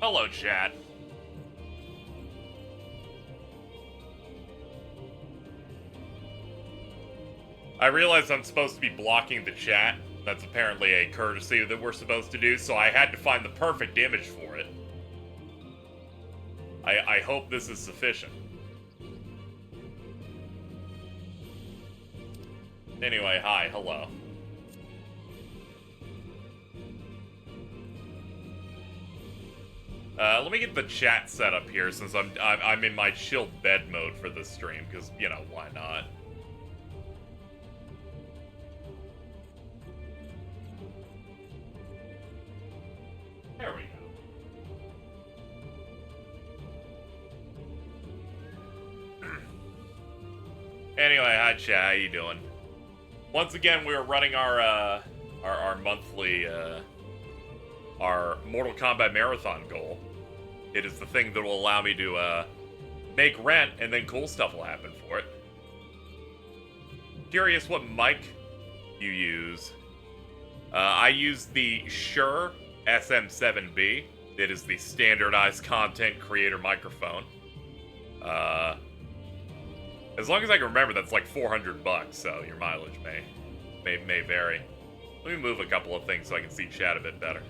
Hello, chat. I realize I'm supposed to be blocking the chat. That's apparently a courtesy that we're supposed to do, so I had to find the perfect image for it. I hope this is sufficient. Anyway, hi, hello. Let me get the chat set up here since I'm in my chilled bed mode for this stream, because, you know, why not? There we go. Anyway, hi chat, how you doing? Once again, we are running our monthly, our Mortal Kombat Marathon goal. It is the thing that will allow me to, make rent, and then cool stuff will happen for it. Curious what mic you use. I use the Shure SM7B. It is the standardized content creator microphone. As long as I can remember, that's like $400, so your mileage may vary. Let me move a couple of things so I can see chat a bit better.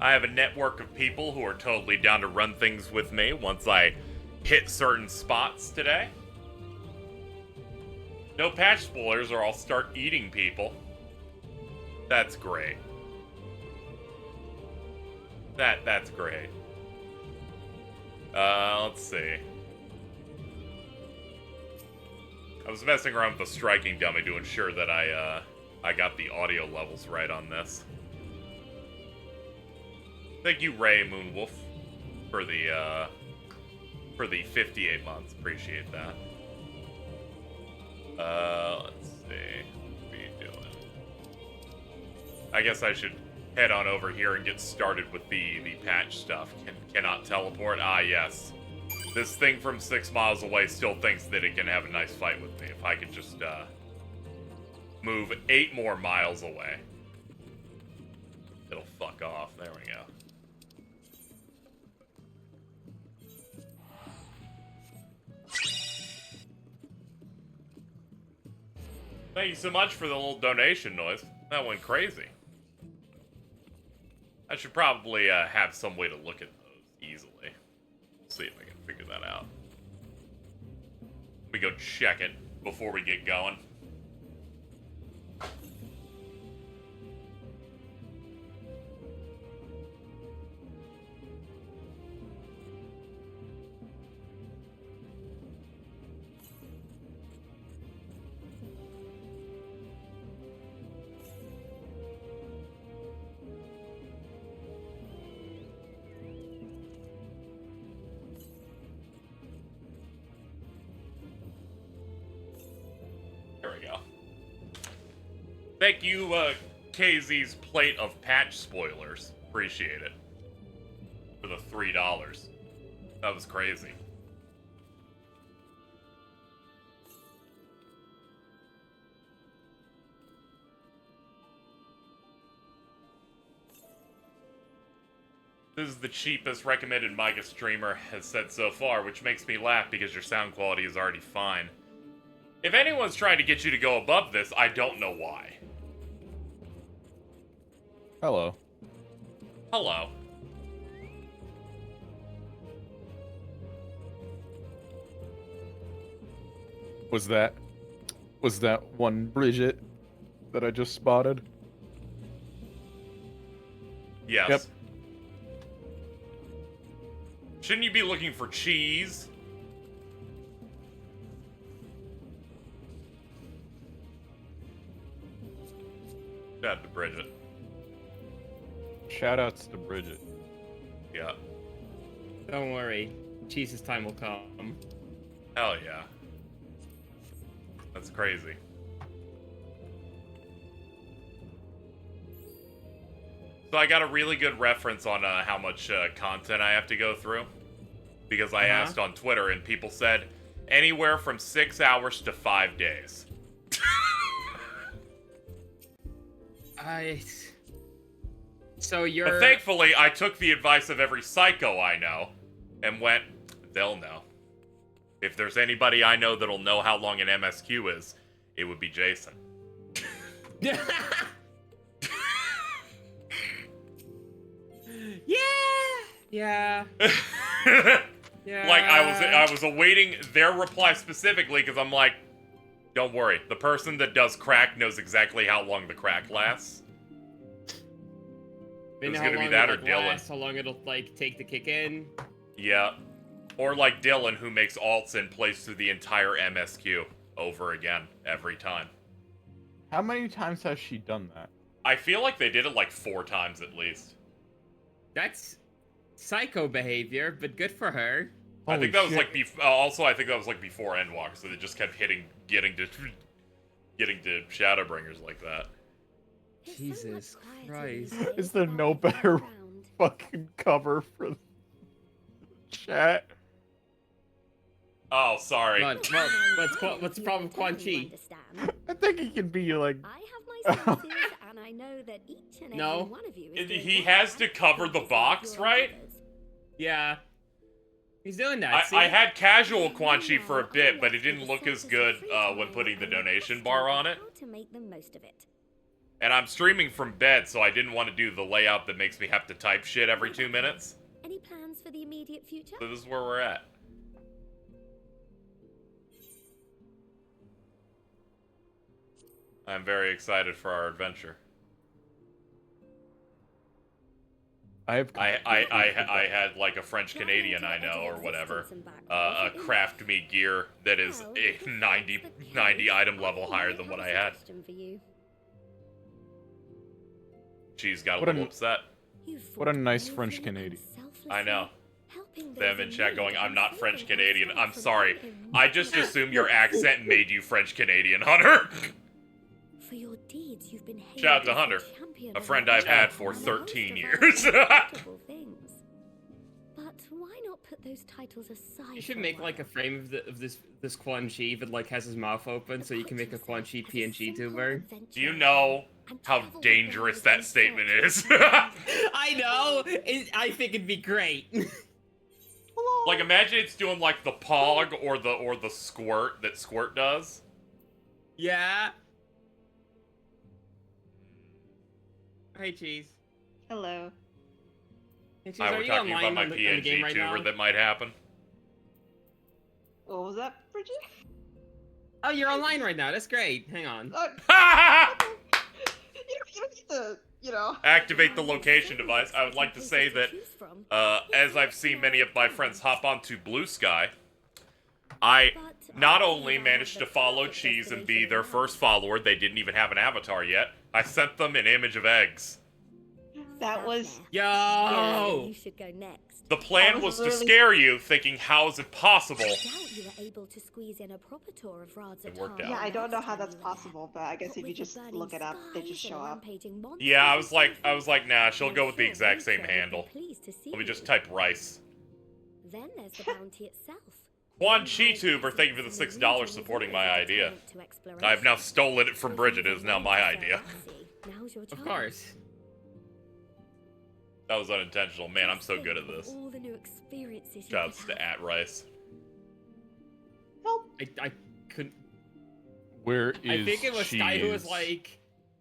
I have a network of people who are totally down to run things with me once I hit certain spots today. No patch spoilers or I'll start eating people. That's great. That's great. Let's see. I was messing around with the striking dummy to ensure that I got the audio levels right on this. Thank you, Ray Moonwolf, for the 58 months. Appreciate that. Let's see. What are you doing? I guess I should head on over here and get started with the patch stuff. Cannot teleport? Ah, yes. This thing from 6 miles away still thinks that it can have a nice fight with me. If I could just, move 8 more miles away. It'll fuck off. There we go. Thank you so much for the little donation noise. That went crazy. I should probably have some way to look at those easily. See if I can figure that out. Let me go check it before we get going. Thank you, KZ's plate of patch spoilers. Appreciate it. For the $3. That was crazy. This is the cheapest recommended mic streamer has said so far, which makes me laugh because your sound quality is already fine. If anyone's trying to get you to go above this, I don't know why. Hello. Hello. Was that one Bridget that I just spotted? Yes. Yep. Shouldn't you be looking for cheese? Shout out to Bridget. Shoutouts to Bridget. Yeah. Don't worry. Jesus' time will come. Hell yeah. That's crazy. So I got a really good reference on how much content I have to go through. Because I asked on Twitter and people said anywhere from 6 hours to 5 days. So you're... But thankfully, I took the advice of every psycho I know and went, they'll know. If there's anybody I know that'll know how long an MSQ is, it would be Jason. Yeah. Yeah. Yeah. Like, I was awaiting their reply specifically because I'm like, don't worry. The person that does crack knows exactly how long the crack lasts. It was going to be that or Dylan. How long it'll, like, take to kick in. Yeah. Or like Dylan, who makes alts and plays through the entire MSQ over again every time. How many times has she done that? I feel like they did it like 4 times at least. That's psycho behavior, but good for her. I think that was like also I think that was like before Endwalker, so they just kept getting to Shadowbringers like that. Jesus Christ. Is there no better fucking cover for the chat? Oh, sorry. What's the problem with Quan Chi? I think he can be like... I have my senses, and I know that each and every one of you is He has to cover the box, right? Yeah. He's doing that. I had casual Quan Chi for a bit, but it didn't look as good when putting the donation bar on it. To make the most of it. And I'm streaming from bed, so I didn't want to do the layout that makes me have to type shit every 2 minutes. Any plans for the immediate future? So this is where we're at. I'm very excited for our adventure. I had like a French Canadian I know or whatever, craft me gear that is a 90 item level higher than what I had. She's got a little upset. What a nice French Canadian. I know. Them in chat going, I'm not French Canadian. I'm sorry. I just assumed your accent made you French Canadian, Hunter. For your deeds, you've been shout out to Hunter, a friend I've had for 13 years. But why not put those titles aside? You should make like a frame of this Quan Chi that like has his mouth open, so you can make a Quan Chi PNG tuber. Do you know how dangerous that statement is? I know. I think it'd be great. Like, imagine it's doing like the Pog or the Squirt that Squirt does. Yeah. Hey, Cheese. Hello. Hey, Cheese, I are were you talking online about my on the game PNG right tuber now? that might happen. What was that, Bridget? Oh, you're online right now. That's great. Hang on. You don't need to, you know. Activate the location device. I would like to say that, as I've seen many of my friends hop onto Blue Sky, I not only managed to follow Cheese and be their first follower, they didn't even have an avatar yet, I sent them an image of eggs. That was... Yo! You should go next. The plan was to scare you, thinking, how is it possible? I doubt you were able to squeeze in a proper tour of Rad's It worked out. Yeah, I don't know how that's possible, but I guess if you just look it up, they just show up. Yeah, I was like, nah, she'll go with the exact same handle. Let me just type rice. Then there's the bounty itself. Quan Chi Tuber, thank you for the $6 supporting my idea. I've now stolen it from Bridget. It is now my idea. Of course. That was unintentional. Man, I'm so good at this. Shouts to @rice. I couldn't. Where is I think it was Cheese? Sky who was like,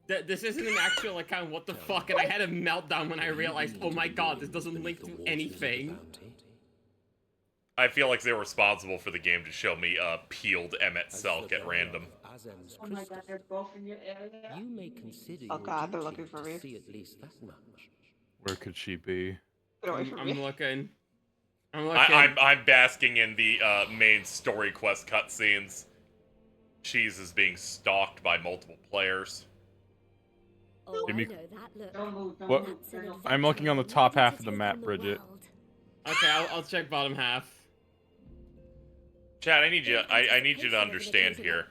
this isn't an actual account, what the fuck? And I had a meltdown when I realized, oh my god, this doesn't link to anything. I feel like they're responsible for the game to show me peeled Emmet Selk at random. Oh my god, they're both in your area? You may consider Oh god, they're looking for me. see at least that much. Where could she be? Get away from I'm me. looking. I'm basking in the main story quest cutscenes. Cheese is being stalked by multiple players. Oh, Give I me- know that look. Don't move, don't What? move. That's an Don't- I'm looking on the adventure top ready half to of the take map, on Bridget. world. Okay, I'll check bottom half. Chad, I need you. I need you to understand here.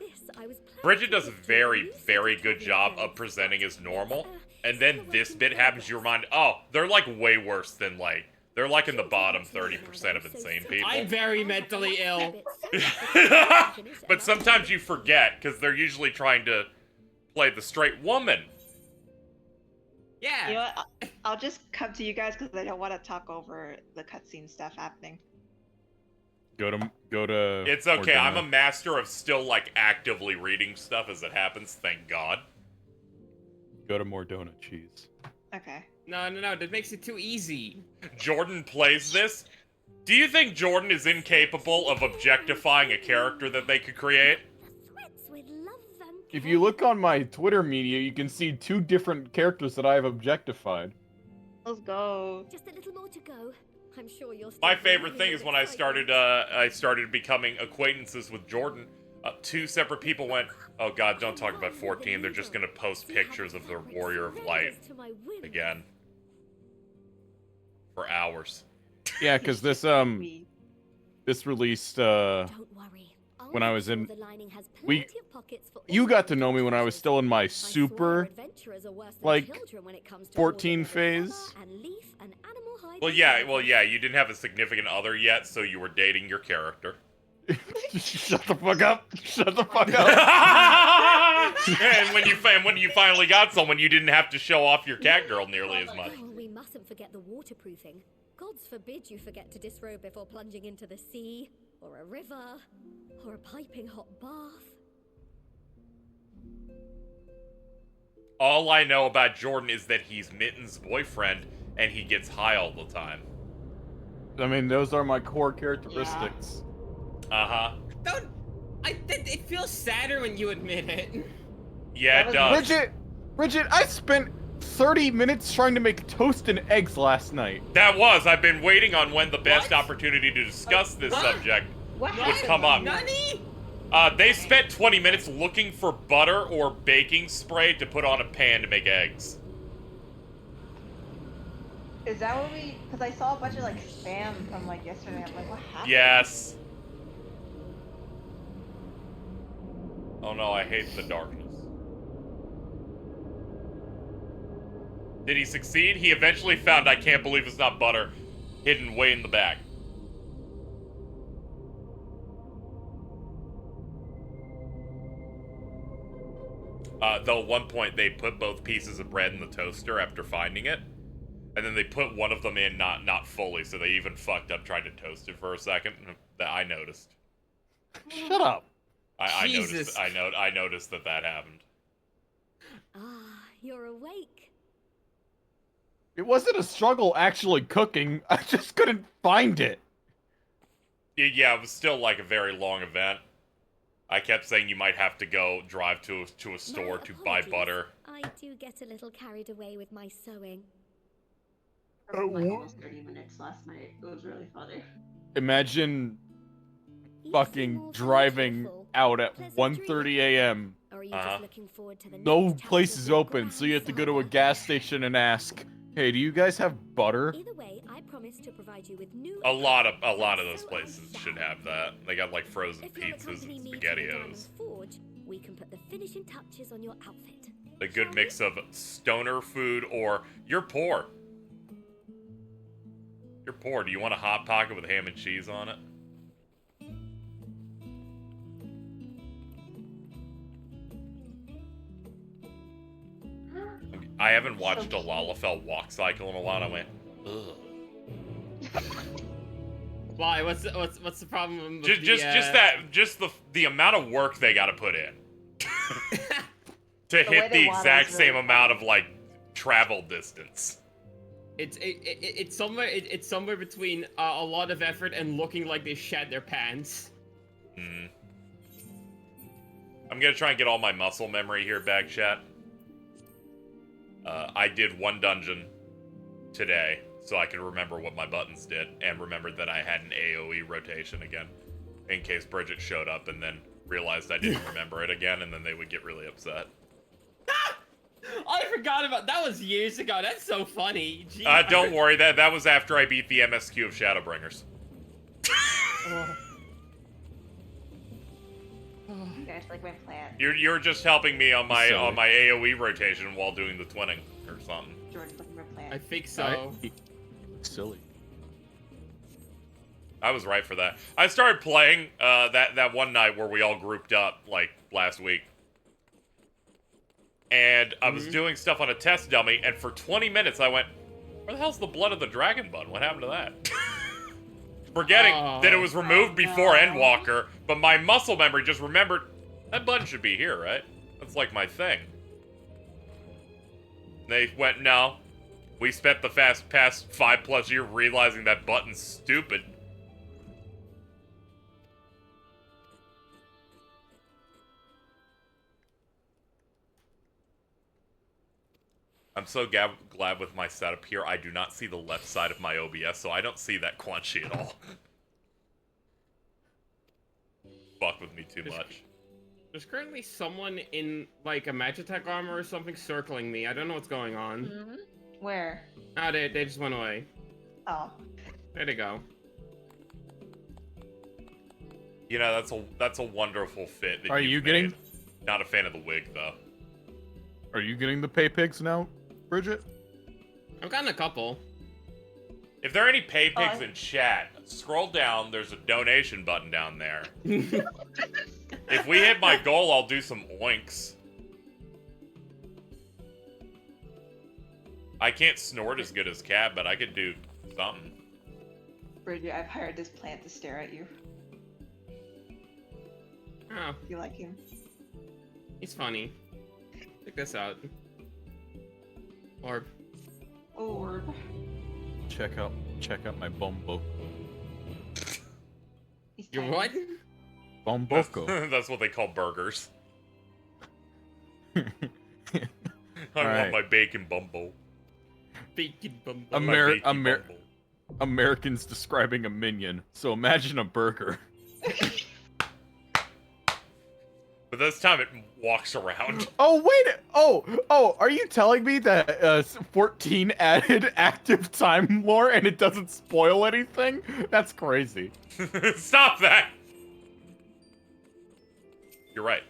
Bridget does a very, very good job of presenting as normal, and then this bit happens. Your mind, oh, they're like way worse than like they're like in the bottom 30% of insane people. I'm very mentally ill. But sometimes you forget because they're usually trying to play the straight woman. Yeah. You know what? I'll just come to you guys because I don't want to talk over the cutscene stuff happening. Go to. It's okay. I'm a Mordona. master of still like actively reading stuff as it happens. Thank God. Go to Mordona, cheese. Okay. No, that makes it too easy. Jordan plays this. Do you think Jordan is incapable of objectifying a character that they could create? If you look on my Twitter media, you can see 2 different characters that I have objectified. Let's go. Just a little more to go. I'm sure you're My favorite thing is when I started becoming acquaintances with Jordan. 2 separate people went, "Oh God, don't talk about 14. They're just gonna post pictures of the Warrior of Light again for hours." Yeah, because this We- this released Don't worry. I'll when I make was sure in- the lining has we- plenty of pockets for you all got the to know me when I was adventures. still in my I swear super adventurers are worse than like, children when it comes to 14 hoarding every phase. flower and leaf and animal hide Well, and yeah, everything. you didn't have a significant other yet, so you were dating your character. Shut the fuck up! Shut the fuck up! And when you finally got someone, you didn't have to show off your cat girl nearly as much. Oh, we mustn't forget the waterproofing. Gods forbid you forget to disrobe before plunging into the sea, or a river, or a piping hot bath. All I know about Jordan is that he's Mitten's boyfriend, and he gets high all the time. I mean, those are my core characteristics. Uh-huh. It feels sadder when you admit it. Yeah, it does. Bridget, I spent 30 minutes trying to make toast and eggs last night. I've been waiting on when the best What? opportunity to discuss this What? subject What would happened? come up. Nani? They spent 20 minutes looking for butter or baking spray to put on a pan to make eggs. Is that what we? Because I saw a bunch of like spam from like yesterday. I'm like, what happened? Yes. Oh no, I hate the darkness. Did he succeed? He eventually found I can't believe it's not butter hidden way in the back. Though at one point they put both pieces of bread in the toaster after finding it. And then they put one of them in not fully, so they even fucked up trying to toast it for a second. That I noticed. Shut up. I Jesus. noticed that happened. Ah, you're awake. It wasn't a struggle actually cooking. I just couldn't find it. Yeah, it was still like a very long event. I kept saying you might have to go drive to a store My to buy apologies. butter. I do get a little carried away with my sewing. For like almost 30 minutes last night. It was really funny. Imagine You fucking seem all very driving cheerful. out at Pleasant 1:30 a.m. Or are you Uh-huh. just looking forward to the No next place chapter is of your open, so you have to go to a grand gas saga? station and ask, "Hey, do you guys have butter?" Either way, I promise to provide you with new. A lot of So those places I should shall. have that. They got like frozen If you'll pizzas accompany and me to the Diamond spaghettios. Forge, we can put the finishing touches on your outfit. A good mix of stoner food or you're poor. You're poor. Do you want a hot pocket with ham and cheese on it? I haven't watched a Lalafell walk cycle in a while. I went, ugh. Why? What's the problem? With Just the amount of work they got to put in to way hit they the waddle exact is same really amount of like travel distance. It's somewhere between a lot of effort and looking like they shat their pants. I'm gonna try and get all my muscle memory here back, chat. I did one dungeon today, so I could remember what my buttons did, and remembered that I had an AoE rotation again, in case Bridget showed up and then realized I didn't remember it again, and then they would get really upset. I forgot about that. Was years ago. That's so funny. Gee, Don't worry, that was after I beat the MSQ of Shadowbringers. You guys like my plant. You're just helping me on my Silly. AoE rotation while doing the twinning or something. Jordan, look at my plant. I think so. Silly. I was right for that. I started playing that one night where we all grouped up like last week. And I was doing stuff on a test dummy, and for 20 minutes I went, where the hell's the blood of the dragon button? What happened to that? Forgetting that it was removed before Endwalker, but my muscle memory just remembered, that button should be here, right? That's like my thing. They went, no. We spent the past 5+ years realizing that button's stupid. I'm so glad with my setup here, I do not see the left side of my OBS, so I don't see that quanchy at all. Fuck with me too much. There's currently someone in like a Magitech armor or something circling me. I don't know what's going on. Mm-hmm. Where? Oh, they just went away. Oh. There they go. You know, that's a wonderful fit. That Are you you've getting? made. Not a fan of the wig though. Are you getting the pay pigs now, Bridget? I've gotten a couple. If there are any pay pigs in chat, scroll down. There's a donation button down there. If we hit my goal, I'll do some oinks. I can't snort as good as Cat, but I could do something. Bridget, I've hired this plant to stare at you. Oh, You like him? he's funny. Check this out. Orb. Orb. Check out my Bomboko. He's You're tiny. what? Bomboko. That's what they call burgers. I want Alright. my bacon bumbo. Bacon bum. My Ameri- bacon Amer- bumbo. Americans describing a minion. So imagine a burger. But this time it walks around. Oh wait! Oh! Are you telling me that 14 added active time lore and it doesn't spoil anything? That's crazy. Stop that! You're right.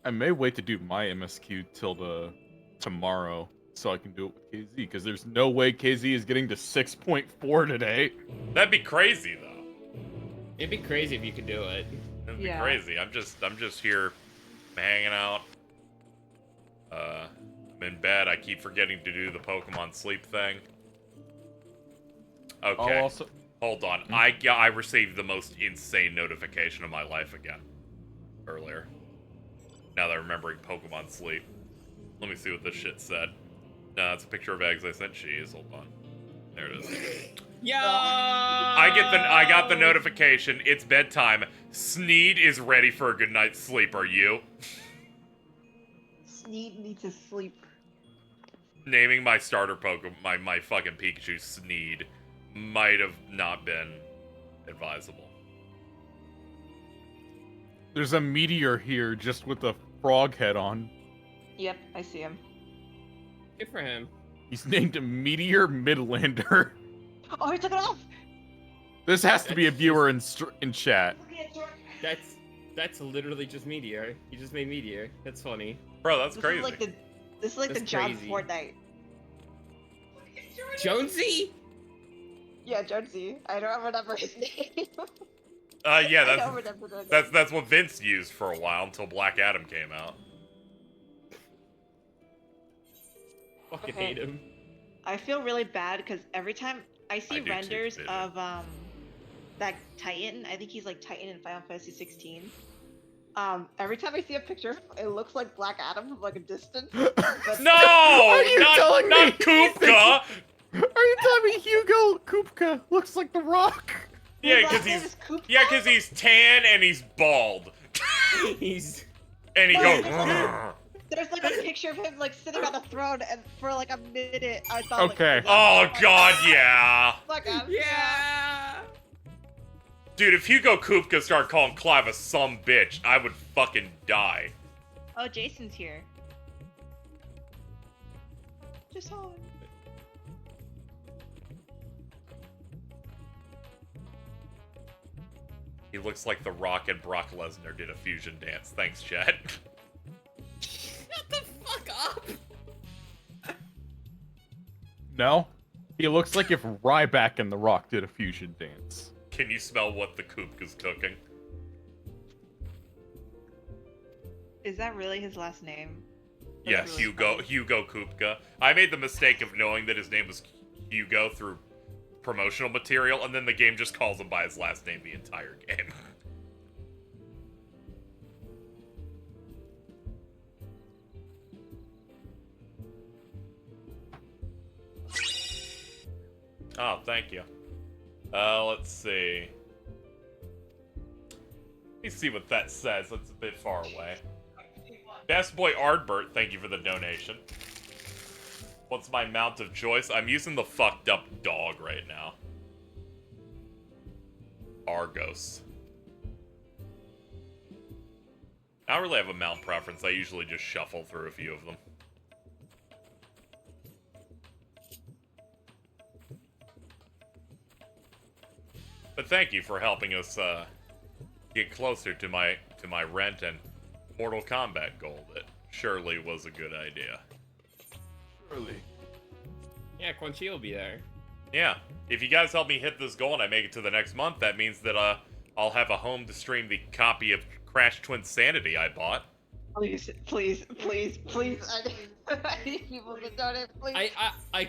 I may wait to do my MSQ till tomorrow so I can do it with KZ because there's no way KZ is getting to 6.4 today. That'd be crazy though. It'd be crazy if you could do it. That'd be Yeah. crazy. I'm just here hanging out. I'm in bed. I keep forgetting to do the Pokemon sleep thing. Okay. I'll also Hold on. I received the most insane notification of my life again. Earlier. Now that I'm remembering Pokemon sleep. Let me see what this shit said. No, it's a picture of eggs I sent Cheese. Hold on. There it is. Yeah. I got the notification. It's bedtime. Sneed is ready for a good night's sleep. Are you? Sneed needs to sleep. Naming my starter Pokemon, my fucking Pikachu Sneed, might have not been advisable. there's a meteor here just with a frog head on. Yep, I see him. Good for him. He's named Meteor Midlander. Oh, he took it off! This has to be a viewer in chat. That's literally just Meteor. You just made Meteor. That's funny. Bro, that's This crazy. is like the That's John crazy. Fortnite. Jonesy? Yeah, Jonesy. I don't remember his name. Yeah, I don't remember the name. that's what Vince used for a while until Black Adam came out. Fucking Okay. hate him. I feel really bad because every time I see I do too, renders baby. of that Titan, I think he's like Titan in Final Fantasy 16. Every time I see a picture, it looks like Black Adam from like a distance. But No! Are you not telling me not Kupka! Are you telling me Hugo Kupka looks like The Rock? Yeah, His because last name he's is Kupka? yeah, because he's tan and he's bald, He's and he No, goes. There's like a picture of him like sitting on a throne, and for like a minute, I thought. Okay. Like, Oh God, yeah. Black Adam. yeah. Dude, if Hugo Kupka started calling Clive a some bitch, I would fucking die. Oh, Jason's here. Just hold. He looks like The Rock and Brock Lesnar did a fusion dance. Thanks, chat. Shut the fuck up! No? He looks like if Ryback and The Rock did a fusion dance. Can you smell what the Kupka's cooking? Is that really his last name? Yeah, That's really Hugo Kupka. I made the mistake of knowing that his name was Hugo through promotional material, and then the game just calls him by his last name the entire game. Oh, thank you. Let's see. Let me see what that says. That's a bit far away. Best Boy Ardbert, thank you for the donation. What's my mount of choice? I'm using the fucked up dog right now. Argos. I don't really have a mount preference. I usually just shuffle through a few of them. But thank you for helping us get closer to my rent and Mortal Kombat goal. That surely was a good idea. Surely. Yeah, Quan Chi will be there. Yeah, if you guys help me hit this goal and I make it to the next month, that means that I'll have a home to stream the copy of Crash Twinsanity I bought. Please, please, please, please. I need people to donate, please. I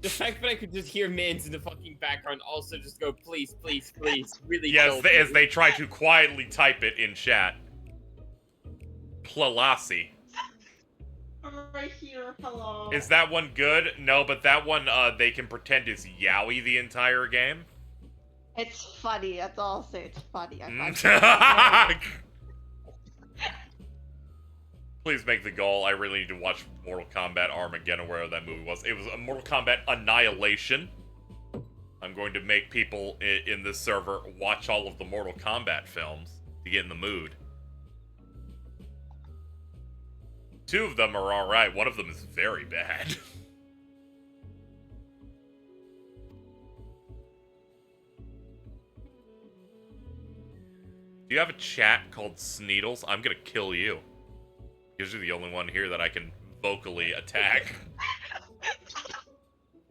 the fact that I could just hear Mans in the fucking background also just go, please, please, please, really Yes, don't. as they try to quietly type it in chat. Plalasi. I'm right here. Hello. Is that one good? No, but that one they can pretend is Yowie the entire game. It's funny. That's all I'll say. It's funny. Please make the goal. I really need to watch Mortal Kombat Armageddon, wherever that movie was. It was a Mortal Kombat Annihilation. I'm going to make people in this server watch all of the Mortal Kombat films to get in the mood. 2 of them are alright. 1 of them is very bad. Do you have a chat called Sneedles? I'm gonna kill you. Because you're the only one here that I can vocally attack.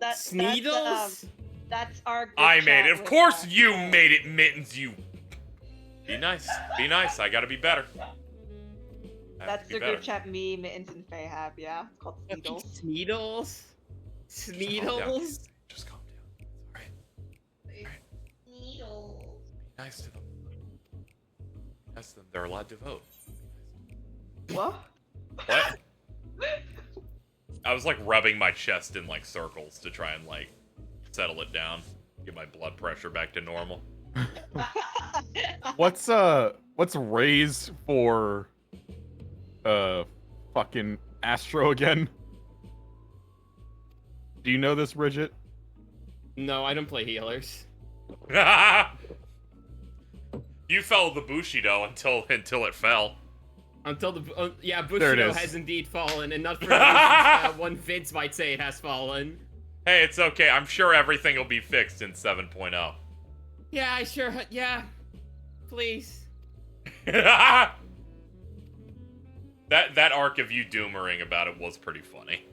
Sneedles? That's our. I made it. Of course you made it, Mittens. You. Be nice. Be nice. I gotta be better. That's the group chat me, Mittens, and Faye have. Yeah, it's called Sneedles. Sneedles? Sneedles? Just calm down. Alright. Needles. Be nice to them. Be nice to them. They're allowed to vote. What? What? I was like rubbing my chest in like circles to try and like settle it down, get my blood pressure back to normal. What's raise for fucking Astro again? Do you know this, Bridget? No, I don't play healers. You fell the Bushido until it fell. Until the yeah, There it Bushido is. has indeed fallen, and not for reasons, one Vince might say it has fallen. Hey, it's okay. I'm sure everything will be fixed in 7.0. Yeah, I sure. Yeah, please. that arc of you doomering about it was pretty funny.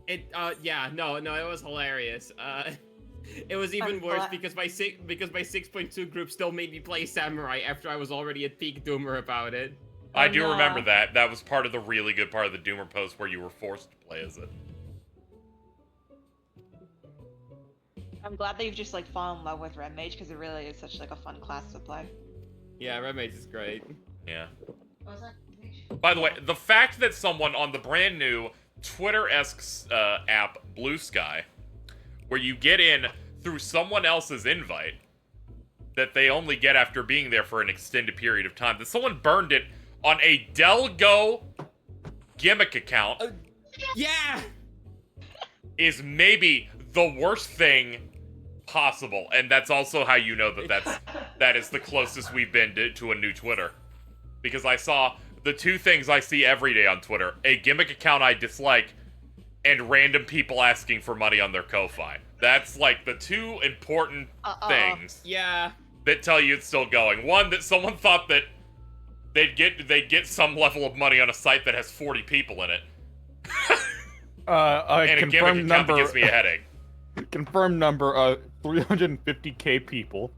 It yeah, no, it was hilarious. It was even worse because my 6.2 group still made me play Samurai after I was already at peak doomer about it. I do remember that. That was part of the really good part of the Doomer post where you were forced to play as it. I'm glad that you've just like fallen in love with Red Mage because it really is such like a fun class to play. Yeah, Red Mage is great. Yeah. What was that? By the way, the fact that someone on the brand new Twitter-esque app Blue Sky, where you get in through someone else's invite that they only get after being there for an extended period of time, that someone burned it on a Delgo gimmick account Yeah! is maybe the worst thing possible, and that's also how you know that is the closest we've been to a new Twitter. Because I saw the two things I see every day on Twitter: a gimmick account I dislike, and random people asking for money on their Ko-Fi. That's like the two important things Yeah. that tell you it's still going. One, that someone thought that they'd get some level of money on a site that has 40 people in it. And a gimmick account that gives me a headache. Confirmed number, 350k people.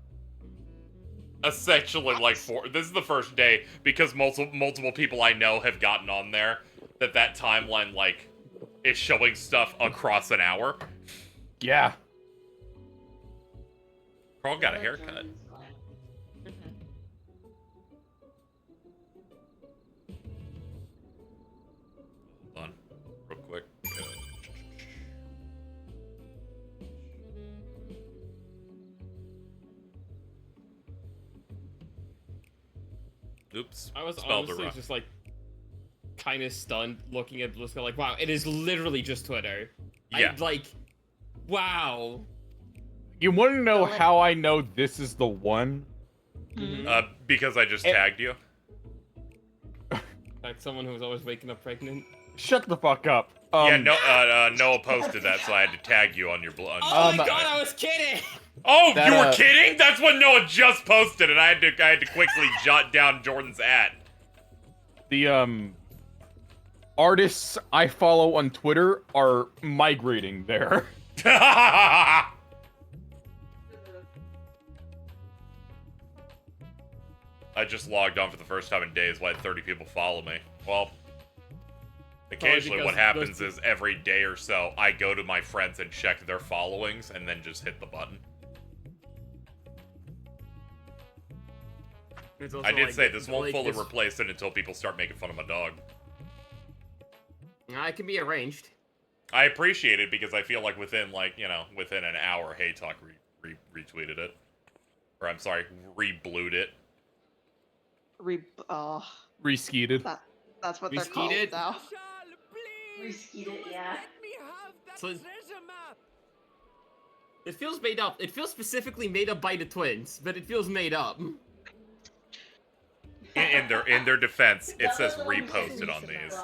Essentially, like, this is the first day, because multiple people I know have gotten on there, that timeline, like, is showing stuff across an hour. Yeah. Carl got a haircut. Hold on, real quick. Oops. I was spelled it honestly wrong. just like kind of stunned looking at BlizzCon, like, wow, it is literally just Twitter. Yeah. Wow. You want to know how I know this is the one? Because I just tagged you. Like someone who was always waking up pregnant. Shut the fuck up. Yeah, Noah posted that, so I had to tag you on your blog. Oh my god, I was kidding! Oh, you were kidding? That's what Noah just posted, and I had to quickly jot down Jordan's ad. The artists I follow on Twitter are migrating there. I just logged on for the first time in days. Why 30 people follow me? Well, occasionally what happens is every day or so, I go to my friends and check their followings, and then just hit the button. I did say this won't fully replace it until people start making fun of my dog. It can be arranged. I appreciate it because I feel like within an hour, Hey Talk retweeted it. Or I'm sorry, reblued it. Reskeeted. That's what they're called now. Reskeed it, yeah. So it feels made up. It feels specifically made up by the twins, but it feels made up. In their defense, it says reposted on these.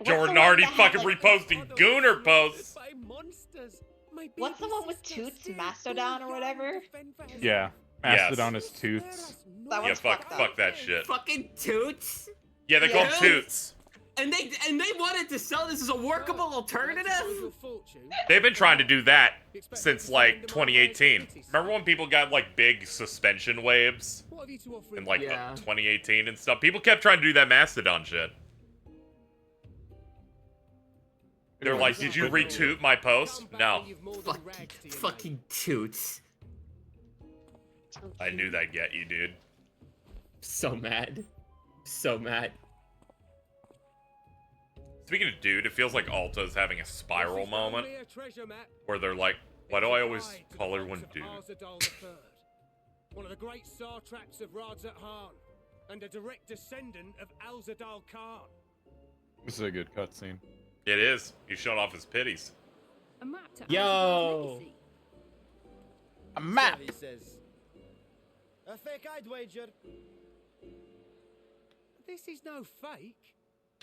Jordan already fucking reposting Gooner posts. What's the one with Toots, Mastodon or whatever? Yeah, Mastodon is Toots. Yeah, fuck that shit. Fucking Toots. Yeah, they're called Toots. And they wanted to sell this as a workable alternative. They've been trying to do that since like 2018. Remember when people got like big suspension waves in like 2018 and stuff? People kept trying to do that Mastodon shit. They're like, did you retweet my post? No. Fucking Toots. I knew that'd get you, dude. So mad. So mad. Speaking of dude, it feels like Alta's having a spiral moment where they're like, why do I always call everyone dude? One of the great satraps of Radzat-Han, and a direct descendant of Alzadal Khan. This is a good cutscene. It is. He's showing off his pitties. A map to Yo! A map! He says, a fake, I'd wager. This is no fake.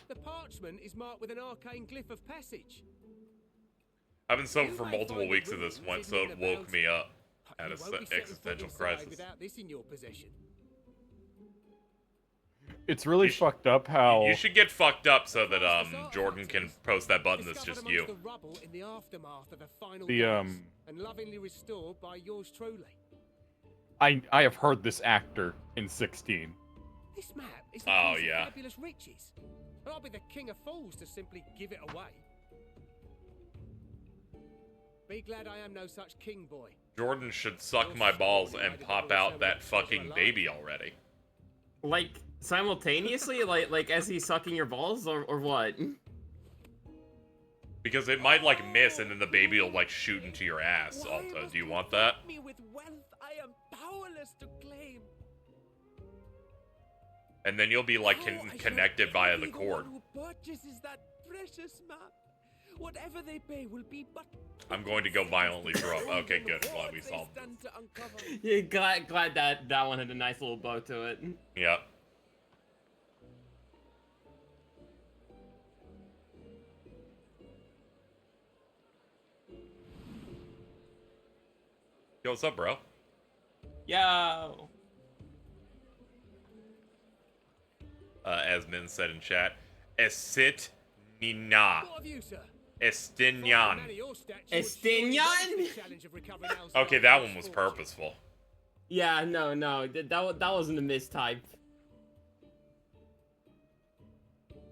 The parchment is marked with an arcane glyph of passage. I've been sober for multiple weeks at this point, so it woke me up at an existential crisis. Without this in your possession. It's really fucked up how... You should get fucked up so that Jordan can post that button that's just you. And lovingly restored by yours truly. I have heard this actor in 16. This map is the fabulous riches. And I'll be the king of fools to simply give it away. Be glad I am no such king boy. Jordan should suck my balls and pop out that fucking baby already. Like, simultaneously? like as he's sucking your balls, or what? Because it might, like, miss, and then the baby will, like, shoot into your ass, Alta. Do you want that? Me with wealth I am powerless to claim. And then you'll be, like, connected via the cord. Who purchases that precious map Whatever they be will be but. I'm going to go violently throw up. Okay, good. Glad we solved Done to uncover. Yeah, glad that one had a nice little bow to it. Yep. Yo, what's up, bro? Yo. As Min said in chat, Esit Nina. What have you, sir? Estinyan. Estinyan? Okay, that one was purposeful. Yeah, no, that wasn't a mistype.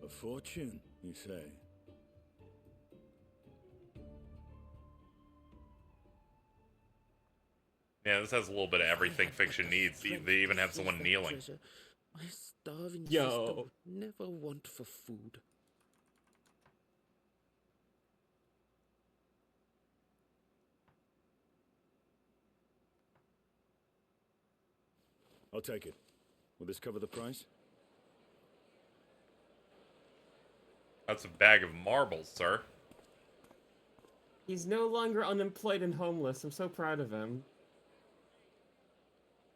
A fortune, you say? Yeah, this has a little bit of everything fiction needs. They even have someone kneeling. My starving Yo. sister would never want for food. I'll take it. Will this cover the price? That's a bag of marbles, sir. He's no longer unemployed and homeless. I'm so proud of him.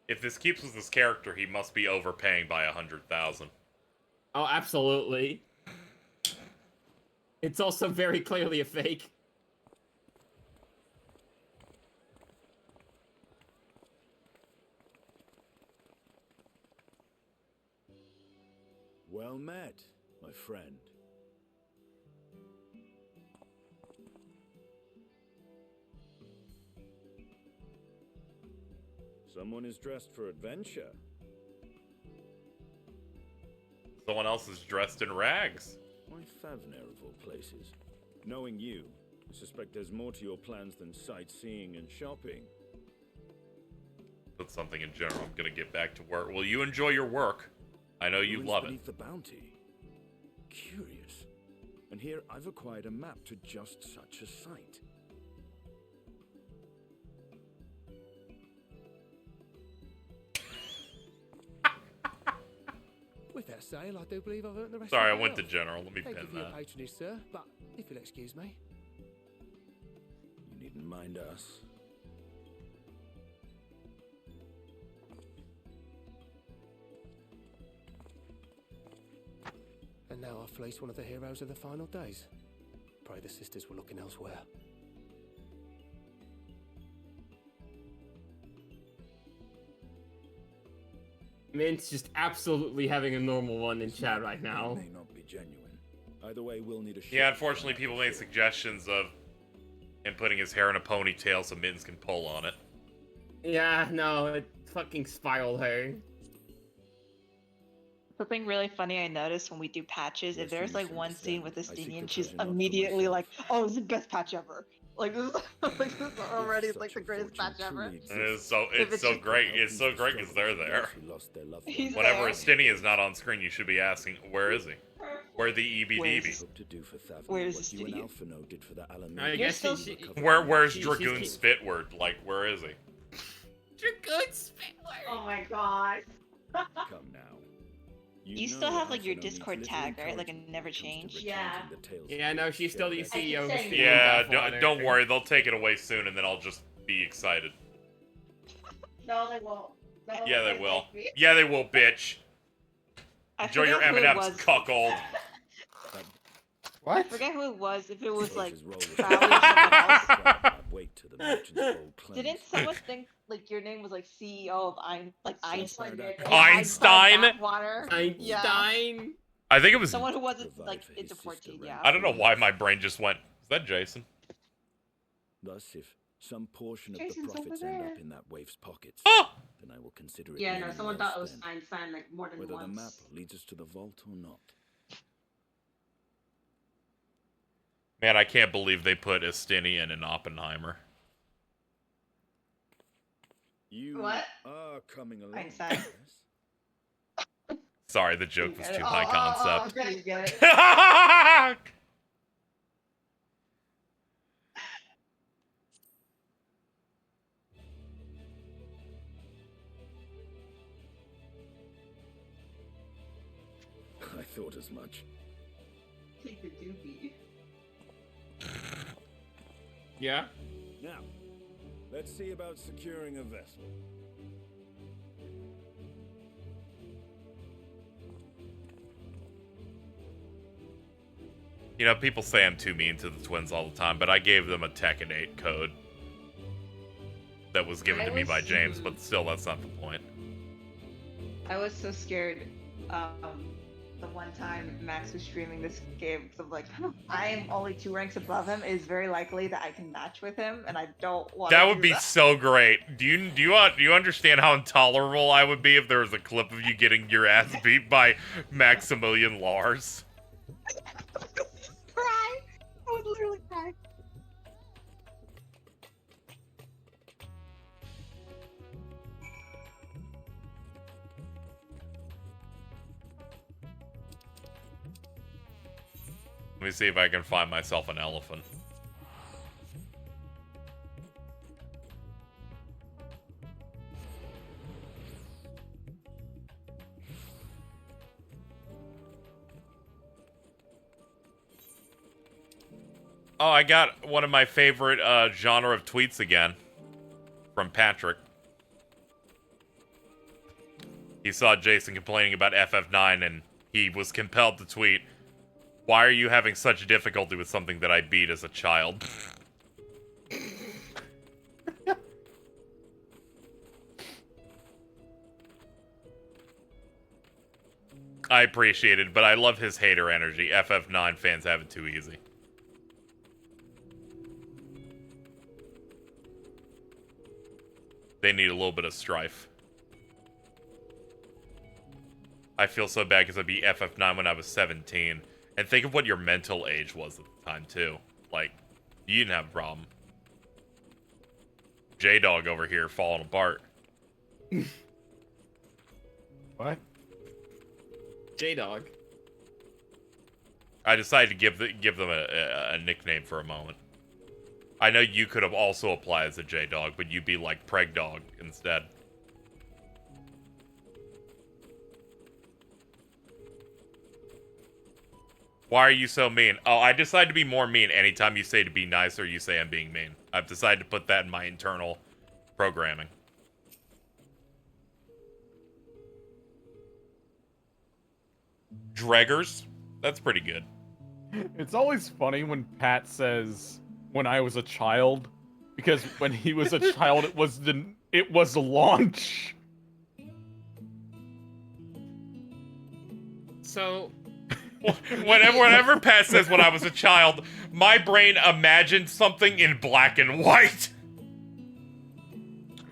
If this keeps with this character, he must be overpaying by 100,000. Oh, absolutely. It's also very clearly a fake. Well met, my friend. Someone is dressed for adventure. Someone else is dressed in rags. Why Favner of all places? Knowing you, I suspect there's more to your plans than sightseeing and shopping. That's something in general. I'm gonna get back to work. Well, you enjoy your work. I know you Ruins love it. beneath the bounty. Curious. And here I've acquired a map to just such a site. With that sale, I do believe I've earned the rest Sorry, I of my went to wealth. general. Let me Thank you pin for your that. patronage, sir, but if you'll excuse me. You needn't mind us. And now I've fleeced one of the heroes of the final days. Pray the sisters were looking elsewhere. Mint's just absolutely having a normal one in chat right now. It may not be genuine. Either way, we'll need a ship Yeah, to unfortunately, fly people out made the shore. suggestions of him putting his hair in a ponytail so Mittens can pull on it. Yeah, no, it fucking spiraled her. Something really funny I noticed when we do patches, if Yes, there's you like one scene misunderstand. with I seek Estinian, the she's pleasure not for immediately like, myself. "Oh, it's the best patch ever!" Like this, like this is already If like the such a greatest fortune patch ever. truly And it's exists, so If it's so just- great. how It's can so you great struggle because they're with there. those who lost their loved He's ones? Whenever there. Estini is not on screen, you should be asking, "Where is he? Where the Where's- EBDB? Hope to do for Thavna Where's what you and Estinian? Alphino did for the Alameda. I You're guess still- she Where's she's Dragoon keep- Spitward? Like, where is he?" Dragoon Spitler. Oh my god. Come now. You know still have like your Alphino needs Discord little tag, right? Like it encouragement never when it comes to changed. recounting the tales Yeah, of no, those she's still the shared CEO of saying the that. Yeah, Deathwater. don't worry. They'll take it away soon, and then I'll just be excited. No, they won't. No, Yeah, they will. won't be. Yeah, they will, bitch. I Enjoy your forget who it M&M's, was. cuckold. I What? forget who it was. If it was like His role was Crowley or someone else. add weight to the merchant's bold claims. Didn't someone think like your name was like CEO of Einstein? Einstein? Water. Yeah. Einstein. I think it was. Someone who wasn't Provide like for into his 14. sister, Yeah. I don't know why my brain just went. Is that Jason? Thus, if some portion of Jason's the over profits end there. up in that waif's pockets, Oh! then I will consider it. Yeah, no, nearly someone well thought it was spent, Einstein like more than whether the map once. leads us to the vault or not. Man, I can't believe they put Estinian in Oppenheimer. You What? are coming along. Einstein. yes? Sorry, the joke was too Oh, high concept. okay, you get it. I thought as much. Take the doobie. Yeah? Now, let's see about securing a vessel. You know, people say I'm too mean to the twins all the time, but I gave them a Tekken 8 code that was given to me by James, but still, that's not the point. I was so scared the one time Max was streaming this game, because I'm like, I am only 2 ranks above him. It is very likely that I can match with him, and I don't want to. That would be so great. Do you understand how intolerable I would be if there was a clip of you getting your ass beat by Maximilian Lars? Cry. I would literally cry. Let me see if I can find myself an elephant. Oh, I got one of my favorite genre of tweets again. From Patrick. He saw Jason complaining about FF9 and he was compelled to tweet, "Why are you having such difficulty with something that I beat as a child?" I appreciate it, but I love his hater energy. FF9 fans have it too easy. They need a little bit of strife. I feel so bad because I beat FF9 when I was 17. And think of what your mental age was at the time, too. Like, you didn't have a problem. J-Dog over here falling apart. What? J-Dog. I decided to give them a nickname for a moment. I know you could have also applied as a J-Dog, but you'd be like Preg Dog instead. Why are you so mean? Oh, I decide to be more mean anytime you say to be nice or you say I'm being mean. I've decided to put that in my internal programming. Dreggers? That's pretty good. It's always funny when Pat says, "when I was a child," because when he was a child, it was the launch. So, whenever Pat says "when I was a child," my brain imagined something in black and white.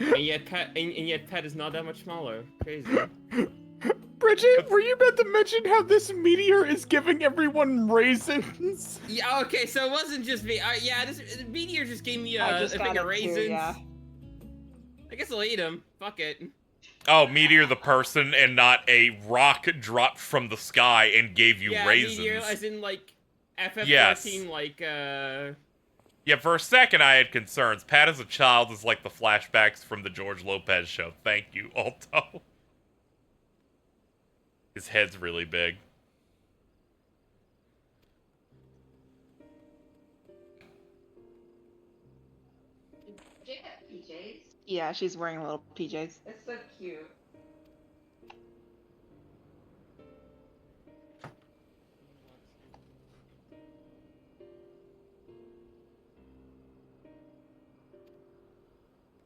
and yet Pat is not that much smaller. Crazy. Bridget, were you about to mention how this meteor is giving everyone raisins? Yeah, okay, so it wasn't just me. Yeah, this meteor just gave me a thing of raisins. Too, yeah. I guess I'll eat them. Fuck it. Oh, Meteor the person and not a rock dropped from the sky and gave you raisins. Meteor, as in, like, FF14, yes. like, Yeah, for a second I had concerns. Pat as a child is like the flashbacks from the George Lopez show. Thank you, Alto. His head's really big. Jay got PJs. Yeah, she's wearing little PJs. It's so cute.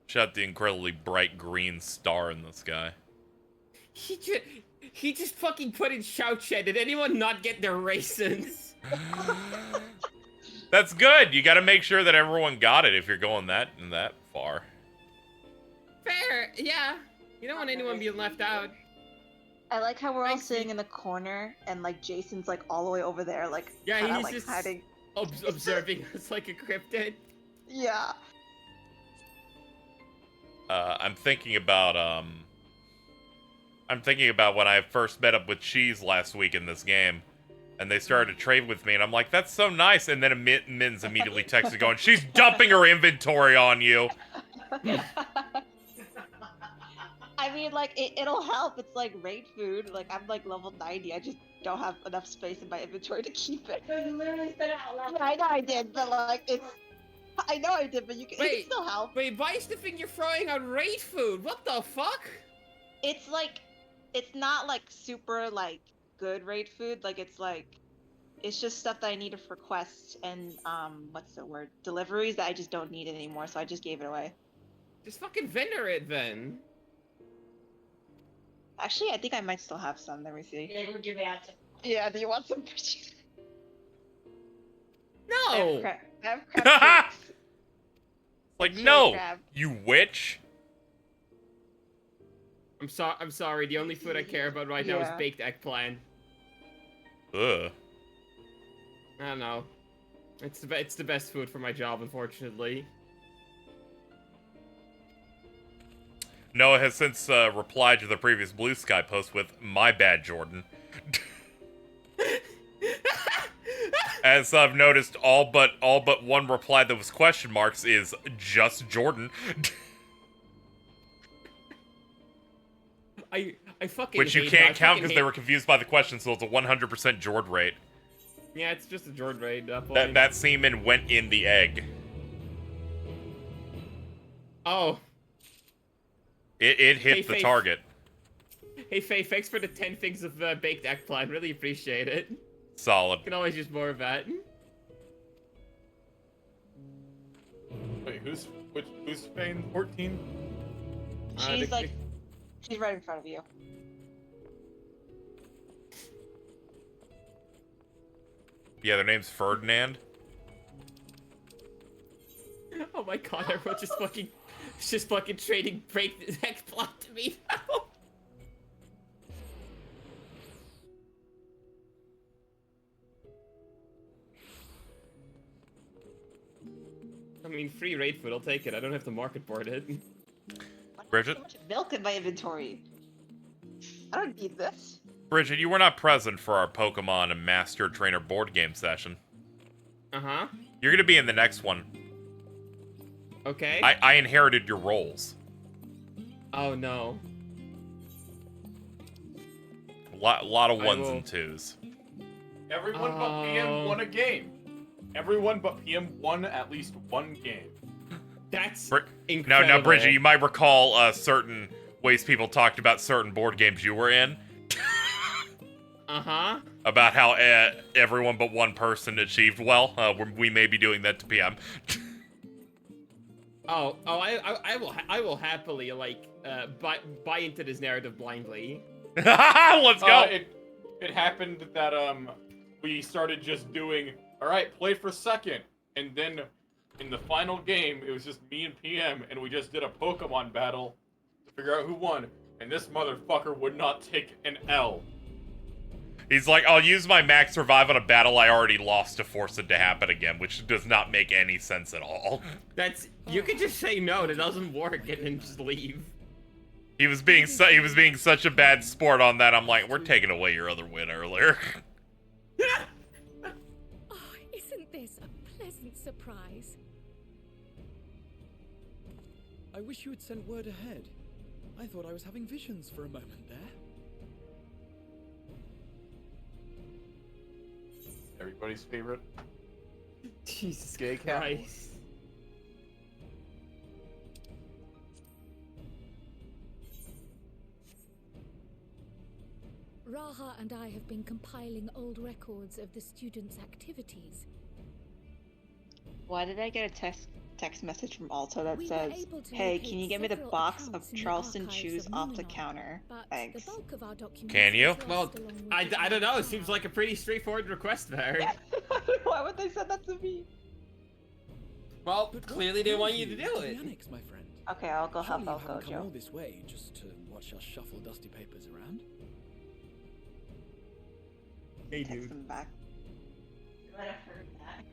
Shout out the incredibly bright green star in the sky. He just fucking put in shout chat. Did anyone not get their raisins? That's good. You got to make sure that everyone got it if you're going that far. Fair, yeah. You don't want anyone being left out. I like how we're all sitting in the corner and like Jason's like all the way over there, like yeah, kinda, he's like, just hiding. Observing us like a cryptid. Yeah. I'm thinking about when I first met up with Cheese last week in this game, and they started to trade with me, and I'm like, that's so nice, and then Min's immediately texted going, she's dumping her inventory on you. I mean, like, it'll help. It's like raid food. Like, I'm like level 90. I just don't have enough space in my inventory to keep it. You literally said it out loud. Yeah, I know I did, but like, it's... I know I did, but you can still help. Wait, why is the thing you're throwing out raid food? What the fuck? It's like, it's not like super like good raid food. Like it's just stuff that I needed for quests and what's the word? Deliveries that I just don't need anymore. So I just gave it away. Just fucking vendor it then. Actually, I think I might still have some. Let me see. They will give it out to. Yeah, do you want some? No. I have crab cakes. Like, Chili no, crab. you witch. I'm sorry. The only food I care about right now is Yeah. baked eggplant. Ugh. I don't know. It's the best food for my job, unfortunately. Noah has since replied to the previous Blue Sky post with, "My bad, Jordan." As I've noticed, all but one reply that was question marks is just Jordan. I fucking Which you hate can't that. count because they were confused by the question, so it's a 100% Jord rate. Yeah, it's just a Jord raid. That point. That semen went in the egg. Oh. It hit Hey, the Faith. target. Hey Faye, thanks for the 10 things of baked eggplant. Really appreciate it. Solid. Can always use more of that. Wait, who's Spain 14? She's like, she's right in front of you. Yeah, their name's Ferdinand. Oh my god, everyone just fucking trading baked eggplant to me now. I mean, free raid food, I'll take it. I don't have to market board it. Bridget? So much milk in my inventory. I don't need this. Bridget, you were not present for our Pokemon and Master Trainer board game session. Uh-huh. You're gonna be in the next one. Okay. I inherited your roles. Oh no. Lot of ones will- and twos. Everyone but PM won a game. Everyone but PM won at least one game. That's Now, incredible. Bridget, you might recall certain ways people talked about certain board games you were in. Uh-huh. About how everyone but one person achieved well. We may be doing that to PM. I will happily like buy into this narrative blindly. Let's go. It happened that we started just doing, all right, play for second, and then in the final game it was just me and PM, and we just did a Pokemon battle to figure out who won, and this motherfucker would not take an L. He's like, I'll use my max survive on a battle I already lost to force it to happen again, which does not make any sense at all. You could just say no, it doesn't work, and then just leave. He was being such a bad sport on that. I'm like, we're taking away your other win earlier. Oh, isn't this a pleasant surprise? I wish you had sent word ahead. I thought I was having visions for a moment there. Everybody's favorite. Jesus Gay cat. Christ. Raha and I have been compiling old records of the students' activities. Why did I get a text message from Alto that We were says, able to "Hey, locate can you get me the several box of accounts in the Charleston archives chews of off the Numenor, counter? but Thanks." the bulk of our documents Can you? was lost Well, along with I the don't know. It file. seems like a pretty straightforward request there. Why would they send that to me? Well, But clearly what they brought want you to do the it. annex, my friend. Okay, I'll go help Surely you out haven't come all Gojo. this way just to watch us shuffle dusty papers around. Hey, Text them back. I would have heard that.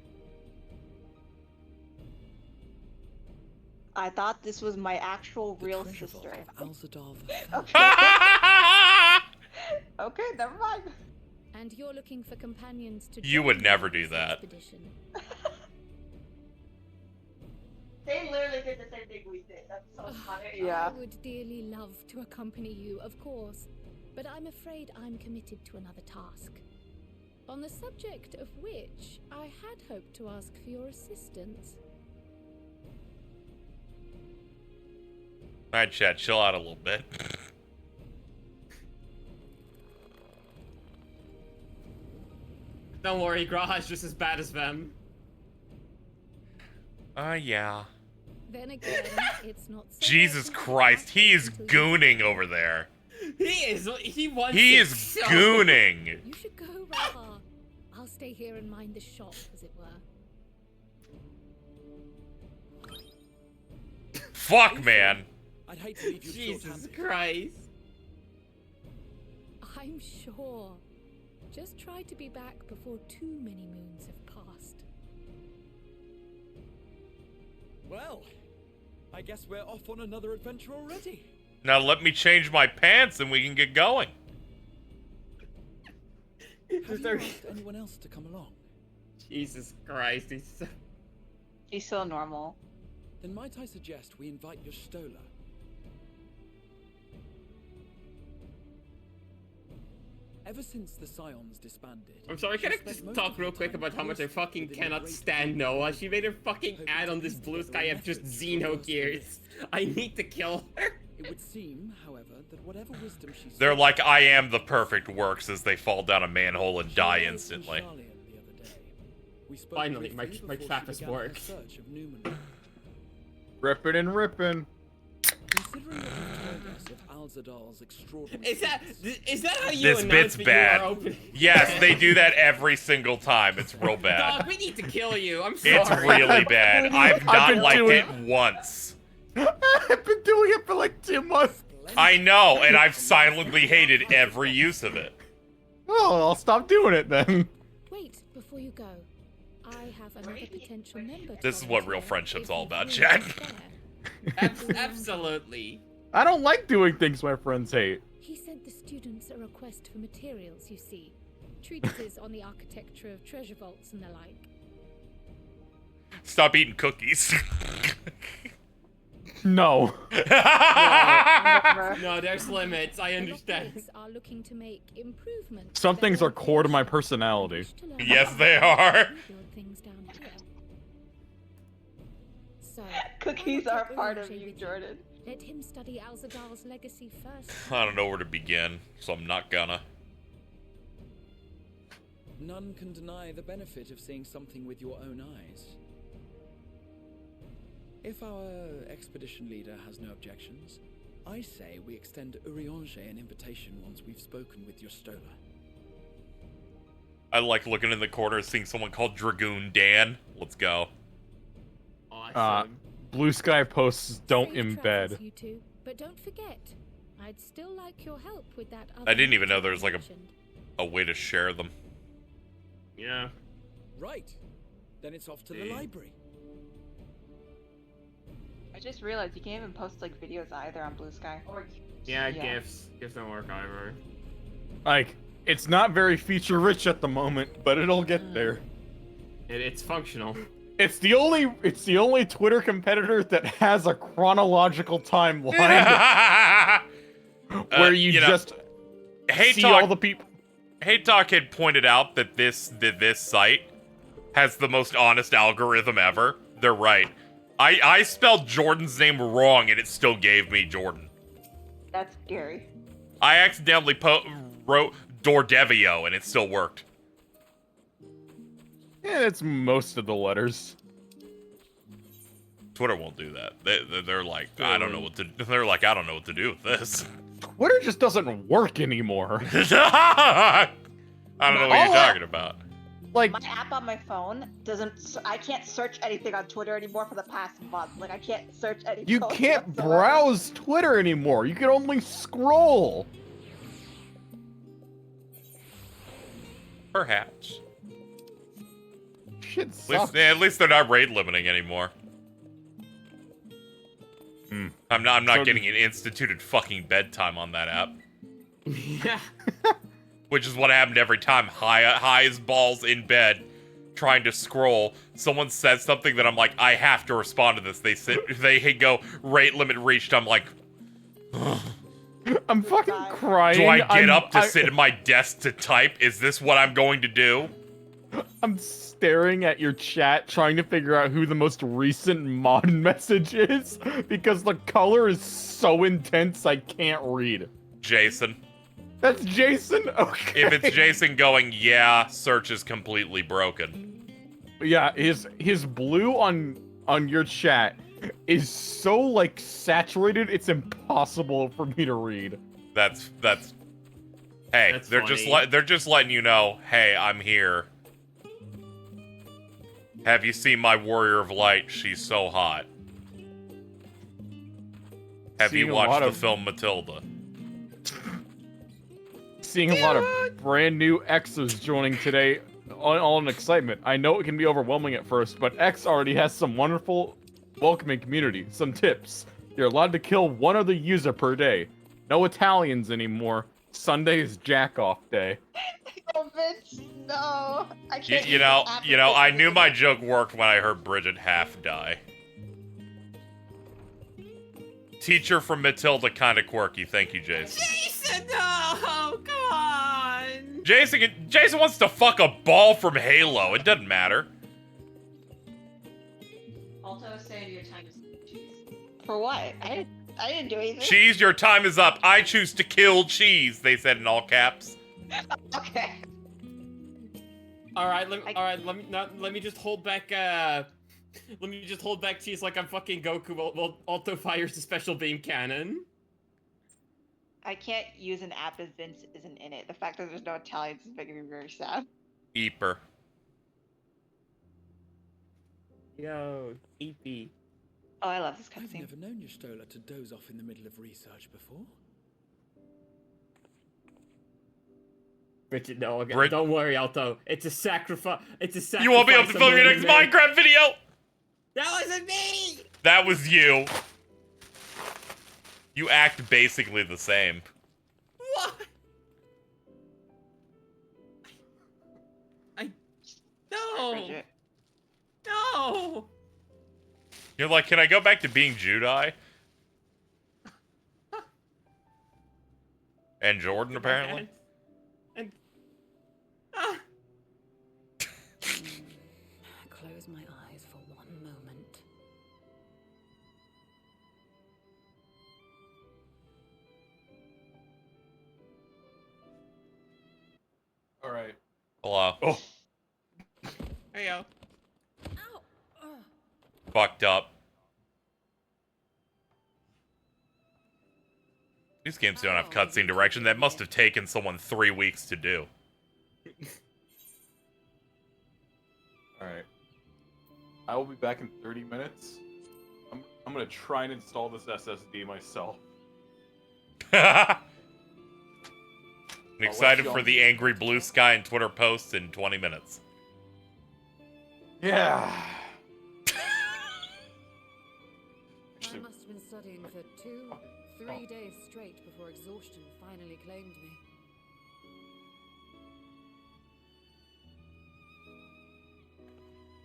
I thought this was my actual The real treasure vault sister. of Alzadal the Okay. Okay, never mind. And you're looking for companions to You would join never this do that. expedition. They literally did the same thing we did. That's so funny. Yeah. I would dearly love to accompany you, of course, but I'm afraid I'm committed to another task. On the subject of which I had hoped to ask for your assistance. Alright, chat, chill out a little bit. Don't worry, Graha's just as bad as them. Yeah. Then again, it's not so Jesus urgent to Christ, act he is until you- gooning over there. He wants He it is so- gooning. You should go, Raha. I'll stay here and mind the shop, as it were. Fuck, man. I'd hate to leave you Jesus short-handed. Christ. I'm sure. Just try to be back before too many moons have passed. Well, I guess we're off on another adventure already. Now let me change my pants and we can get going. Have you asked anyone else to come along? Jesus Christ, he's so... He's so normal. Then might I suggest we invite your Stola? Ever since the Scions disbanded... I'm sorry, can I she spent just most talk of real her quick time about how much I cloistered fucking within the cannot great stand Noah? She made her fucking ad on this blue sky of just Xeno gears. I need to kill her. It would seem, however, that whatever wisdom she They're sought- like, I am the perfect works as they fall down a manhole and She die arrived in instantly. Charlian the other day. We spoke Finally, my briefly before trap she has began her worked. search of Newman. Rippin' and rippin'. Considering what you've told us of Alzadal's extraordinary Is that how you This announce bit's that you bad. are opening? Yes, they do that every single time. It's real bad. Dog, we need to kill you. I'm sorry. It's really bad. I've not been liked doing- it once. I've been doing it for like 2 months. I know, and I've silently hated every use of it. Oh, I'll stop doing it then. Wait, before you go, I have another potential member. to This is what real volunteer friendship's if all you've about, room Chad. to spare. Absolutely. I don't like doing things my friends hate. He sent the students a request for materials, you see. Treatises on the architecture of treasure vaults and the like. Stop eating cookies. No. Never. No, there's limits. I understand. Lockpicks are looking to make improvements. Some to things their are core to my operation. personality. Wish to learn Yes, more they about how are. we build things down here. So, Cookies why not are take part of Orange you, with Jordan. Let him study Alzadal's legacy first. I don't know where to begin, so I'm not gonna. None can deny the benefit of seeing something with your own eyes. If our expedition leader has no objections, I say we extend Urianger an invitation once we've spoken with your Stola. I like looking in the corner and seeing someone called Dragoon Dan. Let's go. Awesome. Blue sky posts don't Safe embed. travels, you two, but don't forget, I'd still like your help with that other I didn't even know matter there was like you mentioned. a way to share them. Yeah. Right. Then it's off to the See? library. I just realized you can't even post like videos either on Blue Sky. Yeah, Yeah. GIFs. GIFs don't work either. Like, it's not very feature rich at the moment, but it'll get there. It's functional. It's the only Twitter competitor that has a chronological timeline where you know, just Hate see Talk, all the people. Hate Talk had pointed out that this site has the most honest algorithm ever. They're right. I spelled Jordan's name wrong and it still gave me Jordan. That's scary. I accidentally wrote Dordevio and it still worked. Yeah, it's most of the letters. Twitter won't do that. They're like, I don't know what to. They're like, I don't know what to do with this. Twitter just doesn't work anymore. I don't know what All you're that- talking about. Like, My app on my phone doesn't. I can't search anything on Twitter anymore for the past month. Like I can't search any. you posts can't whatsoever. browse Twitter anymore. You can only scroll. Perhaps. Shit At sucks. least they're not rate limiting anymore. I'm not So getting an instituted fucking bedtime on that app. Yeah. Which is what happened every time. High as balls in bed, trying to scroll. Someone says something that I'm like, I have to respond to this. They go, rate limit reached. I'm like, I'm fucking crying. do I get up to I- sit at my desk to type? Is this what I'm going to do? I'm staring at your chat, trying to figure out who the most recent mod message is, because the color is so intense I can't read. Jason. That's Jason? Okay. If it's Jason going, yeah, search is completely broken. Yeah, his blue on your chat is so like saturated it's impossible for me to read. That's hey, That's they're funny. they're just letting you know, hey, I'm here. Have you seen my Warrior of Light? She's so hot. Have Seeing you a watched lot the of- film Matilda? Seeing a lot of brand new X's joining today, all in excitement. I know it can be overwhelming at first, but X already has some wonderful, welcoming community. Some tips. You're allowed to kill one other user per day. No Italians anymore. Sunday is jack-off day. Oh, Vince, no. I can't. You know, I knew my joke worked when I heard Bridget half die. Teacher from Matilda, kind of quirky. Thank you, Jason. Jason, no! Come on! Jason wants to fuck a ball from Halo. It doesn't matter. Alto said your time is cheese. For what? I didn't do anything. Cheese, your time is up. I choose to kill Cheese, they said in all caps. Okay. All right, let me just hold back. Let me just hold back Cheese like I'm fucking Goku. While Alto fires the special beam cannon. I can't use an app if Vince isn't in it. The fact that there's no Italians is making me very sad. Eeper. Yo, EP. Oh, I love this I've cutscene. never known your Stola to doze off in the middle of research before. Bridget, no, Brit- don't worry, Alto. It's a sacrifice. It's a sacrifice. You won't be able to film your next Minecraft video! That wasn't me! That was you. You act basically the same. What? No! Bridget. No! You're like, can I go back to being Judai? And Jordan, apparently. And Close my eyes for one moment. All right. Hello. Oh. hey yo. Ow! Ugh. Fucked up. These games don't have cutscene direction. That must have taken someone 3 weeks to do. All right. I will be back in 30 minutes. I'm gonna try and install this SSD myself. I'm let excited you for on. the angry blue sky and Twitter posts in 20 minutes. Yeah. I must have been studying for 2-3 days straight before exhaustion finally claimed me.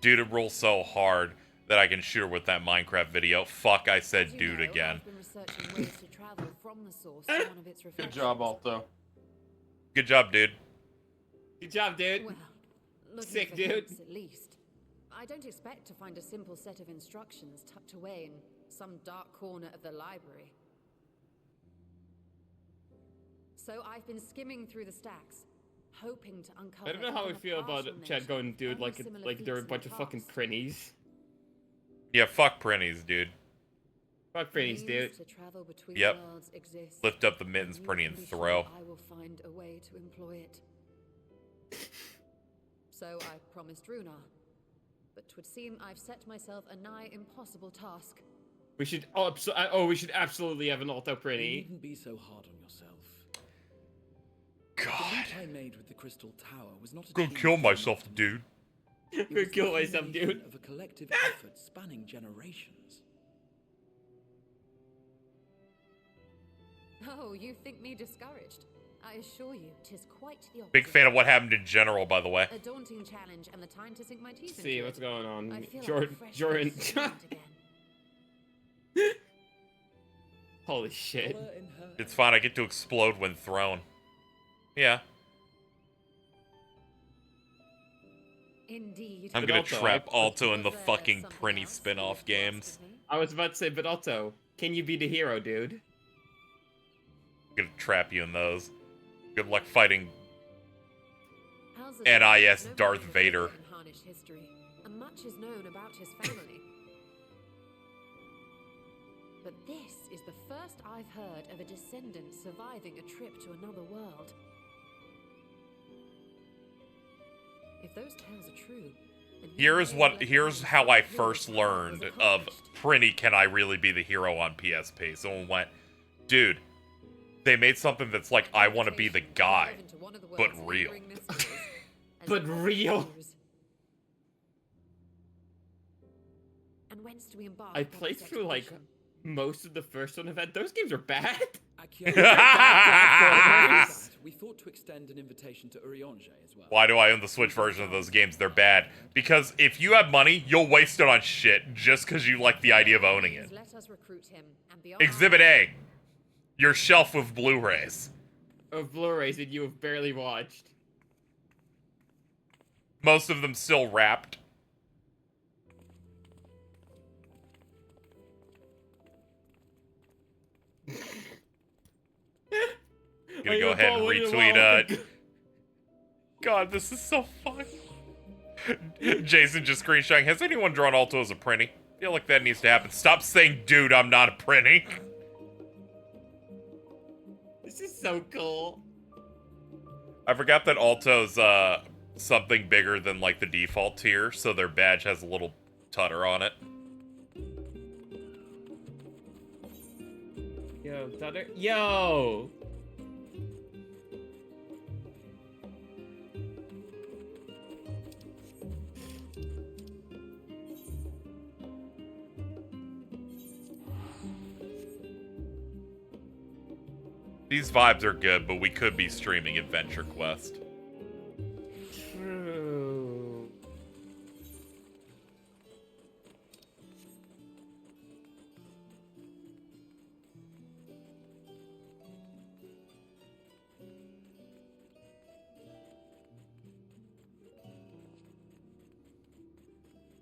Dude, it rolls so hard that I can shoot her with that Minecraft video. Fuck, I As said you dude know, again. I've been researching ways to travel from the source to one of its Good reflections. job, Alto. Good job, dude. Good job, dude. Well, looking Sick, for dude. hints, at least. I don't expect to find a simple set of instructions tucked away in some dark corner of the library. So I've been skimming through the stacks, hoping to uncover. I don't know how I even a feel about partial Chad going, dude, mention of like similar like they're a feats in bunch the of fucking past. prinnies. Yeah, fuck prinnies, dude. Fuck prinnies, dude. Means to travel between Yep. worlds exists, Lift up the mittens, and you prinny, can and be throw. sure I will find a way to employ it. So I promised Runar, but 'twould seem I've set myself a nigh impossible task. We should we should absolutely have an Alto You prinny. needn't be so hard on yourself. God. The leap I made with the Crystal Tower was not Go achieved kill from myself, nothing. dude. It Go was the kill myself, culmination dude. Of a collective effort spanning generations. Oh, you think me discouraged? I assure you, 'tis quite the opposite. Big fan of what happened in general, by the way. A daunting challenge and the time to sink my teeth into See it. what's going on. I feel Jordan, like a fresh Jordan. faced student again. Holy shit. Color in her It's fine, I get to explode when thrown. Yeah. Indeed. I'm gonna Vidalto, trap I- Alto in the Was there fucking something Prinny else spin-off you wish to games. ask of me? I was about to say, Vidalto, can you be the hero, dude? I'm gonna trap you in those. Good luck fighting Alza's NIS nobody Darth has Vader. written Harnish history, and much is known about his family. But this is the first I've heard of a descendant surviving a trip to another world. If those tales are true, then he may have left Here's behind how I some first his path was learned of accomplished. Prinny, can I really be the hero on PSP? Someone went, dude, they made something that's like, I want to be the guy, Dive into one of the but world's real. neighboring mysteries, as But well as real. news. And whence do we embark I upon played this through, like, expedition? most of the first one event. Those games are bad. We thought to extend an invitation to Urianger as well. Why do I own the Switch version of those games? They're bad. Because if you have money, you'll waste it on shit just because you like the idea of owning it. Let us recruit him and be on Exhibit our- A. Your shelf of Blu-rays. Of Blu-rays that you have barely watched. Most of them still wrapped. Gonna go ahead and retweet, God, this is so fun. Jason just screenshotting. Has anyone drawn Alto as a Prinny? I feel like that needs to happen. Stop saying, dude, I'm not a Prinny. This is so cool. I forgot that Alto's, something bigger than, like, the default tier, so their badge has a little tutter on it. Yo, Tutter. Yo! These vibes are good, but we could be streaming Adventure Quest. True.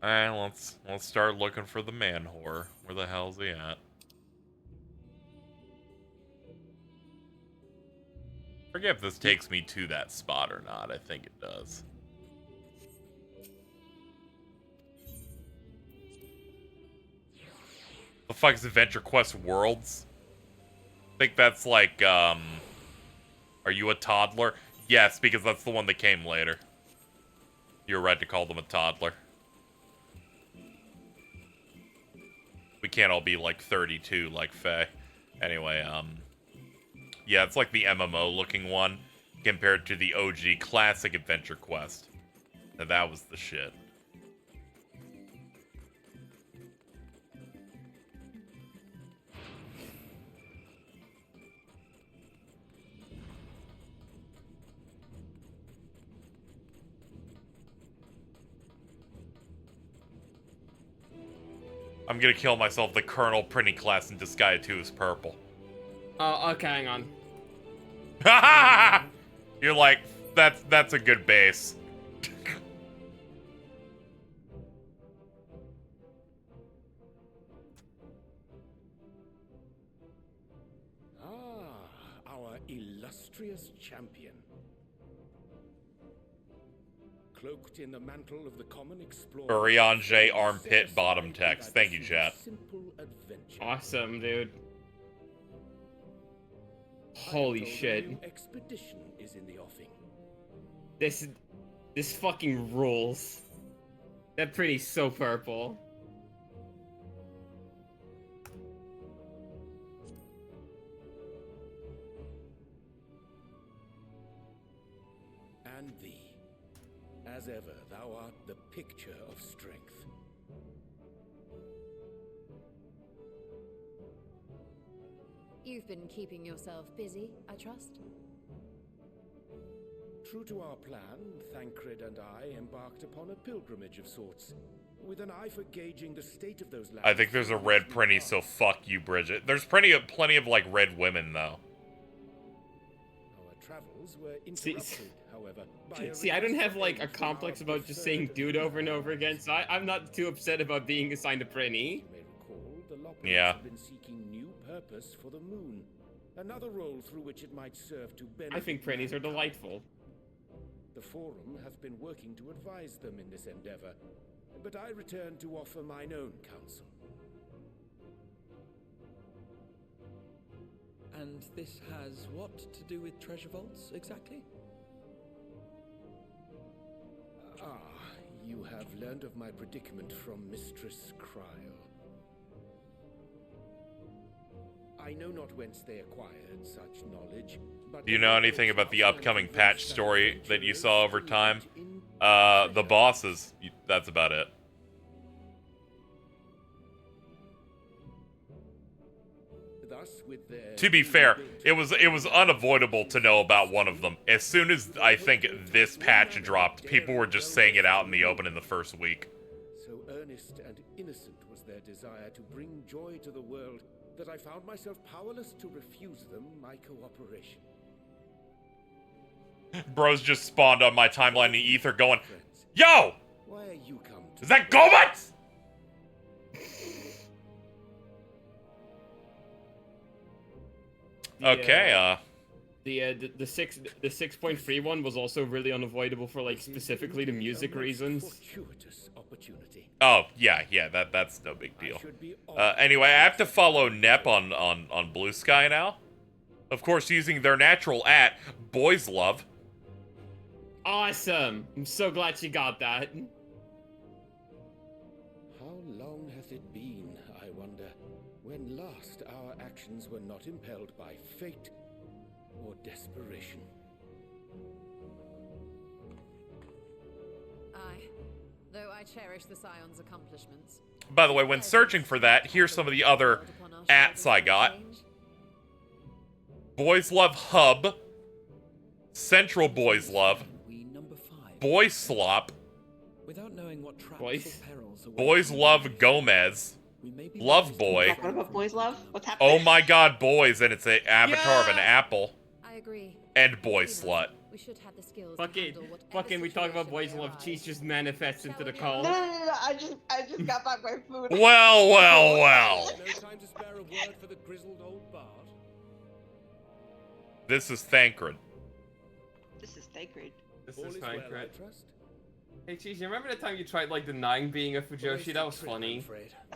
Alright, let's start looking for the man whore. Where the hell's he at? Forget if this takes me to that spot or not. I think it does. The fuck is Adventure Quest Worlds? I think that's like, are you a toddler? Yes, because that's the one that came later. You're right to call them a toddler. We can't all be like 32 like Faye. Anyway, yeah, it's like the MMO looking one compared to the OG classic Adventure Quest. Now that was the shit. I'm gonna kill myself. The Colonel printing class in Disgaea 2 is purple. Oh, okay, hang on. You're like, that's a good base. Our illustrious champion. Cloaked in the mantle of the common explorer. Urianger armpit bottom text. Thank you, chat. Simple adventure. Awesome, dude. Holy shit. New expedition is in the offing. This fucking rules. That pretty's so purple. And thee. As ever, thou art the picture of strength. You've been keeping yourself busy, I trust? True to our plan, Thancred and I embarked upon a pilgrimage of sorts, with an eye for gauging the state of those lands. I think there's a red Prinny, so fuck you, Bridget. There's plenty of like red women though. Our travels were interrupted, however. By a See, I don't have like a request from our complex about just saying preferred dude over and over again, so I'm not too upset about being assigned a Prinny. You may recall, the Loppers Yeah. have been seeking new purpose for the moon. Another role through which it might serve to benefit. I think Prinnies are mankind. delightful. The Forum hath been working to advise them in this endeavor, but I return to offer mine own counsel. And this has what to do with treasure vaults, exactly? You have learned of my predicament from Mistress Cryle. I know not whence they acquired such knowledge, but... Do you know anything about the upcoming patch story that you saw over time? The bosses. That's about it. Thus, with their To be fair, it was unavoidable to know about one of them. As soon as I think this patch dropped, people were just saying it out in the open in the first week. So earnest and innocent was their desire to bring joy to the world that I found myself powerless to refuse them my cooperation. Bros just spawned on my timeline in the ether going, Yo! Why are you come to Is that Gomez? Okay, The 6.3 one was also really unavoidable for like specifically the music reasons. Fortuitous opportunity. Oh, yeah, that's no big deal. Anyway, I have to follow Nep on Blue Sky now. Of course, using their natural Boys Love. Awesome! I'm so glad she got that. How long hath it been, I wonder, when last our actions were not impelled by fate or desperation? Aye. Though I cherish the Scion's accomplishments. By the way, when searching for that, here's some of the other ats I got. Boys Love Hub. Central Boys Love. Boy Slop. Without knowing what traps Boys. or perils await Boys Love Gomez. we may be Love Boy. What about boys love? What's happening? Oh my god, boys, and it's an avatar of an apple. I agree. And Boy Slut. We should have the skills Fucking, to handle whatever fucking, we talk about situation Boys may Love. arise. Cheese just manifests into the call. No. I just got back my food. Well. No time to spare a word for the grizzled old bard. This is Thancred. This is sacred. This All is is fine, well, I Fred. trust? Hey, Cheese, you remember the time you tried like denying being a Fujoshi? That was funny.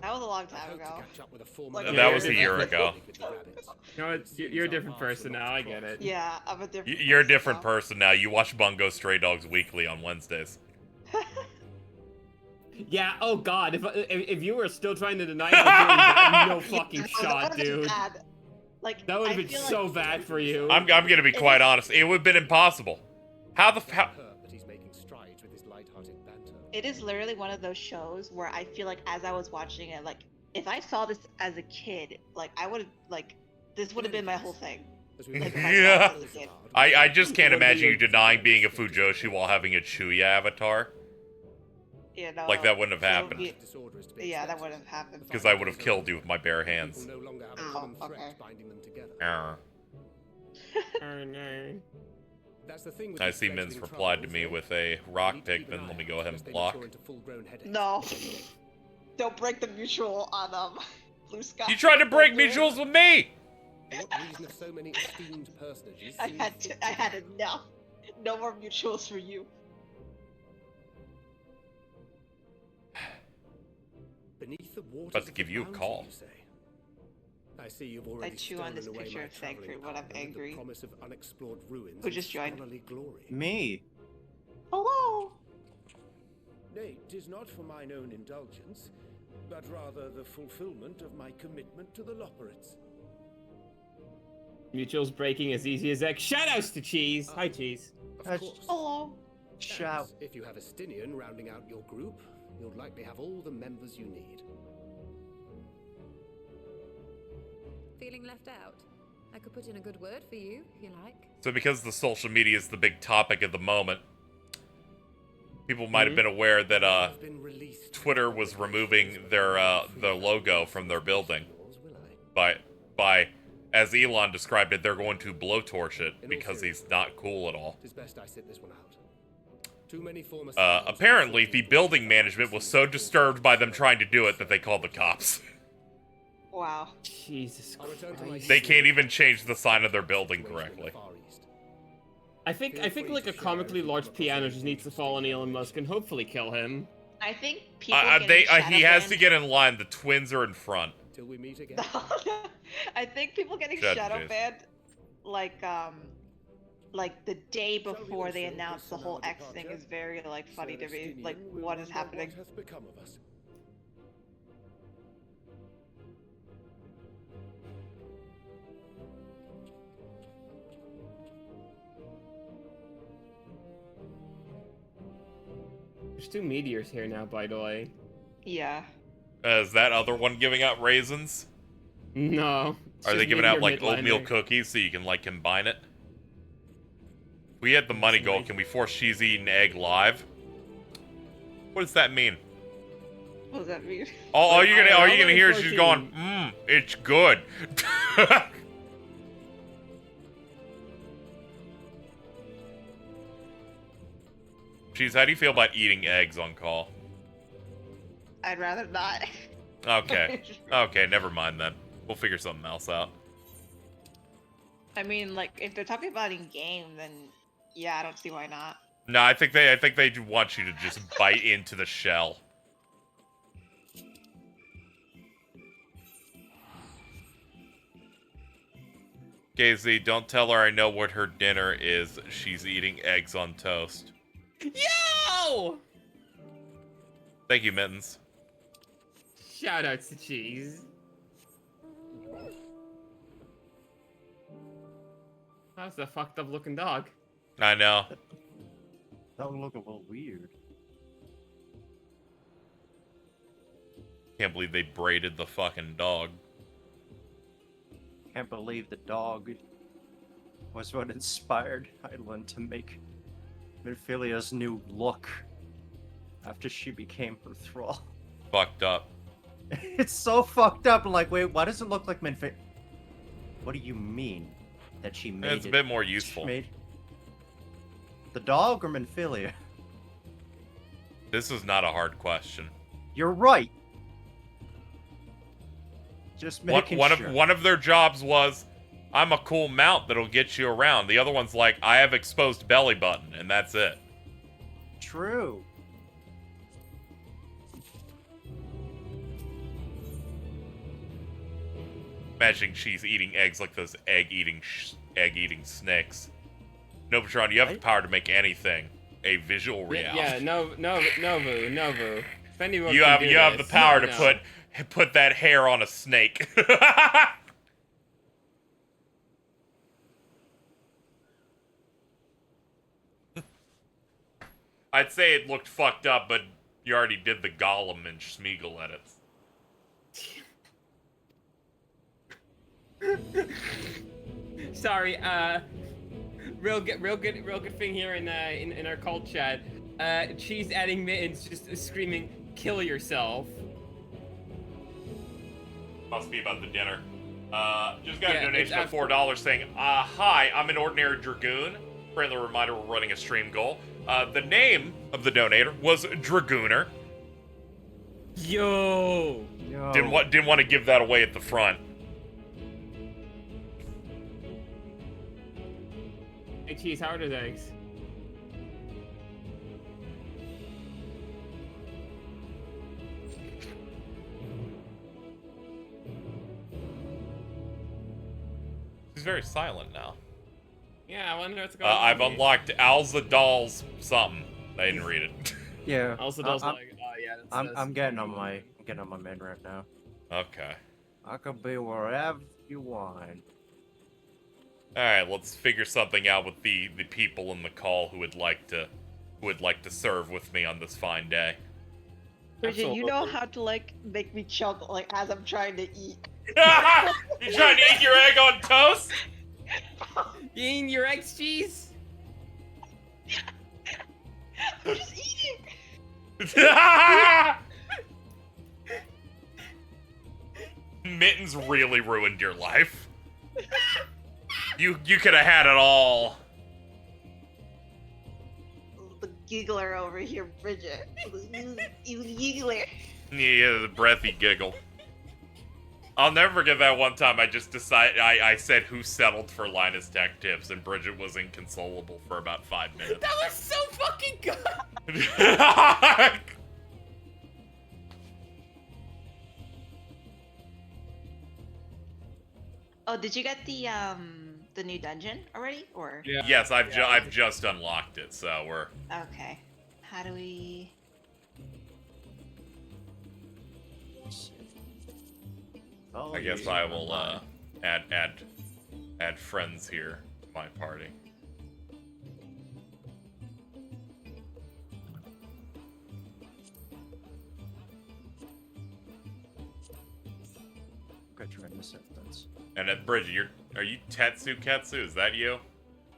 That was a long I time hope to ago. catch up with a former Like, That Yeah, was a year ago. You know what? You're a different person now. I get it. Yeah, I'm a different. You're a different now. person now. You watch Bungo Stray Dogs weekly on Wednesdays. Yeah. Oh God. If you were still trying to deny it, that, no fucking Yeah, shot, that would've been dude. bad. Like, That would have I been feel so like bad for you. I'm gonna be quite honest. It would have been impossible. How the how? But he's making strides with his light-hearted banter. it is literally one of those shows where I feel like as I was watching it, like if I saw this as a kid, like I would have like this would have been my whole thing. As we Like, make Yeah. our way through the bard, I just can't What do imagine you- you denying being a Fujoshi while having a Chuya avatar. You know, Like that wouldn't have it would happened. be- disorder is to be yeah, that expected. wouldn't have happened. Because I would have killed you with my bare hands. People no longer have a Oh, common okay. threat binding them together. Arr. Oh no. That's the thing with I these see fledgling Min's replied to tribals, me eh? with a You rock need to keep an Pikmin. eye Let me out go ahead lest and they block. mature into full-grown headaches. No, don't break the mutual on Blue Sky. You tried to break me jewels with me! What reason have so many esteemed personages I seen had fit I had enough. No more mutuals for you. beneath the waters About to of give the you a bounty, call. you say? I see you've already chew on this stolen away picture my of travelling Thancred when I'm partner with the angry. promise of unexplored ruins Who and just joined? scholarly glory. Me? Hello. Nay, 'tis not for mine own indulgence, but rather the fulfillment of my commitment to the Lopperites. Mutuals breaking as easy as X. Shoutouts to Cheese. Hi, Cheese. Of course. Hello. Shout. And if you have a Stinian rounding out your group, you'll likely have all the members you need. Feeling left out? I could put in a good word for you, if you like. So because the social media is the big topic of the moment, people might have been aware that I've been released Twitter from was the removing their logo from their building yours, will I? by as Elon described it, they're going to blowtorch it because he's not cool at all. It's best I sit this one out. Too many former Apparently, the building management was so disturbed by them trying to do it that they called the cops. Wow. Jesus Christ. They can't even change the sign of their building correctly. I think like a comically large piano just needs to fall on Elon Musk and hopefully kill him. I think people he has to get in line. The twins are in front. Till we meet again. I think people getting shadow banned, like the day before they announce the whole X thing is very like funny to me. Like, what is happening? What hath become of us? There's 2 meteors here now, by the way. Yeah. Is that other one giving out raisins? No. Are they giving out like oatmeal cookies so you can like combine it? If we had the money goal, can we force She's Eating Egg live? What does that mean? What does that mean? All you're gonna hear is she's going, it's good. Jeez, how do you feel about eating eggs on call? I'd rather not. Okay. Okay, never mind then. We'll figure something else out. I mean, like, if they're talking about in game, then yeah, I don't see why not. No, I think they want you to just bite into the shell. KZ, don't tell her I know what her dinner is. She's eating eggs on toast. Yo! Thank you, Mittens. Shoutouts to Cheese. That's a fucked up looking dog. I know. That would look a little weird. Can't believe they braided the fucking dog. Can't believe the dog was what inspired Hyland to make Minfilia's new look after she became her thrall. Fucked up. It's so fucked up. Like, wait, why does it look like Minfilia? What do you mean that she made it? It's a bit more useful. Made the dog or Minfilia? This is not a hard question. You're right. Just making sure. One of their jobs was, I'm a cool mount that'll get you around. The other one's like, I have exposed belly button, and that's it. True. Imagining she's eating eggs like those egg-eating snakes. No, Patron, you have the power to make anything a visual reality. Yeah, Novu. If anyone you can have do you have the this, power to no. put that hair on a snake. I'd say it looked fucked up, but you already did the Gollum and Schmeagol edits. Sorry, real good thing here in our cult chat. Cheese adding Mittens just screaming, "Kill yourself." Must be about the dinner. Just got a donation of $4 saying, hi, I'm an ordinary Dragoon. Friendly reminder, we're running a stream goal. The name of the donator was Dragooner. Yo! Didn't want to give that away at the front. Hey, Cheese, how are those eggs? He's very silent now. Yeah, I wonder what's going on. I've unlocked Alzadal's something. I didn't read it. Yeah. Alzadal's I'm getting on my main right now. Okay. I could be wherever you want. Alright, let's figure something out with the people in the call who would like to serve with me on this fine day. Bridget, you know how to like make me choke like as I'm trying to eat. You trying to eat your egg on toast? You eating your eggs, Cheese? I'm just eating. Mittens really ruined your life. You could have had it all. The giggler over here, Bridget. You giggler. Yeah, the breathy giggle. I'll never forget that one time I just decided, I said who settled for Linus Tech Tips, and Bridget was inconsolable for about 5 minutes. That was so fucking good! Oh, did you get the new dungeon already, or? Yeah. Yes, I've just unlocked it, so we're... Okay. How do we? I guess I will add friends here to my party. Good try in this instance. And at Bridget, are you Tetsu Ketsu? Is that you?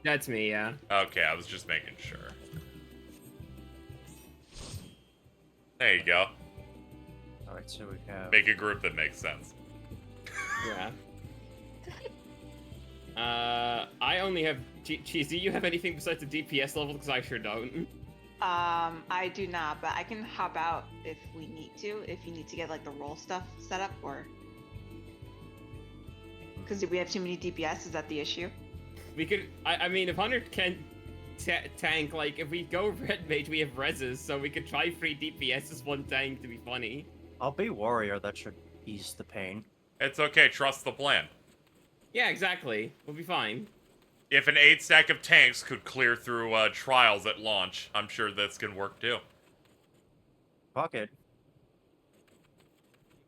That's me, yeah. Okay, I was just making sure. There you go. Alright, so we have... Make a group that makes sense. Yeah. I only have... Cheese, do you have anything besides the DPS level? Because I sure don't. I do not, but I can hop out if we need to. If you need to get like the roll stuff set up, or because if we have too many DPS, is that the issue? We could. I mean, if Hunter can tank, like if we go red mage, we have reses, so we could try 3 DPS as 1 tank to be funny. I'll be warrior. That should ease the pain. It's okay. Trust the plan. Yeah, exactly. We'll be fine. If an 8 stack of tanks could clear through trials at launch, I'm sure this can work too. Fuck it.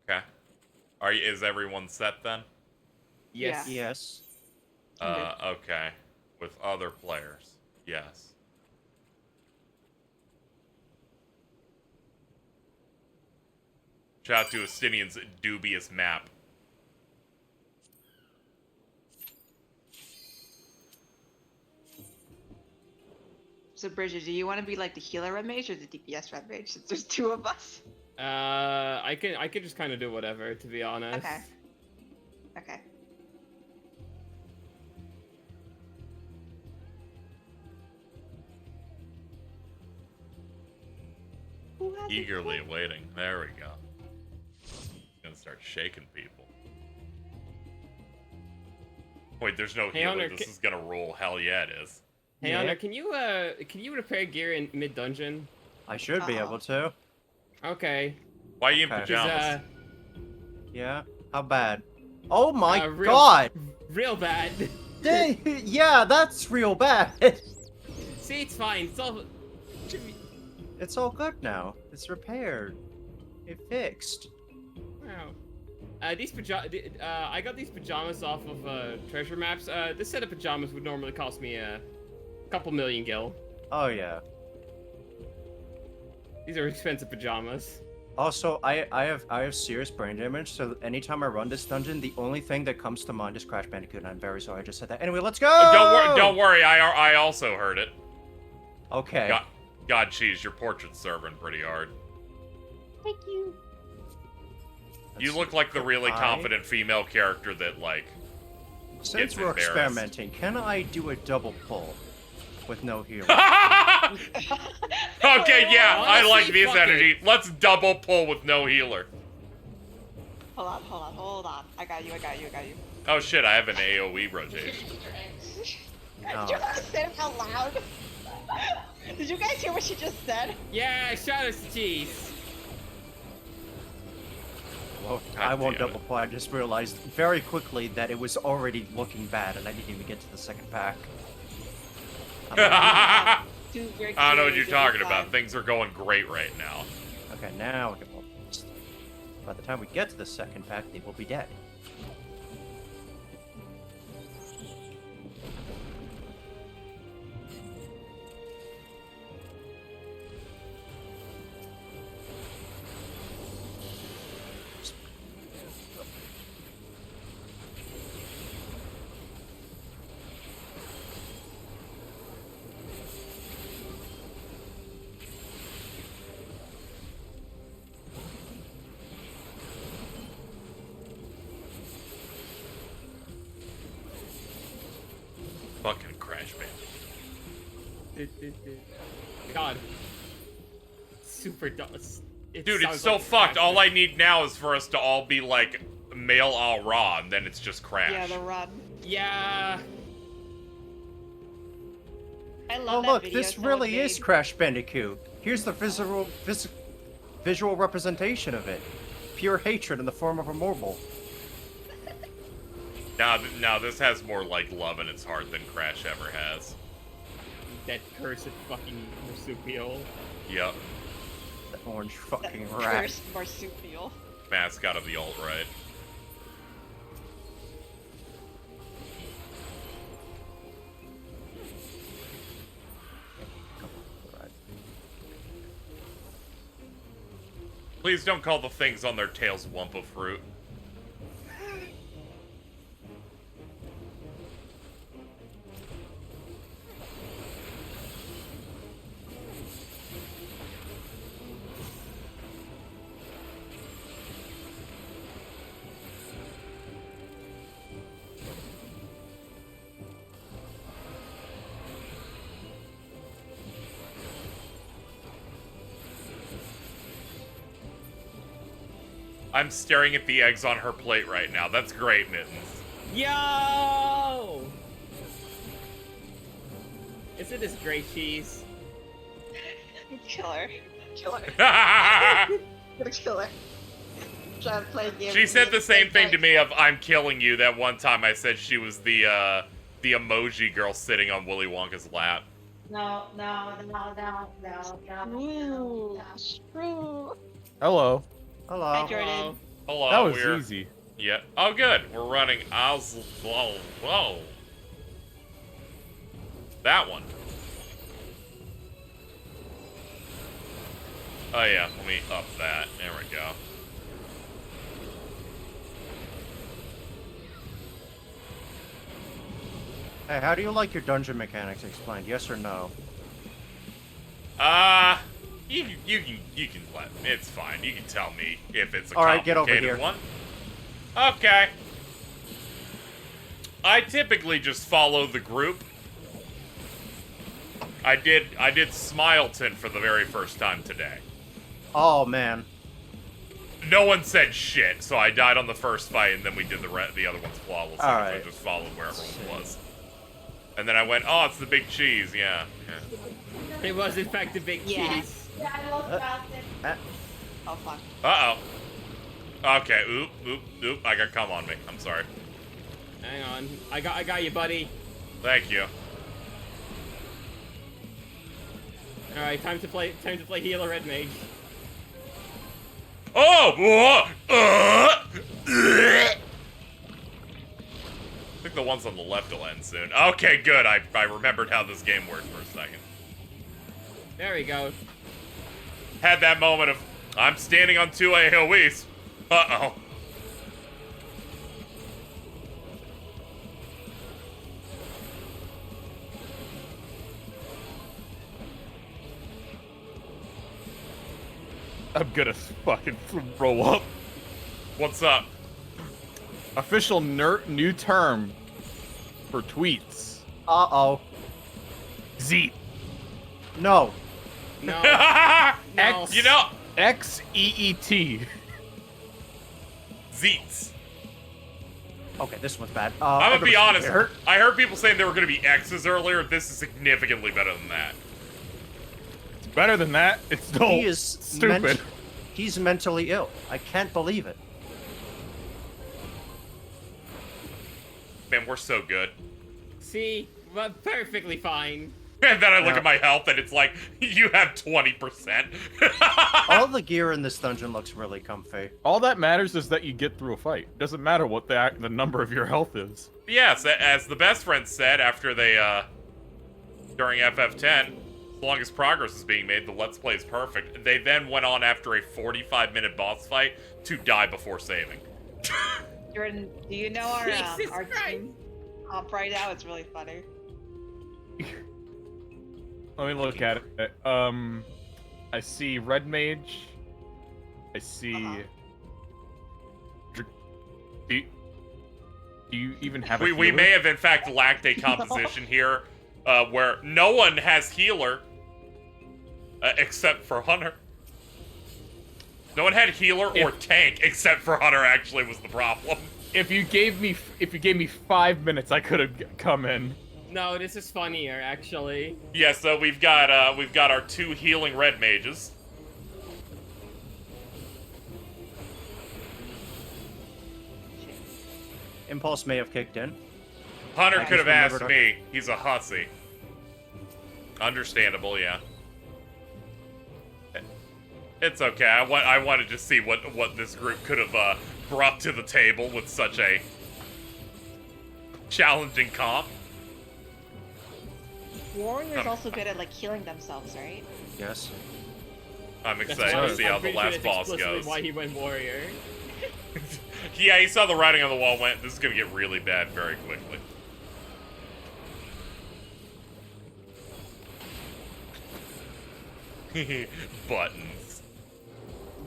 Okay. Is everyone set then? Yes. Yeah. Yes. Okay. With other players. Yes. Shout out to Estinian's dubious map. So Bridget, do you want to be like the healer red mage or the DPS red mage? Since there's 2 of us. I could just kind of do whatever, to be honest. Okay. Okay. Eagerly awaiting. There we go. Gonna start shaking people. Wait, there's no Hey, healer. Hunter, This is gonna rule. Hell yeah, it is. Hey, Yeah. Honor, can you repair gear in mid dungeon? I should be able to. Okay. Why are you in Okay. pajamas? Yeah. How bad? Oh my real- god! Real bad. Yeah, that's real bad. See, it's fine. It's all. Should be... It's all good now. It's repaired. It fixed. Wow. I got these pajamas off of treasure maps. This set of pajamas would normally cost me a couple million gil. Oh yeah. These are expensive pajamas. Also, I have serious brain damage, so anytime I run this dungeon, the only thing that comes to mind is Crash Bandicoot, and I'm very sorry I just said that. Anyway, let's go! Don't worry. I also heard it. Okay. God, cheese, your portrait's serving pretty hard. Thank you. You look like the really confident female character that, like, Since gets we're embarrassed. experimenting, can I do a double pull with no healing? Okay, yeah, I Honestly, like this fuck energy. Let's double pull with no healer. Hold on. I got you. Oh shit, I have an AoE rotation. Did you guys say it out loud? Did you guys hear what she just said? Yeah, shout out to Cheese. Well, I won't double pull. I just realized very quickly that it was already looking bad, and I didn't even get to the second pack. I don't know what you're talking about. Things are going great right now. Okay, now we can pull. By the time we get to the second pack, they will be dead. Fucking Crash Bandicoot. God. Super dust. Dude, it's so fucked. All I need now is for us to all be like male all raw, and then it's just Crash. Yeah, the run. Yeah. I Oh love that look, video this someone really is made. Crash Bandicoot. Here's the visual representation of it. Pure hatred in the form of a mobile. Now this has more like love in its heart than Crash ever has. That cursed fucking marsupial. Yep. That orange fucking That rat. cursed marsupial. Mascot of the alt-right. Please don't call the things on their tails Wumpa fruit. I'm staring at the eggs on her plate right now. That's great, Mittens. Yo! Isn't this great cheese? Killer. Killer. Killer. Trying to play a game She with said me. the same thing to me of "I'm killing you" that one time I said she was the emoji girl sitting on Willy Wonka's lap. No, no, no, no, no, no, Screw. Hello. Hello. Hi, Jordan. Hello, That was we're... easy. Yeah. Oh, good. We're running Whoa. That one. Oh, yeah. Let me up that. There we go. Hey, how do you like your dungeon mechanics explained? Yes or no? You can let... It's fine. You can tell me if it's a Alright, get over complicated here. one. Okay. I typically just follow the group. I did Smileton for the very first time today. Oh, man. No one said shit, so I died on the first fight, and then we did the other ones flawlessly. So I Alright. just followed where everyone was. And then I went, oh, it's the big cheese, yeah. It was in fact the big cheese. Oh, fuck. Uh-oh. Okay, oop, I got cum on me. I'm sorry. Hang on. I got you, buddy. Thank you. Alright, time to play healer red mage. Oh! I think the ones on the left will end soon. Okay, good. I remembered how this game worked for a second. There we go. Had that moment of, I'm standing on two AoEs. Uh-oh. I'm gonna fucking throw up. What's up? Official new term for tweets. Uh-oh. Zeet. No. No. X, You know, XEET. Zeets. Okay, this one's bad. I'm gonna be everybody's honest. here. I heard people saying there were gonna be X's earlier. This is significantly better than that. It's better than that. It's still He is stupid. He's mentally ill. I can't believe it. Man, we're so good. See? Well, perfectly fine. And then I look at my health and it's like, you have 20%. All the gear in this dungeon looks really comfy. All that matters is that you get through a fight. It doesn't matter what the number of your health is. Yes, as the best friend said after they, during FF10, as long as progress is being made, the Let's Play is perfect. They then went on after a 45-minute boss fight to die before saving. Jordan, do you know our Jesus our Christ. team comp right now? It's really funny. Let me look at it. I see Red Mage. I see. Do you even have a We healer? may have in fact lacked a composition here where no one has healer except for Hunter. No one had healer or tank except for Hunter. Actually, was the problem. If you gave me 5 minutes, I could have come in. No, this is funnier actually. Yeah, so we've got our 2 healing red mages. Impulse may have kicked in. Hunter I could have just asked remembered me. He's a hussy. Understandable, yeah. It's okay. I wanted to see what this group could have brought to the table with such a challenging comp. Warriors also good at like healing themselves, right? Yes. I'm excited to see how the last boss goes. Why he went warrior? Yeah, he saw the writing on the wall. Went, this is gonna get really bad very quickly. Buttons.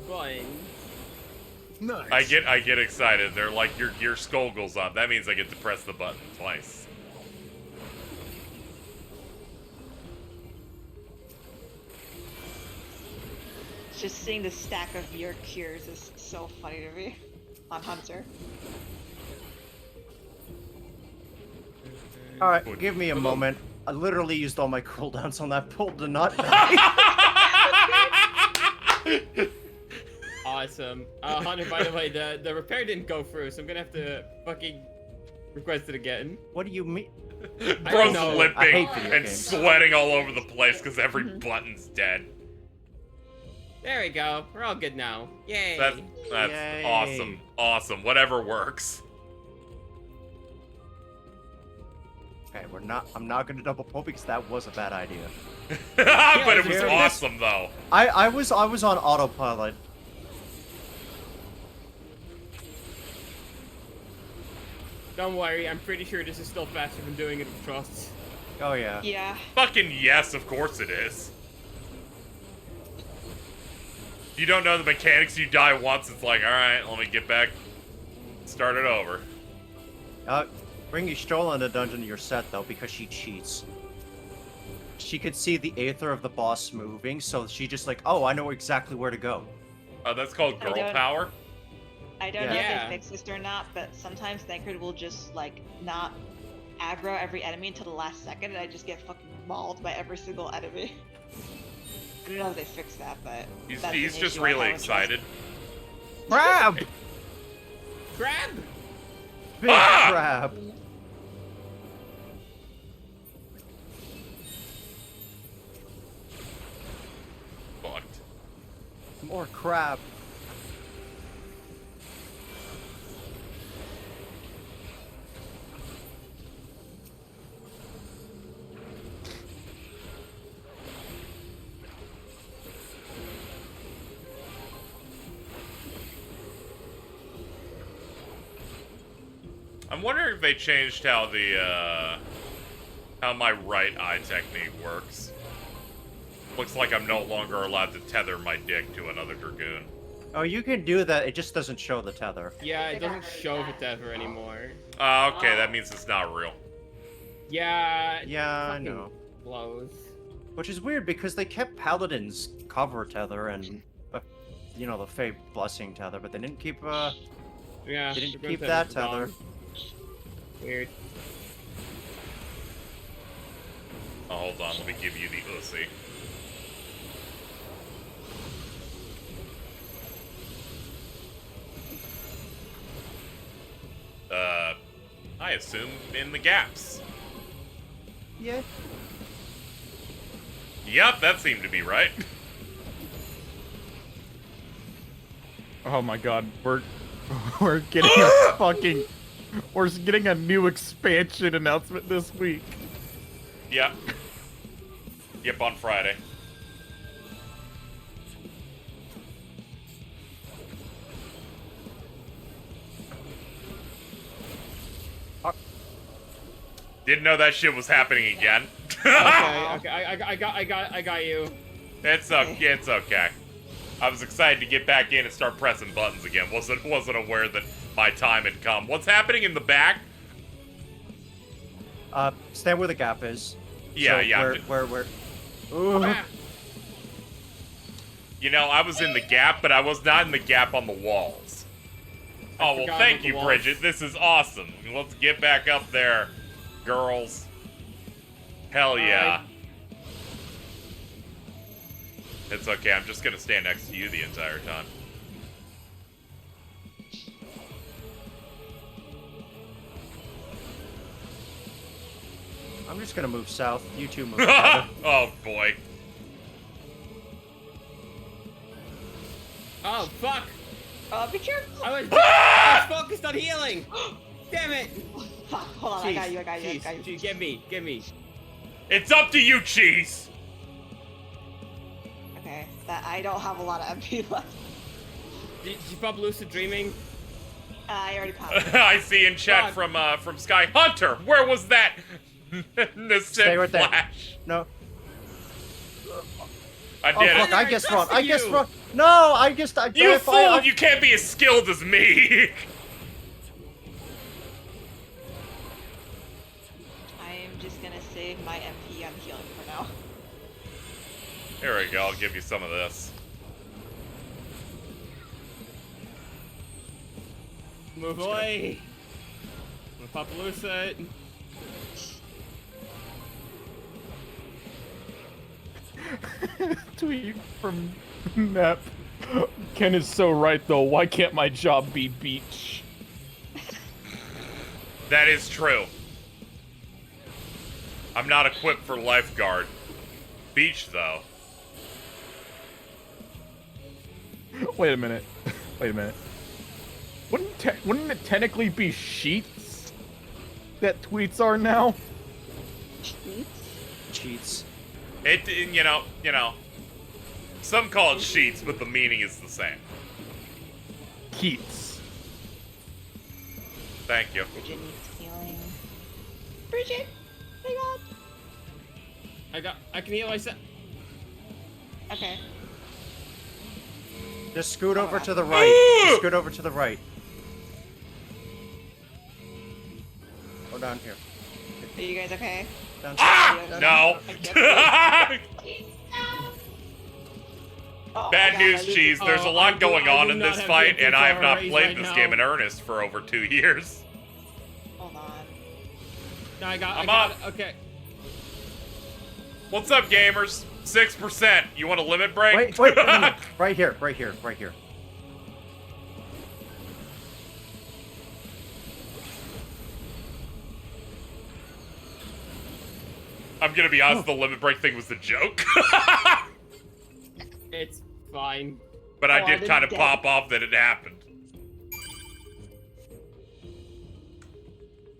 Buttons. Nice. I get excited. They're like your skull goes up. That means I get to press the button twice. Just seeing the stack of your cures is so funny to me on Hunter. Alright, give me a moment. I literally used all my cooldowns on that pull to not Awesome. Hunter, by the way, the repair didn't go through, so I'm gonna have to fucking request it again. What do you mean? Bro's limping and games. sweating all over the place because every button's dead. There we go. We're all good now. Yay. That's Yay. awesome. Awesome. Whatever works. Okay, I'm not gonna double pull because that was a bad idea. But it was awesome though. I was on autopilot. Don't worry, I'm pretty sure this is still faster than doing it with trusts. Oh yeah. Yeah. Fucking yes, of course it is. You don't know the mechanics, you die once, it's like, alright, let me get back, start it over. Bring Stroll in the dungeon you're set though, because she cheats. She could see the aether of the boss moving, so she just like, oh, I know exactly where to go. Oh, that's called girl power? I don't know Yeah. if they fixed this or not, but sometimes Thancred will just like not aggro every enemy until the last second, and I just get fucking mauled by every single enemy. I don't know if they fixed that, but He's just really excited. Crab! Crab! Big crab! Fucked. More crab. I'm wondering if they changed how how my right eye technique works. Looks like I'm no longer allowed to tether my dick to another Dragoon. Oh, you can do that, it just doesn't show the tether. Yeah, it doesn't show the tether anymore. Okay, that means it's not real. Yeah. Yeah, I fucking know. Blows. Which is weird because they kept Paladin's cover tether and, you know, the Fey Blessing tether, but they didn't keep, Yeah. they didn't Dragoon keep tether's that tether. gone. Weird. Oh, hold on, let me give you the Uzi. I assume in the gaps. Yeah. Yep, that seemed to be right. Oh my god, we're getting a fucking... We're getting a new expansion announcement this week. Yep. Yep, on Friday. Didn't know that shit was happening again. Okay, I got you. It's okay. I was excited to get back in and start pressing buttons again. Wasn't aware that my time had come. What's happening in the back Stand where the gap is. Yeah, So yeah. Where? Ooh. You know, I was in the gap, but I was not in the gap on the walls. Oh, well, thank you, Bridget. This is awesome. Let's get back up there, girls. Hell yeah. It's okay, I'm just gonna stand next to you the entire time. I'm just gonna move south. You two move south. Oh, boy. Oh, fuck! Be careful! I was focused on healing! Damn it! Fuck, hold on, I got you. Cheese, get me. It's up to you, Cheese! Okay, that I don't have a lot of MP left. Did you pop Lucid Dreaming? I already popped. I see in chat from Sky Hunter. Where was that? Stay right there. Flash. No. I did it. Fuck, I guessed wrong. I guessed wrong. No, I guessed. You fool! You can't be as skilled as me. I am just gonna save my MP on healing for now. Here we go. I'll give you some of this. Move away. I'm gonna pop Lucid. Tweet from Nep. Ken is so right though. Why can't my job be beach? That is true. I'm not equipped for lifeguard. Beach, though. Wait a minute. Wouldn't it technically be sheets that tweets are now? Cheats. You know. Some call it sheets, but the meaning is the same. Keats. Thank you. Bridget needs healing. Bridget! My god! I can heal myself. Okay. Just scoot over to the right. Just scoot over to the right. Go down here. Are you guys okay? Down No. Oh Bad my news, God, Cheese. There's a lot going on in this fight, and I have not played this game in earnest for over 2 years. Hold on. No, I got up. it. Okay. What's up, gamers? 6%. You want a limit break? Wait. No. Right here. I'm gonna be honest, the limit break thing was a joke. It's fine. But I did kind of pop off that it happened.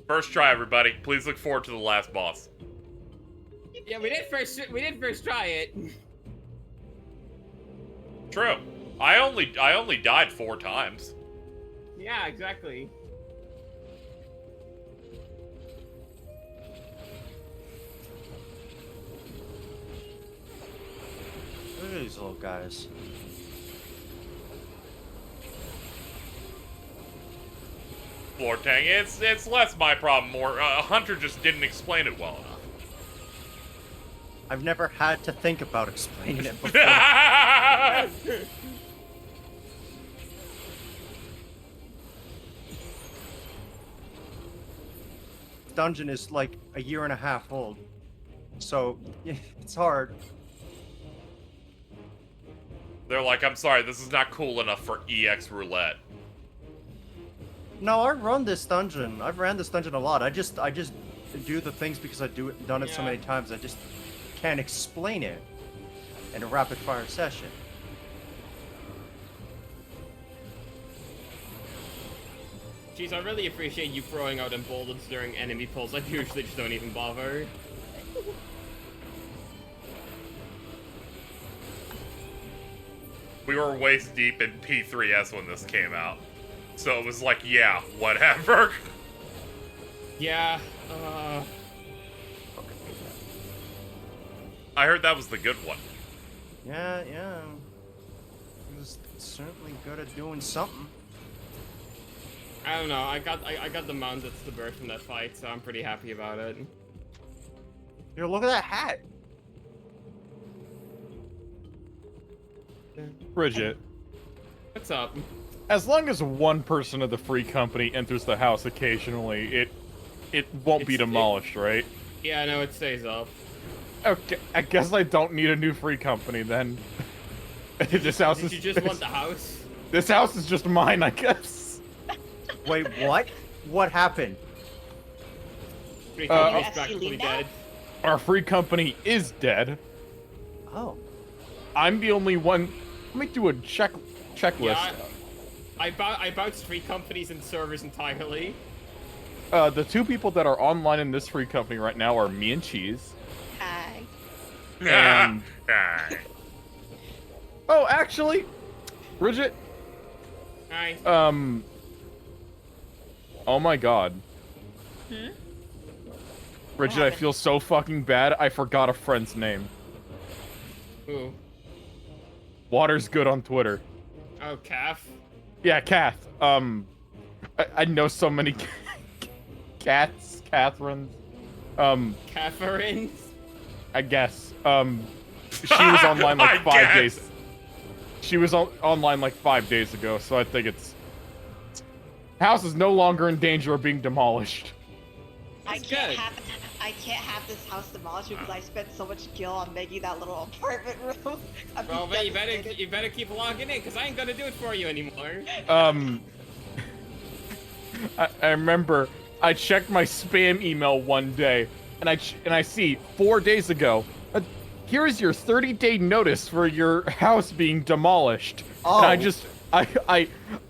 First try, everybody. Please look forward to the last boss. Yeah, we did first try it. True. I only died 4 times. Yeah, exactly. Look at these little guys. Floor Tang, it's less my problem, more Hunter just didn't explain it well enough. I've never had to think about explaining it before. Dungeon is like a year and a half old, so it's hard. They're like, I'm sorry, this is not cool enough for EX roulette. No, I run this dungeon. I've ran this dungeon a lot. I just do the things because I've done it so many times. I just can't explain it in a rapid fire session. Jeez, I really appreciate you throwing out emboldens during enemy pulls. I usually just don't even bother. We were waist deep in P3S when this came out. So it was like, yeah, whatever. Yeah, I heard that was the good one. Yeah. He was certainly good at doing something. I don't know. I got the mount that's the bird from that fight, so I'm pretty happy about it. Here, look at that hat. Bridget, What's up? as long as one person of the free company enters the house occasionally, it won't be demolished, right? Yeah, no, it stays up. Okay, I guess I don't need a new free company then. This house Did you just want the house? This house is just mine, I guess. Wait, what? What happened? Free company's practically dead. Our free company is dead. Oh. I'm the only one. Let me do a checklist. Yeah, I bounced free companies and servers entirely. The two people that are online in this free company right now are me and Cheese. Hi. And oh, actually, Bridget. Hi. Oh my God. Hmm? Bridget, I feel so fucking bad. I forgot a friend's name. Who? Water's good on Twitter. Oh, Calf. Yeah, Kath. I know so many cats, Catherines. Catherine. I guess. She was online like 5 days. She was online like 5 days ago, so I think it's... House is no longer in danger of being demolished. I can't have this house demolished because I spent so much gil on making that little apartment room. Well, then you better keep logging in, because I ain't gonna do it for you anymore. I remember I checked my spam email one day, and I see 4 days ago, here is your 30-day notice for your house being demolished. Oh. And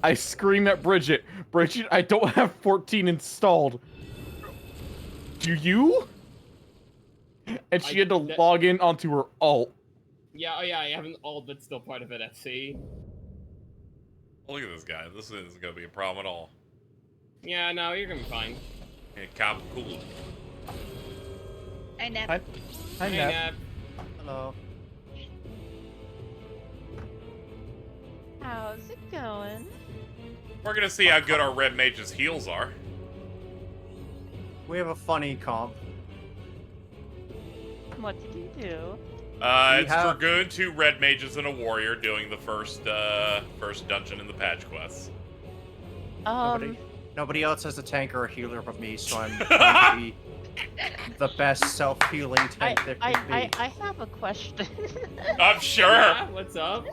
I scream at Bridget, I don't have 14 installed. Do you? And she had to log in onto her alt. Yeah, oh yeah, I have an alt that's still part of it, FC. Look at this guy. This isn't gonna be a problem at all. Yeah, no, you're gonna be fine. Yeah, cop cool. Hi, Nep. Hi, Nep. Hello. How's it going? We're gonna see how good our red mage's heals are. We have a funny comp. What did you do? It's Dragoon, 2 red mages, and a warrior doing the first dungeon in the patch quests. Nobody else has a tank or a healer but me, so I'm trying to be the best self-healing tank there can be. I have a question. I'm sure. Yeah, what's up?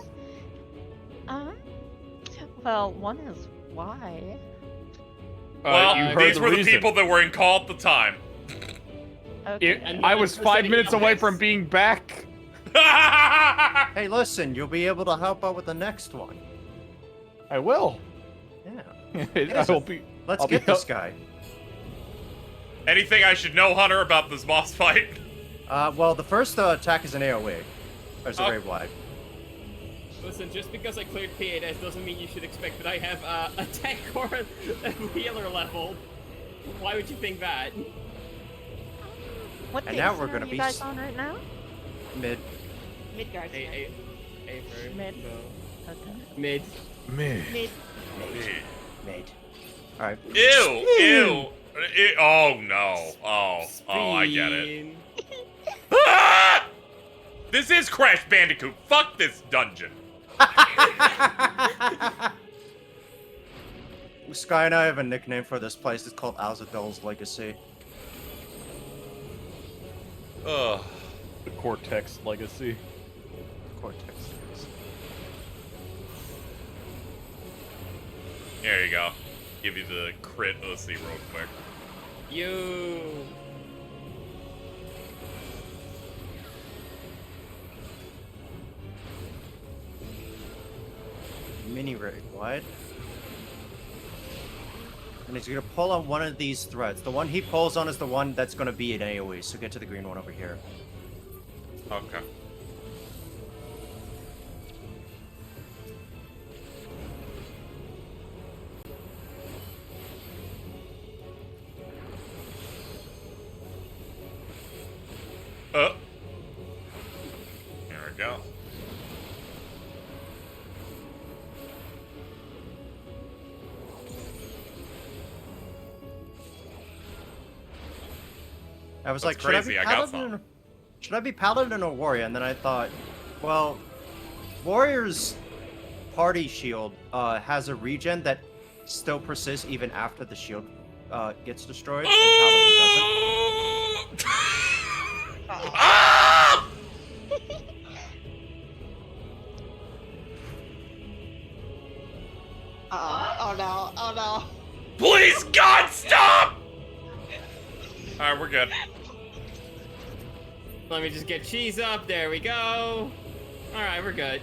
Well, one is why. Well, these were the people that were in call at the time. Okay. I was 5 minutes away from being back. Hey, listen, you'll be able to help out with the next one. I will. Yeah. I will be. Let's I'll get be this guy. Anything I should know, Hunter, about this boss fight? Well, the first attack is an AoE. There's a wave wide. Listen, just because I cleared P8S doesn't mean you should expect that I have a tank or a healer level. Why would you think that? What And now base we're are gonna you be guys on right now? Mid. Midgard's A first. Mid. So. Okay. Mid. Mid. Alright. Ew! Oh no. Oh, I get it. Ah! This is Crash Bandicoot. Fuck this dungeon. Sky and I have a nickname for this place. It's called Alzadol's Legacy. Ugh. The Cortex Legacy. Cortex Legacy. There you go. Give you the crit OC real quick. You. Mini rig. What? And he's gonna pull on one of these threads. The one he pulls on is the one that's gonna be an AoE, so get to the green one over here. Okay. There we go. I was That's like, crazy, I got should I be paladin or warrior? And then I thought, well, warrior's party shield has a regen that still persists even after the shield gets destroyed, and paladin doesn't. Ah! Oh no, oh no. Please, God, stop! Alright, we're good. Let me just get cheese up. There we go. Alright, we're good.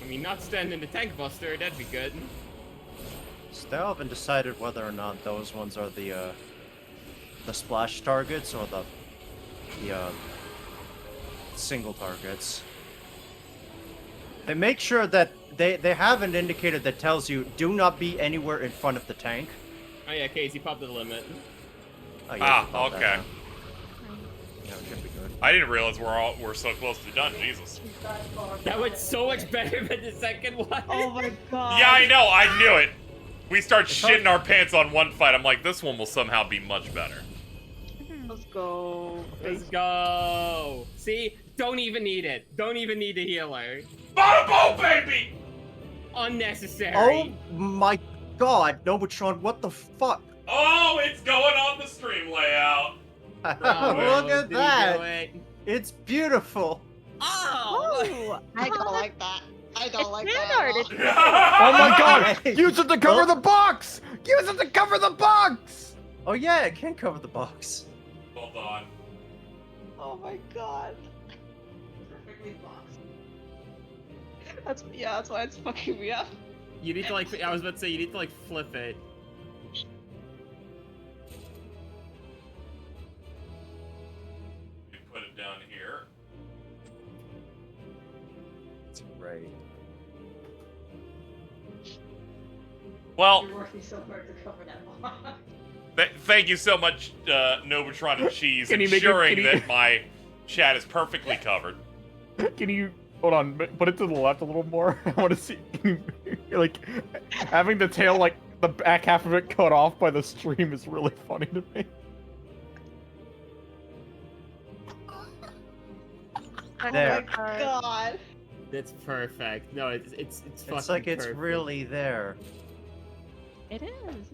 I mean, not standing the tank buster, that'd be good. Still haven't decided whether or not those ones are the splash targets or the single targets. They make sure that they have an indicator that tells you do not be anywhere in front of the tank. Oh yeah, Casey, pop the limit. Oh, yeah, Okay. Yeah, it should be good. I didn't realize we're so close to done. Jesus. That went so much better than the second one. Oh my god. Yeah, I know. I knew it. We start shitting our pants on one fight. I'm like, this one will somehow be much better. Let's go. Let's go. See? Don't even need it. Don't even need a healer. Bada boom, baby! Unnecessary. Oh my god, Nobutron, what the fuck? Oh, it's going on the stream layout. Look at Did he that. do it? It's beautiful. Oh! I don't like that. I don't like that. Oh my god! Use it to cover the box! Use it to cover the box! Oh yeah, it can cover the box. Hold on. Oh my god. Perfectly boxed. That's why it's fucking me up. You need to like, I was about to say, you need to like flip it. Put it down here. That's right. Well, You're working so hard to cover that box. Thank you so much, Nobutron and Cheese, Can you make it- ensuring can you- that my chat is perfectly covered. Can you hold on? Put it to the left a little more. I want to see, like, having the tail, like the back half of it cut off by the stream is really funny to me. There. Oh my god. That's perfect. No, it's fucking It's like it's perfect. really there. It is.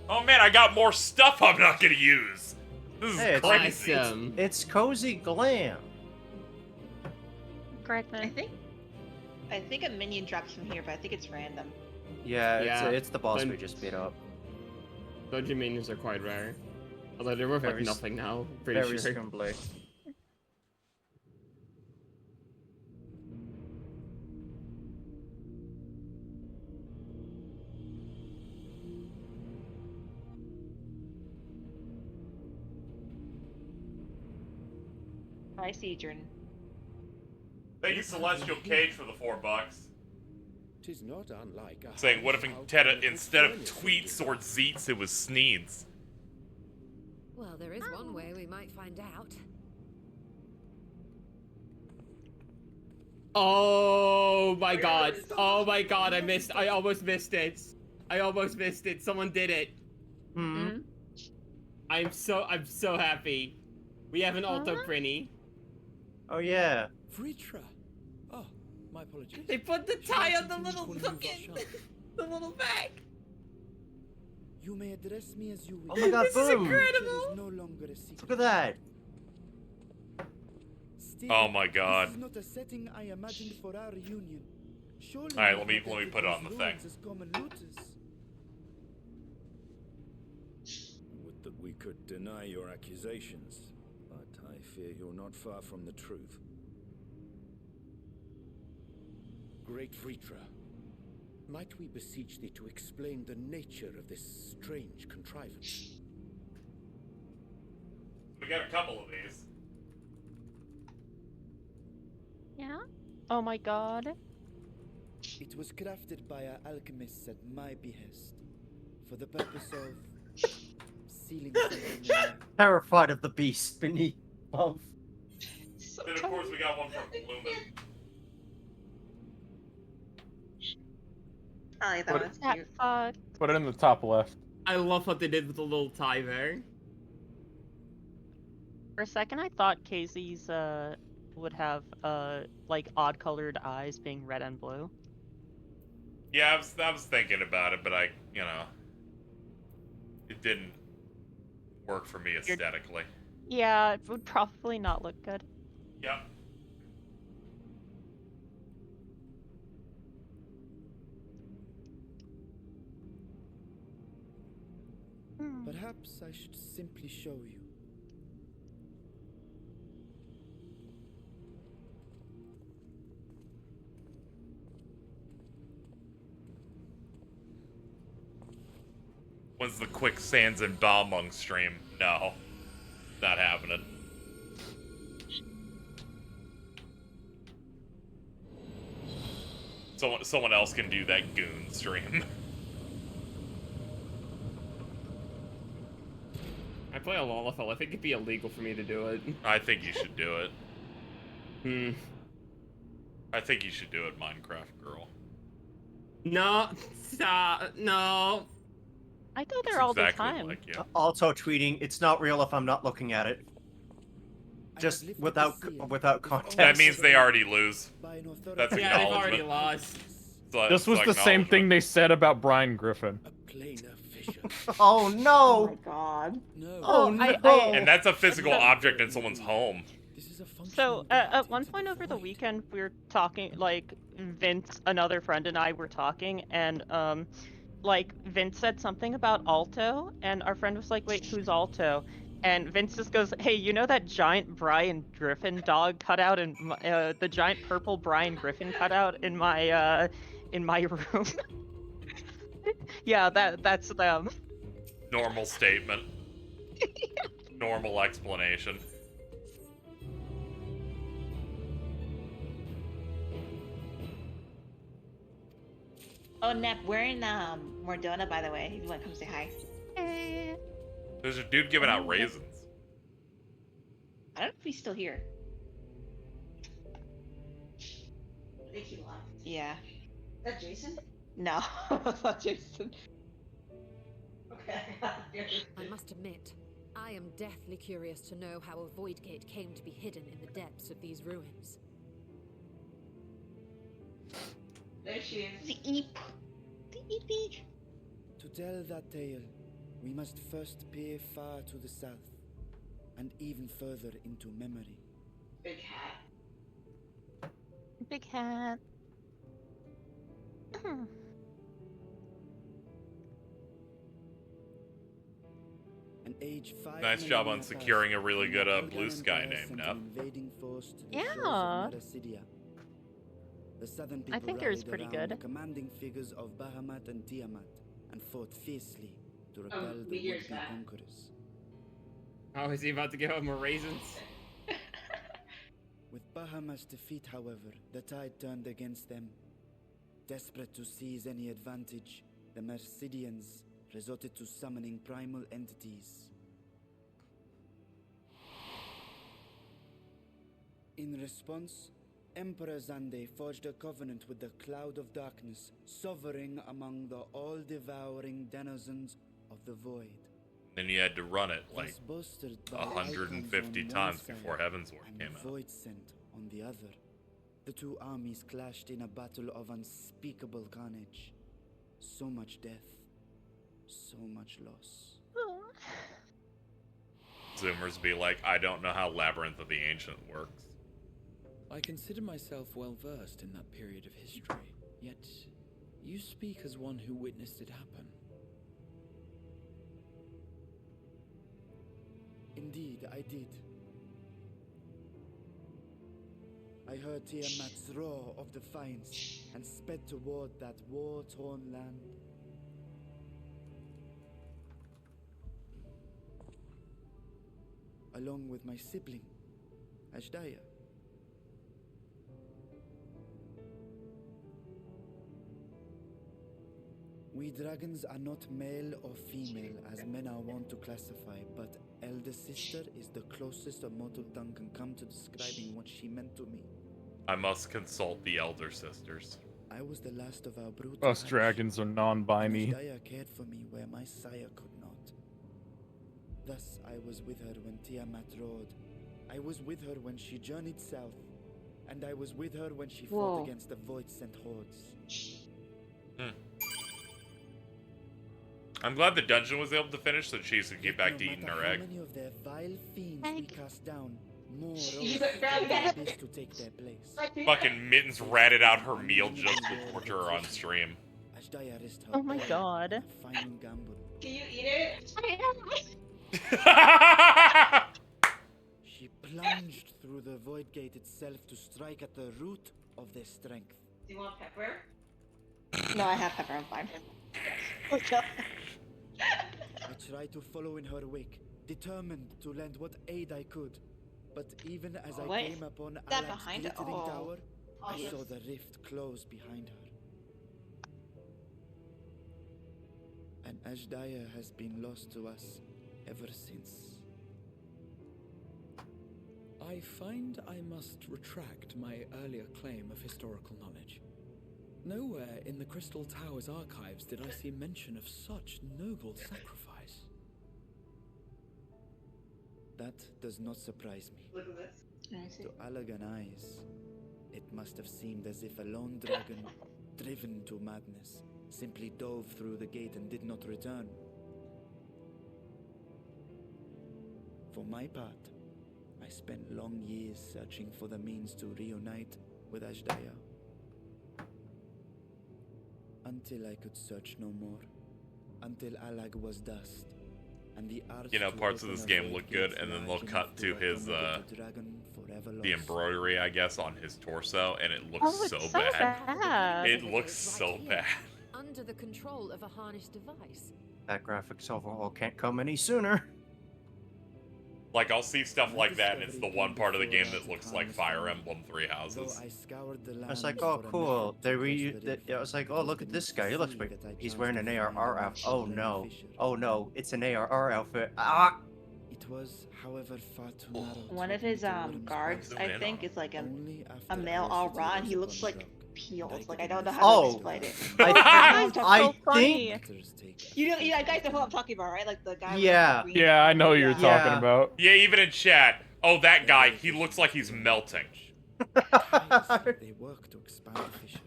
Oh man, I got more stuff I'm not gonna use. This is Hey, it's crazy. Awesome. It's cozy glam. Correct me. I think a minion drops from here, but I think it's random. Yeah, Yeah, it's the boss then- we just beat up. Dungeon minions are quite rare. Although they're worth like Very s- nothing now, pretty Very sure. simply. I see, Jordan. Thank you, Celestial Cage, for the $4. Tis not unlike a Saying, what if instead of tweets or zeets, it was sneeds? Well, there is one way we might find out. Oh my god. Oh my god, I almost missed it. I almost missed it. Someone did it. Hmm. I'm so happy. We have an Alto Prinny. Oh yeah. Fritra. Oh, my apologies. They put the tie on the little fucking the little bag. You may address me as you wish. Oh my god, This is boom! incredible. It is no longer a secret. Look at that. Still, Oh my god. This is not a setting I imagined for our reunion. Surely Alright, you let me have put it entered on these the thing. ruins as common looters. Would that we could deny your accusations, but I fear you're not far from the truth. Great Fritra, might we beseech thee to explain the nature of this strange contrivance? We got a couple of these. Yeah? Oh my god. It was crafted by our alchemists at my behest, for the purpose of sealing something. Terrified of the beast beneath. Of. Then of course we got one from Lumen. I thought it was cute. Put it in the top left. I love what they did with the little tie there. For a second, I thought Casey's would have like odd colored eyes, being red and blue. Yeah, I was thinking about it, but it didn't work for me aesthetically. Yeah, it would probably not look good. Yep. Perhaps I should simply show you. When's the Quicksands and Balmung stream? No. Not happening. Someone else can do that goon stream. I play a Lalafell. I think it'd be illegal for me to do it. I think you should do it. Hmm. I think you should do it, Minecraft girl. No. Stop. No. I go there all the time. Like you. Also tweeting, it's not real if I'm not looking at it. Just without context. That means they already lose. That's yeah, they've already lost. This was the same thing they said about Brian Griffin. Oh no! Oh my god. No. Oh no! And that's a physical object in someone's home. So at one point over the weekend, we were talking, like Vince, another friend, and I were talking, and like Vince said something about Alto, and our friend was like, "Wait, who's Alto?" And Vince just goes, "Hey, you know that giant Brian Griffin dog cutout in the giant purple Brian Griffin cutout in my room?" Yeah, that's them. Normal statement. Normal explanation. Oh, Nep, we're in Mordona, by the way. If you want to come say hi. There's a dude giving out raisins. I don't know if he's still here. I think he left. Yeah. Is that Jason? No, it's not Jason. Okay. I must admit, I am deathly curious to know how a void gate came to be hidden in the depths of these ruins. There she is. The Eep. To tell that tale, we must first peer far to the south, and even further into memory. Big hat. Big hat. An age 5 Nice job on securing a really good blue sky name, Nep. Yeah. The southern I think yours is rallied pretty around good. the commanding figures of Bahamut and Tiamat and fought fiercely to repel the Meteor's would-be back. conquerors. Oh, is he about to give out more raisins? With Bahamut's defeat, however, the tide turned against them. Desperate to seize any advantage, the Mercidians resorted to summoning primal entities. In response, Emperor Zande forged a covenant with the Cloud of Darkness, sovereign among the all-devouring denizens of the Void. Then you had to run it like Thus bolstered by 150 icons on times one side before Heavensward and came out. Void Scent on the other. The two armies clashed in a battle of unspeakable carnage. So much death, so much loss. Zoomers be like, I don't know how Labyrinth of the Ancient works. I consider myself well versed in that period of history, yet you speak as one who witnessed it happen. Indeed, I did. I heard Tiamat's roar of defiance and sped toward that war-torn land. Along with my sibling, Ashdaya. We dragons are not male or female as men are wont to classify, but elder sister is the closest a mortal tongue can come to describing what she meant to me. I must consult the Elder Sisters. I was the last of our brood. Most dragons are non-binary. Ashdaya cared for me where my sire could not. Thus, I was with her when Tiamat roared. I was with her when she journeyed south. And I was with her when she fought against the Void-sent hordes. I'm glad the dungeon was able to finish so Cheese could get back to eating her egg. How many of their vile fiends we cast down, more You of got this to take their place. Fucking Mittens ratted out her meal just to torture her on stream. Ashdaya risked her Oh my all god. in a final gamble. Can you eat it? She plunged through the void gate itself to strike at the root of their strength. Do you want pepper? No, I have pepper. I'm fine. I tried to follow in her wake, determined to lend what aid I could. But even as I Wait, came upon that Alak's behind- glittering oh. tower, Oh, I yes. saw the rift close behind her. And Ashdaya has been lost to us ever since. I find I must retract my earlier claim of historical knowledge. Nowhere in the Crystal Tower's archives did I see mention of such noble sacrifice. That does not surprise me. Look at this. To Allagan eyes, it must have seemed as if a lone dragon, driven to madness, simply dove through the gate and did not return. For my part, I spent long years searching for the means to reunite with Ashdaya. Until I could search no more. Until Alag was dust. And the art You know, to parts of open this a game void look gate good, and then they'll large cut enough to his, accommodate a dragon forever the lost. embroidery, I guess, on his torso, and it looks Oh, it's so so bad. bad. It looks so bad. Under the control of a harnessed device. That graphics overhaul can't come any sooner. Like, I'll see stuff like that, and it's the one part of the game that looks like Fire Emblem Three Houses. I was like, oh, cool. I was like, oh, look at this guy. He looks like he's wearing an ARR outfit. Oh, no. Oh, no. It's an ARR outfit. Ah! It was, however, far too narrow. One of his guards, I think, is like a male Al-Ra, and he looks like peels. Like I don't know how to explain it. I think. You know, guys know who I'm talking about, right? Like the guy. Yeah. With the green Yeah, I know who you're Yeah. talking about. Yeah, even in chat. Oh, that guy. He looks like he's melting. They worked to expand the fissure,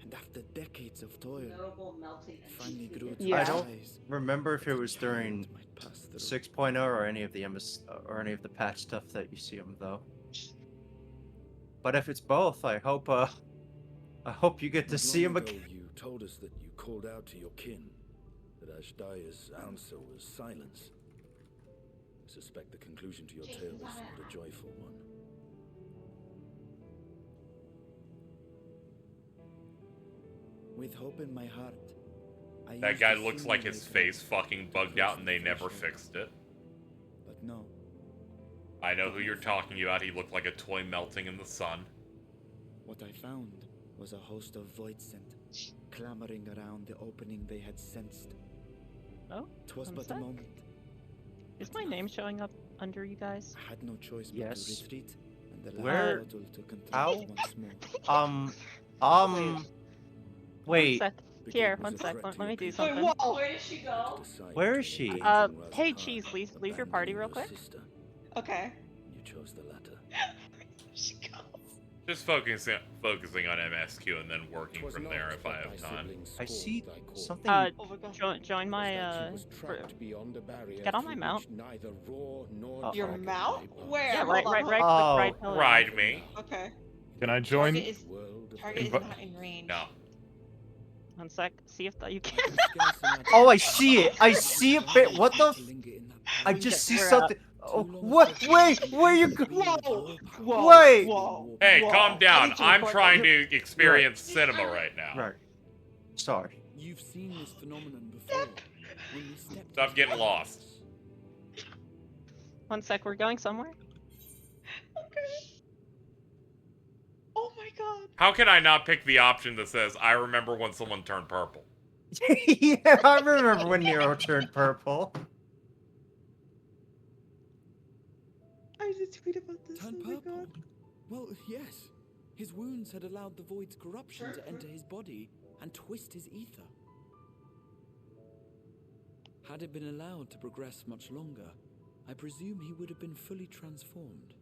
and after decades of toil, Notable melting finally grew to I a don't size remember if it was during might pass through. 6.0 or any of the the patch stuff that you see him though. But if it's both, I hope you get to Not see long him ago, again. You told us that you called out to your kin, that Ashdaya's answer was silence. I suspect the conclusion to your tale is not a joyful one. With hope in my heart, I That used guy to looks like his simulate face fucking bugged out, and they never fixed it. But no, I know who you're talking about. He looked like a toy melting in the sun. what I found was a host of Void-sent, clamoring around the opening they had sensed. Oh, 'Twas one but a sec. moment. Is my name showing up under you guys? I had no choice but Yes. to retreat, and allow Where- the bottle to contract How? once more. Wait. One sec. Here, one sec. Let me do something. Whoa! Where did she go? Where is she? Hey, Cheese, leave your party real quick. Okay. You chose the latter. She go. Just focusing on MSQ and then working from there if I have time. I see something. Join my get on my mount. Your mount? Where? Yeah, Hold on, hold on. Oh. right pillar. Ride me. Okay. Can I join? Target is not in range. No. One sec. See if you can. Oh, I see it. I see it. What the? I just see something. Oh, what? Wait, where you go? Whoa. Wait. Whoa. Hey, Whoa. calm I down. need to I'm report trying that. to experience cinema right now. Right. Sorry. You've seen this phenomenon before. When we stepped Stop getting lost. One sec. We're going somewhere. Oh my god. How can I not pick the option that says, I remember when someone turned purple? Yeah, I remember when Nero turned purple. I did tweet about this. Turn oh my purple. god. Well, yes. His wounds had allowed the void's corruption to enter his body and twist his ether. Had it been allowed to progress much longer, I presume he would have been fully transformed.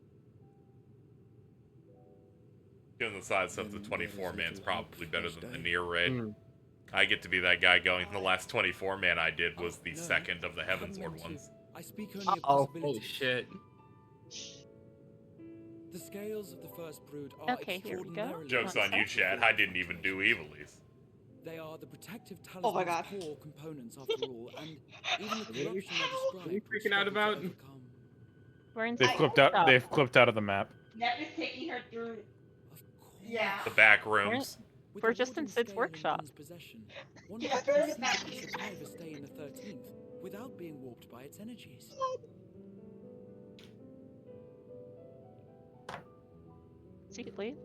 Given the size of the 24-man's probably better than the near raid. I get to be that guy going, the last 24-man I did was the second of the Heavensward ones. I speak only of Oh, possibilities. holy shit. The scales of the first brood are Okay, here we go. extraordinarily Joke's on you, Chad. I didn't even do evilies. They are the protective Oh my talisman's God. core components after all, and even the What are you- corruption I what are you described freaking out about? We're in They've clipped out of the map. Nep is taking her through. Yeah. The back rooms. We're just in Sid's workshop. One Yeah, could there's conceivably that. survive a stay in the 13th without being warped by its energies. Secretly.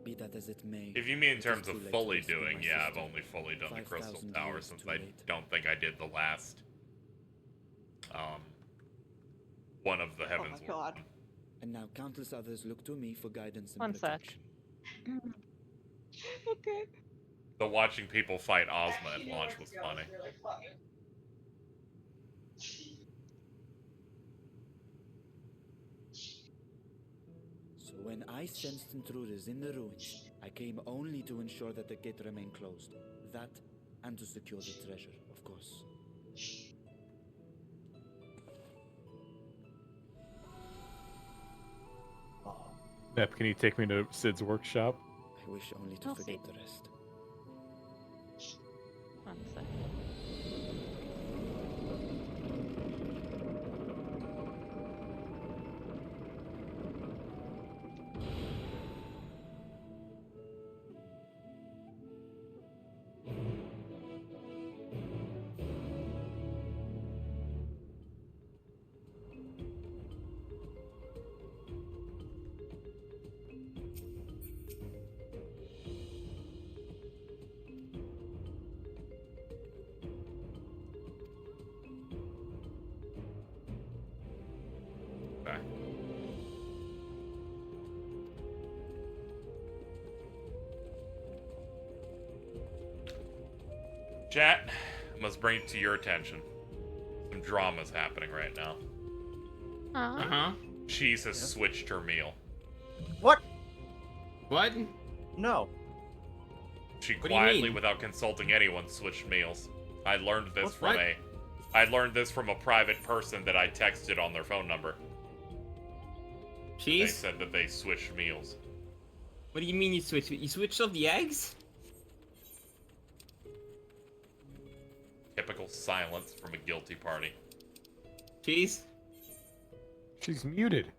Be that as it may. If you mean in it is terms too of late to fully rescue doing, my yeah, I've sister. only fully done the Crystal 5,000 Tower years since too I late. don't think I did the last one of the Heavens. Oh my God. And now countless others look to me for guidance and One sec. protection. Okay. The watching people fight Ozma at launch was funny. So when I sensed intruders in the ruins, I came only to ensure that the gate remained closed. That, and to secure the treasure, of course. Nep, can you take me to Sid's workshop? I wish only to I'll forget see. the rest. One sec. Okay. Chat, I must bring it to your attention. Some drama's happening right now. Uh-huh. Cheese has switched her meal. What? What? No. She What do you quietly, mean? without consulting anyone, switched meals. I learned this What- from what? I learned this from a private person that I texted on their phone number. They Cheese? said that they switched meals. What do you mean you switched? You switched off the eggs? Typical silence from a guilty party. Cheese? She's muted.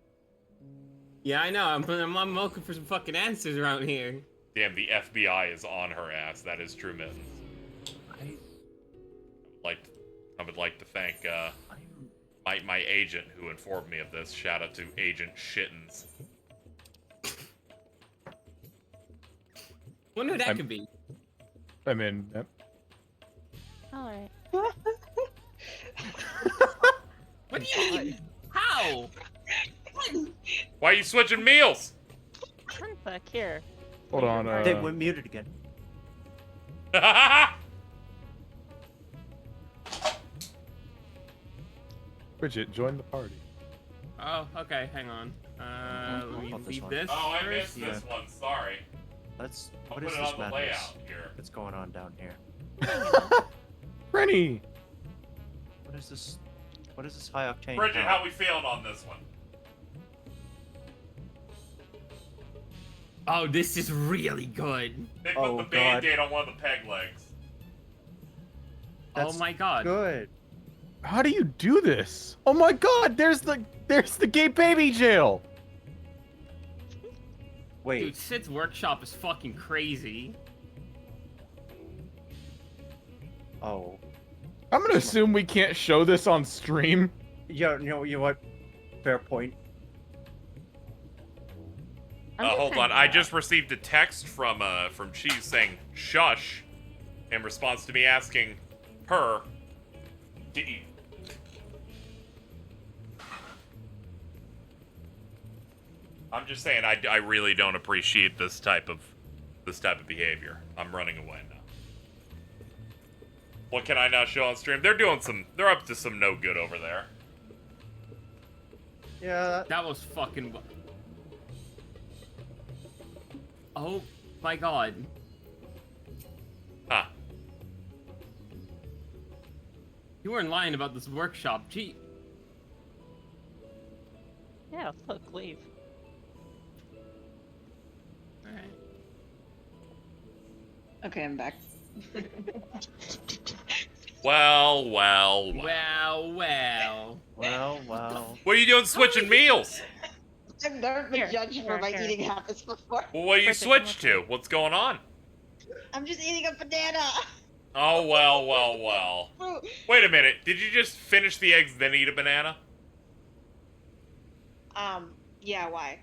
Yeah, I know. I'm looking for some fucking answers around here. Damn, the FBI is on her ass. That is true, Mittens. I would like to thank my agent who informed me of this. Shout out to Agent Shittens. Wonder who that could be. I'm in. Yep. Alright. What do you mean? How? Why are you switching meals? One sec, here. Hold on. They went muted again. Bridget, join the party. Oh, okay. Hang on. Let me About this leave one. this. Oh, I first. missed this one. Sorry. Let's. I'll What put is it this on the madness? layout here. What's going on down here? Rennie! What is this? What is this high octane? Bridget, hell? how we feeling on this one? Oh, this is really good. They put Oh, the God. band-aid on one of the peg legs. That's oh my god. Good. How do you do this? Oh my god, there's the gay baby jail! Wait. Dude, Sid's workshop is fucking crazy. Oh. I'm gonna assume we can't show this on stream. Yeah. You know what? Fair point. Hold on. I just received a text from Cheese saying "shush," in response to me asking her to eat. I'm just saying I really don't appreciate this type of behavior. I'm running away now. What can I not show on stream? They're up to some no good over there. Yeah. That was fucking. Oh my god. Huh. You weren't lying about this workshop. Gee. Yeah, look, leave. Alright. Okay, I'm back. Well. What are you doing switching meals? I've never been judged for my eating habits before. Well, what do you switch to? What's going on? I'm just eating a banana. Oh, well. Wait a minute. Did you just finish the eggs, then eat a banana? Yeah, why?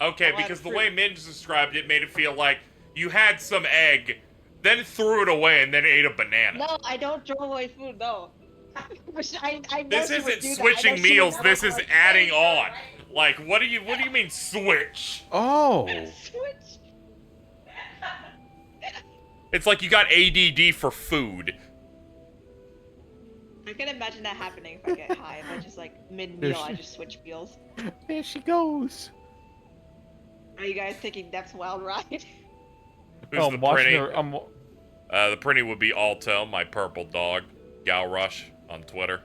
Okay, because the way Minge described it made it feel like you had some egg, then threw it away, and then ate a banana. No, I don't throw away food, no. I know This she would isn't do that. switching I know she meals, would this never is like, adding on. Like, what do you mean switch? Oh. Switch. It's like you got ADD for food. I can imagine that happening if I get high. If I just like mid-meal, I just switch meals. There she goes. Are you guys taking Depp's wild ride? Who's the watching pretty? The pretty would be Alto, my purple dog. Gal Rush on Twitter.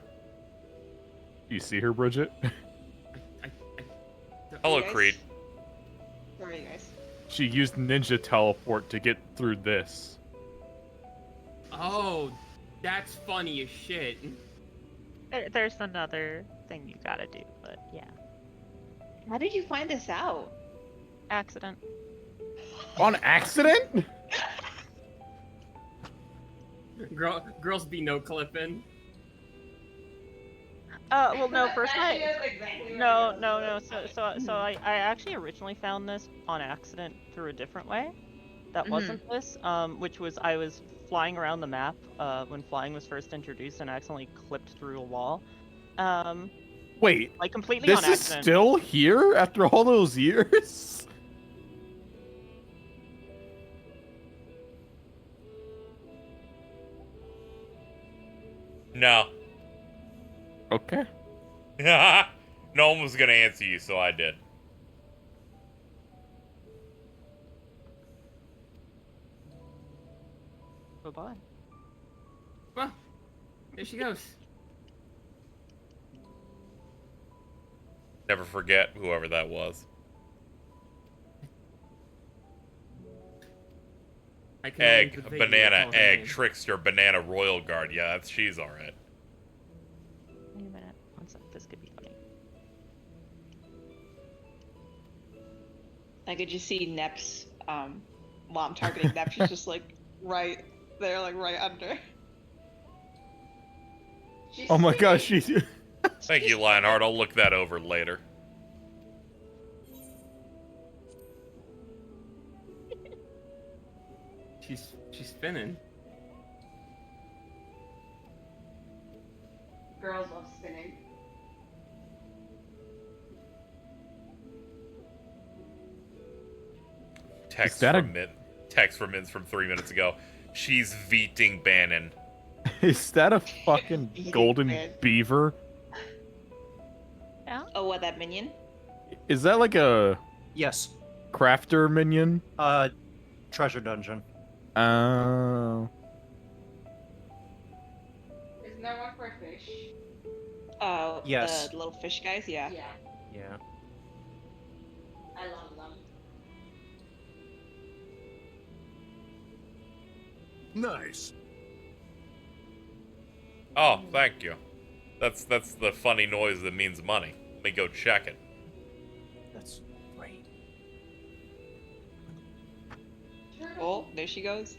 You see her, Bridget? Hello, guys? Creed. Where are you guys? She used ninja teleport to get through this. Oh, that's funny as shit. There's another thing you gotta do, but yeah. How did you find this out? Accident. On accident? Girls be no clipping. Well, no. First, no. So I actually originally found this on accident through a different way. That wasn't this. Which was I was flying around the map when flying was first introduced and accidentally clipped through a wall. Wait. Like completely This on is accident. still here after all those years? No. Okay. No one was gonna answer you, so I did. Bye-bye. Well, there she goes. Never forget whoever that was. Egg, banana, egg, trickster, banana, royal guard. Yeah, she's alright. Wait a minute. One sec. This could be funny. I could just see Nep's while I'm targeting Nep, she's just like right there, like right under. Oh my gosh, she's... Thank you, Lionheart. I'll look that over later. She's spinning. Girls love spinning. Text from Min's from 3 minutes ago. She's veeting Bannon. Is that a fucking golden beaver? Yeah. Oh, what, that minion? Is that like a... Yes. Crafter minion? Treasure dungeon. Oh. Isn't there one for a fish? Oh, yes. The little fish guys? Yeah. Yeah. I love them. Nice. Oh, thank you. That's the funny noise that means money. Let me go check it. That's great. Oh, there she goes.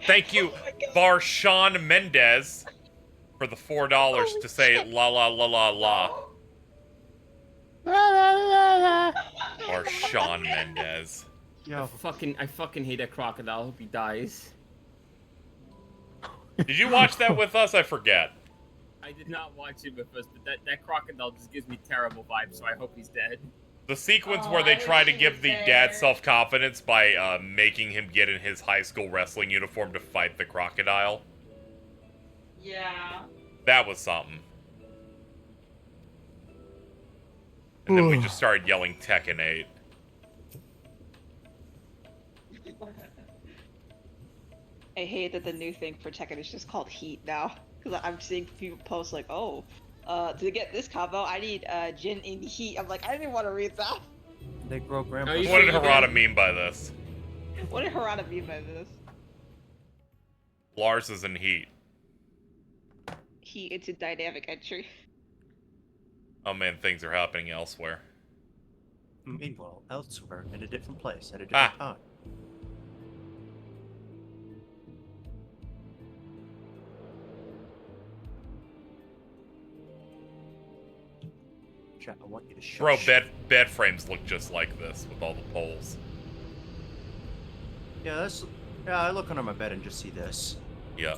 Thank you, Varshawn Mendez, for the $4 to say la la la la la. Varshawn Mendez. I fucking hate that crocodile. I hope he dies. Did you watch that with us? I forget. I did not watch it with us, but that crocodile just gives me terrible vibes, so I hope he's dead. The sequence where they try to give the dad self-confidence by making him get in his high school wrestling uniform to fight the crocodile. Yeah. That was something. And then we just started yelling Tekken 8. I hate that the new thing for Tekken is just called Heat now. Because I'm seeing people post like, oh, to get this combo, I need Jin in Heat. I'm like, I didn't want to read that. They grow grandpa. What did Harada mean by this? What did Harada mean by this? Lars is in Heat. Heat into dynamic entry. Oh man, things are happening elsewhere. Meanwhile, elsewhere, in a different place, at a different time. Chat, I want you to shush. Bro, bed frames look just like this with all the poles. Yeah, I look under my bed and just see this. Yeah.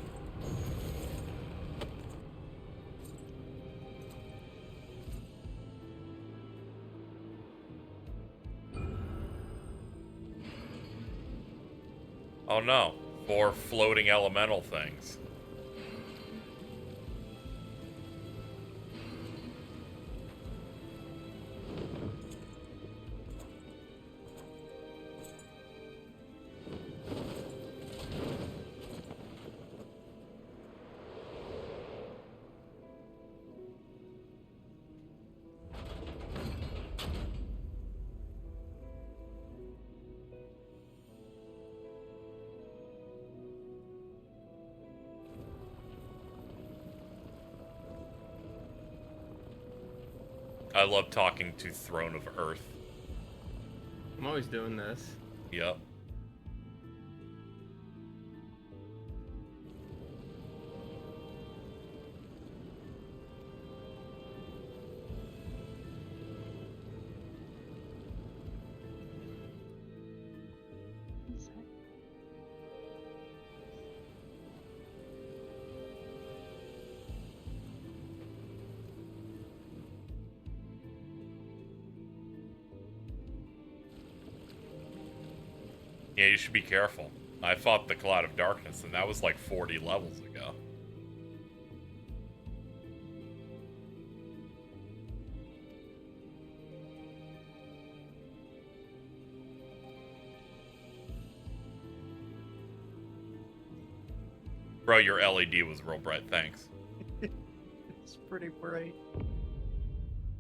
Oh no, 4 floating elemental things. I love talking to Throne of Earth. I'm always doing this. Yep. Yeah, you should be careful. I fought the Cloud of Darkness, and that was like 40 levels ago. Bro, your LED was real bright, thanks. It's pretty bright.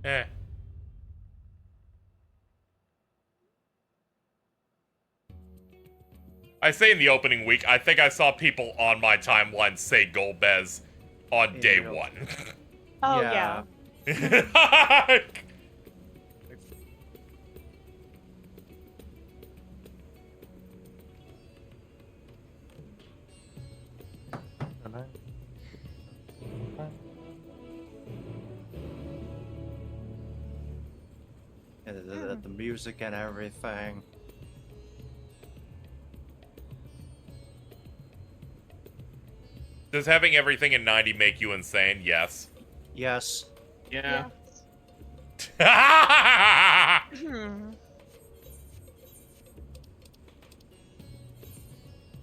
Eh. I say in the opening week, I think I saw people on my timeline say Golbez on day one. Oh, yeah. The music and everything. Does having everything in 90 make you insane? Yes. Yes. Yeah.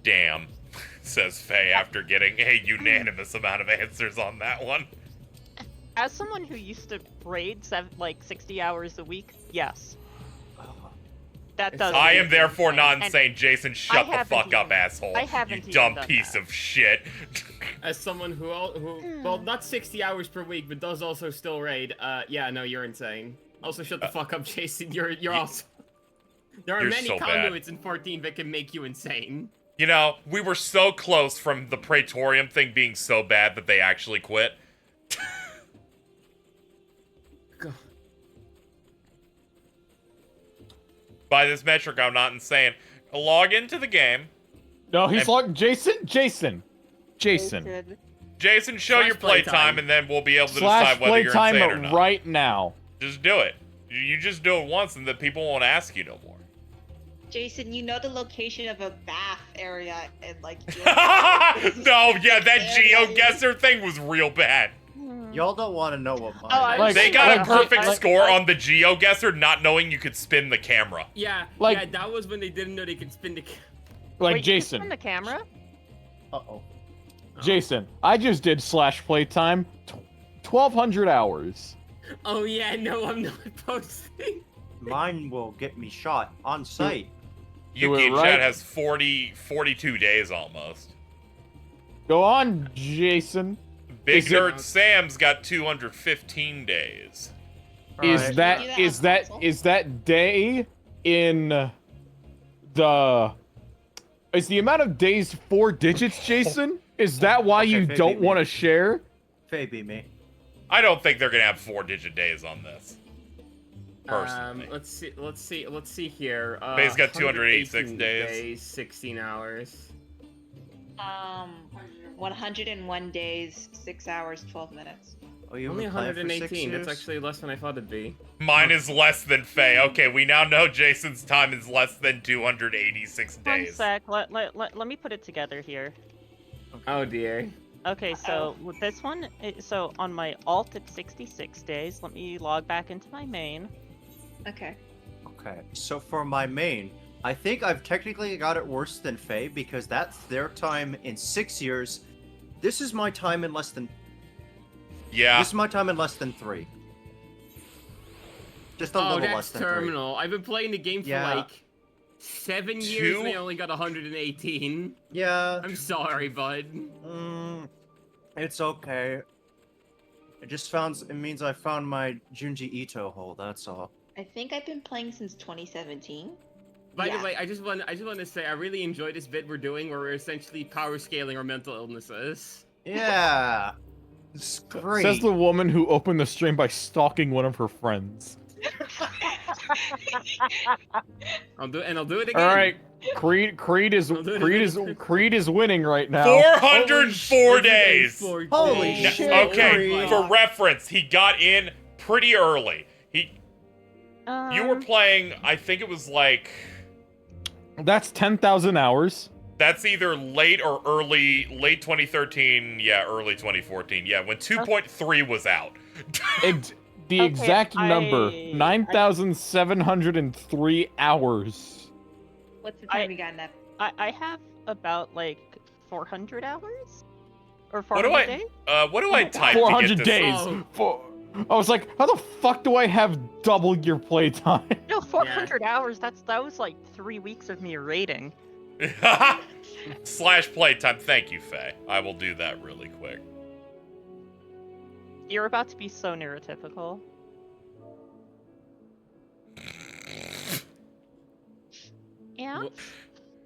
Damn, says Faye after getting a unanimous amount of answers on that one. As someone who used to raid 60 hours a week, yes. That does. I am therefore not insane. Jason, shut the fuck up, asshole. I haven't you dumb done piece of shit. As someone who well, not 60 hours per week, but does also still raid, yeah, no, you're insane. Also, shut the fuck up, Jason. You're also... There are You're many so bad. conduits in 14 that can make you insane. You know, we were so close from the Praetorium thing being so bad that they actually quit. By this metric, I'm not insane. Log into the game. No, he's logged. Jason, show your playtime, and then we'll be able to decide whether you're insane or playtime not. right now. Just do it. You just do it once, and then people won't ask you no more. Jason, you know the location of a bath area and like. No, yeah, that GeoGuessr thing was real bad. Y'all don't want to know what mine is. They got a perfect score on the GeoGuessr, not knowing you could spin the camera. Yeah, Like- yeah, that was when they didn't know they could spin the. Like Wait, you can Jason. spin the camera? Uh-oh. Jason, I just did slash playtime, 1,200 hours. Oh yeah, no, I'm not posting. Mine will get me shot on sight. Do it Yuki right. Chat has 42 days almost. Go on, Jason. Big Is it- Nerd Sam's got 215 days. Is Alright. that day in the? Is the amount of days 4 digits, Jason? Is that why Okay, you Faye don't beat me. want to share? Faye beat me. I don't think they're gonna have 4-digit days on this. Personally. Let's see here. Faye's got 286 118 days. 16 hours. 101 days, 6 hours, 12 minutes. Oh, you Only haven't played for 6 118. That's years? actually less than I thought it'd be. Mine is less than Faye. Okay, we now know Jason's time is less than 286 One days. sec. Let me put it together here. Oh dear. Okay, so with this one, so on my alt it's 66 days. Let me log back into my main. Okay. Okay, so for my main, I think I've technically got it worse than Faye because that's their time in 6 years. This is my time in less than. Yeah. This is my time in less than 3. Just a little that's less than terminal. I've been playing the game for Yeah. like 7 years and I only got 118. 3. Yeah. I'm sorry, bud. It's okay. It means I found my Junji Ito hole. That's all. I think I've been playing since 2017. By the way, I just want to say I really enjoy this bit we're doing where we're essentially power scaling our mental illnesses. Yeah. It's great. Says the woman who opened the stream by stalking one of her friends. I'll do it again. All right, Creed is winning right now. 404 days. Holy No, shit! okay, Creed. for reference, he got in pretty early. You were playing, I think it was like. That's 10,000 hours. That's either late 2013, yeah, early 2014, yeah, when 2.3 was out. The exact number, 9,703 hours. What's the time you got, Nep? I have about like 400 hours? Or What 400 do I, days? what do I type 400 to get this? days. I was like, how the fuck do I have double your playtime? No, 400 hours. That was like 3 weeks of me raiding. Slash playtime, thank you, Faye. I will do that really quick. You're about to be so neurotypical. Yeah?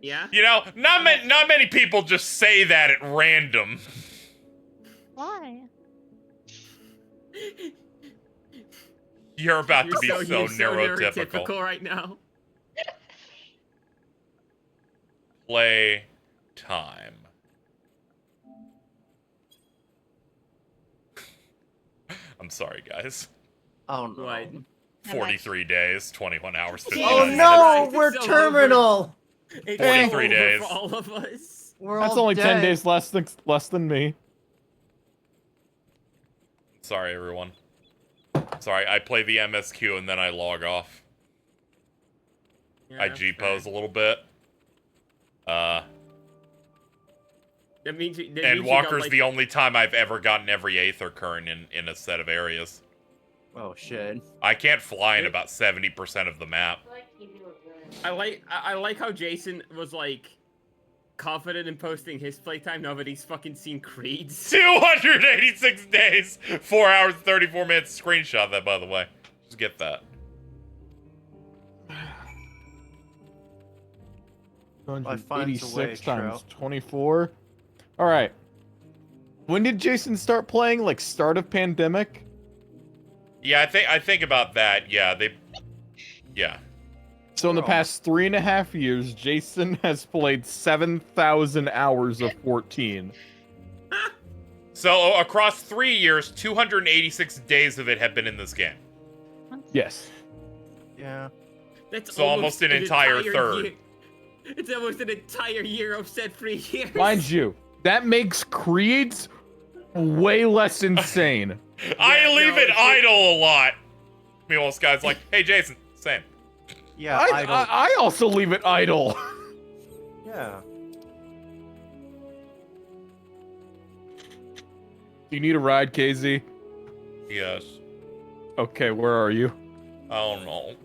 Yeah? You know, not many people just say that at random. Why? You're about to be You're so neurotypical. neurotypical right now. Play time. I'm sorry, guys. Oh no. What? 43 days, 21 hours, 59 Oh minutes. no, It's we're so terminal. It's 43 over days. for all of us. We're That's all only 10 dead. days less than me. Sorry, everyone. Sorry, I play the MSQ and then I log off. I G-pose a little bit. That means you, that And means you got, Walker's like, the only time I've ever gotten every Aether current in a set of areas. Oh shit. I can't fly in about 70% of the map. I like how Jason was like confident in posting his playtime now that he's fucking seen Creed's. 286 days, 4 hours, 34 minutes. Screenshot that, by the way. Just get that. I find a way, 86 times 24. All right. When did Jason start playing? Like start of pandemic? Yeah, I think about that. Yeah, yeah. So in the past 3.5 years, Jason has played 7,000 hours of 14. So across 3 years, 286 days of it have been in this game. Yes. Yeah. That's So almost an entire third. year. It's almost an entire year of set-free years. Mind you, that makes creeds way less insane. I leave it idle a lot. Meanwhile, this guy's like, hey, Jason, same. Yeah, I also leave it idle. Yeah. Do you need a ride, KZ? Yes. Okay, where are you? I don't know.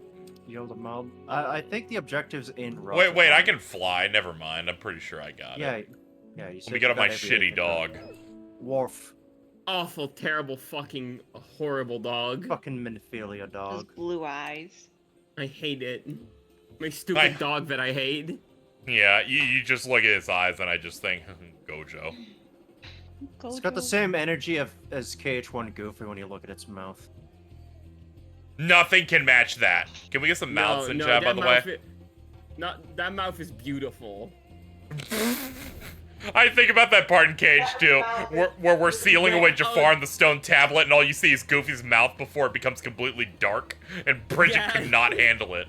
Yield a mob. I think the objective's in rough. Wait, I can fly. Never mind. I'm pretty sure I got it. Yeah, you said Let me get you on my got every shitty item. dog. Worf. Awful, terrible, fucking horrible dog. Fucking Minophilia Those dog. blue eyes. I hate it. My stupid dog that I hate. Yeah, you just look at his eyes and I just think, Gojo. It's got the same energy as KH1 Goofy when you look at its mouth. Nothing can match that. Can we get some mouths in chat, by the way? That mouth is beautiful. I think about that part in Cage too, where we're sealing away Jafar in the stone tablet, and all you see is Goofy's mouth before it becomes completely dark, and Bridget cannot handle it.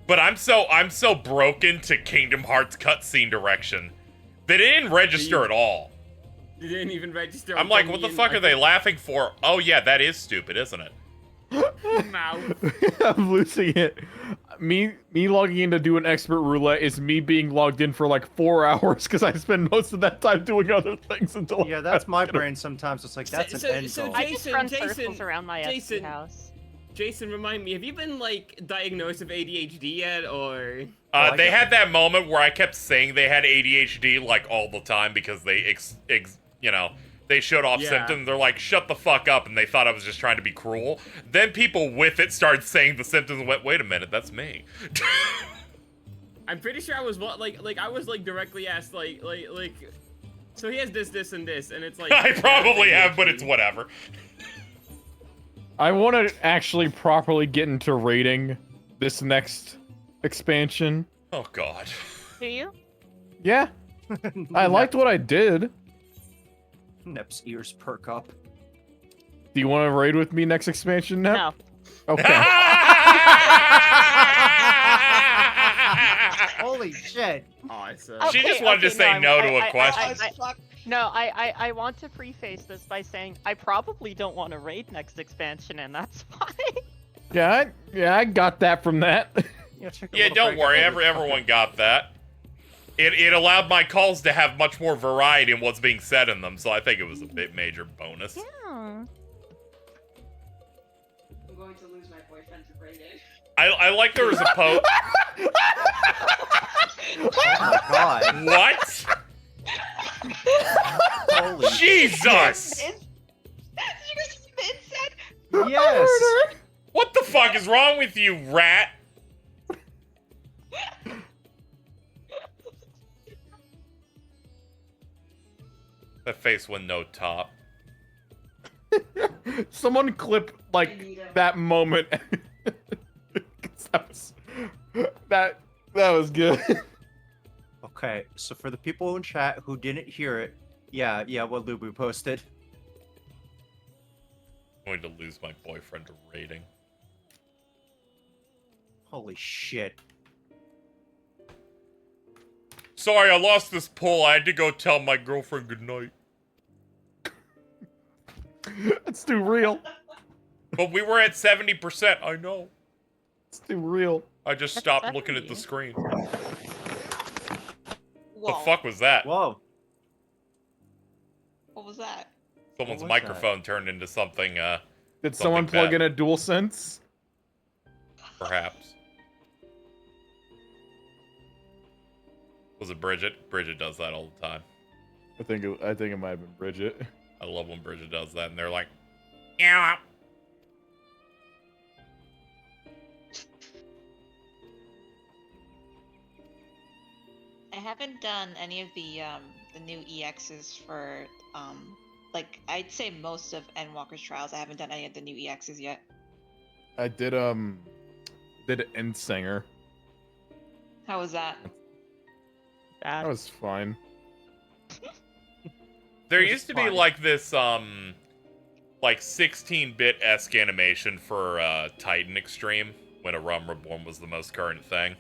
But I'm so broken to Kingdom Hearts cutscene direction that it didn't register at all. It didn't even register. I'm like, what the fuck are they laughing for? Oh yeah, that is stupid, isn't it? Mouth. I'm losing it. Me logging in to do an expert roulette is me being logged in for like 4 hours because I spend most of that time doing other things until. Yeah, that's my brain sometimes. It's like that's an end goal. I just run circles around my Jason, house. Jason, remind me, have you been like diagnosed with ADHD yet, or? They had that moment where I kept saying they had ADHD like all the time because they they showed off symptoms. They're like, shut the fuck up, and they thought I was just trying to be cruel. Then people with it started saying the symptoms and went, wait a minute, that's me. I'm pretty sure I was I was directly asked like so he has this and this, and it's like I probably have, but it's whatever. I want to actually properly get into rating this next expansion. Oh god. Do you? Yeah. I liked what I did. Nep's ears perk up. Do you want to raid with me next expansion, Nep? No. Okay. Holy shit. Awesome. She just wanted to say no to a question. I want to preface this by saying I probably don't want to raid next expansion, and that's fine. Yeah, I got that from that. Yeah, don't worry, everyone got that. It allowed my calls to have much more variety in what's being said in them, so I think it was a bit major bonus. Yeah. I'm going to lose my boyfriend to raiding. I like there was a post. Oh my god. What? Holy Jesus! Yes. What the fuck is wrong with you, rat? That face with no top. Someone clip like that moment. that was good. Okay, so for the people in chat who didn't hear it, yeah, what Lubu posted. I'm going to lose my boyfriend to raiding. Holy shit. Sorry, I lost this poll. I had to go tell my girlfriend goodnight. That's too real. But we were at 70%. I know. It's too real. I just stopped looking at the screen. Whoa. The fuck was that? Whoa. What was that? Someone's was microphone turned into something, Did someone plug in a DualSense? Perhaps. Was it Bridget? Bridget does that all the time. I think it might have been Bridget. I love when Bridget does that, and they're like, yeah. I haven't done any of the new EXs for like I'd say most of Endwalker's trials. I haven't done any of the new EXs yet. I did Endsinger. How was that? That was fine. There used to be like this like 16-bit-esque animation for Titan Extreme, when A Realm Reborn was the most current thing.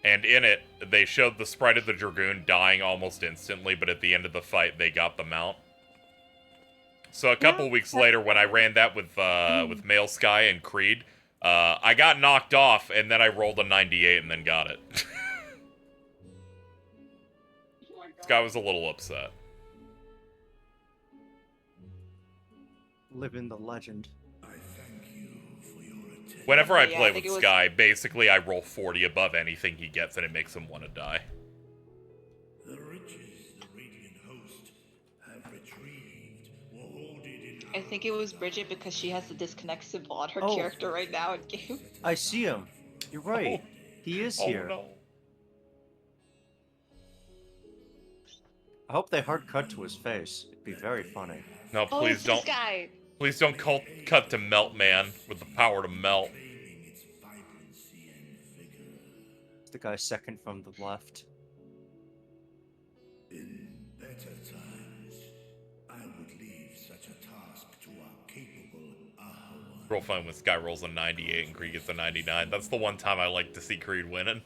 And in it, they showed the sprite of the Dragoon dying almost instantly, but at the end of the fight, they got the mount. So a couple weeks later, when I ran that with Male Sky and Creed, I got knocked off, and then I rolled a 98 and then got it. Sky was a little upset. Living the legend. Whenever I Yeah, I play think with it was- Sky, basically I roll 40 above anything he gets, and it makes him want to die. The riches the Radiant host have retrieved were hoarded in I think it was Bridget because she has the disconnect symbol on her Oh. character right now in game. I see him. You're right. He is here. Oh no. I hope they hard cut to his face. It'd be very funny. No, please it's don't. this guy. Please don't cut to Melt Man with the power to melt. It's the guy second from the left. In better times, I would leave such a task to our capable Ahawan. Real fun when Sky rolls a 98 and Creed gets a 99. That's the one time I like to see Creed winning.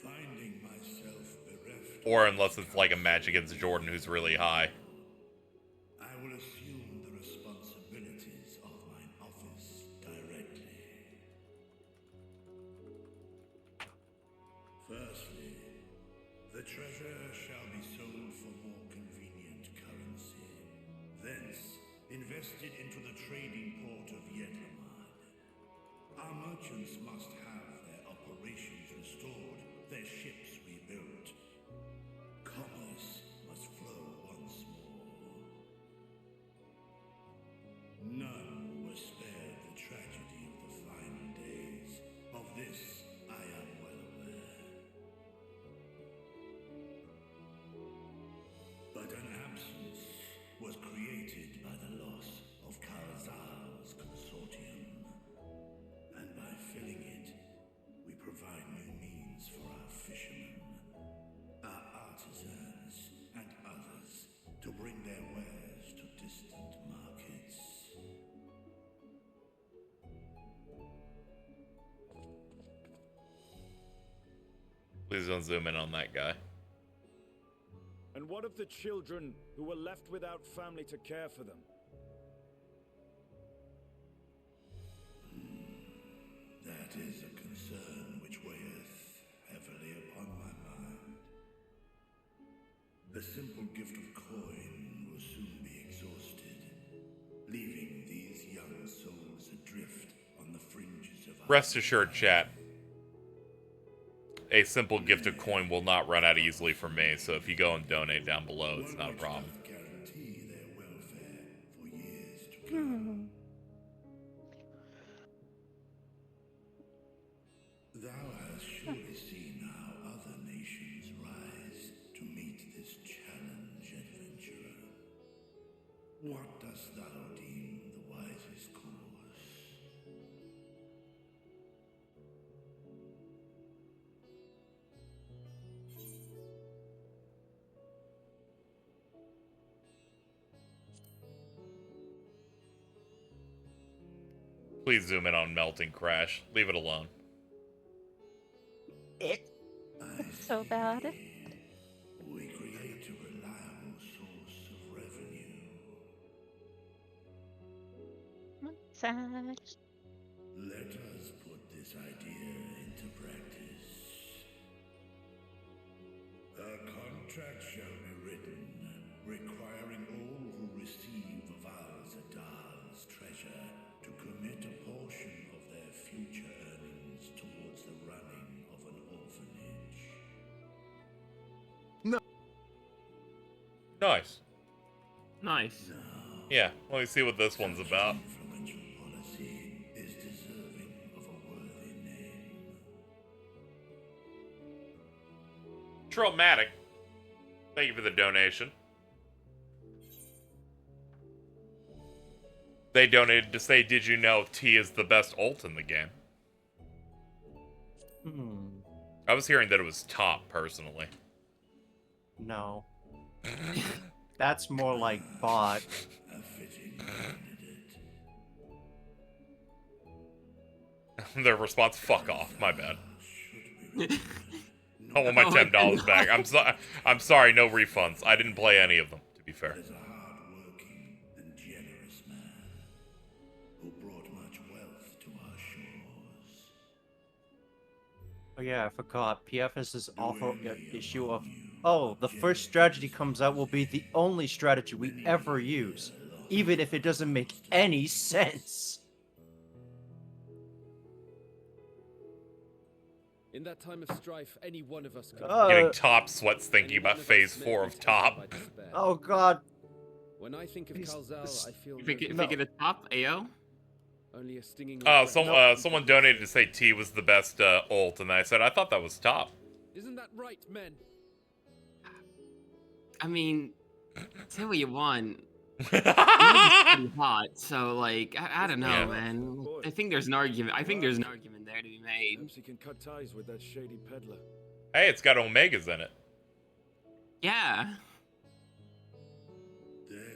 Finding myself bereft. Or unless it's like a match against Jordan who's really high. I will assume the responsibilities of mine office directly. Firstly, the treasure shall be sold for more convenient currency. Thence, invested into the trading port of Yedlamad. Our merchants must have their operations restored, their ships rebuilt. Commerce must flow once more. None were spared the tragedy of the final days. Of this, I am well aware. But an absence was created by the loss of Karazal's consortium. And by filling it, we provide new means for our fishermen, our artisans, and others to bring their wares to distant markets. Please don't zoom in on that guy. And what of the children who were left without family to care for them? That is a concern which weigheth heavily upon my mind. The simple gift of coin will soon be exhausted, leaving these young souls adrift on the fringes of our... Rest assured, chat. A simple gift of coin will not run out easily for me, so if you go and donate down below, it's not a problem. guarantee their welfare for years to come. Thou hast surely seen how other nations rise to meet this challenge, adventurer. What dost thou deem the wisest course? Please zoom in on Melting Crash. Leave it alone. So bad. We create a reliable source of revenue. One sec. Let us put this idea into practice. A contract shall be written, requiring all who receive of Al-Zadal's treasure to commit a portion of their future earnings towards the running of an orphanage. Nice. Nice. Yeah, let me see what this one's about. Influential policy is deserving of a worthy name. Traumatic. Thank you for the donation. They donated to say, did you know T is the best ult in the game? I was hearing that it was top, personally. No. That's more like bot. Their response, fuck off, my bad. I want my $10 back. I'm sorry, no refunds. I didn't play any of them, to be fair. Oh yeah, I forgot. PF has this awful issue of, oh, the first strategy comes out will be the only strategy we ever use, even if it doesn't make any sense. In that time of strife, any one of us could Getting top sweats thinking about phase 4 of top. Oh god. When I think of Kalzal, I feel Thinking of top, AO? only a stinging. Someone donated to say T was the best ult, and I said I thought that was top. Isn't that right, men? I mean, say what you want. It's pretty hot, so like I don't know, Yeah. man. I think there's an argument. I think there's an argument there to be made. Perhaps he can cut ties with that shady peddler. Hey, it's got Omegas in it. Yeah.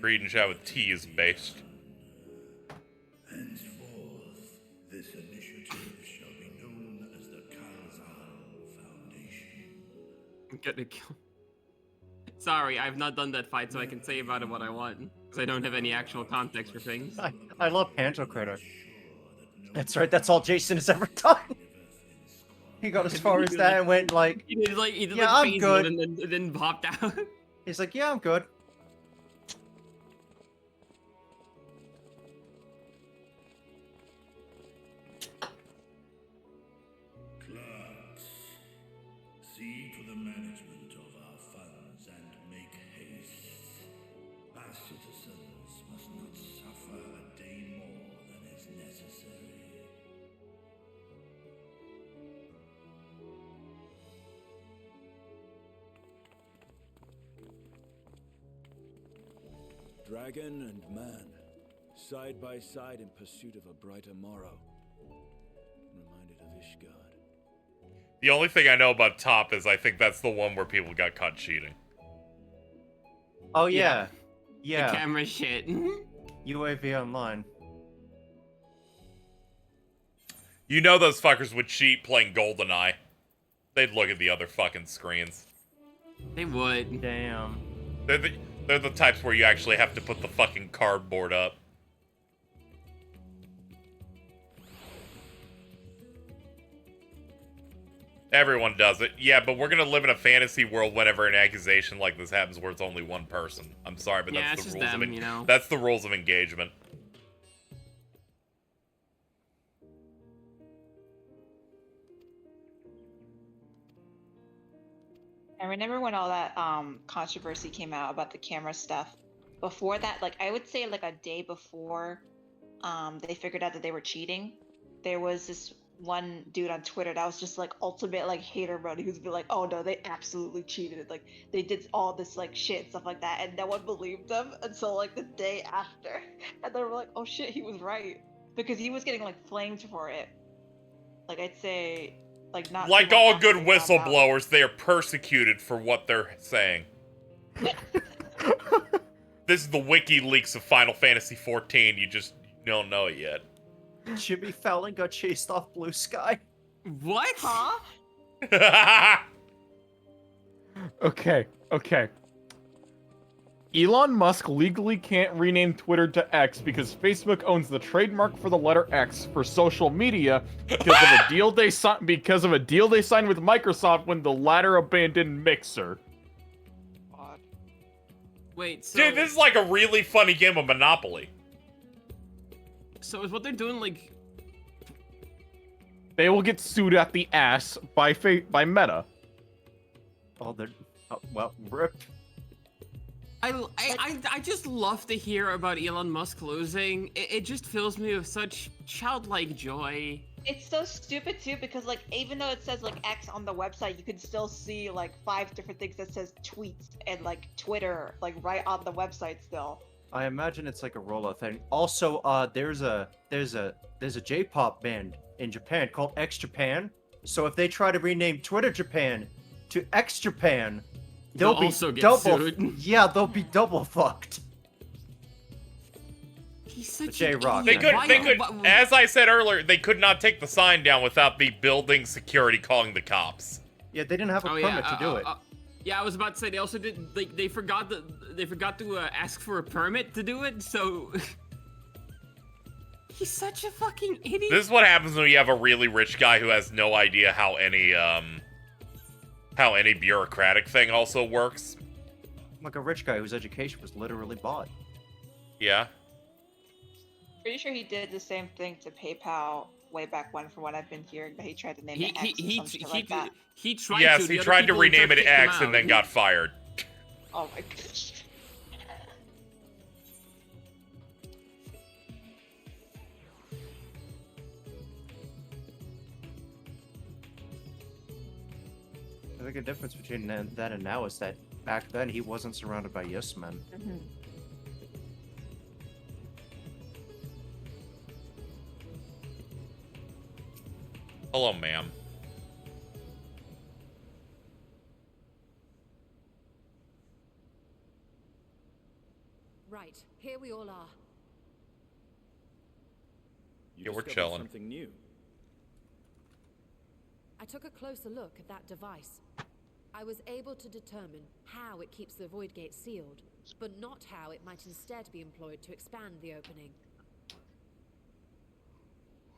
Read and chat with T is based. Henceforth, this initiative shall be known as the Kalzal Foundation. I'm gonna kill. Sorry, I've not done that fight, so I can say about it what I want. Because I don't have any actual context for things. I love Panto Critter. That's right, that's all Jason has ever done. He got as far as that and went like, He did yeah, I'm phase good. one and then popped out. He's like, yeah, I'm good. Clerks, see to the management of our funds and make haste. Our citizens must not suffer a day more than is necessary. Dragon and man, side by side in pursuit of a brighter morrow. Reminded of Ishgard. The only thing I know about top is I think that's the one where people got caught cheating. Oh yeah. Yeah. The camera shit. UAV online. You know those fuckers would cheat playing GoldenEye. They'd look at the other fucking screens. They would. Damn. They're the types where you actually have to put the fucking cardboard up. Everyone does it. Yeah, but we're gonna live in a fantasy world whenever an accusation like this happens where it's only one person. I'm sorry, but Yeah, that's it's the just rules them, of you know? That's the rules of engagement. I remember when all that controversy came out about the camera stuff. Before that, like I would say like a day before they figured out that they were cheating, there was this one dude on Twitter that was just like ultimate like hater mode. He was be like, oh no, they absolutely cheated. Like they did all this like shit and stuff like that, and no one believed them until like the day after. And they were like, oh shit, he was right. Because he was getting like flamed for it. Like I'd say like not Like too long all after good they found out. whistleblowers, they are persecuted for what they're saying. This is the WikiLeaks of Final Fantasy XIV. You just don't know it yet. Jimmy Fallon got chased off Blue Sky. What? Huh? Okay. Elon Musk legally can't rename Twitter to X because Facebook owns the trademark for the letter X for social media because of a deal they signed with Microsoft when the latter abandoned Mixer. Wait, so Dude, this is like a really funny game of Monopoly. So is what they're doing like? They will get sued at the ass by Meta. Oh, they're well, rip. I just love to hear about Elon Musk losing. It just fills me with such childlike joy. It's so stupid too because like even though it says like X on the website, you can still see like 5 different things that says tweets and like Twitter like right on the website still. I imagine it's like a rollout thing. Also, there's a J-pop band in Japan called X Japan. So if they try to rename Twitter Japan to X Japan, They'll be also get double. sued. Yeah, they'll be double fucked. He's such J-Rock. They could, as I said earlier, they could not take the sign down without the building security calling the cops. Yeah, they didn't have a permit to do it. Yeah, I was about to say they also did. Like they forgot to ask for a permit to do it. So he's such a fucking idiot. This is what happens when you have a really rich guy who has no idea how any bureaucratic thing also works. Like a rich guy whose education was literally bought. Yeah. Pretty sure he did the same thing to PayPal way back when, from what I've been hearing, but he tried to name it X or some shit like that. He tried Yes, to. he tried to rename it X and then got fired. Oh my gosh. I think the difference between then and now is that back then he wasn't surrounded by yes men. Hello, ma'am. Right, here we all are. Yeah, we're chilling. Something new. I took a closer look at that device. I was able to determine how it keeps the void gate sealed, but not how it might instead be employed to expand the opening.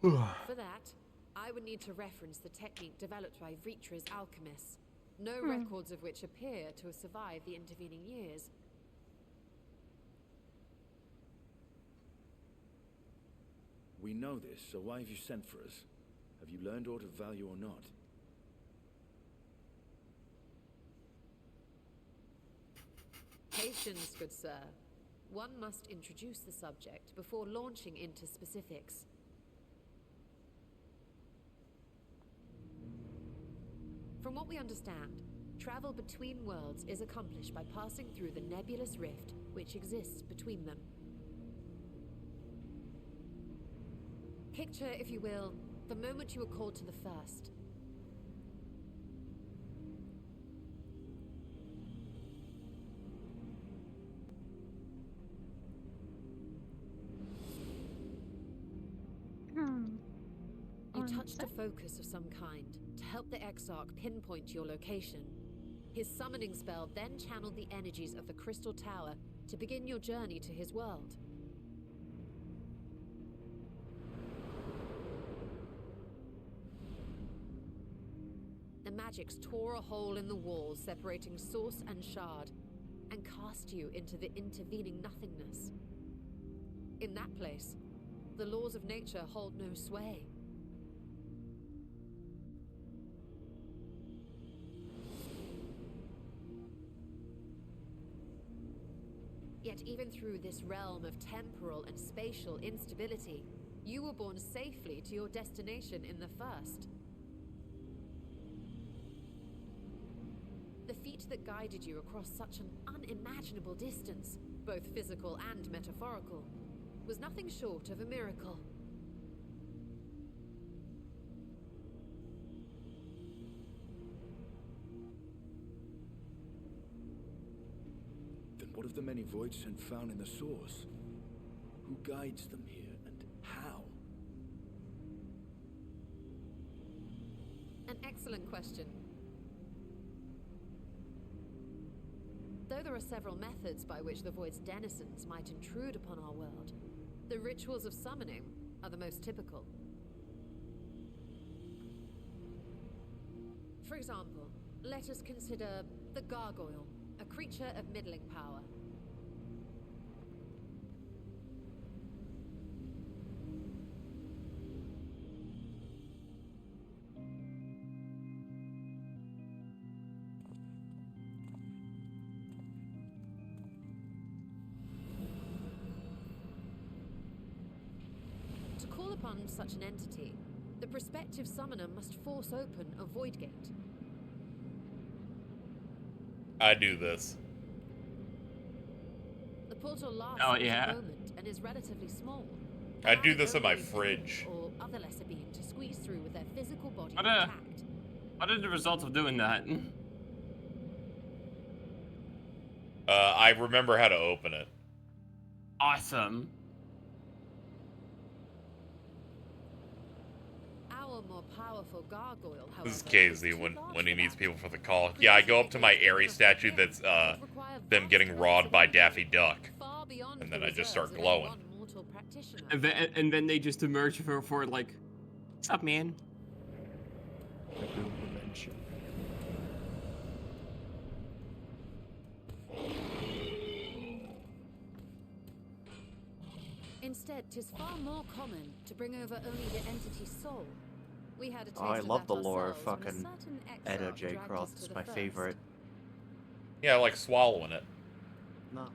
For that, I would need to reference the technique developed by Vritra's alchemists, no records of which appear to have survived the intervening years. We know this, so why have you sent for us? Have you learned aught of value or not? Patience, good sir. One must introduce the subject before launching into specifics. From what we understand, travel between worlds is accomplished by passing through the nebulous rift which exists between them. Picture, if you will, the moment you were called to the first. You touched a focus of some kind to help the Exarch pinpoint your location. His summoning spell then channeled the energies of the Crystal Tower to begin your journey to his world. The magics tore a hole in the wall separating source and shard, and cast you into the intervening nothingness. In that place, the laws of nature hold no sway. Yet even through this realm of temporal and spatial instability, you were borne safely to your destination in the first. The feat that guided you across such an unimaginable distance, both physical and metaphorical, was nothing short of a miracle. Then what of the many voids sent found in the source? Who guides them here and how? An excellent question. Though there are several methods by which the Void's denizens might intrude upon our world, the rituals of summoning are the most typical. For example, let us consider the Gargoyle, a creature of middling power. To call upon such an entity, the prospective summoner must force open a void gate. I do this. The portal lasts Oh, a yeah. moment and is relatively small. I do this in my allowing only fridge. or other lesser being to squeeze through with their physical body What intact. are the results of doing that? I remember how to open it. Awesome. Our more powerful gargoyle, however, This is KZ when he needs people for the call. Yeah, I go up to my Airy statue that's them getting rawed by Daffy Duck, and then I just start glowing. And then they just emerge for like, what's up, man? Instead, 'tis far more common to bring over only the entity's soul. We had a taste Oh, I of love that the lore of ourselves when a fucking certain Edda exile J. dragged Croft. us It's to my the favorite. Yeah, I like swallowing it. No.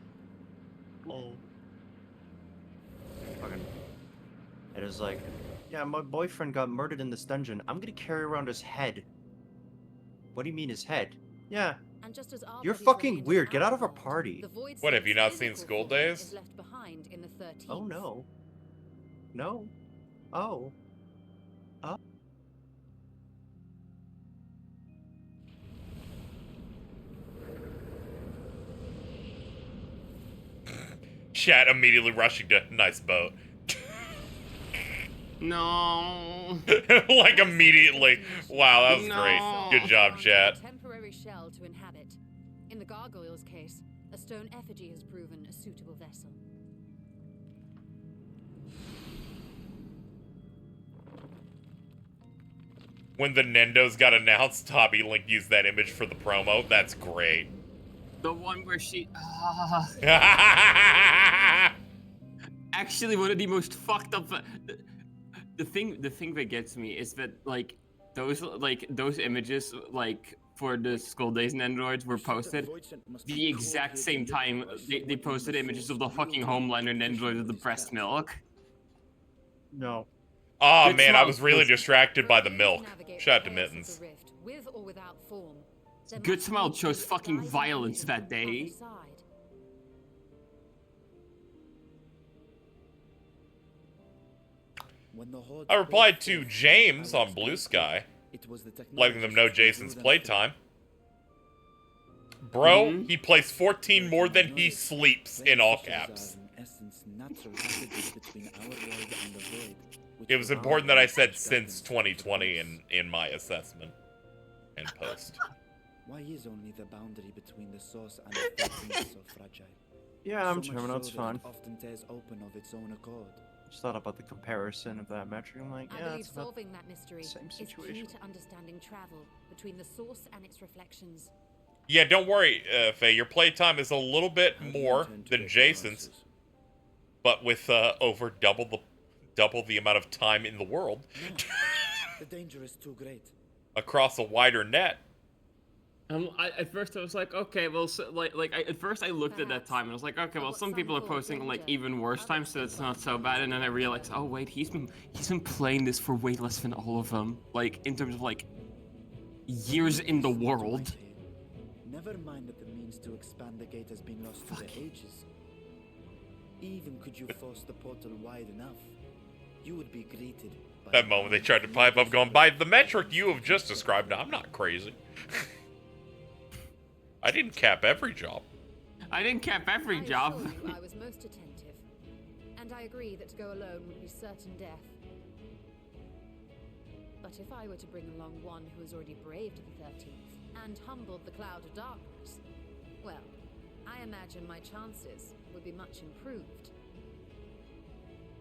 Oh. Fucking. It is like, yeah, my boyfriend got murdered in this dungeon. I'm gonna carry around his head. What do you mean his head? Yeah. And just as our You're bodies fucking remained weird. in Get our out of our world, party. the Void What, have you Saint's not seen physical School form Days? is left behind in the 13th. Oh no. No. Oh. Oh. Chat immediately rushing to nice boat. No. Like immediately. Wow, that was great. Good job, chat. Temporary shell to inhabit. In the gargoyle's case, a stone effigy has proven a suitable vessel. When the Nendos got announced, Hobby Link used that image for the promo. That's great. The one where she. Actually, one of the most fucked up. The thing that gets me is that those images for the Skull Days and Androids were posted the exact same time they posted images of the fucking Homelander and Android with the breast milk. No. Oh Good man, I smile. was really distracted by the milk. Shout out to Mittens. With or without form. Good Smile chose fucking violence that day. I replied to James on Blue Sky, letting them know Jason's playtime. Bro, he plays 14 more than he sleeps, in all caps. It was important that I said since 2020 in my assessment and post. Why is only the boundary between the source and the thing so fragile? Yeah, I'm So German, much it's so that fine. it often tears open of its own accord. Just thought about the comparison of that metric. I'm like, I yeah, believe it's about solving that mystery same is key situation. to understanding travel between the source and its reflections. Yeah, don't worry, Faye. Your playtime is a little bit more than Jason's, but with over double the amount of time in the world The danger is too great. across a wider net. At first I was like, okay, well, so, at first I looked at that time and I was like, okay, well, some people are posting even worse times, so it's not so bad. And then I realized, oh wait, he's been playing this for way less than all of them, in terms of years in the world. Never mind that the means to expand the gate has been lost to the ages. Even could you force the portal wide enough, you would be greeted by That moment they tried to pipe up, going, by the metric you have just described, I'm not crazy. I didn't cap every job. I didn't cap every I job. assure you I was most attentive, and I agree that to go alone would be certain death. But if I were to bring along one who has already braved the 13th and humbled the cloud of darkness, well, I imagine my chances would be much improved.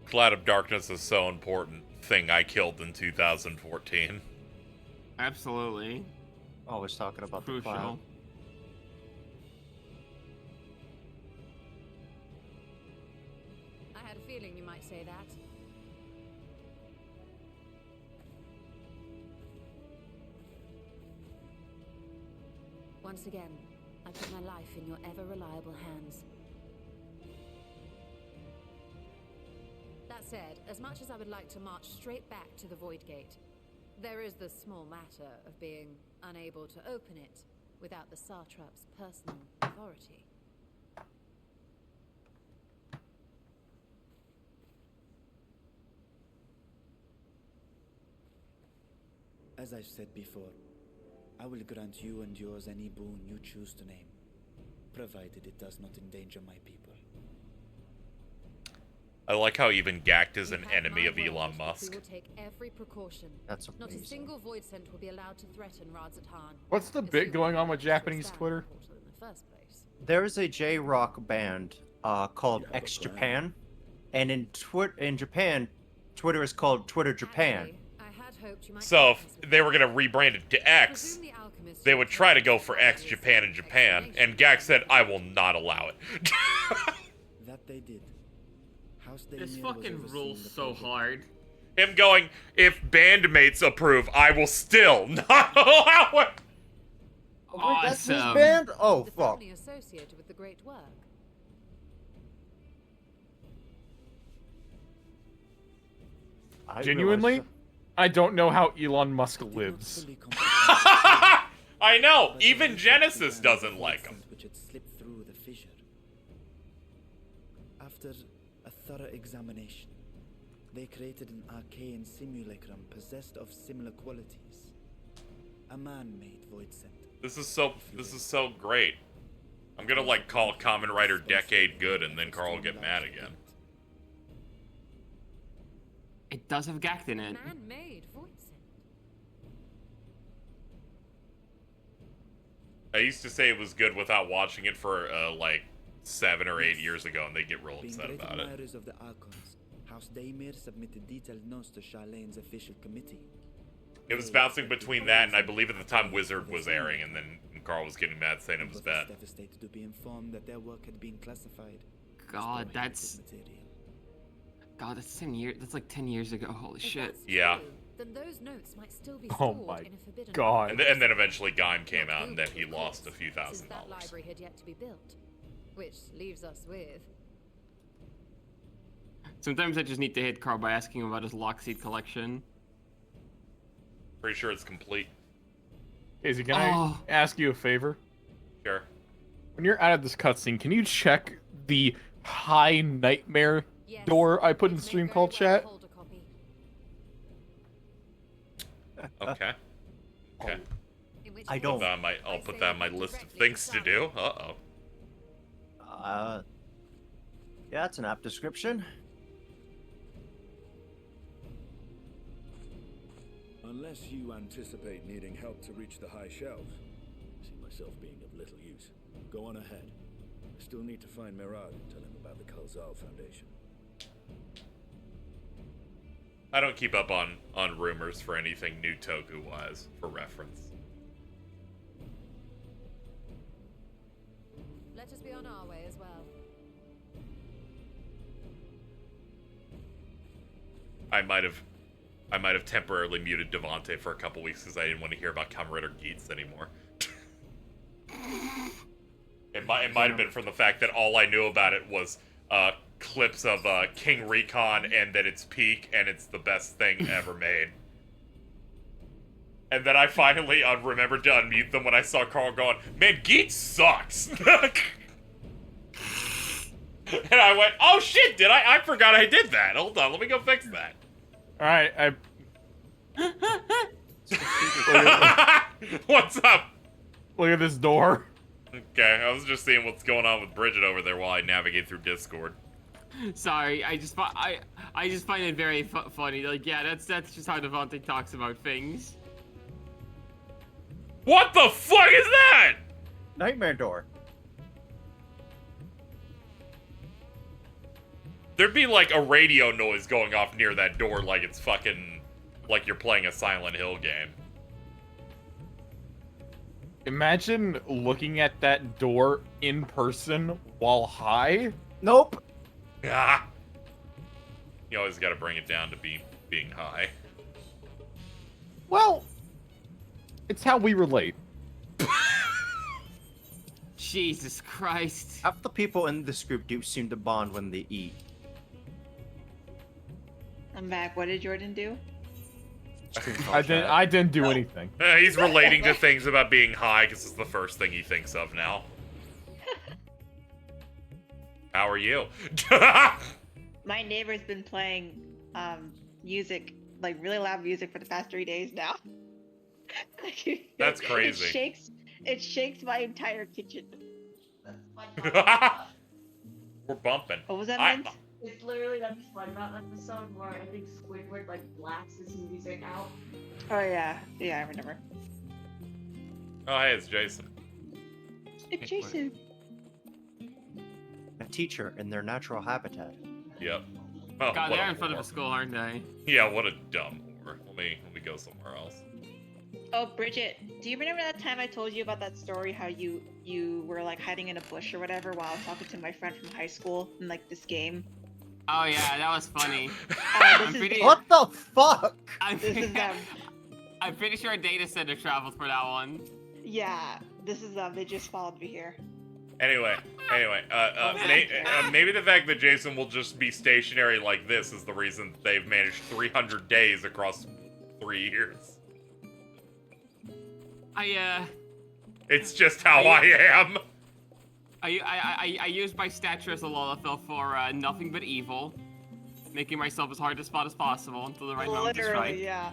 Cloud of Darkness is so important. Thing I killed in 2014. Absolutely. Always talking about the Crucial. cloud. I had a feeling you might say that. Once again, I put my life in your ever-reliable hands. That said, as much as I would like to march straight back to the Void Gate, there is the small matter of being unable to open it without the Satrap's personal authority. As I've said before, I will grant you and yours any boon you choose to name. provided it does not endanger my people. I like how even Gact is an You have enemy my of Elon word that Musk. We will take every precaution. That's Not a amazing. single void scent will be allowed to threaten Radzatan. What's the bit going on with Japanese Twitter? In the first place. There is a J-rock band called XJapan, and in Japan, Twitter is called Twitter Japan. So if they were gonna rebrand it to X, they would try to go for X Japan in Japan, and Gact said, "I will not allow it." That they did. This fucking rules so hard. Him going, "If bandmates approve, I will still not allow it." Oh, wait, that's his Awesome. band? Oh, The fuck. family associated with the great work. I Genuinely, realized- I don't know how Elon Musk lives. I know, even Genesis doesn't like him. Which had slipped through the fissure. After a thorough examination, they created an arcane simulacrum possessed of similar qualities. A man-made void scent. This is so great. I'm gonna like call Kamen Rider Decade good, and then Carl will get mad again. It does have Gact in it. Man-made void scent. I used to say it was good without watching it for like 7 or 8 years ago, and they get real Being upset great about it. admirers of the Archons, House Daymir submitted detailed notes to Charlene's official committee. It was bouncing between that, and I believe at the time Wizard was airing, and then Carl was getting mad saying it was bad. Devastated to be informed that their work had been classified. God, that's 10 years. That's like 10 years ago. Holy shit. Yeah. Then those notes might still be Oh stored my in a forbidden God. And then eventually Gaim came out, and then he lost a few since $1,000. that library had yet to be built. Which leaves us with Sometimes I just need to hit Carl by asking him about his Lockseed collection. Pretty sure it's complete. Izzy, can I ask you a favor? Sure. When you're out of this cutscene, can you check the high nightmare door I put in stream call chat? Okay. Okay. I don't. I'll put that on my list of things to do. Uh-oh. Yeah, that's an apt description. Unless you anticipate needing help to reach the high shelves, I see myself being of little use. Go on ahead. I still need to find Mirad and tell him about the Kalzal Foundation. I don't keep up on rumors for anything new Toku-wise, for reference. let us be on our way as well. I might have temporarily muted Devante for a couple weeks because I didn't want to hear about Kamen Rider Geats anymore. It might have been from the fact that all I knew about it was clips of King Recon and that it's peak and it's the best thing ever made. And then I finally remembered to unmute them when I saw Carl going, "Man, Geats sucks!" And I went, "Oh shit, did I? I forgot I did that. Hold on, let me go fix that." Alright, What's up? Look at this door. Okay, I was just seeing what's going on with Bridget over there while I navigate through Discord. Sorry, I just find it very funny. Like, yeah, that's just how Devante talks about things. What the fuck is that? Nightmare door. There'd be like a radio noise going off near that door like it's fucking, like you're playing a Silent Hill game. Imagine looking at that door in person while high. Nope. Ah. You always gotta bring it down to being high. Well, it's how we relate. Jesus Christ. Half the people in this group do seem to bond when they eat. I'm back. What did Jordan do? I didn't do anything. He's relating to things about being high because it's the first thing he thinks of now. How are you? My neighbor's been playing music, like really loud music for the past 3 days now. That's crazy. It shakes my entire kitchen. We're bumping. What was that I- meant? It's literally that SpongeBob episode where I think Squidward like blacks his music out. Oh yeah, yeah, I remember. Oh, hey, it's Jason. It's Jason. A teacher in their natural habitat. Yep. Oh, God, what they're a in front of whore. a school, aren't they? Yeah, what a dumb whore. Let me go somewhere else. Oh, Bridget, do you remember that time I told you about that story? How you were like hiding in a bush or whatever while I was talking to my friend from high school in like this game? Oh yeah, that was funny. What the fuck? I'm This is them. I'm pretty sure a data center traveled for that one. Yeah, this is them. They just followed me here. Anyway, maybe the fact that Jason will just be stationary like this is the reason they've managed 300 days across 3 years. It's just how I am. I used my stature as a Lullafell for nothing but evil, making myself as hard to spot as possible until the right moment to strike. Literally, yeah.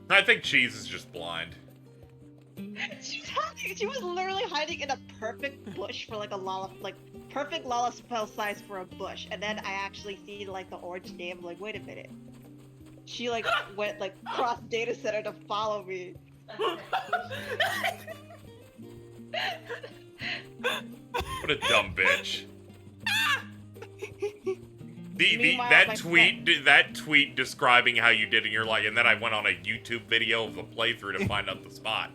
I think Cheese is just blind. She was literally hiding in a perfect bush for like a perfect Lullafell size for a bush, and then I actually see like the orange name. I'm like, wait a minute. She like went like cross data center to follow me. What a dumb bitch. Meanwhile, that tweet describing how you did in your life, and then I went on a YouTube video of the playthrough to find out the spot.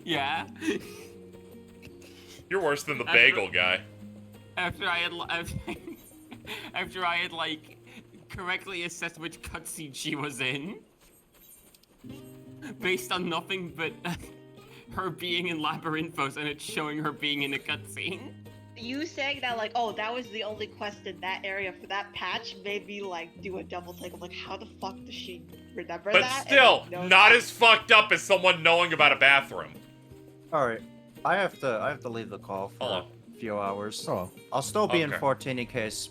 Yeah. You're worse than the bagel guy. After I had like correctly assessed which cutscene she was in, based on nothing but her being in Labyrinthos and it's showing her being in a cutscene. You saying that like, oh, that was the only quest in that area for that patch made me like do a double take. I'm like, how the fuck does she remember But that? still, And, like, know not that? as fucked up as someone knowing about a bathroom. All right, I have to leave the call for a few hours. Oh. I'll still be in Okay. 14 in case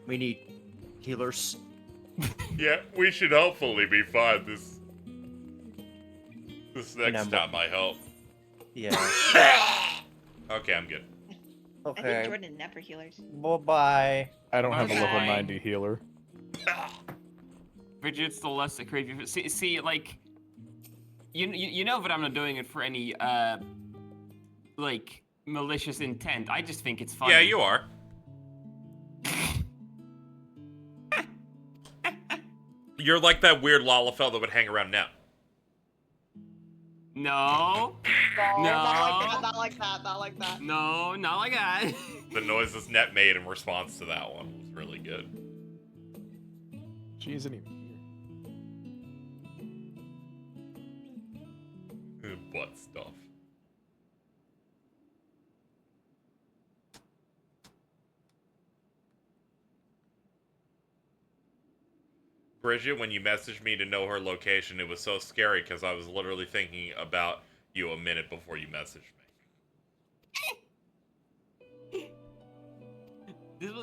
we need healers. Yeah, we should hopefully be fine this next know, time, I hope. Yeah. Okay, I'm good. I think Okay. Jordan never healers. Bye-bye. I don't have a level Okay. 90 healer. Bridget's the less creepy. See, like, you know that I'm not doing it for any like malicious intent. I just think it's funny. Yeah, you are. You're like that weird Lalafell that would hang around now. No. No, No. not like that. No, not like that. The noises Net made in response to that one was really good. She isn't even Butt stuff. Bridget, when you messaged me to know her location, it was so scary because I was literally thinking about you a minute before you messaged me.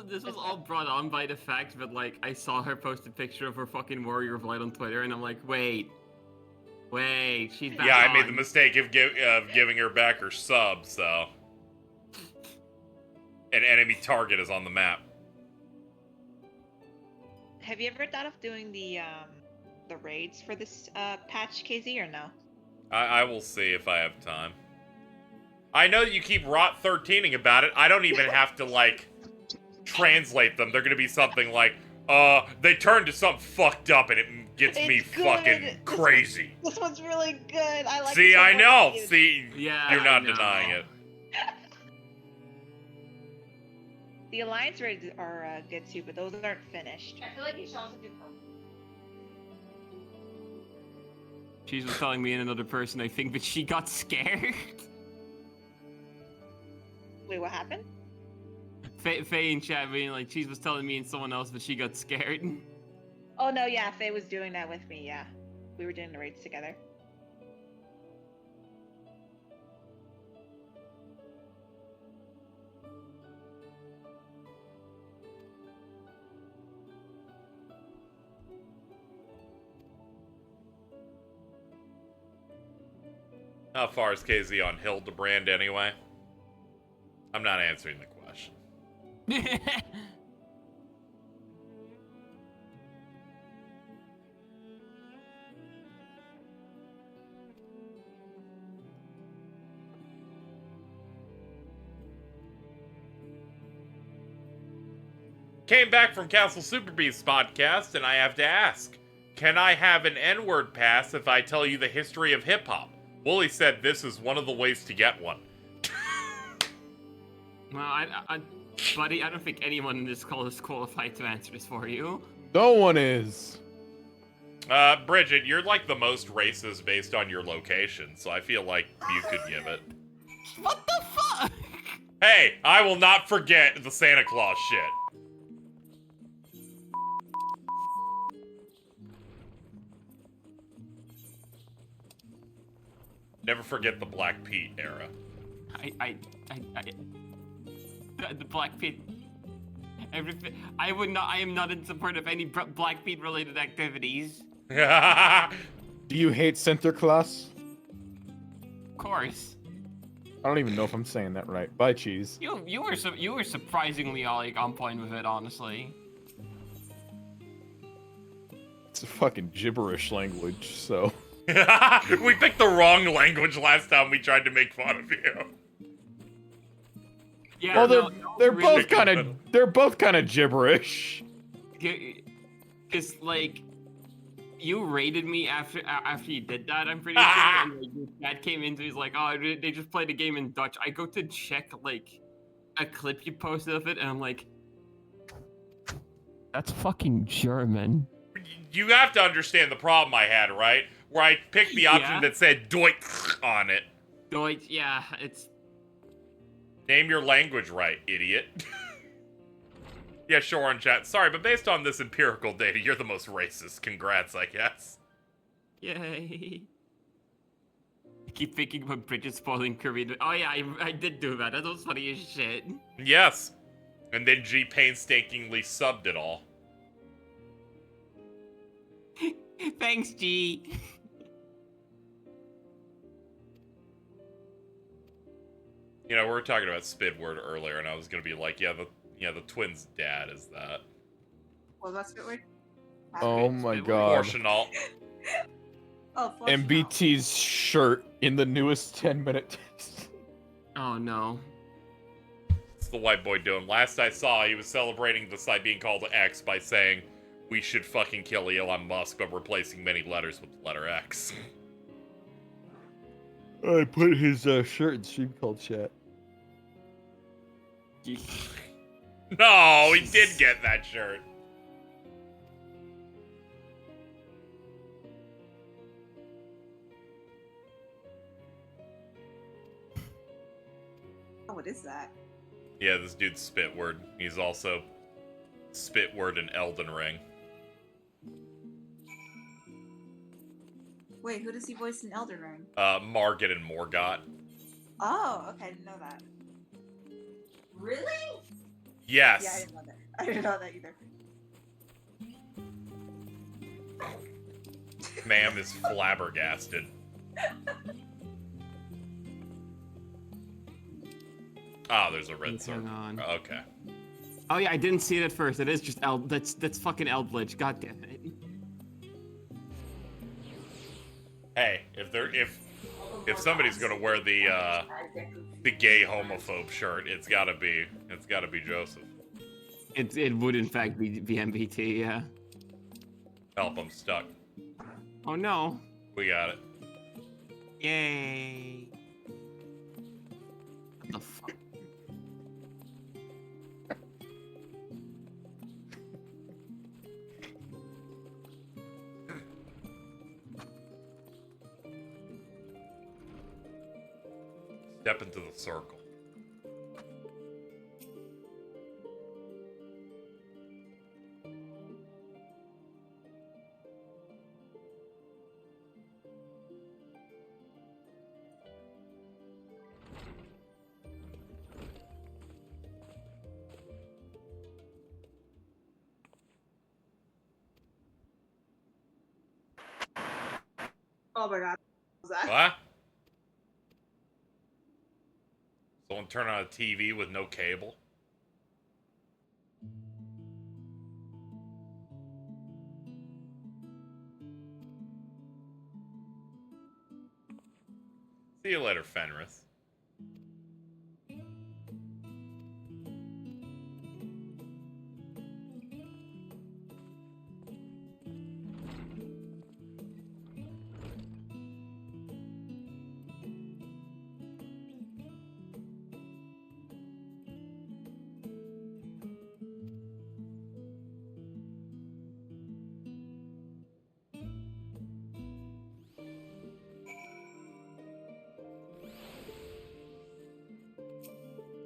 This was all brought on by the fact that like I saw her post a picture of her fucking Warrior of Light on Twitter, and I'm like, wait, she's back Yeah, I on. made the mistake of giving her back her sub, so. An enemy target is on the map. Have you ever thought of doing the raids for this patch, KZ, or no? I will see if I have time. I know you keep rot 13ing about it. I don't even have to, like, translate them. They're gonna be something like, they turn to something fucked up and it gets me It's good. fucking crazy. This one's really good. I like. See, it so I much. know. See, Yeah, you're not I know. denying it. The alliance raids are good too, but those aren't finished. I feel like you should also do purple. She was telling me and another person, I think, that she got scared. Wait, what happened? Faye in chat being like, she was telling me and someone else that she got scared. Oh no, yeah, Faye was doing that with me. Yeah, we were doing the raids together. How far is KZ on Hildebrand anyway? I'm not answering the question. Came back from Castle Super Beast podcast, and I have to ask, can I have an N-word pass if I tell you the history of hip-hop? Wooly said this is one of the ways to get one. Well, buddy, I don't think anyone in this call is qualified to answer this for you. No one is. Bridget, you're like the most racist based on your location, so I feel like you could give it. What the fuck? Hey, I will not forget the Santa Claus shit. Never forget the Black Pete era. The Black Pete. Everything. I am not in support of any Black Pete related activities. Do you hate Sinterklaas? Of course. I don't even know if I'm saying that right. Bye, cheese. You were surprisingly like on point with it, honestly. It's a fucking gibberish language, so. We picked the wrong language last time we tried to make fun of you. Yeah, well, they're both kind of gibberish. Cause like, you raided me after you did that. I'm pretty sure. And, like, your dad came in, he's like, "Oh, they just played a game in Dutch." I go to check like a clip you posted of it, and I'm like, "That's fucking German." You have to understand the problem I had, right? Where I picked the option that said Deutsch on it. Deutsch, yeah, it's... Name your language right, idiot. Yeah, sure, on chat. Sorry, but based on this empirical data, you're the most racist. Congrats, I guess. Yay. I keep thinking about Bridget spoiling Korean. Oh yeah, I did do that. That was funny as shit. Yes. And then G painstakingly subbed it all. Thanks, G. You know, we were talking about Spidward earlier, and I was gonna be like, the twins' dad is that. Well, that's good. Oh my god. Proportional. Oh, MBT's shirt in the newest 10-minute test. Oh no. It's the white boy doing. Last I saw, he was celebrating the site being called X by saying, "We should fucking kill Elon Musk, but replacing many letters with the letter X." I put his shirt in stream called chat. No, he did get that shirt. Oh, what is that? Yeah, this dude's Spitward. He's also Spitward in Elden Ring. Wait, who does he voice in Elden Ring? Margit and Morgott. Oh, okay, I didn't know that. Really? Yes. Yeah, I didn't know that. I didn't know that either. Ma'am is flabbergasted. Ah, there's a red circle. Okay. Oh yeah, I didn't see it at first. It is just that's fucking Eldritch. God damn it. Hey, if somebody's gonna wear the gay homophobe shirt, it's gotta be Joseph. It would in fact be MBT, yeah. Help, I'm stuck. Oh no. We got it. Yay. What the fuck? Step into the circle. Oh my god. What was that? What? Someone turn on a TV with no cable. See you later, Fenris.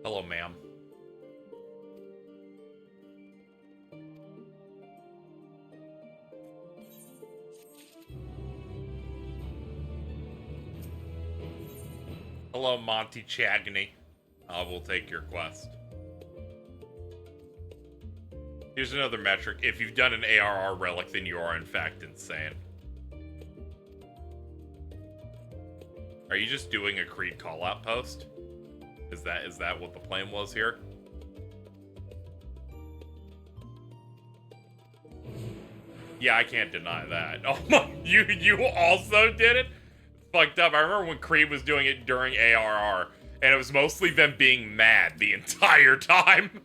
Hello, ma'am. Hello, Monty Chagney. I will take your quest. Here's another metric. If you've done an ARR relic, then you are in fact insane. Are you just doing a Creed call-out post? Is that what the plan was here? Yeah, I can't deny that. Oh my, you also did it? Fucked up. I remember when Creed was doing it during ARR, and it was mostly them being mad the entire time.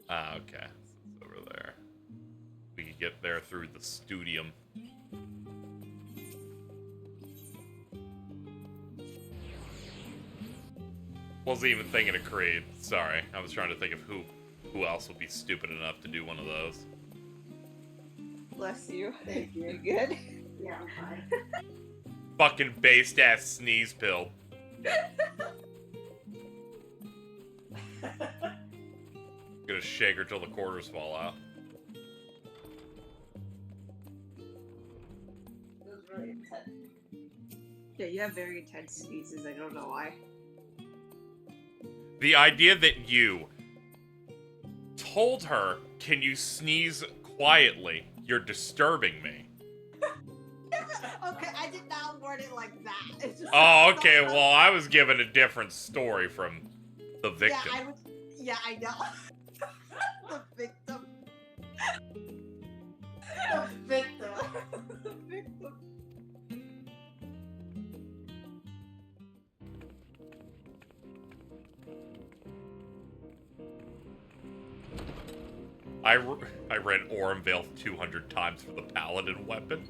Ah, okay. It's over there. We could get there through the studium. Wasn't even thinking of Creed. Sorry. I was trying to think of who else would be stupid enough to do one of those. Bless you. Thank you. You good? Yeah, I'm fine. Fucking based ass sneeze pill. Gonna shake her till the quarters fall out. It was really intense. Yeah, you have very intense sneezes. I don't know why. The idea that you told her, can you sneeze quietly? You're disturbing me. Okay, I did not word it like that. It's just Oh, okay, well, I was given a different story from the victim. Yeah, I know. The victim. The victim. The victim. I read Orimvale 200 times for the paladin weapon.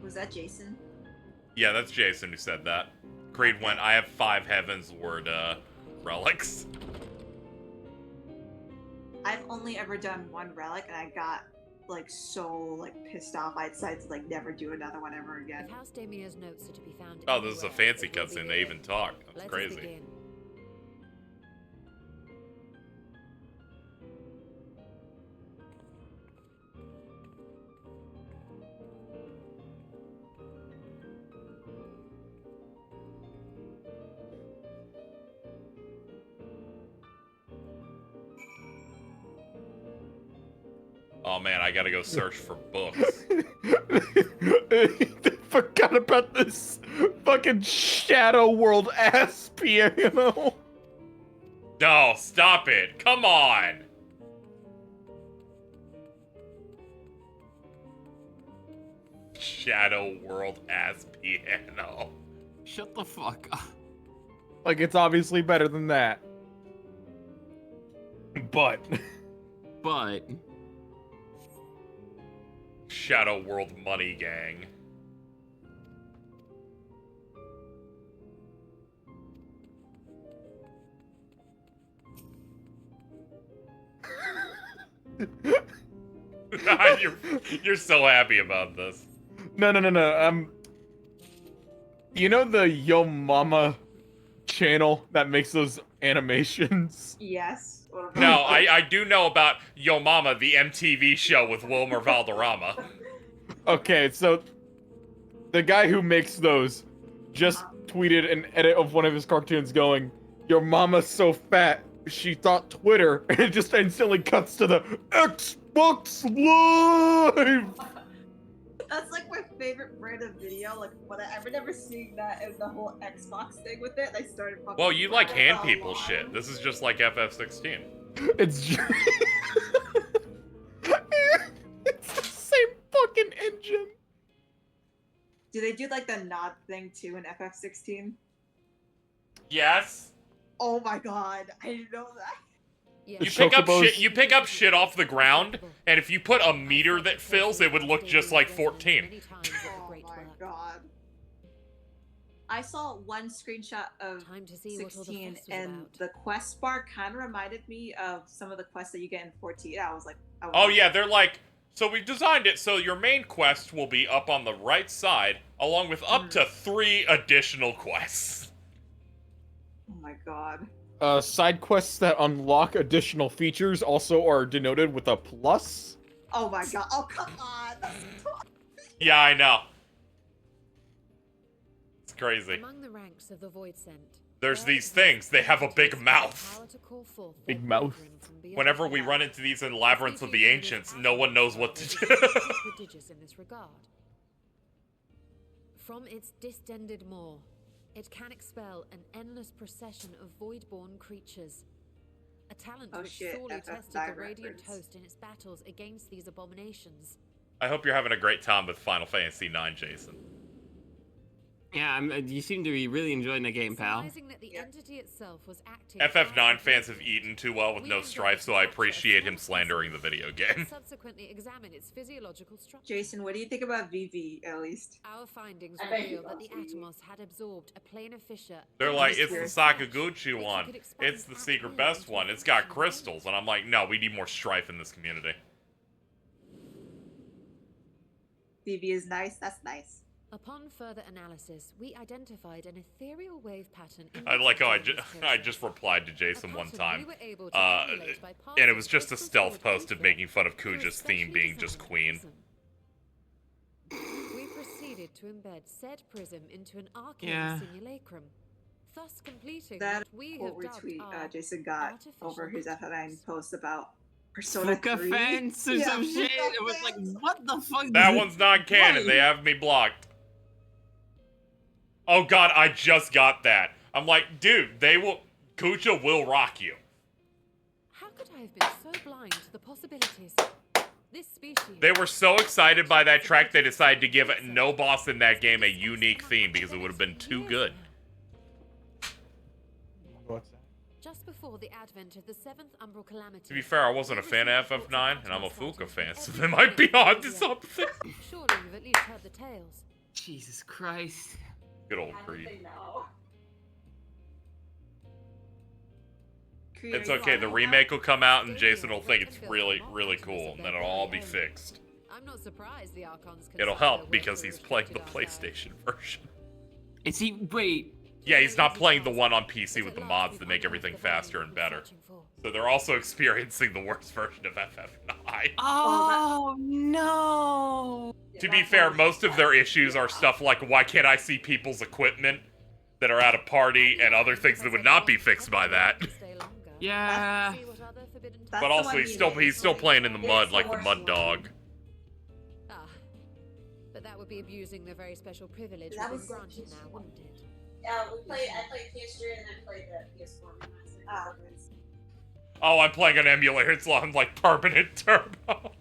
Was that Jason? Yeah, that's Jason who said that. Creed went, I have 5 Heavensward relics. I've only ever done one relic, and I got so pissed off. I decided to never do another one ever again. If House Damia's notes are to be found Oh, this is a anywhere, fancy it will be cutscene. They here. even talk. That's Let us crazy. begin. Oh man, I gotta go search for books. Forgot about this fucking Shadow World ass piano. No, stop it. Come on. Shadow World ass piano. Shut the fuck up. Like, it's obviously better than that. But. Shadow World Money Gang. You're so happy about this. No. You know the Yo Mama channel that makes those animations? Yes. No, I do know about Yo Mama, the MTV show with Wilmer Valderrama. Okay, so the guy who makes those just tweeted an edit of one of his cartoons going, "Your mama's so fat, she thought Twitter," and it just instantly cuts to the Xbox Live! favorite random video. Like, what I remember seeing that and the whole Xbox thing with it. I started fucking. Well, you like crying hand a people lot. shit. This is just like FF16. It's just... it's the same fucking engine. Do they do like the nod thing too in FF16? Yes. Oh my god, I didn't know that. You pick up shit. You pick up shit off the ground, and if you put a meter that fills, it would look just like 14. Oh my god. I saw one screenshot of 16, and the quest bar kind of reminded me of some of the quests that you get in 14. I was like, Oh yeah, they're like. So we designed it so your main quest will be up on the right side, along with up to 3 additional quests. Oh my god. Side quests that unlock additional features also are denoted with a plus. Oh my god. Oh, come on. Yeah, I know. It's crazy. Among the ranks of the Void Sent, There's these things. They have a big mouth. Big mouth. Whenever we run into these in Labyrinth of the Ancients, no one knows what to do. prodigious in this regard. From its distended maw, it can expel an endless procession of void-born creatures. A talent Oh which shit, sorely FF tested the reference. Radiant Host in its battles against these abominations. I hope you're having a great time with Final Fantasy IX, Jason. Yeah, you seem to be really enjoying the game, pal. Surmising that the entity itself was acting FF9 fans have eaten too well with no strife, so I appreciate him slandering the video game. subsequently examine its physiological structure. Jason, what do you think about VV, at least? Our findings I bet you reveal that the love VV. Atomos had absorbed a planar fissure. They're in like, the it's the sphere. Sakaguchi one. It's the secret best one. It's got crystals. And I'm like, no, we need more strife in this community. VV is nice. That's nice. Upon further analysis, we identified an ethereal wave pattern. I like how I just replied to Jason one time. And it was just a stealth post of making fun of Kuja's theme being just Queen. We proceeded to embed said prism into an arcane Yeah. simulacrum, thus completing That what we quote have dubbed retweet our Jason got artificial over his FF9 post about Persona Fuka 3. fence or Yeah, some shit. Fuka It was like, fence. what the fuck? That one's not canon. Why? They have me blocked. Oh god, I just got that. I'm like, dude, Kuja will rock you. How could I have been so blind to the possibilities? This species. They were so excited by that track, they decided to give no boss in that game a unique theme because it would have been too good. Just before the advent of the 7th Umbral Calamity. To be fair, I wasn't a fan of FF9, and I'm a Fuka fan, so they might be on to something. Surely you've at least heard the tales. Jesus Christ. Good old Creed. Creed, It's are you okay, on the it? remake will come out and Jason will think it's really, really cool, and then it'll all be fixed. I'm not surprised the Archons. It'll help because he's playing the PlayStation version. Is he? Wait. Yeah, he's not playing the one on PC with the mods that make everything faster and better. So they're also experiencing the worst version of FF9. Oh no! To be fair, most of their issues are stuff like, why can't I see people's equipment that are at a party and other things that would not be fixed by that. Yeah. But also, he's still playing in the mud like the mud dog. Ah, but that would be abusing the very special privilege That we've was been granted now, wouldn't it? I played PS3 and then played the PS4 remaster. Ah, Oh, I'm playing an emulator. It's on like permanent turbo.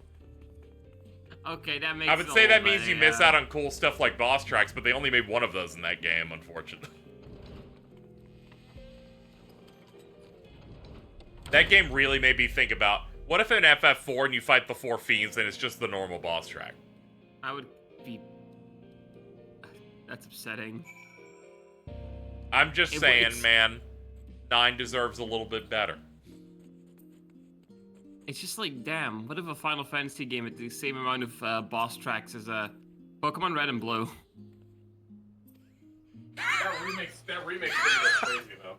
Okay, that makes. I would say that means you miss out on cool stuff like boss tracks, but they only made one of those in that game, unfortunately. That game really made me think about, what if in FF4 and you fight the 4 fiends and it's just the normal boss track? I would be. That's upsetting. I'm just It- saying, it's- man. 9 deserves a little bit better. It's just like, damn, what if a Final Fantasy game with the same amount of boss tracks as Pokemon Red and Blue? That remix thing was crazy though.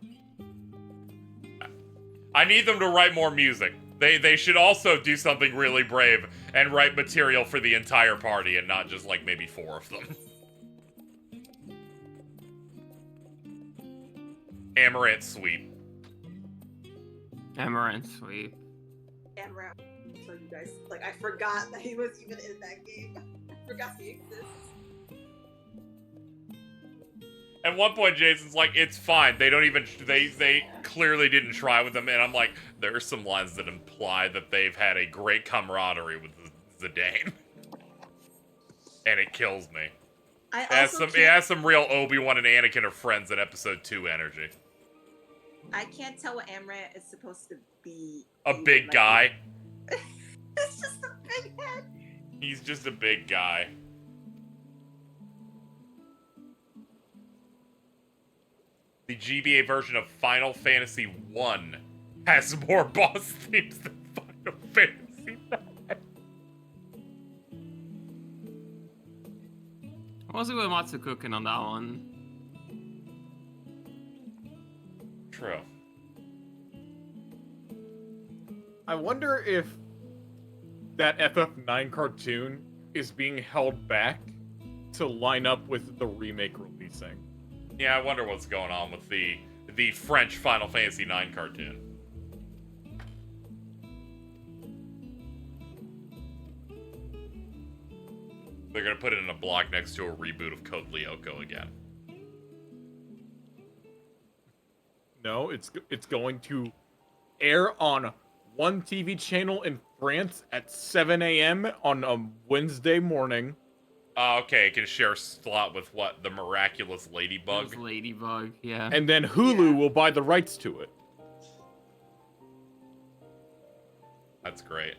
I need them to write more music. They should also do something really brave and write material for the entire party and not just like maybe 4 of them. Amaranth Sweep. Amaranth Sweep. Amaranth. So you guys, like, I forgot that he was even in that game. I forgot he exists. At one point, Jason's like, it's fine. They don't even, they clearly didn't try with them. And I'm like, there are some lines that imply that they've had a great camaraderie with Zidane. And it kills me. It has some real Obi-Wan and Anakin are friends in episode 2 energy. I can't tell what Amrant is supposed to be. A big guy. It's just a big head. He's just a big guy. The GBA version of Final Fantasy 1 has more boss themes than Final Fantasy 9. I was with Matsu cooking on that one. True. I wonder if that FF9 cartoon is being held back to line up with the remake releasing. Yeah, I wonder what's going on with the French Final Fantasy 9 cartoon. They're gonna put it in a block next to a reboot of Code Lyoko again. No, it's going to air on one TV channel in France at 7 a.m. on a Wednesday morning. Okay, it can share slot with what? The Miraculous Ladybug? Ladybug, yeah. And then Hulu will buy the rights to it. That's great.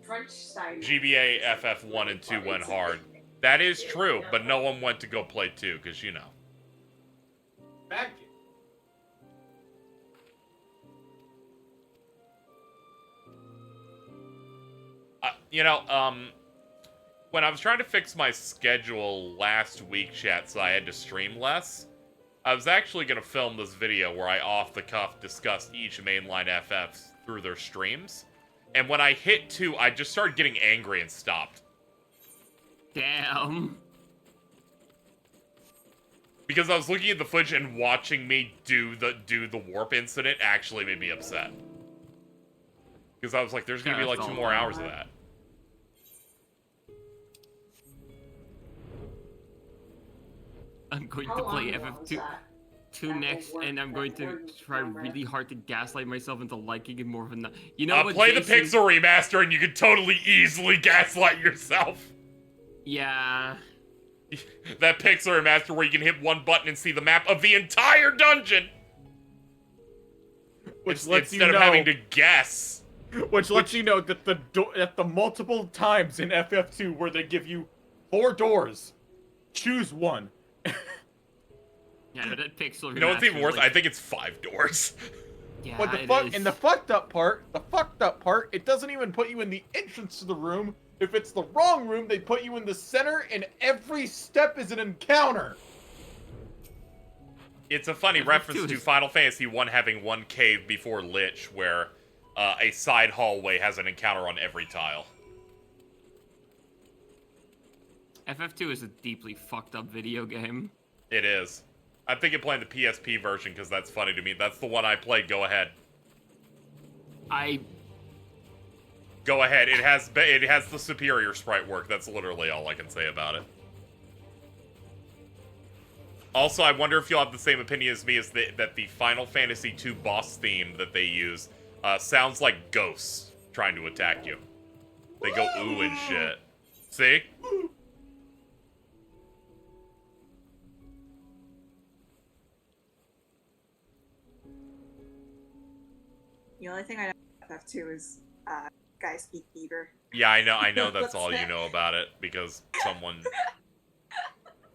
French style. GBA FF1 and 2 went hard. That is true, but no one went to go play 2, because you know. Back. When I was trying to fix my schedule last week, chat, so I had to stream less, I was actually going to film this video where I off-the-cuff discussed each mainline FFs through their streams. And when I hit 2, I just started getting angry and stopped. Damn. Because I was looking at the footage and watching me do the warp incident actually made me upset. Because I was like, there's going to be like 2 more hours of that. I'm going to play FF2 next, and I'm going to try really hard to gaslight myself into liking it more than that. You know what, play Jason? the Pixel remaster, and you can totally easily gaslight yourself. Yeah. That Pixel remaster where you can hit one button and see the map of the entire dungeon. Which lets you know, instead of having to guess. Which lets you know that the multiple times in FF2 where they give you 4 doors, choose one. Yeah, that Pixel. You know what's even worse? I think it's 5 doors. Yeah, But the fucked up part, it doesn't even put you in the entrance to the room. If it's the wrong room, they put you in the center, and every step is an encounter. It's a funny reference to Final Fantasy 1 having one cave before Lich, where a side hallway has an encounter on every tile. FF2 is a deeply fucked up video game. It is. I'm thinking playing the PSP version because that's funny to me. That's the one I played. Go ahead. Go ahead. It has the superior sprite work. That's literally all I can say about it. Also, I wonder if you'll have the same opinion as me as that the Final Fantasy II boss theme that they use sounds like ghosts trying to attack you. They go ooh and shit. See? The only thing I know about FF2 is guys speak beaver. Yeah, I know that's all you know about it because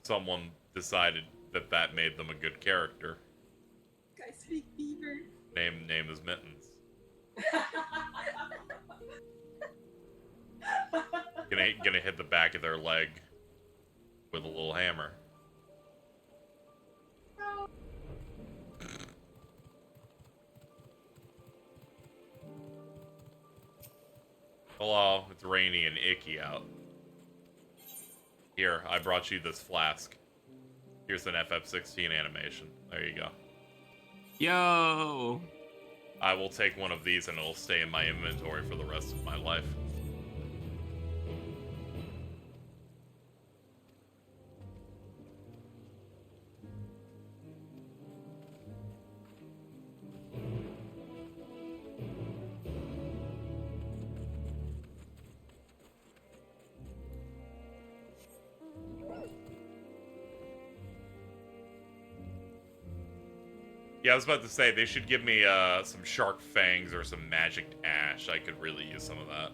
someone decided that made them a good character. Guys speak beaver. Name is Mittens. Gonna hit the back of their leg with a little hammer. Hello, it's rainy and icky out. Here, I brought you this flask. Here's an FF16 animation. There you go. Yo! I will take one of these and it'll stay in my inventory for the rest of my life. Yeah, I was about to say, they should give me some shark fangs or some magic ash. I could really use some of that.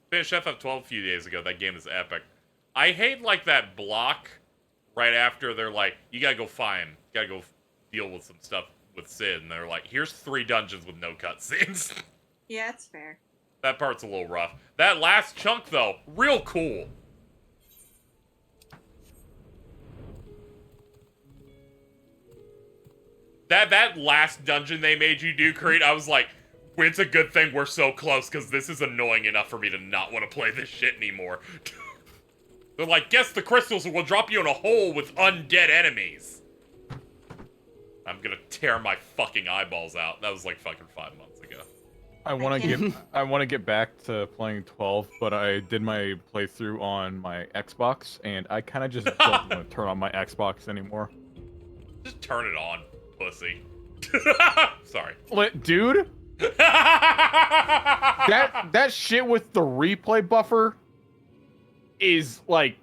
Finished FF12 a few days ago. That game is epic. I hate, like, that block right after they're like, you gotta go find, you gotta go deal with some stuff with Sid, and they're like, here's 3 dungeons with no cutscenes. Yeah, it's fair. That part's a little rough. That last chunk, though, real cool. That last dungeon they made you do, Creed, I was like, it's a good thing we're so close, because this is annoying enough for me to not want to play this shit anymore. They're like, guess the crystals will drop you in a hole with undead enemies. I'm gonna tear my fucking eyeballs out. That was like fucking 5 months ago. I want to get back to playing 12, but I did my playthrough on my Xbox, and I kind of just don't want to turn on my Xbox anymore. Just turn it on, pussy. Sorry. Dude, that shit with the replay buffer is like,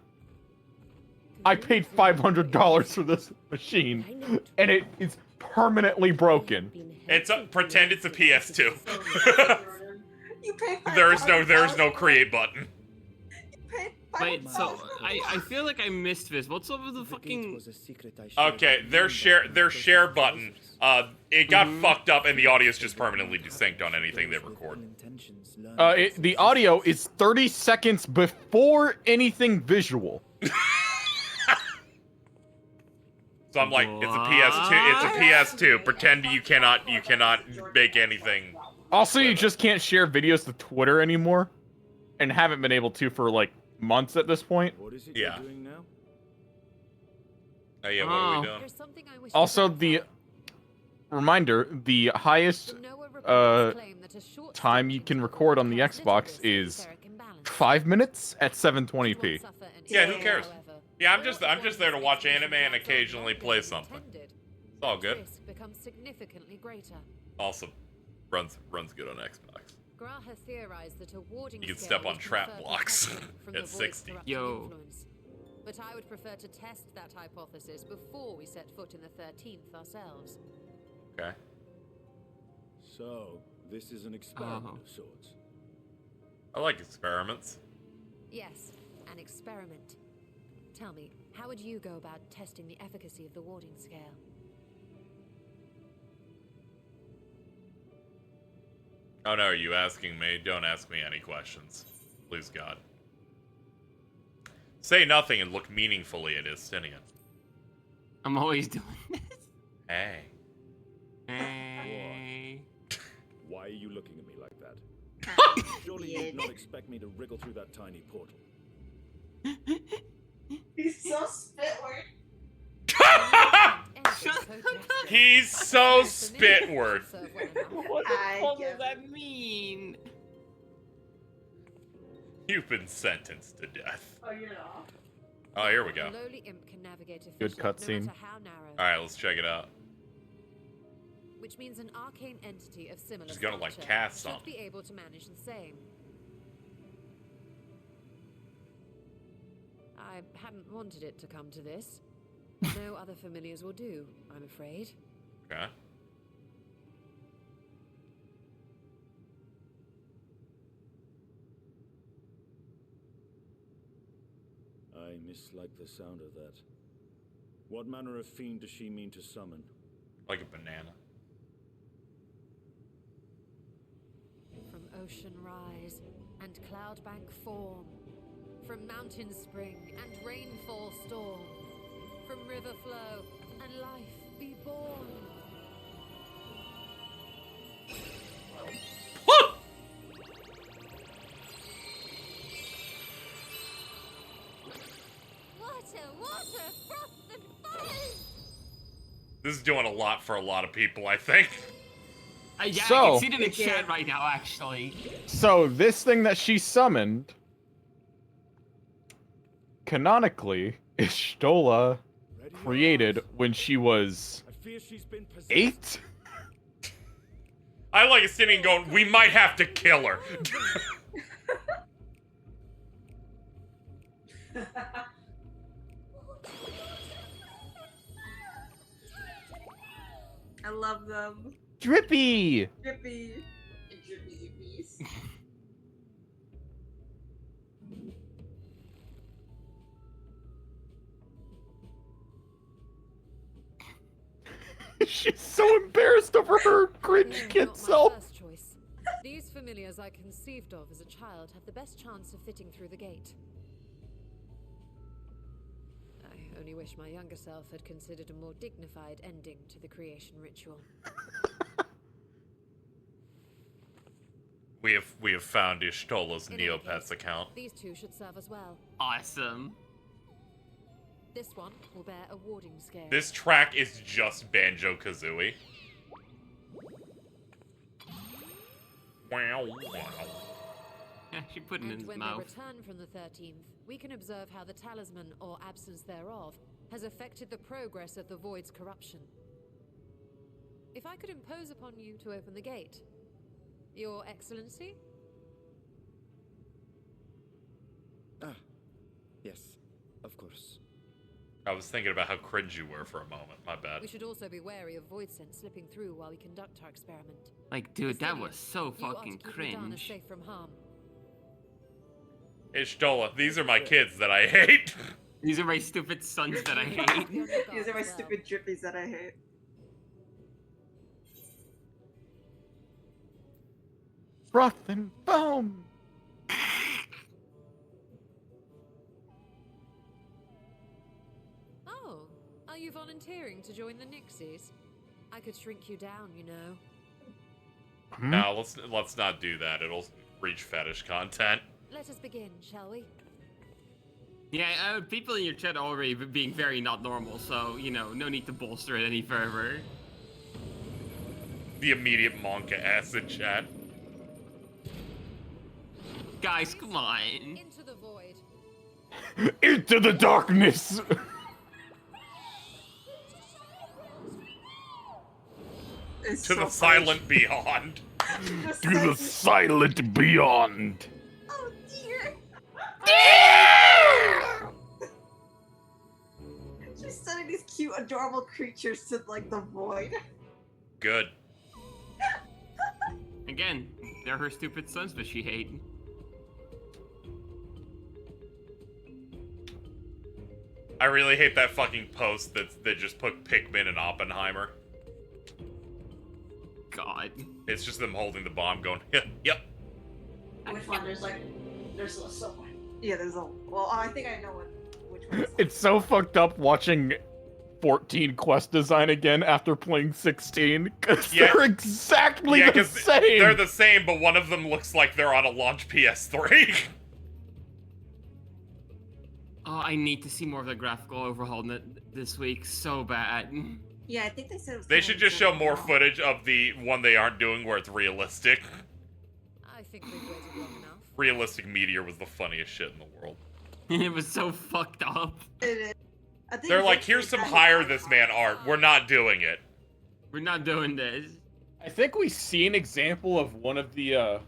I paid $500 for this machine, and it is permanently broken. Pretend it's a PS2. You pay there is no create button. Wait, so I feel like I missed this. What's up with the fucking? Okay, their share button. It got fucked up, and the audio is just permanently desynced on anything they record. The audio is 30 seconds before anything visual. So I'm like, it's a PS2. It's a PS2. Pretend you cannot make anything. Also, you just can't share videos to Twitter anymore, and haven't been able to for like months at this point. Yeah. Oh yeah, what are we doing? Also, the reminder: the highest time you can record on the Xbox is 5 minutes at 720p. Yeah, who cares? Yeah, I'm just there to watch anime and occasionally play something. It's all good. Awesome. Runs good on Xbox. You can step on trap blocks at 60. Yo. But I would prefer to test that hypothesis before we set foot in the 13th ourselves. Okay. So, this is an experiment of sorts. I like experiments. Yes, an experiment. Tell me, how would you go about testing the efficacy of the warding scale? Oh no, are you asking me? Don't ask me any questions. Please God. Say nothing and look meaningfully at Istinian. I'm always doing this. Hey. Hey. Why are you looking at me like that? Surely you did not expect me to wriggle through that tiny portal. He's so Spitward. He's so Spitward. What the fuck does that mean? You've been sentenced to death. Oh, yeah. Oh, here we go. Good cutscene. Alright, let's check it out. Which means an arcane entity of similar She's gonna, like, structure cast should something. be able to manage the same. I hadn't wanted it to come to this. No other familiars will do, I'm afraid. Okay. I mislike the sound of that. What manner of fiend does she mean to summon? Like a banana. From ocean rise and cloudbank form, from mountain spring and rainfall storm, from river flow and life be born. Water, froth and fire! This is doing a lot for a lot of people, I think. Yeah, So- I can see it in the chat right now, actually. So this thing that she summoned, canonically, is Stola created when she was 8? I like Istinian going, we might have to kill her. I love them. Drippy! Drippy. Drippy yippies. She's so embarrassed over her cringe kid Not my self. first choice. These familiars I conceived of as a child have the best chance of fitting through the gate. I only wish my younger self had considered a more dignified ending to the creation ritual. We have found Ishtola's In any Neopets case, account. These two should serve as well. Awesome. This one will bear a warding scale. This track is just Banjo-Kazooie. Wow, wow. She put it in And his when mouth. they return from the 13th, we can observe how the talisman, or absence thereof, has affected the progress of the Void's corruption. If I could impose upon you to open the gate, Your Excellency? Ah, yes, of course. I was thinking about how cringe you were for a moment. My bad. We should also be wary of void scent slipping through while we conduct our experiment. Like, dude, that was Fastidious, so you are to fucking keep Madonna cringe. safe from harm. Ishtola, these are my kids that I hate. These are my stupid sons that I hate. These are my stupid drippies that I hate. Froth and foam. Oh, are you volunteering to join the Nixies? I could shrink you down, you know. No, let's not do that. It'll reach fetish content. Let us begin, shall we? Yeah, people in your chat are already being very not normal, so, you know, no need to bolster it any further. The immediate Monka acid chat. Guys, come on. Into the void. Into the darkness. To the silent beyond. To the silent beyond. Oh dear. She's sending these cute, adorable creatures to like the void. Good. Again, they're her stupid sons, but she hate. I really hate that fucking post that just put Pikmin and Oppenheimer. God. It's just them holding the bomb going, yep. Which one? There's so one. Yeah, there's a. Well, I think I know which one. It's so fucked up watching 14 quest design again after playing 16, because they're exactly the same. They're the same, but one of them looks like they're on a launch PS3. Oh, I need to see more of the graphical overhaul this week so bad. Yeah, I think they said it was They coming should just soon. show more footage of the one they aren't doing where it's realistic. I think we've waited long enough. Realistic Meteor was the funniest shit in the world. It was so fucked up. It is. I think They're like, eventually here's some that- hire this man art. We're not doing it. We're not doing this. I think we see an example of one of the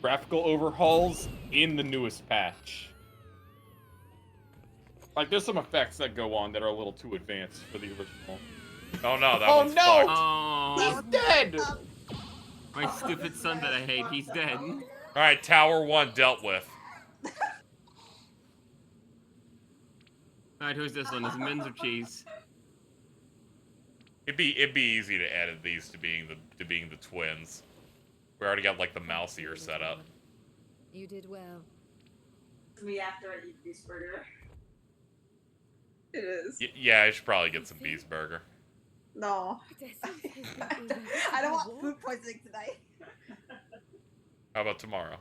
graphical overhauls in the newest patch. Like, there's some effects that go on that are a little too advanced for the original. Oh no, that Oh one's no! fucked. He's dead! My stupid son that I hate, he's dead. Alright, Tower 1 dealt with. Alright, who's this one? Is it Min's or Cheese? It'd be easy to edit these to being the twins. We already got like the mouse ear set up. You did well. It's me after I eat this burger. It is. Yeah, I should probably get some Beast Burger. No. I don't want food poisoning tonight. How about tomorrow?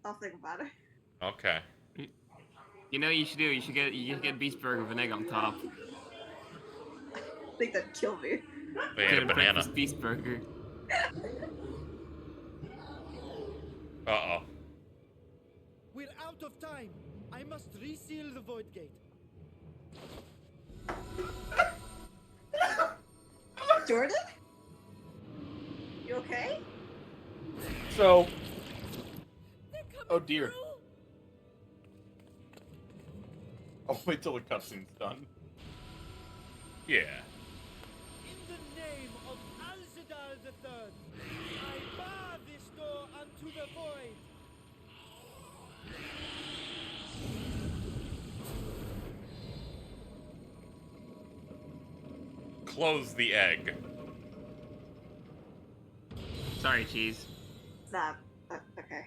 I'll think about it. Okay. You know what you should do? You should get Beast Burger with an egg on top. I think that'd kill me. They ate Get a a banana. breakfast Beast Burger. Uh-oh. We're out of time. I must reseal the void gate. Jordan? You okay? So... Oh dear. I'll wait till the cutscene's done. Yeah. In the name of Alzadal III, I bar this door unto the void. Close the egg. Sorry, Cheese. Stop. Okay.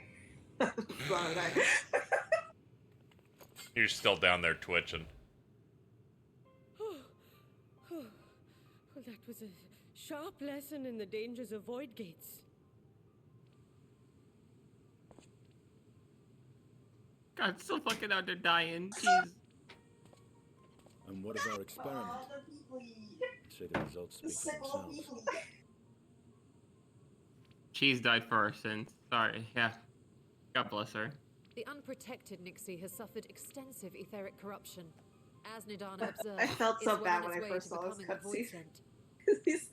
Sorry. You're still down there twitching. Well, that was a sharp lesson in the dangers of void gates. God, still fucking out there dying. Jeez. And what of our experiment? Say the results speak for themselves. Cheese died first, and sorry, yeah. God bless her. The unprotected Nixie has suffered extensive etheric corruption. As Nidana observed, I felt so it's bad well on when I its way first to saw this becoming a void cutscene. scent.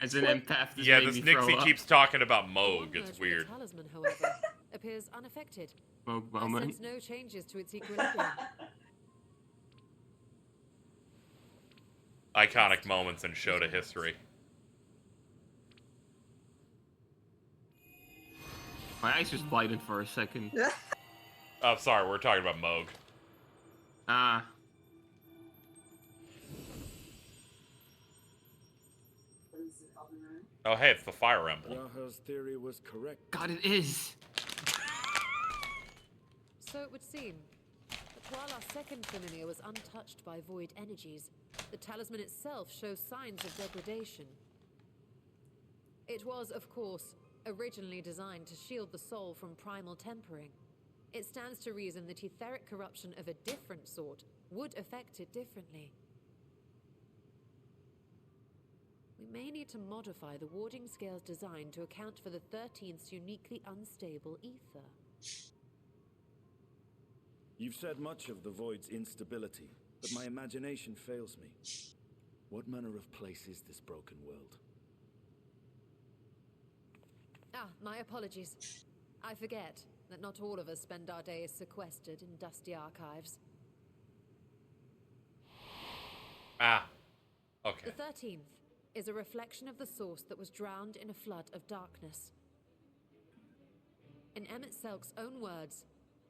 As an empath, this Yeah, made this me Nixie throw up. keeps talking about The Moog. one It's merged with weird. The talisman, however, appears unaffected. Moog I moment. sense no changes to its equilibrium. Iconic moments in Shota history. My eyes just blinded for a second. Oh, sorry, we're talking about Moog. Ah. Oh, hey, it's the Fire Emblem. Raha's theory was correct. God, it is. So it would seem that while our second familiar was untouched by void energies, the talisman itself shows signs of degradation. It was, of course, originally designed to shield the soul from primal tempering. It stands to reason that etheric corruption of a different sort would affect it differently. We may need to modify the warding scale's design to account for the 13th's uniquely unstable ether. You've said much of the Void's instability, but my imagination fails me. What manner of place is this broken world? Ah, my apologies. I forget that not all of us spend our days sequestered in dusty archives. Ah. Okay. The 13th is a reflection of the source that was drowned in a flood of darkness. In Emmett Selk's own words,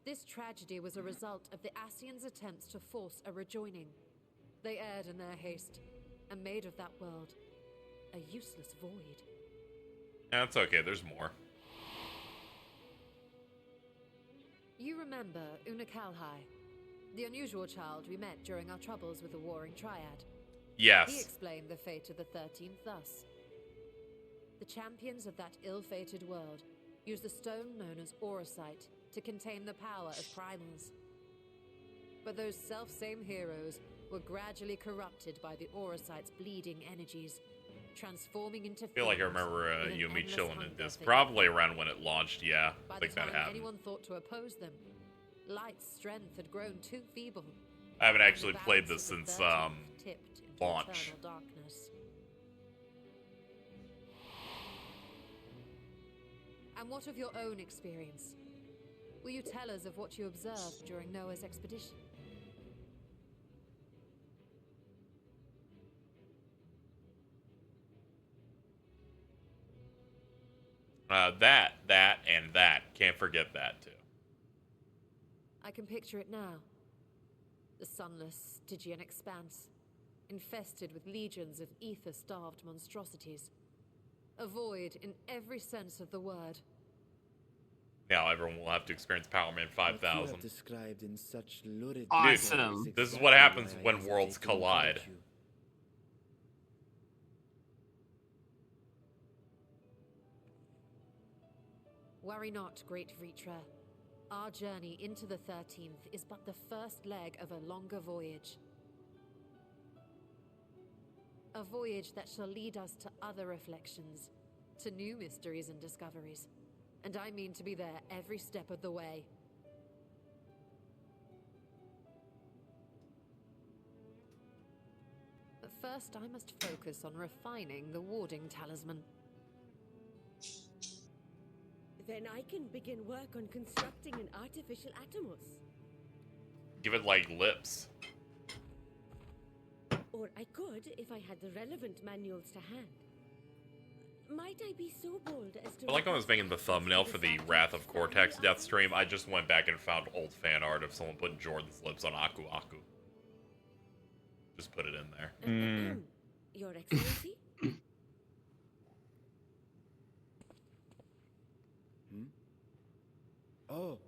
this tragedy was a result of the Ascians' attempts to force a rejoining. They erred in their haste and made of that world a useless void. That's okay, there's more. You remember Una Kalhai, the unusual child we met during our troubles with the Warring Triad? Yes. He explained the fate of the 13th thus. The champions of that ill-fated world used the stone known as Auracite to contain the power of primals. But those self-same heroes were gradually corrupted by the Auracite's bleeding energies, transforming into I feel like I remember you and me chilling at this. Probably around when it launched, yeah. I think that happened. Anyone thought to oppose them, Light's strength had grown too feeble. I haven't actually played this since launch. Darkness. And what of your own experience? Will you tell us of what you observed during Noah's expedition? That, and that. Can't forget that, too. I can picture it now. The sunless, Stygian expanse, infested with legions of ether-starved monstrosities. A void in every sense of the word. Now everyone will have to experience Power Man 5000. Described in such lurid Awesome. Dude, this is what happens when worlds collide. Worry not, great Vritra. Our journey into the 13th is but the first leg of a longer voyage. A voyage that shall lead us to other reflections, to new mysteries and discoveries. And I mean to be there every step of the way. But first I must focus on refining the warding talisman. Then I can begin work on constructing an artificial Atomos. Give it, like, lips. Or I could if I had the relevant manuals to hand. Might I be so bold as to... I like when I was making the thumbnail for the Wrath of Cortex death stream, I just went back and found old fan art of someone putting Jordan's lips on Aku Aku. Just put it in there. Your Excellency? Oh,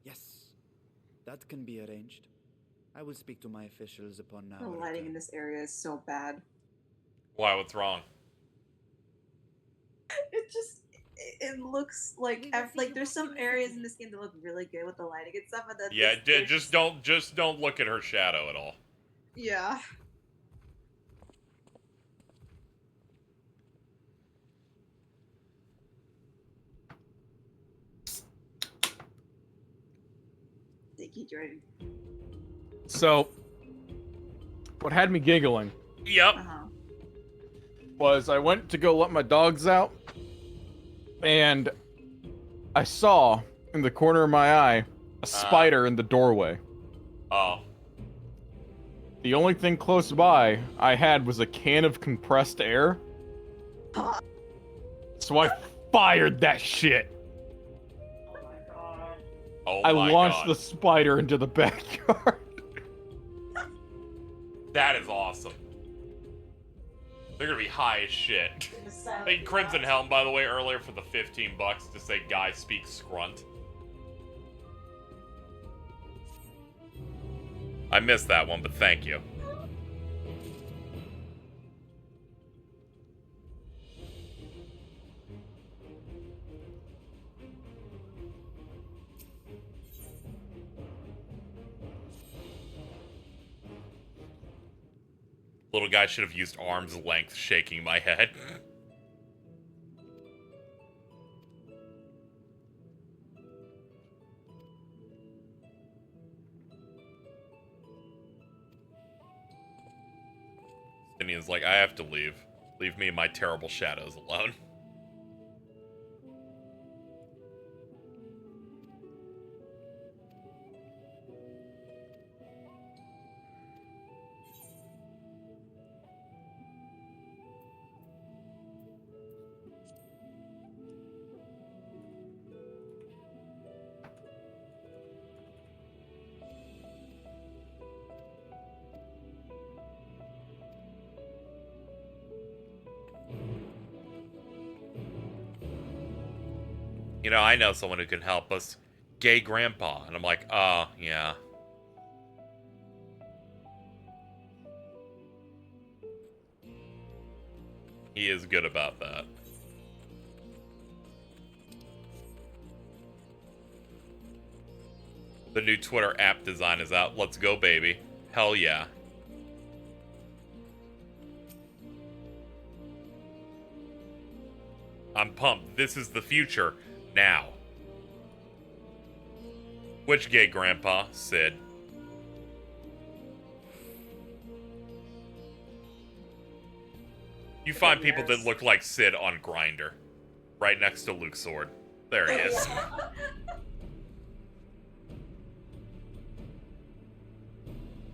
yes. That can be arranged. I will speak to my officials upon now. The lighting in this area is so bad. Why? What's wrong? It looks like there's some areas in this game that look really good with the lighting and stuff, and then Yeah, just don't look at her shadow at all. yeah. Thank you, Jordan. So, what had me giggling? Yep. Was I went to go let my dogs out, and I saw in the corner of my eye a spider in the doorway. Oh. The only thing close by I had was a can of compressed air. So I fired that shit. Oh I my launched God. the spider into the backyard. That is awesome. They're gonna be high as shit. Thank Crimson Helm, by the way, earlier for the $15 to say guy speaks scrunt. I missed that one, but thank you. Little guy should have used arm's length, shaking my head. Indian's like, I have to leave. Leave me and my terrible shadows alone. You know, I know someone who can help us. Gay grandpa. And I'm like, yeah. He is good about that. The new Twitter app design is out. Let's go, baby. Hell yeah. I'm pumped. This is the future. Now. Which gay grandpa? Sid. You find people that look like Sid on Grindr. Right next to Luke's sword. There he is.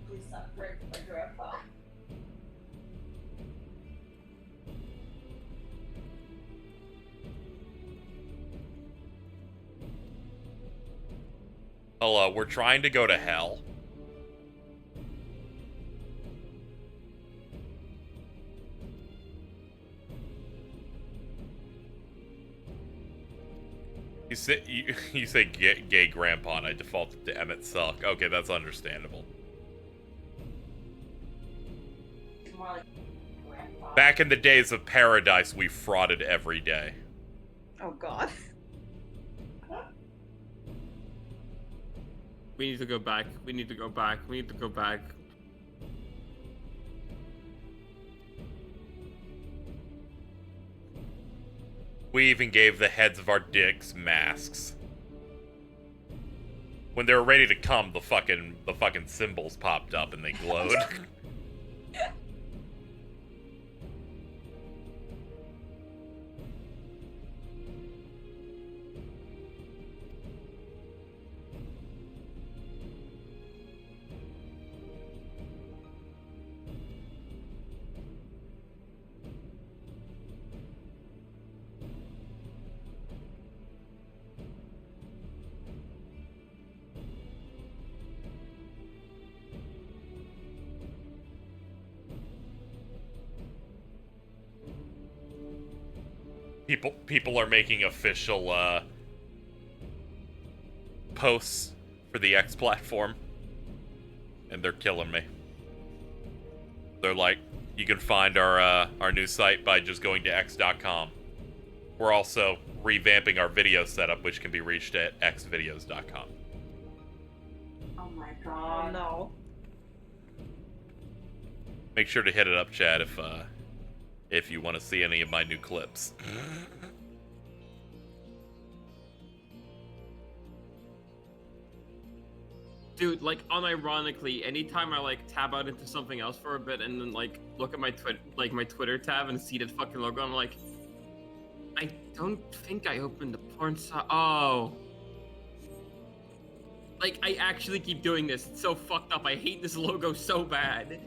Please stop praying for my grandpa. Hello, we're trying to go to hell. You say gay grandpa, and I defaulted to Emmett Suck. Okay, that's understandable. More like grandpa. Back in the days of paradise, we frauded every day. Oh God. We need to go back. We need to go back. We need to go back. We even gave the heads of our dicks masks. When they were ready to come, the fucking symbols popped up and they glowed. People are making official posts for the X platform, and they're killing me. They're like, you can find our new site by just going to x.com. We're also revamping our video setup, which can be reached at xvideos.com. Oh my god. Oh no. Make sure to hit it up, Chad, if you want to see any of my new clips. Dude, like, unironically, anytime I, like, tab out into something else for a bit and then, like, look at my Twitter tab and see that fucking logo, I'm like, I don't think I opened the porn site. Oh. Like, I actually keep doing this. It's so fucked up. I hate this logo so bad.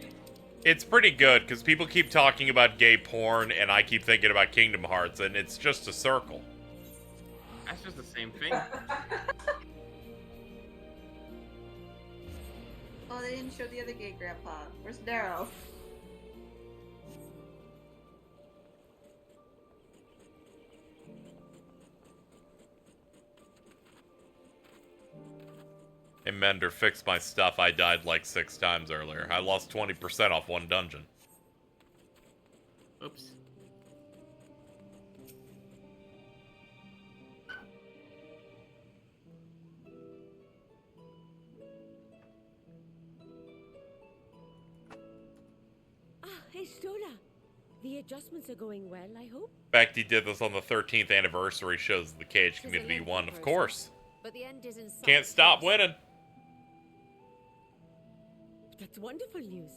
It's pretty good, because people keep talking about gay porn, and I keep thinking about Kingdom Hearts, and it's just a circle. That's just the same thing. Oh, they didn't show the other gay grandpa. Where's Daryl? Hey, Mender, fix my stuff. I died like 6 times earlier. I lost 20% off one dungeon. Oops. Hey, Stola. The adjustments are going well, I hope? In fact, he did this on the 13th anniversary shows the Cage Community won, of course. But the end is in sight. Can't stop winning. That's wonderful news.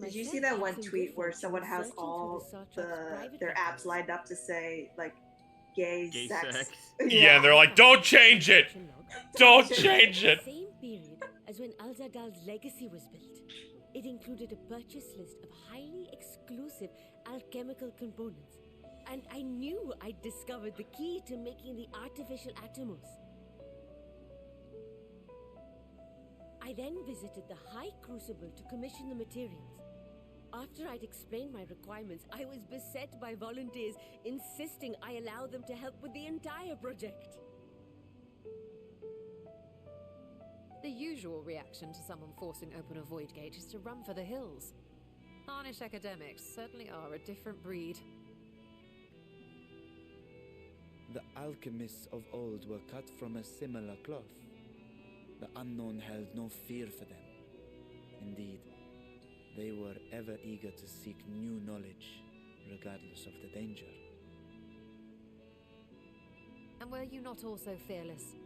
Did you see that one tweet where someone has all their apps lined up to say, like, gay sex? Yeah, and they're like, don't change it! Don't change it! Same period as when Alzadal's legacy was built. It included a purchase list of highly exclusive alchemical components. And I knew I'd discovered the key to making the artificial atomos. I then visited the High Crucible to commission the materials. After I'd explained my requirements, I was beset by volunteers insisting I allow them to help with the entire project. The usual reaction to someone forcing open a void gate is to run for the hills. Harnish academics certainly are a different breed. The alchemists of old were cut from a similar cloth. The unknown held no fear for them. Indeed, they were ever eager to seek new knowledge, regardless of the danger. And were you not also fearless,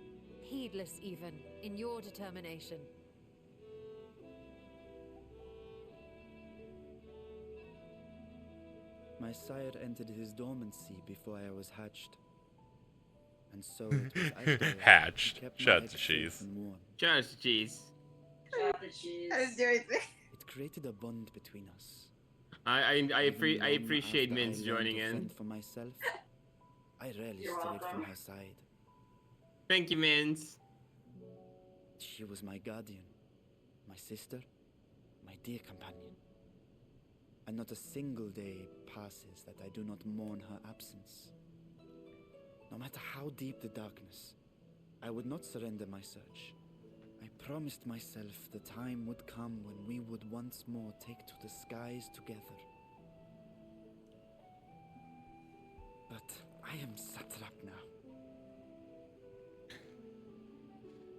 heedless even, in your determination? My sire entered his dormancy before I was hatched. And so it was after hatched. he kept my Shout out eggs to safe Cheese. and warm. Shout out to Cheese. I didn't do anything. It created a bond between us. I Even long appreciate after I Minz learned joining to in. fend for myself, I rarely You're strayed welcome. from her side. Thank you, Minz. She was my guardian, my sister, my dear companion. And not a single day passes that I do not mourn her absence. No matter how deep the darkness, I would not surrender my search. I promised myself the time would come when we would once more take to the skies together. But I am satrap now.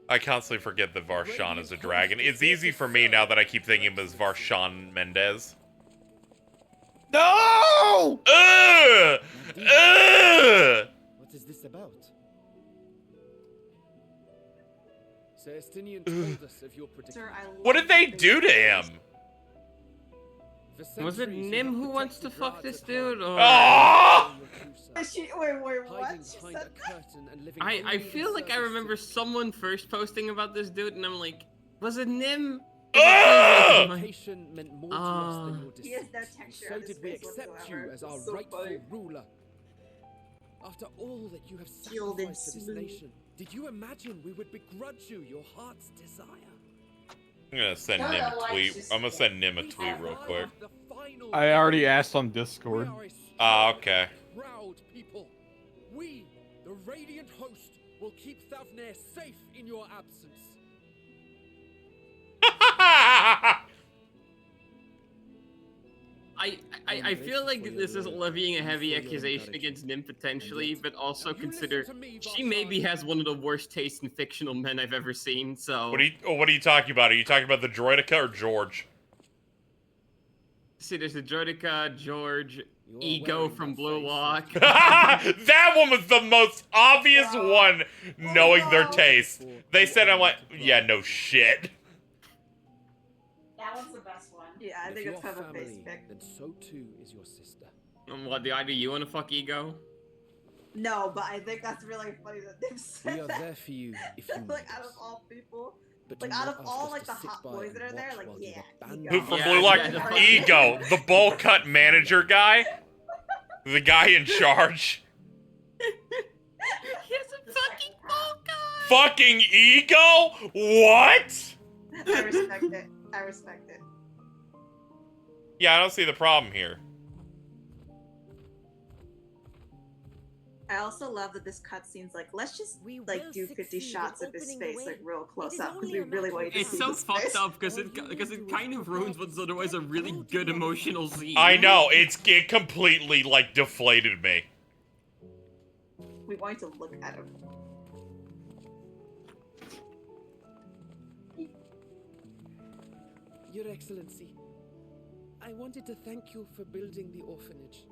I constantly forget that Varshan is a dragon. It's easy for me now that I keep thinking of him as Varshan Mendez. No! What is this about? Celestinian told us of your predicament. Sir, I What did they do to him? Was it Nim who wants to fuck this dude? Or... Oh! Wait, what? She said that? I feel like I remember someone first posting about this dude, and I'm like, was it Nim? Education meant more to us than your He has deceit. no texture So on his did we face accept whatsoever. you as our So rightful funny. ruler. After all that you have Sealed and sacrificed for this smooth. nation, did you imagine we would begrudge you your heart's desire? I'm gonna send Nim a tweet. I'm gonna send Nim a tweet real quick. I already asked on Discord. Ah, okay. Proud people radiant host will keep Thavnair safe in your absence. I feel like this is levying a heavy accusation against Nim potentially, but also consider she maybe has one of the worst tastes in fictional men I've ever seen. So What are you talking about? Are you talking about the Droidica or George? see, there's the Droidica, George, Ego from Blue Lock. That one was the most obvious one, knowing their taste. They said, I'm like, yeah, no shit. That one's the best one. Yeah, I If think your it's kind of a face family, pick. then so too is your sister. What, do either you want to fuck Ego? No, but I think that's really funny that they've said We are that. there for you if you Like, need out of us. all people. But Like, do out not of ask all, us like, to the sit hot by boys that and are there, watch like, while you yeah. abandon Who from Yeah, Blue Lock? yeah, Ego, the bowl cut manager guy? The guy in charge? He's a fucking ball guy! Fucking Ego? What? I respect it. I respect it. Yeah, I don't see the problem here. I also love that this cutscene's like, let's just like do 50 shots of his face like real close up because we really want you to It's see so his fucked face. up because it kind of ruins what's otherwise a really good emotional scene. I know, it completely, like, deflated me. We want you to look at him. Your Excellency, I wanted to thank you for building the orphanage.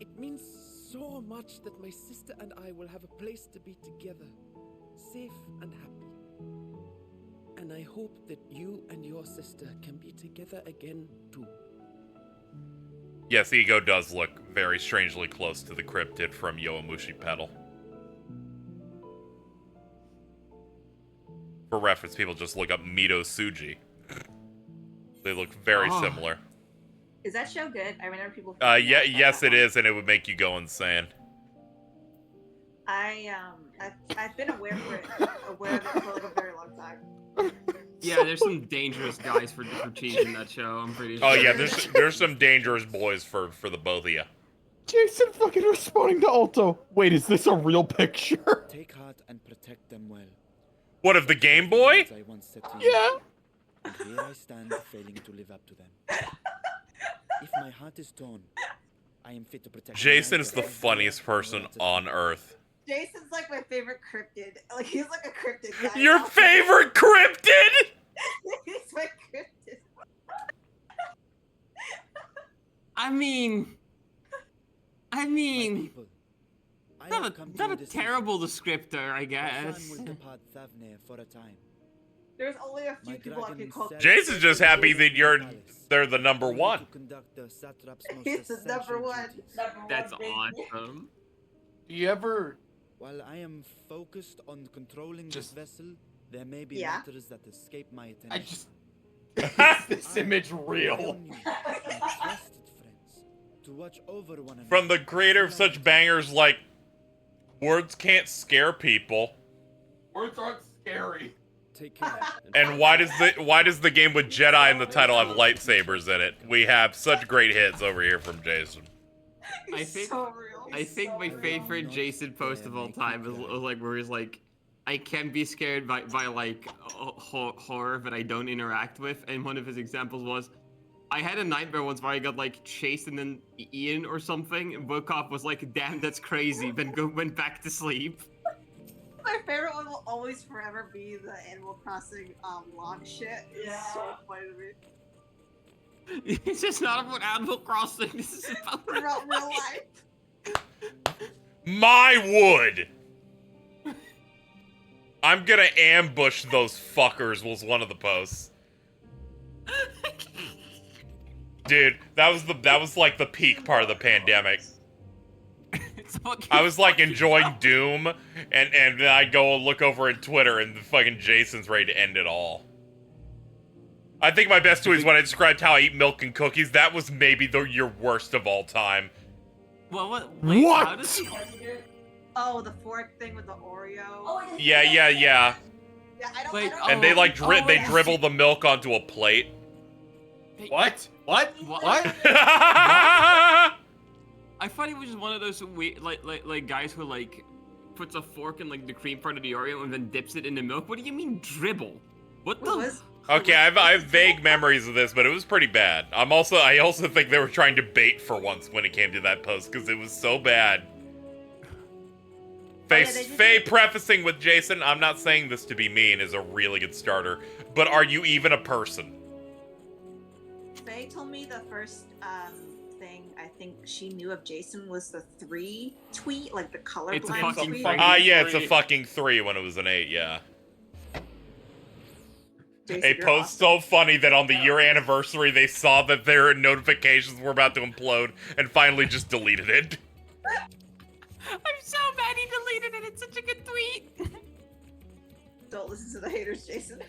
It means so much that my sister and I will have a place to be together, safe and happy. And I hope that you and your sister can be together again too. Yes, Ego does look very strangely close to the cryptid from Yowamushi Pedal. For reference, people just look up Mito Tsuji. They look very similar. Is that show good? I remember people. Yeah, yes, it is, and it would make you go insane. I've been aware of it for like a very long time. Yeah, there's some dangerous guys for cheating that show. I'm pretty sure. Oh yeah, there's some dangerous boys for the both of you. Jason fucking responding to Alto. Wait, is this a real picture? Take heart and protect them well. What, of the Game Boy? I once said to you, Yeah. And here I stand, failing to live up to them. If my heart is torn, I am fit to protect. Jason is the funniest person on Earth. Jason's like my favorite cryptid. Like he's like a cryptid guy. Your favorite cryptid? He's my cryptid. I mean, not a terrible descriptor, I guess. Will depart Thavnair for a time. There's only a few people I can call. Jason's just happy that they're the number one. He's the number one. That's awesome. Do you ever? While I am focused on controlling this vessel, there may be Yeah. matters that escape my attention. I just. Is this image real? To watch over one another. From the creator of such bangers like Words Can't Scare People. Words aren't scary. Take care. And why does the game with Jedi in the title have lightsabers in it? We have such great hits over here from Jason. I think my favorite Jason post of all time is like where he's like, I can be scared by like horror that I don't interact with, and one of his examples was, I had a nightmare once where I got like chased and then eaten or something, and woke up, was like, damn, that's crazy, then went back to sleep. My favorite one will always forever be the Animal Crossing log shit. It's so funny to me. It's just not about Animal Crossing, this is about real life. My wood! I'm gonna ambush those fuckers was one of the posts. Dude, that was like the peak part of the pandemic. I was like enjoying Doom, and then I go and look over at Twitter, and the fucking Jason's ready to end it all. I think my best tweet is when I described how I eat milk and cookies. That was maybe your worst of all time. Well, what? What? Oh, the fork thing with the Oreo. Oh, Yeah. Yeah, I don't. And they like they dribble the milk onto a plate. What? What? I thought he was just one of those like guys who like puts a fork in like the cream part of the Oreo and then dips it in the milk. What do you mean dribble? What the? Okay, I have vague memories of this, but it was pretty bad. I also think they were trying to bait for once when it came to that post because it was so bad. Faye prefacing with Jason, I'm not saying this to be mean, is a really good starter, but are you even a person? Faye told me the first thing I think she knew of Jason was the 3 tweet, like the colorblind It's a fucking tweet. Yeah, it's a fucking 3 when it was an 8, yeah. Jason, A you're post so funny that on the year anniversary they saw that their notifications were about to implode and finally just deleted it. I'm so mad he deleted it. It's such a good tweet. Don't listen to the haters, Jason.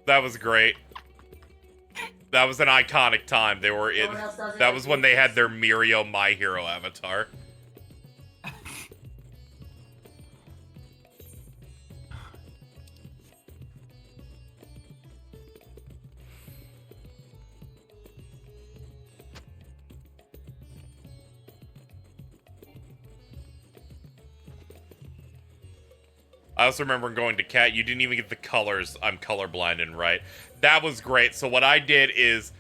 That was great. That was an iconic time. They were in. That was when they had their Mirio My Hero avatar. I also remember going to Cat, you didn't even get the colors I'm colorblind in, right? That was great. So what I did is,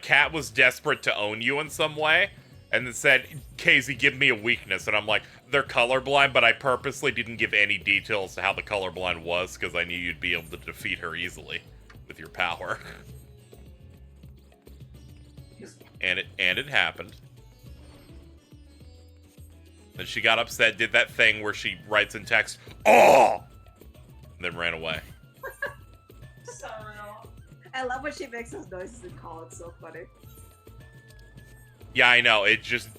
Cat was desperate to own you in some way, and then said, KZ, give me a weakness. And I'm like, they're colorblind, but I purposely didn't give any details to how the colorblind was, because I knew you'd be able to defeat her easily with your power. And it happened. Then she got upset, did that thing where she writes in text, "Oh!" and then ran away. So real. I love when she makes those noises and call. It's so funny. Yeah, I know. It just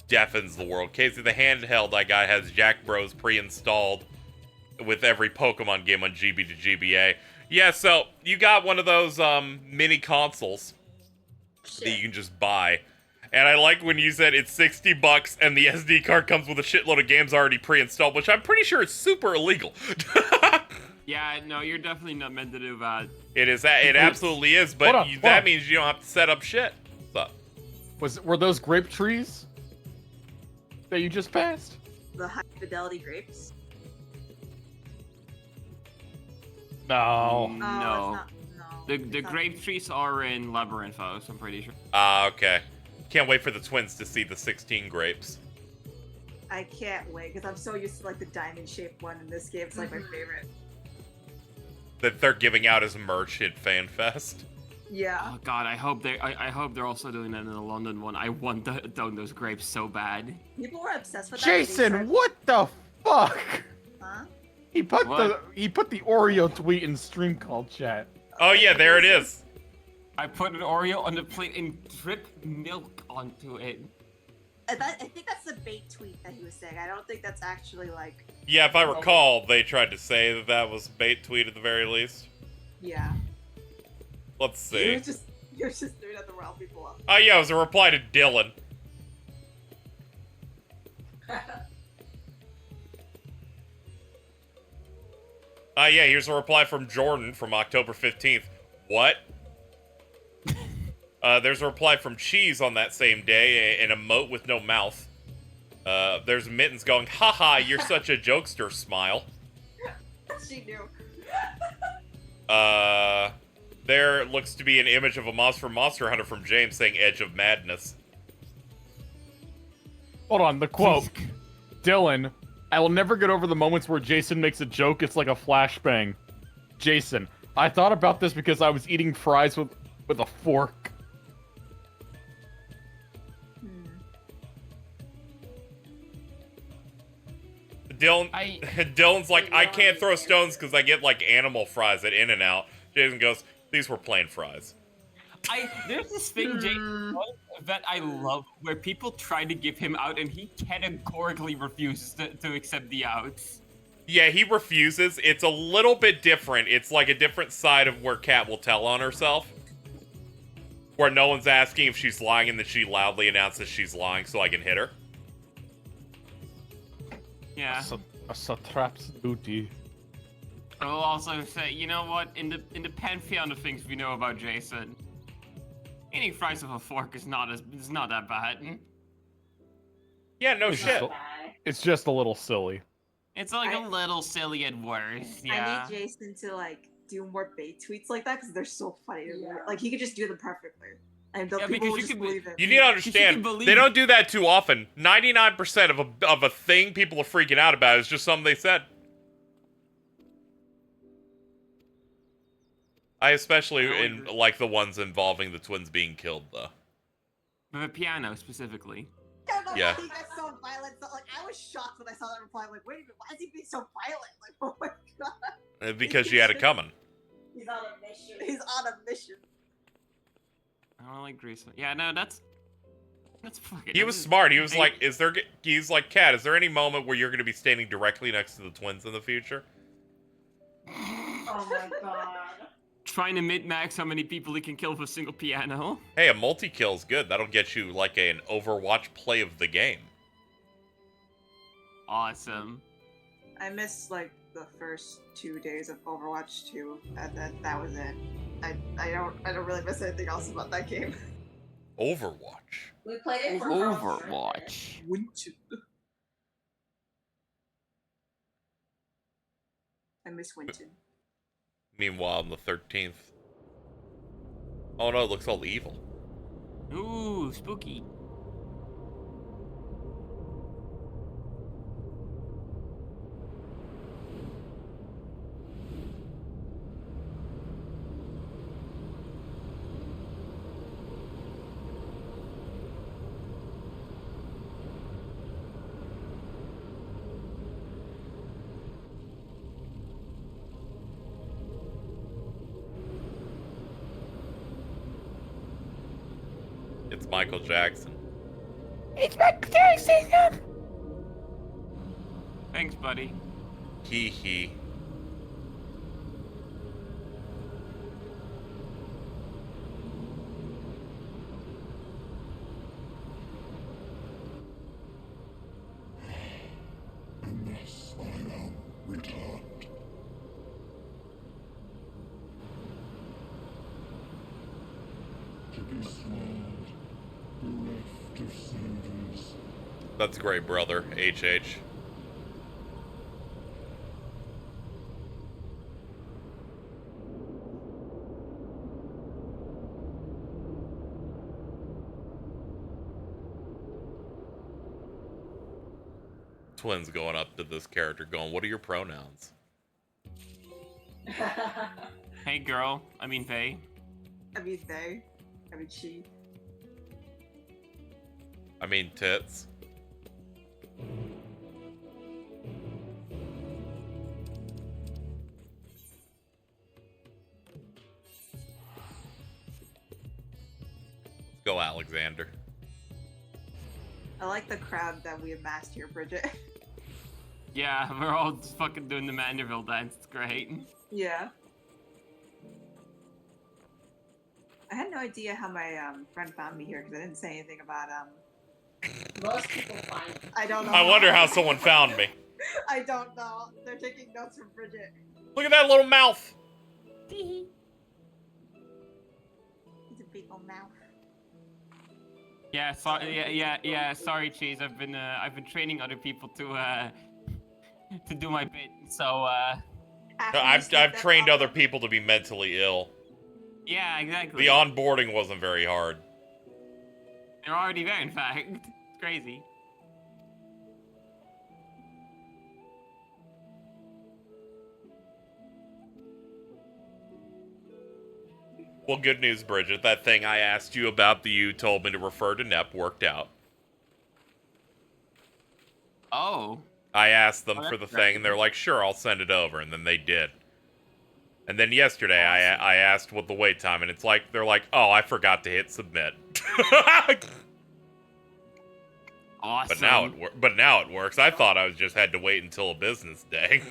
deafens the world. Casey, the handheld I got has Jack Bros pre-installed with every Pokemon game on GB to GBA. Yeah, so you got one of those mini consoles that you can just buy. And I like when you said it's $60 and the SD card comes with a shitload of games already pre-installed, which I'm pretty sure is super illegal. Yeah, no, you're definitely not meant to do that. It is. It absolutely is, but that means you don't have to set up shit. So. Were those grape trees that you just passed? The high fidelity grapes. No. No. The grape trees are in Labyrinthos, I'm pretty sure. Okay. Can't wait for the twins to see the 16 grapes. I can't wait because I'm so used to like the diamond shaped one in this game. It's like my favorite. That they're giving out as merch at FanFest. Yeah. Oh god, I hope they're also doing that in the London one. I want to own those grapes so bad. People were obsessed with that. Jason, what the fuck? Huh? He put the Oreo tweet in stream call chat. Oh yeah, there it is. I put an Oreo on the plate and dripped milk onto it. I think that's the bait tweet that he was saying. I don't think that's actually like. Yeah, if I recall, they tried to say that was a bait tweet at the very least. Yeah. Let's see. You're just throwing at the wrong people up. Oh yeah, it was a reply to Dylan. Yeah, here's a reply from Jordan from October 15th. What? There's a reply from Cheese on that same day, an emote with no mouth. There's Mittens going, haha, you're such a jokester, smile. She knew. There looks to be an image of a monster Hunter from James saying Edge of Madness. Hold on, the quote. Dylan, I will never get over the moments where Jason makes a joke, it's like a flashbang. Jason, I thought about this because I was eating fries with a fork. Dylan's like, I can't throw stones because I get like animal fries at In-N-Out. Jason goes, these were plain fries. There's this thing, Jason, that I love, where people try to give him out and he categorically refuses to accept the outs. Yeah, he refuses. It's a little bit different. It's like a different side of where Kat will tell on herself. Where no one's asking if she's lying and then she loudly announces she's lying so I can hit her. Yeah. A satrap's duty. I will also say, you know what? In the pantheon of things we know about Jason, eating fries with a fork is not that bad. Yeah, no shit. It's just a little silly. It's like a little silly at worst. Yeah. I need Jason to like do more bait tweets like that because they're so funny. To me. Like he could just do them perfectly, and people will just believe it. You need to understand, they don't do that too often. 99% of a thing people are freaking out about is just something they said. I especially in like the ones involving the twins being killed, though. The piano specifically. Yeah. He gets so violent. So, like I was shocked when I saw that reply. I'm like, wait a minute, why is he being so violent? Like, oh my god. Because you had it coming. He's on a mission. He's on a mission. I don't like Grease. Yeah, no, that's fucking. He was smart. He was like, he's like, Kat, is there any moment where you're going to be standing directly next to the twins in the future? Oh my god. Trying to min-max how many people he can kill with a single piano. Hey, a multi-kill's good. That'll get you like an Overwatch play of the game. Awesome. I missed like the first 2 days of Overwatch 2, and that was it. I don't really miss anything else about that game. Overwatch. We played it for Overwatch. I miss Winton. Meanwhile, on the 13th. Oh no, it looks all evil. Ooh, spooky. It's Michael Jackson. It's Michael Jackson. Thanks, buddy. Hee hee. Unless I am returned. To be swallowed, bereft of senses. That's great, brother. HH. Twins going up to this character going, what are your pronouns? Hey, girl. I mean, they. I mean, they. I mean, she. I mean, tits. Let's go, Alexander. I like the crowd that we amassed here, Bridget. Yeah, we're all just fucking doing the Manderville dance. It's great. Yeah. I had no idea how my friend found me here because I didn't say anything about Most people find it. I don't know. I wonder how someone found me. I don't know. They're taking notes from Bridget. Look at that little mouth. He's a big old mouth. Yeah, yeah. Sorry, Cheese. I've been training other people to do my bit. So I've trained other people to be mentally ill. Yeah, exactly. The onboarding wasn't very hard. They're already there, in fact. It's crazy. Well, good news, Bridget. That thing I asked you about that you told me to refer to Nep worked out. Oh. I asked them Oh, for the that's thing, and they're like, sure, I'll send it over, and then they did. And then yesterday, I asked what the wait time, and it's like, they're like, oh, I forgot to hit submit. Awesome. But now it works. I thought I just had to wait until a business day.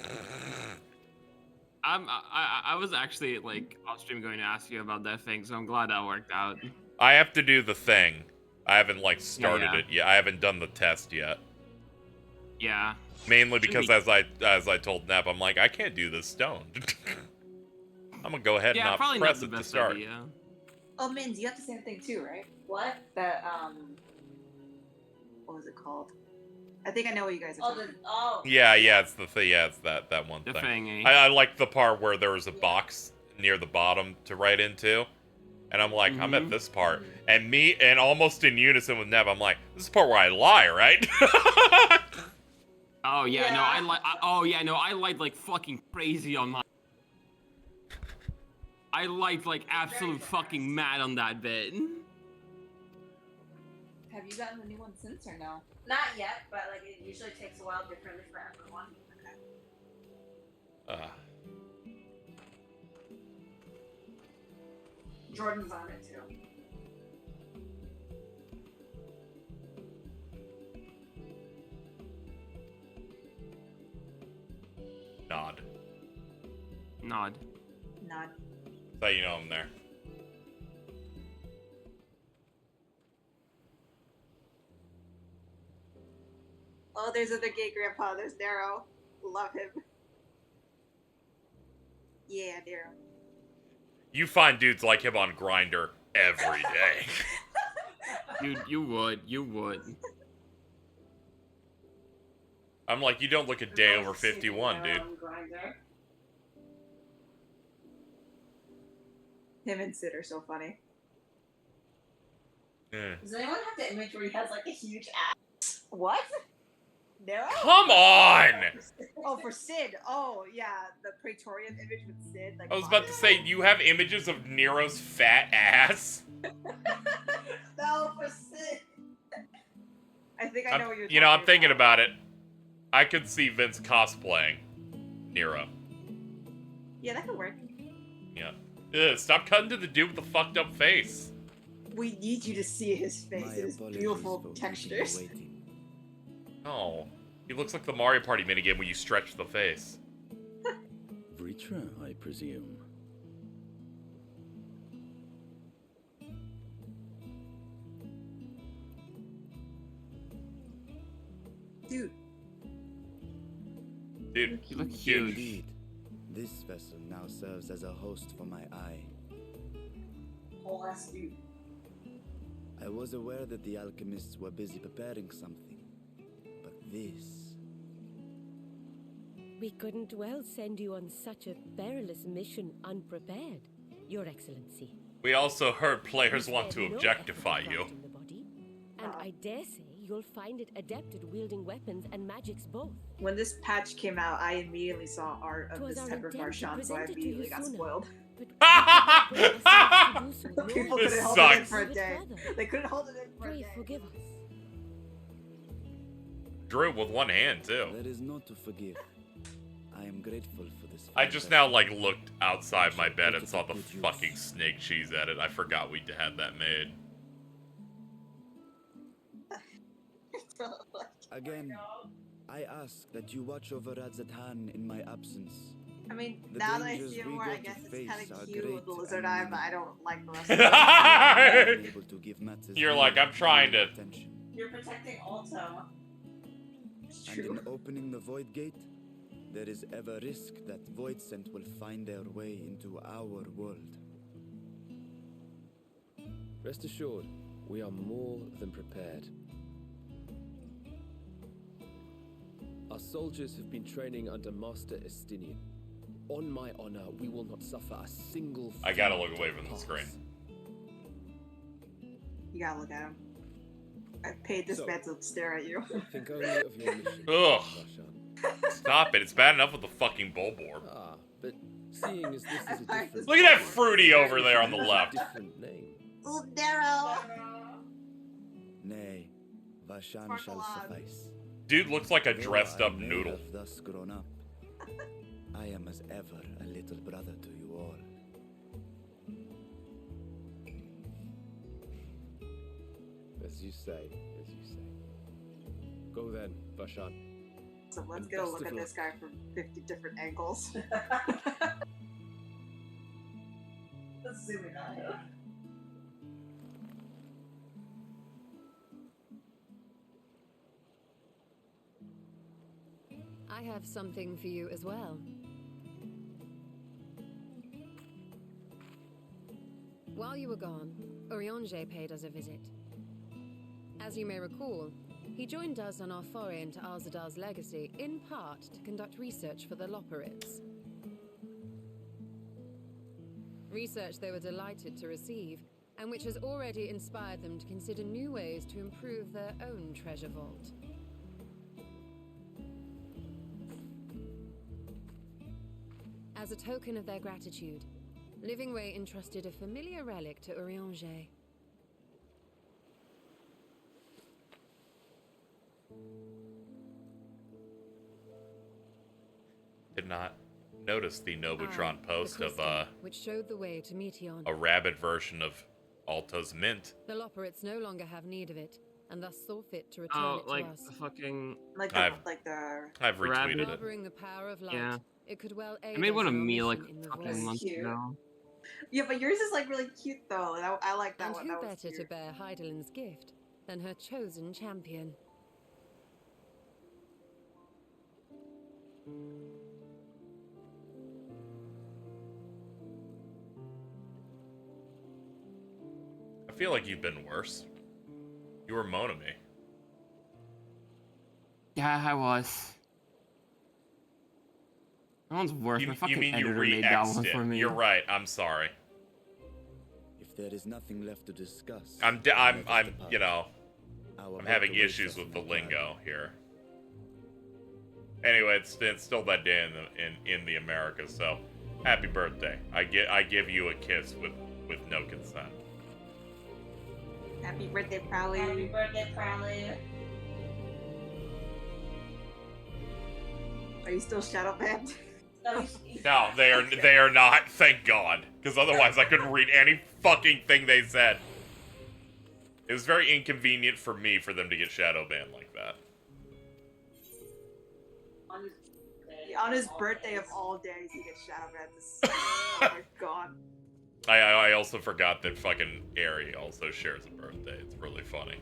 I was actually like off stream going to ask you about that thing, so I'm glad that worked out. I have to do the thing. I haven't like started Yeah. it yet. I haven't done the test yet. Yeah. Mainly because as I told Nep, I'm like, I can't do this stoned. I'm gonna go ahead Yeah, and probably not press not the it to best start. idea. Oh, Minz, you have the same thing too, right? What? That, what was it called? I think I know what you guys are talking about. Yeah, it's the thing. Yeah, it's that one The thing. thingy. I like the part where there was a box near the bottom to write into, and I'm like, I'm at this part, and almost in unison with Nev, I'm like, this is the part where I lie, right? Oh yeah, no, I lied like fucking crazy on my. I lied like absolute fucking mad on that bit. Have you gotten the new one since or no? Not yet, but like it usually takes a while differently for everyone. Okay. Jordan's on it too. Nod. Nod. Nod. So you know I'm there. Oh, there's other gay grandpa. There's Darrow. Love him. Yeah, Darrow. You find dudes like him on Grindr every day. Dude, you would. I'm like, you don't look a day over 51, dude. Him and Sid are so funny. Yeah. Does anyone have the image where he has like a huge ass? What? Darrow? Come on! Oh, for Sid. Oh, yeah, the Praetorian image with Sid. Like, I was about to say, you have images of Nero's fat ass? No, for Sid. I think I know what you're talking You know, I'm thinking about it. I could see Vince cosplaying Nero. Yeah, that could work. Yeah. Ugh, stop cutting to the dude with the fucked up face. We need you to see his face. His beautiful textures. Oh, he looks like the Mario Party minigame when you stretch the face. Vritra, I presume. Dude. Dude, you look huge. Indeed. This vessel now serves as a host for my eye. Whole ass dude. I was aware that the alchemists were busy preparing something, but this... We couldn't well send you on such a perilous mission unprepared, Your Excellency. We also heard players want to objectify you. And I dare say you'll find it adept at wielding weapons and magics both. When this patch came out, I immediately saw art of this type of Varshan, so I immediately got spoiled. People couldn't hold it in for a day. They couldn't hold it in for a day. Forgive us. Drew with one hand, too. There is not to forgive. I am grateful for this. I just now, like, looked outside my bed and saw the fucking snake cheese edit. I forgot we had that made. Again, I ask that you watch over Radzatan in my absence. I mean, The now that I dangers see it we more, go I to guess it's face kind are of cute with the great lizard and- eye, but I don't like the rest of it. Able to give matters You're like, I'm trying to... attention. You're protecting Alto. And in opening the Void Gate, there is ever risk that Void Scent will find their way into our world. Rest assured, we are more than prepared. Our soldiers have been training under Master Estinian. On my honor, we will not suffer a single. I gotta look away from the screen. You gotta look at him. I paid this man to stare at you. Think only of your mission. Ugh. Stop it. It's bad enough with the fucking Bulborb. Ah, but seeing as this is a different. Look at that fruity over there on the left. Different name. Ooh, Darrow! Nay, Vashan shall suffice. Dude looks like a Though dressed I up may noodle. have thus grown up, I am as ever a little brother to you all. As you say, as you say. Go then, Vashan. So let's And get a best look of at luck. this guy from 50 different angles. Let's zoom in on him. I have something for you as well. While you were gone, Urianger paid us a visit. As you may recall, He joined us on our foray into Alzadal's legacy, in part to conduct research for the Loporrits. Research they were delighted to receive, and which has already inspired them to consider new ways to improve their own treasure vault. As a token of their gratitude, Livingway entrusted a familiar relic to Urianger. Did not notice the Nobutron post the of crystal, which showed the way to Meteon. a rabid version of Alto's mint. The Loporrits no longer have need of it, and thus saw fit to return it to like us. the fucking. I've retweeted it. Harboring the power of light, Yeah. it could well aid I made one us of in our me like mission in the fucking void. months ago. Yeah, but yours is like really cute though. And I like that And one. who That was better to cute. bear Heidelin's gift than her chosen champion? I feel like you've been worse. You were moaning me. Yeah, I was. That one's worse. My You fucking mean you editor made that re-X'd one it. for me. You're right. I'm sorry. If there is nothing left to discuss, I'm you know, I'm having issues with the lingo here. Anyway, it's still that day in the Americas, so happy birthday. I give you a kiss with no consent. Happy birthday, Prowley. Happy birthday, Prowley. Are you still shadow banned? No, they are not. Thank God, because otherwise I couldn't read any fucking thing they said. It was very inconvenient for me for them to get shadow banned like that. On his birthday of all days, he gets shadow banned. Oh my god. I also forgot that fucking Ari also shares a birthday. It's really funny.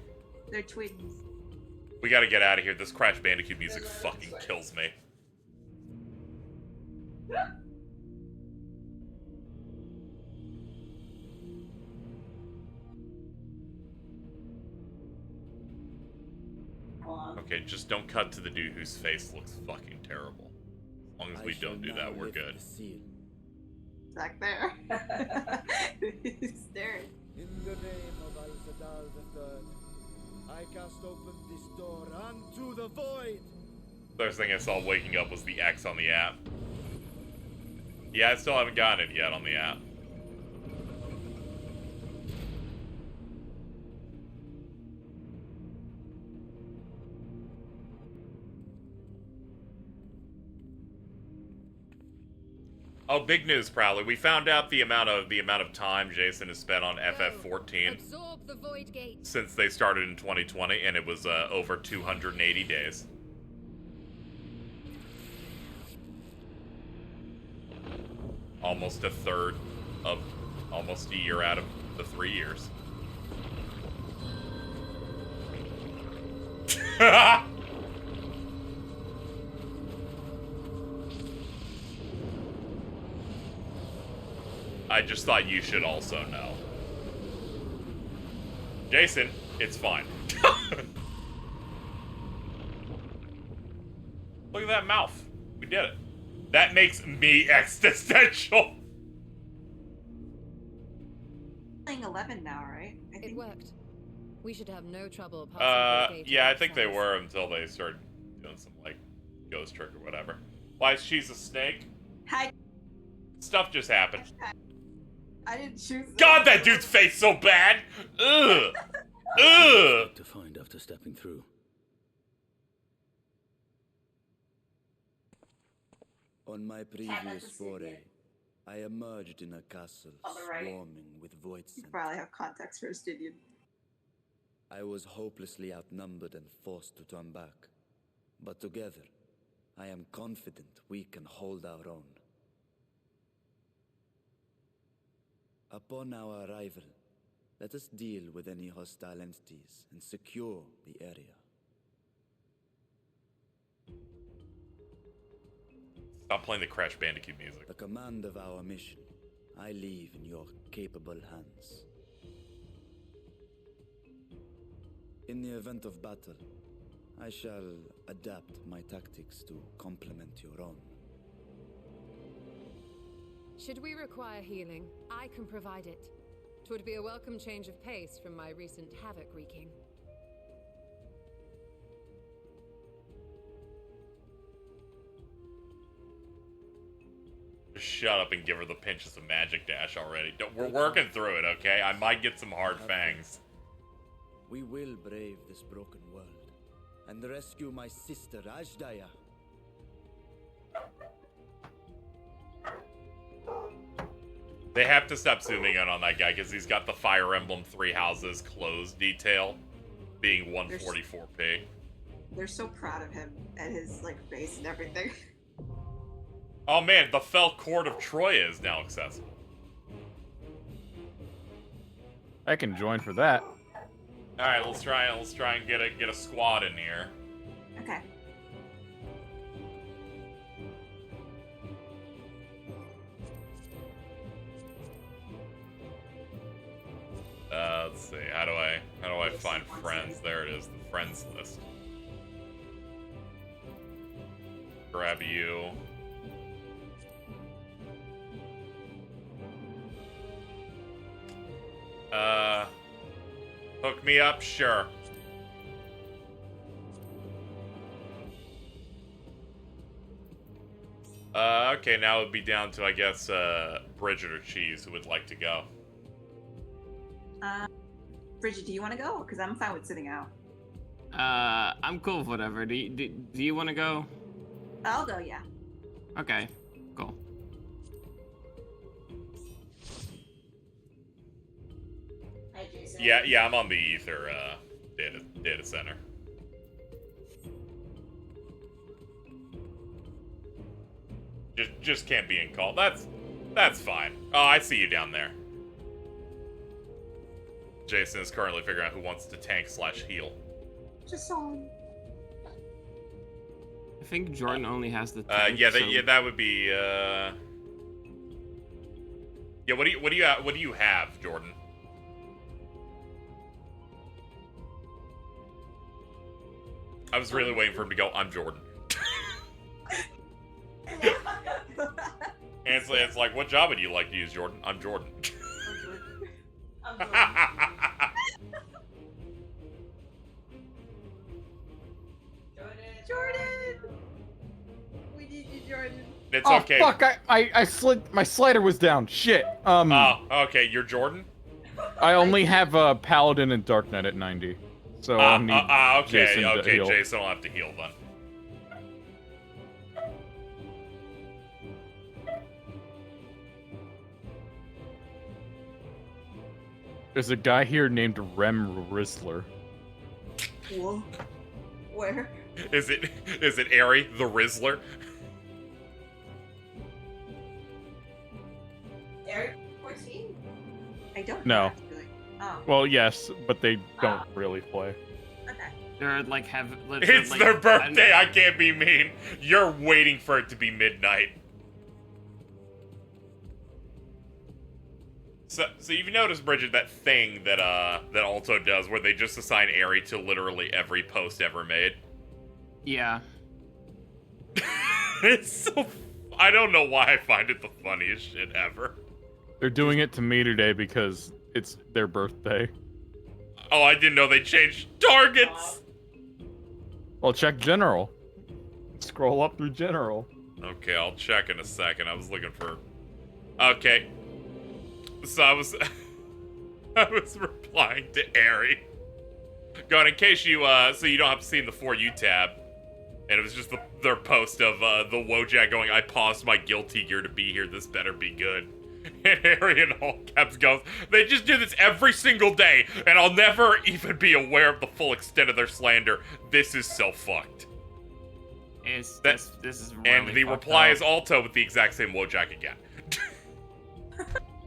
They're twins. We gotta get out of here. This Crash Bandicoot music fucking kills me. Okay, just don't cut to the dude whose face looks fucking terrible. As long as we don't do that, we're good. Back there. He's staring. In the name of Al-Zadal III, I cast open this door unto the void. First thing I saw waking up was the X on the app. Yeah, I still haven't gotten it yet on the app. Oh, big news, Prowley. We found out the amount of time Jason has spent on FF14 Absorb the void gate. since they started in 2020, and it was over 280 days. Almost a third of almost a year out of the 3 years. I just thought you should also know. Jason, it's fine. Look at that mouth. We did it. That makes me existential. Playing 11 now, right? I think It worked. We should have no trouble passing through the gate. Yeah, I think they were until they started doing some, like, ghost trick or whatever. Why is she's a snake? Hi. Stuff just happened. I didn't choose. God, that dude's face so bad! Ugh! Ugh! To find after stepping through. On my previous foray, I emerged in a castle swarming with void You scent. probably have context for a studio. I was hopelessly outnumbered and forced to turn back. But together, I am confident we can hold our own. Upon our arrival, let us deal with any hostile entities and secure the area. Stop playing the Crash Bandicoot music. The command of our mission, I leave in your capable hands. In the event of battle, I shall adapt my tactics to complement your own. Should we require healing, I can provide it. 'Twould be a welcome change of pace from my recent havoc wreaking. Just shut up and give her the pinches of magic dash already. We're working through it, okay? I might get some hard fangs. We will brave this broken world and rescue my sister Ajdaya. They have to stop zooming in on that guy because he's got the Fire Emblem 3 houses closed detail being 144p. They're so proud of him and his like face and everything. Oh man, the Fell Court of Troya is now accessible. I can join for that. All right, let's try and get a squad in here. Okay. Let's see. How do I find friends? There it is, the friends list. Grab you. Hook me up, sure. Okay, now it would be down to, I guess, Bridget or Cheese who would like to go. Bridget, do you want to go? Because I'm fine with sitting out. I'm cool with whatever. Do you want to go? I'll go, yeah. Okay, cool. Hi, Jason. Yeah, I'm on the Ether data center. Just can't be in call. That's fine. Oh, I see you down there. Jason is currently figuring out who wants to tank/heal. Just on. I think Jordan only has the tank, yeah, so... that would be Yeah, what do you have, Jordan? I was really waiting for him to go, I'm Jordan. And it's like, what Java do you like to use, Jordan? I'm Jordan. Jordan! We need you, Jordan. It's Oh, okay. fuck, I slid, my slider was down. Shit. Oh, okay, you're Jordan? I only have Paladin and Dark Knight at 90. So I'll need okay, Jason to heal. Jason will have to heal then. There's a guy here named Rem Rizzler. Whoa. Where? Is it Airy, the Rizzler? Eric 14? I don't No. know, actually. Oh. Well, yes, but they don't really play. Okay. They're like It's like, their birthday, I can't be mean. You're waiting for it to be midnight. So you've noticed, Bridget, that thing that that Alto does where they just assign Airy to literally every post ever made? Yeah. It's so... I don't know why I find it the funniest shit ever. They're doing it to me today because it's their birthday. Oh, I didn't know they changed targets! Well, check General. Scroll up through General. Okay, I'll check in a second. I was looking for... Okay. So I was... I was replying to Airy. Going, in case you, so you don't have to see in the For You tab. And it was just their post of, the Wojak going, I paused my guilty gear to be here, this better be good. And Airy in all caps goes, they just do this every single day, and I'll never even be aware of the full extent of their slander. This is so fucked. This is really And the fucked reply up. is Alto with the exact same Wojak again.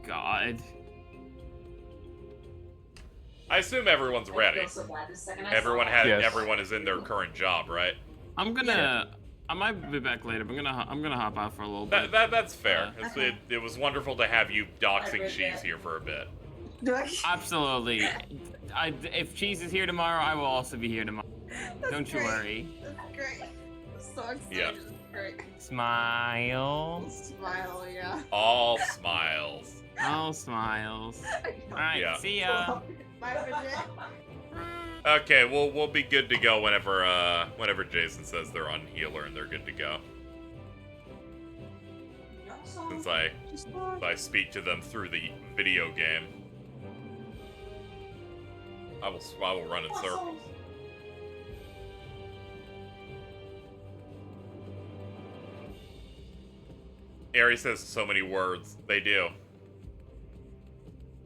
God. I assume everyone's ready. Everyone is in their current job, right? I'm gonna. I might be back later. But I'm gonna hop out for a little bit. That's fair. It was wonderful to have you doxing Cheese here for a bit. Absolutely. If Cheese is here tomorrow, I will also be here tomorrow. Don't you worry. That's great. I'm so excited. Yeah. Great. Smile. Smile, yeah. All smiles. All smiles. Alright, Yeah. see ya. Bye, Bridget. Okay, we'll be good to go whenever Jason says they're on healer and they're good to go. Since I speak to them through the video game, I will run in circles. Ari says so many words. They do.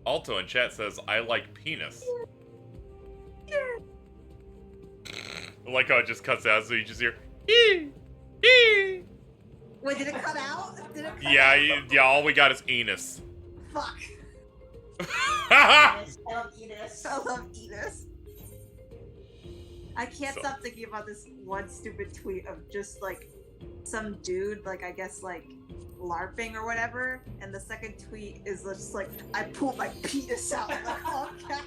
Alto in chat says, I like penis. I like how it just cuts out, so you just hear, ee, ee. Wait, did it cut out? Did it cut Yeah, out? yeah, all we got is Enos. Fuck. I love Enos. I love Enos. I can't stop thinking about this one stupid tweet of just like some dude, like I guess like LARPing or whatever, and the second tweet is just like, I pulled my penis out in the podcast.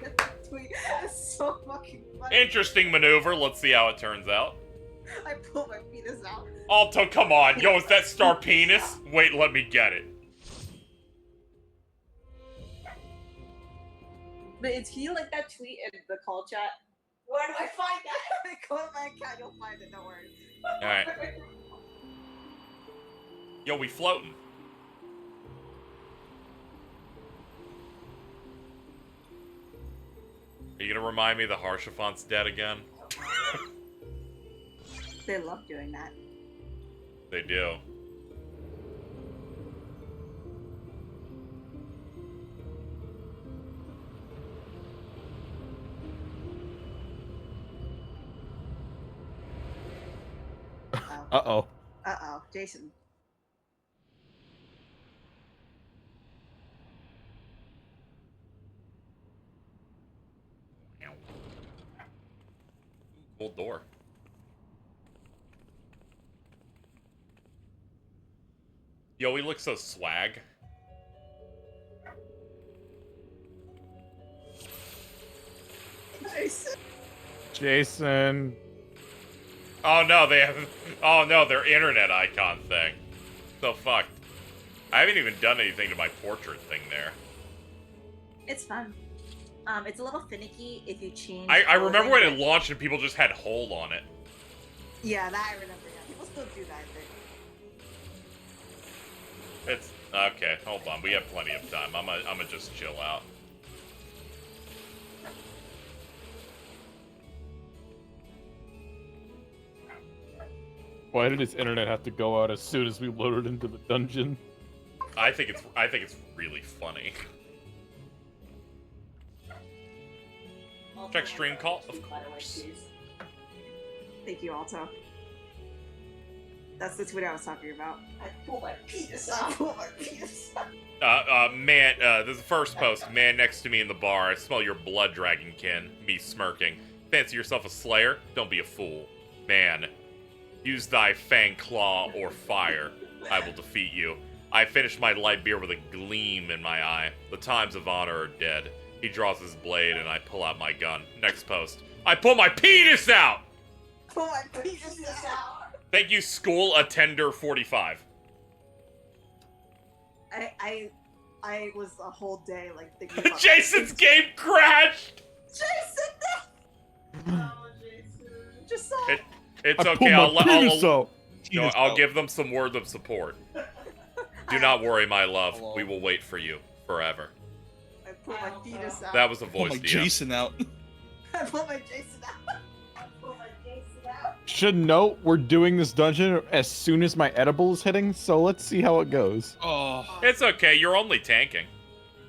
That tweet is so fucking funny. Interesting maneuver. Let's see how it turns out. I pulled my penis out. Alto, come on. Yo, is that star penis? Wait, let me get it. But is he like that tweet in the call chat? Where do I find that? Go to my account, you'll find it, don't worry. Alright. Yo, we floating. Are you gonna remind me the Harshafont's dead again? They love doing that. They do. Uh-oh. Uh-oh, Jason. Cool door. Yo, he looks so swag. Jason. Jason. Oh no, they have. Oh no, their internet icon thing. So fucked. I haven't even done anything to my portrait thing there. It's fun. It's a little finicky if you change. I remember when it launched and people just had hole on it. Yeah, that I remember. Yeah, people still do that. I think. It's okay. Hold on, we have plenty of time. I'ma just chill out. Why did his internet have to go out as soon as we loaded into the dungeon? I think it's really funny. Check stream call, of course. Thank you, Alto. That's the tweet I was talking about. I pulled my penis out. I pulled my penis out. Man, this is the first post. Man next to me in the bar. I smell your blood, Dragonkin. Me smirking. Fancy yourself a slayer? Don't be a fool. Man, use thy fang claw or fire. I will defeat you. I finish my light beer with a gleam in my eye. The times of honor are dead. He draws his blade and I pull out my gun. Next post. I pull my penis out! Pull my penis out. Thank you, school attender 45. I was a whole day like thinking about Jason's game crashed! Jason, no! Oh, Jason. Just saw it. It's I okay, pulled my penis out. I'll give them some words of support. Do not worry, my love. We will wait for you forever. I pulled my penis out. That was a Pull voice my DM. Jason out. I pulled my Jason out. I pulled my Jason out. Should note, we're doing this dungeon as soon as my edible is hitting, so let's see how it goes. Oh. It's okay, you're only tanking.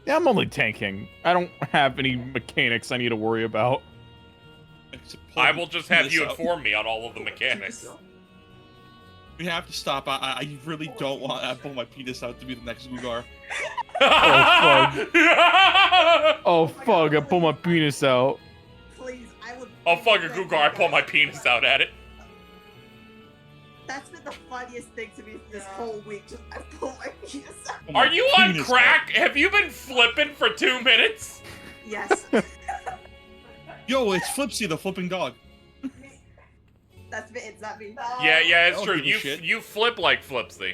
Yeah, I'm only tanking. I don't have any mechanics I need to worry about. I will just have this you out. inform me on all of the mechanics. We have to stop. I really don't want I pull my penis out to be the next Gugar. Oh fuck, I pull my penis out. Please, I would. Oh fuck a Gugar, I pull my penis out at it. That's been the funniest thing to me this whole week. Just I pulled my penis out. Are you on crack? Have you been flipping for 2 minutes? Yes. Yo, it's Flipsy, the flipping dog. That's me. It's not me. Yeah, it's I don't true. give a shit. You flip like Flipsy,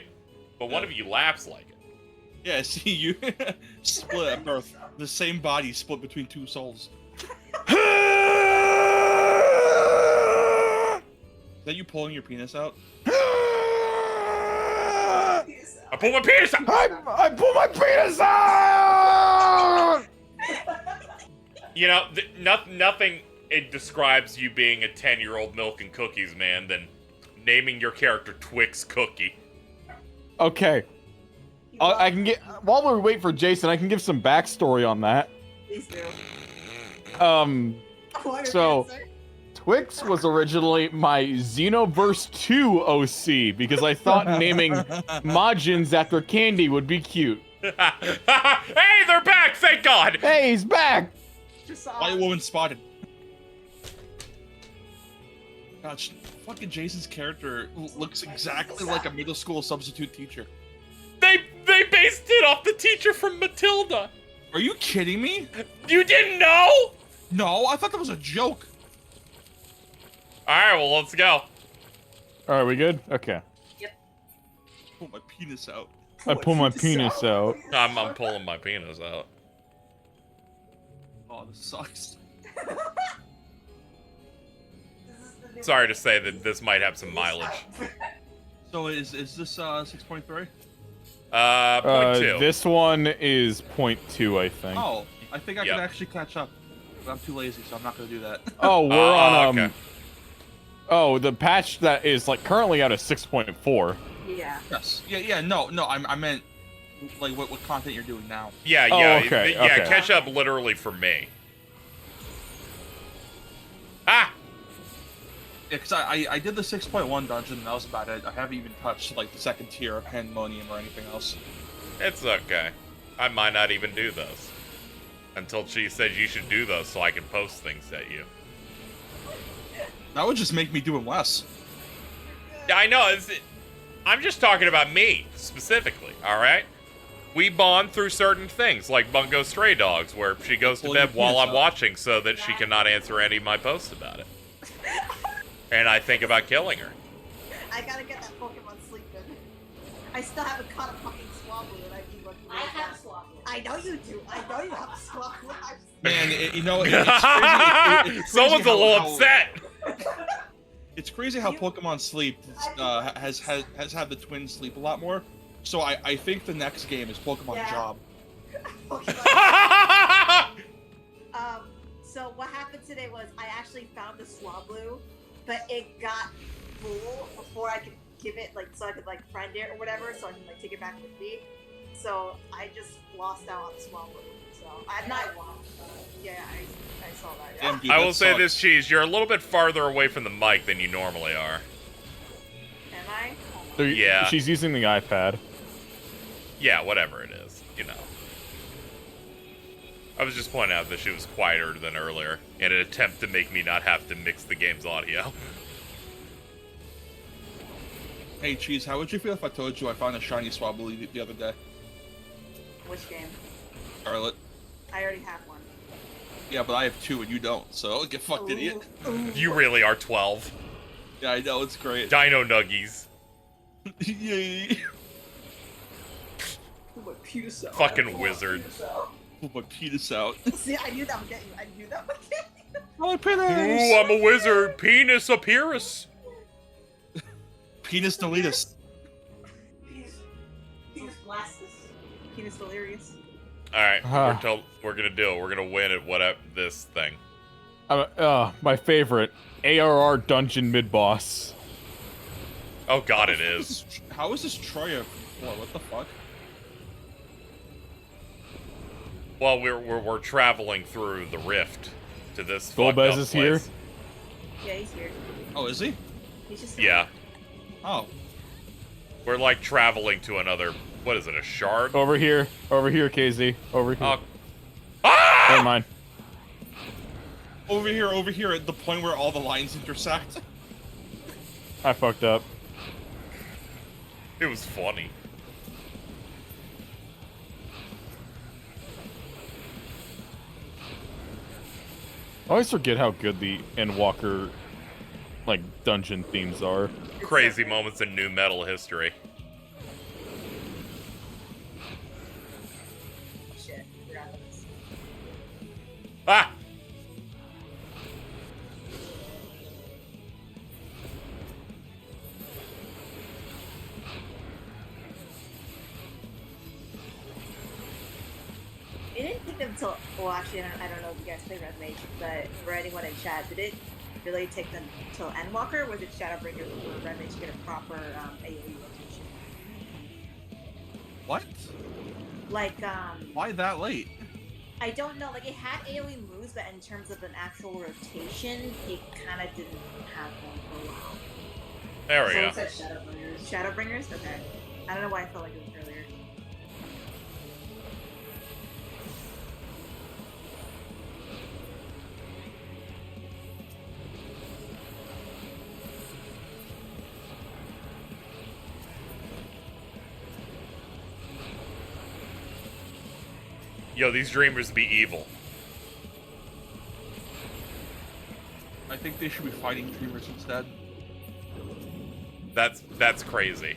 but one of you laughs like it. Yeah, see, you split at birth. The same body split between two souls. Is that you pulling your penis out? I pull my penis out! I pull my penis out! You know, nothing it describes you being a 10-year-old milk and cookies man than naming your character Twix Cookie. Okay. I can get while we wait for Jason, I can give some backstory on that. Please do. So Twix was originally my Xenoverse 2 OC because I thought naming Majins after candy would be cute. Hey, they're back! Thank God! Hey, he's back! White woman spotted. Gosh, fucking Jason's character looks exactly like a middle school substitute teacher. They based it off the teacher from Matilda. Are you kidding me? You didn't know? No, I thought that was a joke. Alright, well, let's go. Alright, we good? Okay. Pull my penis out. I pull my penis out. I'm pulling my penis out. Oh, this sucks. Sorry to say that this might have some mileage. So is this 6.3? 0.2. This one is 0.2, I think. Oh, I think I can actually catch up. But I'm too lazy, so I'm not gonna do that. Oh, we're on okay. Oh, the patch that is like currently out of 6.4. Yeah. Yes. Yeah. No. I meant like what content you're doing now. Yeah. Oh, okay, Yeah. okay. Catch up literally for me. Ah. Yeah, because I did the 6.1 dungeon and that was about it. I haven't even touched like the second tier of Pandemonium or anything else. It's okay. I might not even do those. Until she says you should do those so I can post things at you. That would just make me do them less. Yeah, I know. I'm just talking about me, specifically, alright? We bond through certain things, like Bungo Stray Dogs, where she goes to bed while I'm watching so that she cannot answer any of my posts about it. And I think about killing her. I gotta get that Pokemon sleeping. I still haven't caught a fucking Swablu, and I keep looking. I have Swablu. I know you do. I know you have Swablu. Man, you know, it's crazy. Someone's a little upset. It's crazy how Pokemon Sleep has had the twins sleep a lot more. So I think the next game is Pokemon Job. So what happened today was I actually found a Swablu, but it got full before I could give it, like, so I could, like, friend it or whatever, so I can, like, take it back with me. So I just lost out on Swablu. So I'm not. Yeah, I saw that. Yeah. Damn, dude, I will that say sucks. this, Cheese, you're a little bit farther away from the mic than you normally are. Am I? Yeah. She's using the iPad. Yeah, whatever it is, you know. I was just pointing out that she was quieter than earlier in an attempt to make me not have to mix the game's audio. Hey, Cheese, how would you feel if I told you I found a shiny Swablu the other day? Which game? Scarlet. I already have one. Yeah, but I have 2 and you don't, so get fucked, idiot. You really are 12. Yeah, I know, it's great. Dino Nuggies. Yay. Pull my penis out. Fucking wizard. Pull my penis out. See, I knew that would get you. I knew that would get you. My penis! Ooh, I'm a wizard. Penis appearance. Penis deletus. Penis blastus. Penis delirious. Alright, we're gonna do it. We're gonna win at whatever this thing. My favorite. ARR dungeon mid-boss. Oh god, it is. How is this Troya floor? What the fuck? Well, we're traveling through the rift to this Golbez fucked up is here? place. Yeah, he's here. Oh, is he? He's just. Yeah. Oh. We're like traveling to another, what is it, a shard? Over here, KZ. Over here. Ah! Never mind. Over here, at the point where all the lines intersect. I fucked up. It was funny. I always forget how good the Endwalker, like, dungeon themes are. Crazy moments in new metal history. Shit, forgot about this. Ah! It didn't take them till, well, actually, I don't know if you guys play Red Mage, but for anyone in chat, did it really take them till Endwalker, or was it Shadowbringers for Red Mage to get a proper AoE rotation? What? Like, Why that late? I don't know, like, it had AoE moves, but in terms of an actual rotation, it kind of didn't have one for a while. There we go. So it said Shadowbringers. Shadowbringers? Okay. I don't know why I felt like it was earlier. Yo, these dreamers be evil. I think they should be fighting dreamers instead. That's crazy.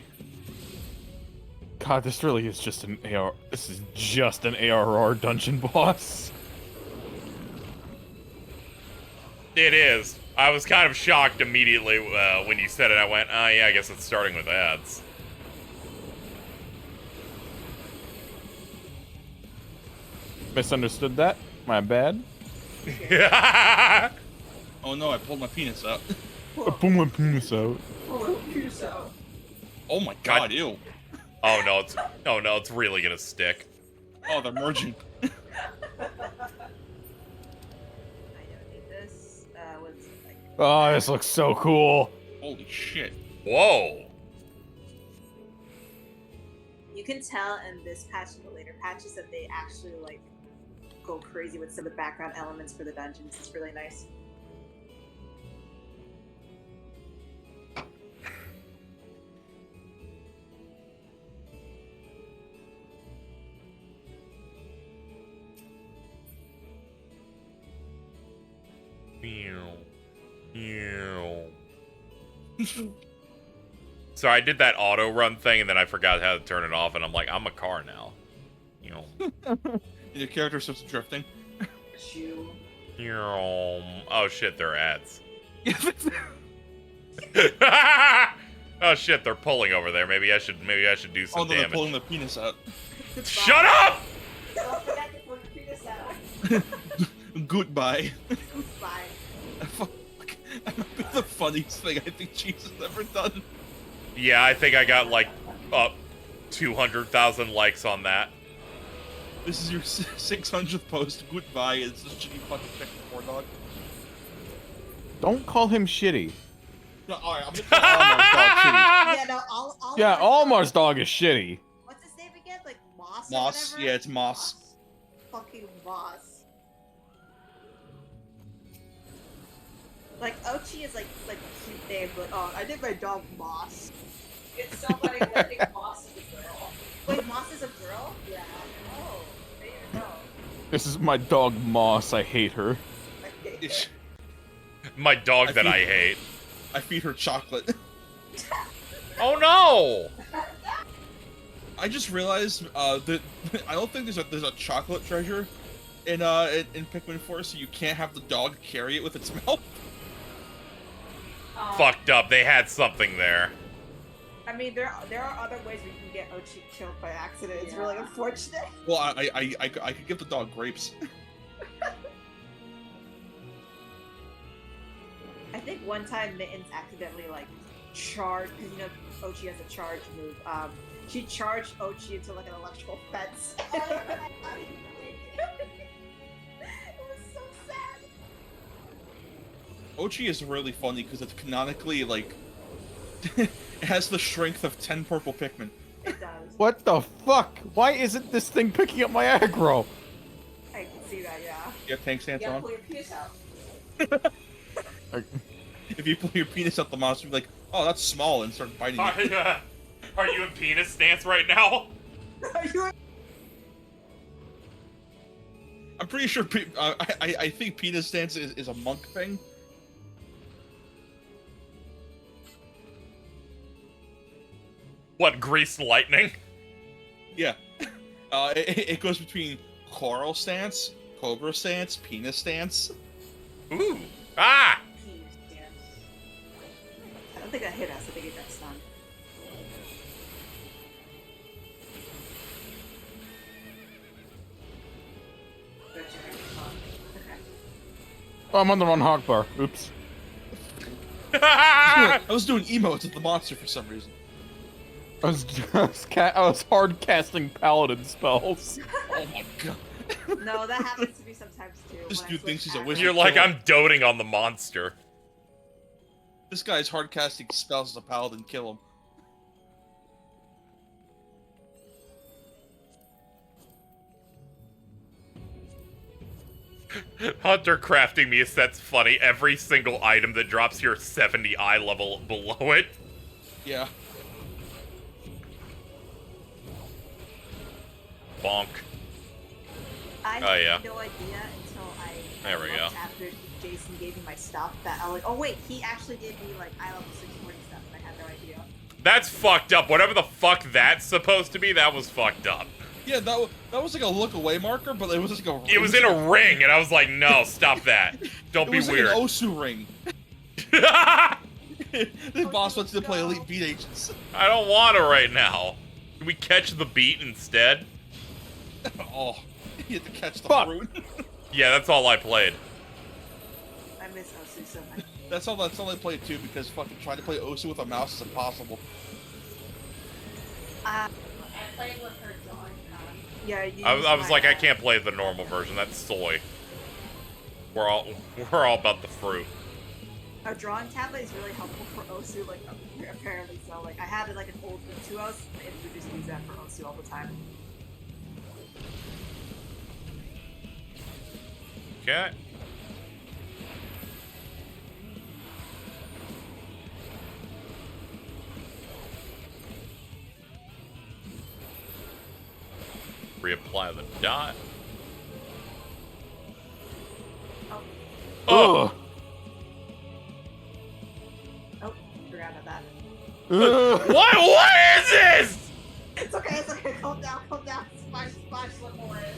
God, this really is just an AR. This is just an ARR dungeon boss. It is. I was kind of shocked immediately when you said it. I went, oh yeah, I guess it's starting with ads. Misunderstood that. My bad. Oh no, I pulled my penis out. I pulled my penis out. Oh my god, ew. Oh no, it's really gonna stick. Oh, they're merging. I don't need this. What's like? Oh, this looks so cool. Holy shit. Whoa. You can tell in this patch and the later patches that they actually like go crazy with some of the background elements for the dungeons. It's really nice. So I did that auto run thing and then I forgot how to turn it off and I'm like, I'm a car now. Your character starts drifting. Oh shit, they're ads. Oh shit, they're pulling over there. Maybe I should do some Oh, no, they're damage. pulling the penis out. Shut up! Don't forget to pull your penis out. Goodbye. Goodbye. That might be the funniest thing I think Cheese has ever done. Yeah, I think I got like up 200,000 likes on that. This is your 600th post. Goodbye. It's just shitty fucking pick poor dog. Don't call him shitty. No, alright, I'm gonna call Almar's dog shitty. Yeah, no, all Yeah, Almar's dog is shitty. What's his name again? Like Moss? Or Moss? whatever? Yeah, it's Moss. Fucking Moss. Like Ochi is like a cute name, but I did my dog Moss. It's so funny because I think Moss is a girl. Wait, Moss is a girl? Yeah. Oh, there you go. This is my dog Moss. I hate her. My dog that I hate. I feed her chocolate. Oh no! I just realized that I don't think there's a chocolate treasure in Pikmin 4, so you can't have the dog carry it with its mouth. Fucked up. They had something there. I mean, there are other ways we can get Ochi killed by accident. It's really unfortunate. Well, I could give the dog grapes. I think one time Mittens accidentally like charged, because you know Ochi has a charge move. She charged Ochi into like an electrical fence. It was so sad. Ochi is really funny because it's canonically like it has the strength of 10 purple Pikmin. It does. What the fuck? Why isn't this thing picking up my aggro? I can see that, yeah. You have tank stance Yeah, on? pull your penis out. If you pull your penis out, the monster will be like, oh, that's small, and start biting you. Are you in penis stance right now? I'm pretty sure. I think penis stance is a monk thing. What, greased lightning? Yeah. It goes between coral stance, cobra stance, penis stance. Ooh. Ah! I don't think that hit us. I think it got stunned. Oh, I'm on the wrong hotbar. Oops. I was doing emotes at the monster for some reason. I was hard casting paladin spells. Oh my god. No, that happens to me sometimes too. This when I dude switch thinks he's a actions. wizard. You're like, I'm doting on the monster. This guy's hard casting spells as a paladin. Kill him. Hunter crafting me sets funny. Every single item that drops your 70 eye level below it. Yeah. Bonk. I Oh, yeah. had no idea until There we go. after Jason gave me my stuff that I was like, oh wait, he actually gave me like eye level 640 stuff and I had no idea. That's fucked up. Whatever the fuck that's supposed to be, that was fucked up. Yeah, that was like a look away marker, but it was like a ring. It was in a ring, and I was like, no, stop that. Don't be weird. It was like an Osu ring. The boss wants to play Elite Beat Agents. I don't want to right now. Can we catch the beat instead? Oh, you had to catch the fruit. Yeah, that's all I played. I miss Osu so much. That's all I played too, because fucking trying to play Osu with a mouse is impossible. I played with her drawing. Yeah, I was like, I can't play the normal version. That's soy. We're all about the fruit. Our drawing tablet is really helpful for Osu, like apparently so. Like I had like an old Virtuos, and we just use that for Osu all the time. Okay. Reapply the dot. Oh. Oh, forgot about that. What is this? It's okay, calm down. Splash, slip away.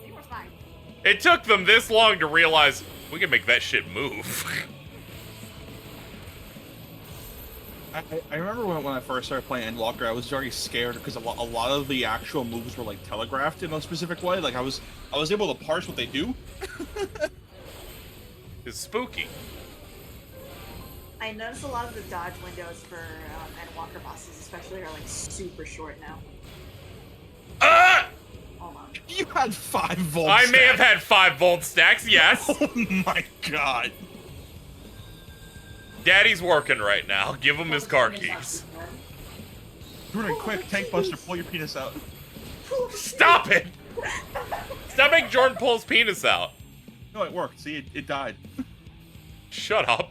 You were fine. It took them this long to realize we can make that shit move. I remember when I first started playing Endwalker, I was very scared because a lot of the actual moves were like telegraphed in a specific way. Like I was able to parse what they do. It's spooky. I noticed a lot of the dodge windows for Endwalker bosses, especially, are like super short now. Hold on. You had 5 volt. I may have had 5 volt stacks. Yes. Oh my god. Daddy's working right now. Give him his car keys. Jordan, quick, tank buster, pull your penis out. Stop it! Stop making Jordan pull his penis out. No, it worked. See, it died. Shut up.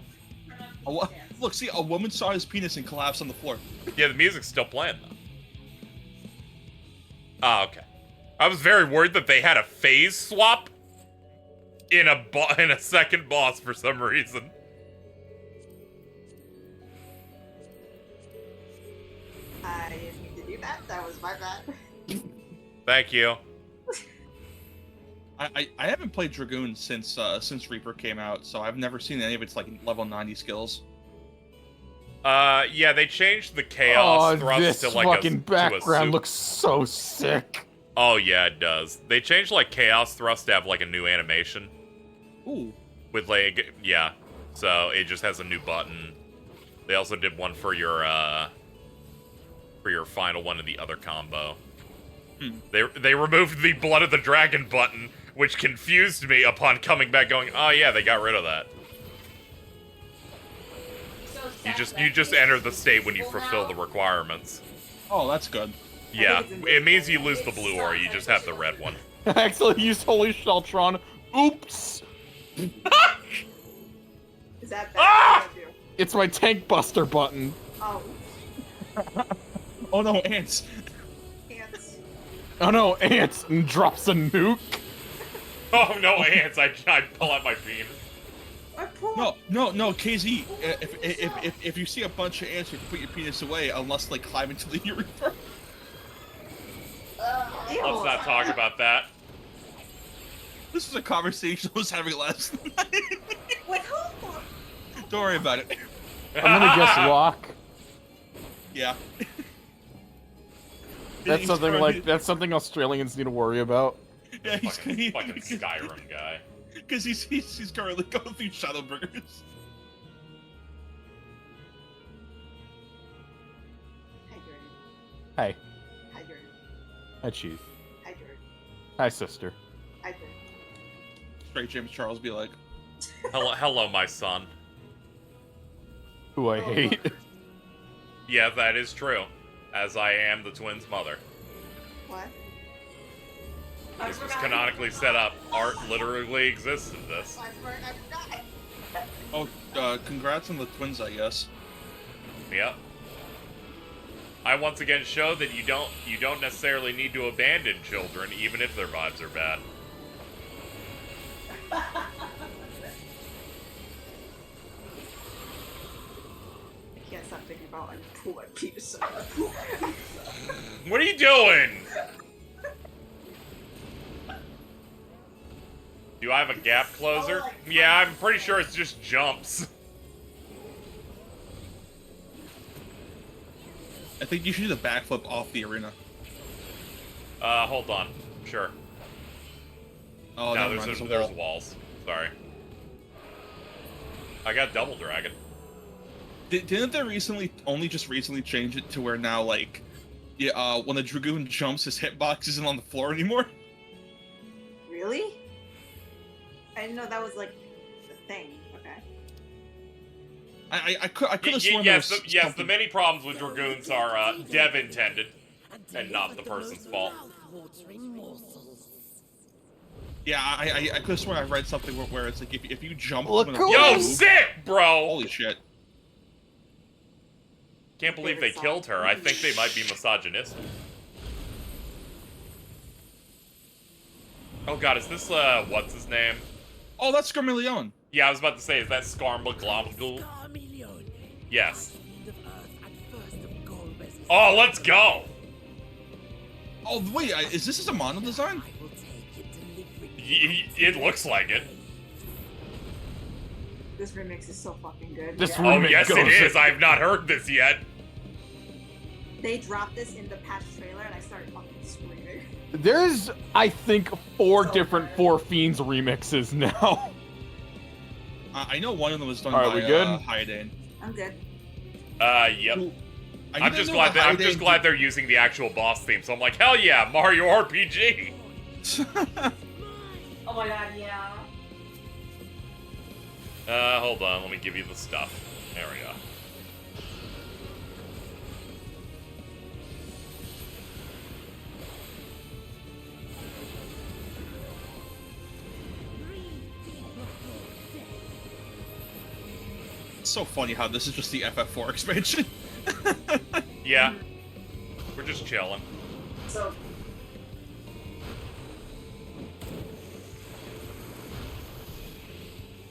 Look, see, a woman saw his penis and collapsed on the floor. Yeah, the music's still playing though. Ah, okay. I was very worried that they had a phase swap in a second boss for some reason. I didn't mean to do that. That was my bad. Thank you. I haven't played Dragoon since Reaper came out, so I've never seen any of its like level 90 skills. Yeah, they changed the chaos thrust this to like fucking a background looks so sick. Oh yeah, it does. They changed like chaos thrust to have like a new animation. Ooh. With like yeah, so it just has a new button. They also did one for your final one in the other combo. They removed the Blood of the Dragon button, which confused me upon coming back going, oh yeah, they got rid of that. You just enter the state when you fulfill the requirements. Oh, that's good. Yeah, it means you lose the blue aura, you just have the red one. I actually used Holy Sheltron. Oops. Is that bad? It's my tank buster button. Oh. Oh no, ants. Ants. Oh no, ants! And drops a nuke. Oh no, ants! I pull out my penis. No, KZ. If you see a bunch of ants, you can put your penis away, unless they climb into the urethra. Let's not talk about that. This is a conversation I was having last night. With who? Don't worry about it. I'm gonna guess rock. Yeah. That's something Australians need to worry about. Yeah, he's fucking Skyrim guy. Because he's currently going through Shadowbringers. Hey. Hi, Jordan. Hi, Chief. Hi, Jordan. Hi, sister. Hi, Jordan. Straight James Charles be like, Hello, my son. Who I hate. Yeah, that is true. As I am the twins' mother. What? This was canonically set up. Art literally exists in this. oh, congrats on the twins, I guess. Yep. I once again showed that you don't necessarily need to abandon children, even if their vibes are bad. I can't stop thinking about like pull my penis out. What are you doing? Do I have a gap closer? Yeah, I'm pretty sure it's just jumps. I think you should do the backflip off the arena. Hold on. Sure. Oh, no, never mind, there's walls. Sorry. I got double dragon. Didn't they recently change it to where now, like, yeah, when the Dragoon jumps, his hitbox isn't on the floor anymore? Really? I didn't know that was like the thing. Okay. I could have sworn yes, the many problems with Dragoons are dev intended and not the person's fault. Yeah, I could have sworn I read something where it's like if you jump. Yo, sick, bro! Holy shit! Can't believe they killed her. I think they might be misogynistic. Oh god, is this what's his name? Oh, that's Scarmillion. Yeah, I was about to say, is that Scarmaglomagle? Yes. Oh, let's go! Oh wait, is this a mono design? It looks like it. This remix is so fucking good. Oh yes, it is. I've not heard this yet. They dropped this in the patch trailer, and I started fucking screaming. There's, I think, 4 different Four Fiends remixes now. I know one of them was done Are by we good? Hyden. I'm good. Yep. I'm just glad they're using the actual boss theme. So I'm like, hell yeah, Mario RPG. Oh my god, yeah. Hold on, let me give you the stuff. There we go. It's so funny how this is just the FF4 expansion. Yeah. We're just chilling. So.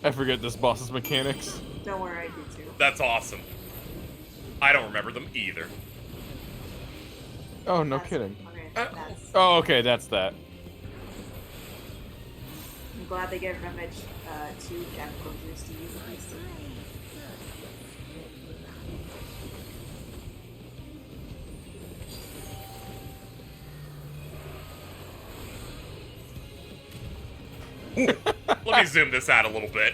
I forget this boss's mechanics. Don't worry, I do too. That's awesome. I don't remember them either. Oh, no kidding. Okay, that's. Oh, okay, that's that. I'm glad they gave Remage 2 gem closures to use these. Let me zoom this out a little bit.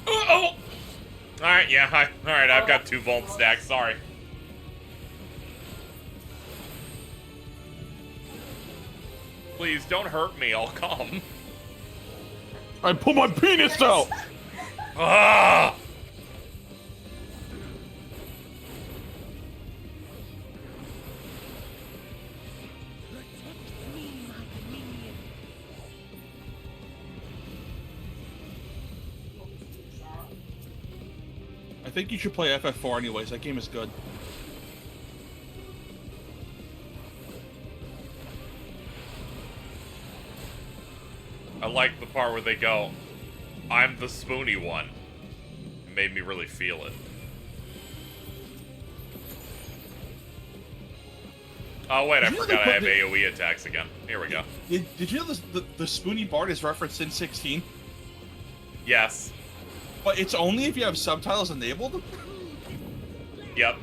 Oh! Alright, yeah, alright, I've got 2 Volt stacks, sorry. Please, don't hurt me, I'll come. I pull my penis out! Ah! think you should play FF4 anyways. That game is good. I like the part where they go, "I'm the spoony one." It made me really feel it. Oh wait, I forgot I have AoE attacks again. Here we go. Did you know the Spoony Bard is referenced in 16? Yes. But it's only if you have subtitles enabled? Yep.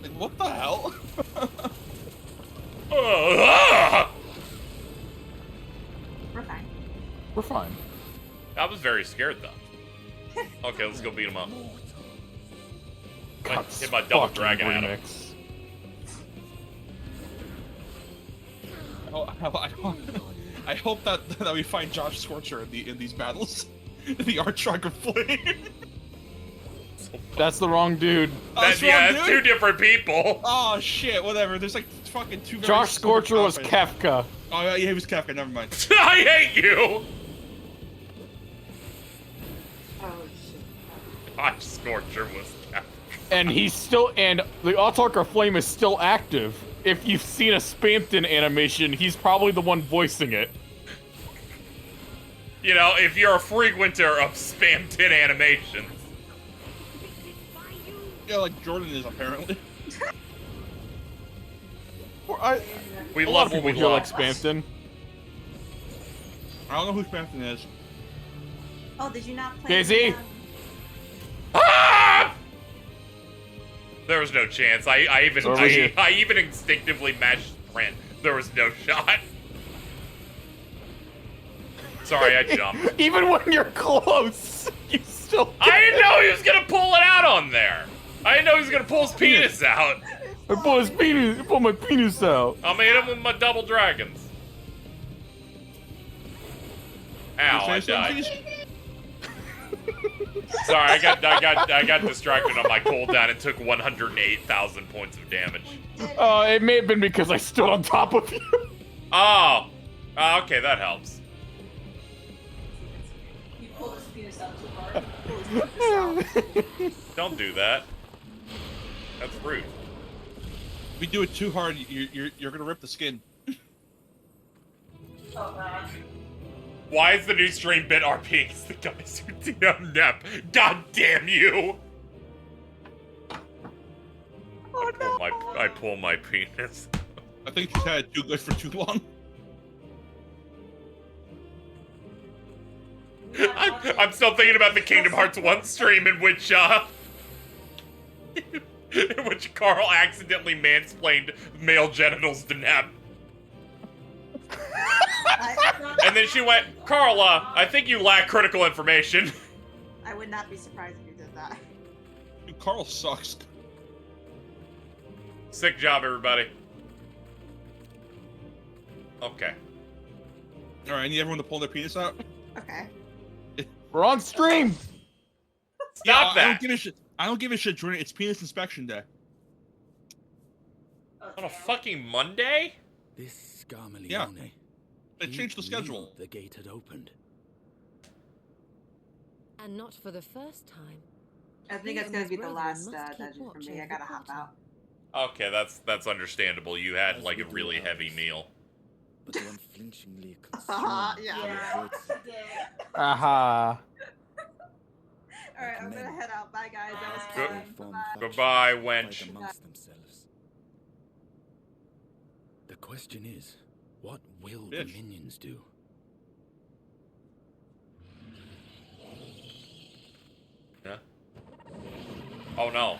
Like, what the hell? We're fine. We're fine. I was very scared though. Okay, let's go beat him up. God, hit my double fucking dragon at him. remix. I hope that we find Josh Scorcher in these battles. The Archrock of Flame. That's the wrong dude. That's two different people. Oh shit, whatever. There's like fucking two. Josh Scorcher was Kefka. Oh yeah, he was Kefka. Never mind. I hate you. Oh shit. Josh Scorcher was Kefka. And he's still, and the Autarch Flame is still active. If you've seen a Spampton animation, he's probably the one voicing it. You know, if you're a frequenter of Spam-Tin animations. Yeah, like Jordan is apparently. We a lot love of what people we here love. like Spampton. I don't know who Spampton is. Oh, did you not play? Daisy! Ah! There was no chance. I over here. even instinctively matched sprint. There was no shot. Sorry, I jumped. Even when you're close, you still. I didn't know he was gonna pull it out on there. I didn't know he was gonna pull his penis out. I pull his penis. I pull my penis out. I made him with my double dragons. Ow! I died. Sorry, I got distracted on my cooldown and took 108,000 points of damage. It may have been because I stood on top of you. Oh, okay, that helps. You pulled his penis out too hard. You pulled his penis out. Don't do that. That's rude. If you do it too hard, you're gonna rip the skin. Oh god. Why is the new stream bit RP? It's the guys who DM Nep. God damn you! Oh no! I pull my penis. I think she's had it too good for too long. I'm still thinking about the Kingdom Hearts 1 stream in which Carl accidentally mansplained male genitals to Nep. And then she went, Carla, I think you lack critical information. I would not be surprised if you did that. Dude, Carl sucks. Sick job, everybody. Okay. Alright, I need everyone to pull their penis out. Okay. We're on stream. Stop that. I don't give a shit. I don't give a shit, Jordan. It's penis inspection day. On a fucking Monday? This Scarmalione. Yeah. They changed the schedule. The gate had opened. And not for the first time. I think that's gonna be the last dungeon for me. I gotta hop out. Okay, that's understandable. You had like a really heavy meal. But they unflinchingly Yeah. Aha. Alright, I'm gonna head out. Bye guys. That was fun. Goodbye, wench. Amongst themselves. The question is, what will the minions do? Yeah. Oh no.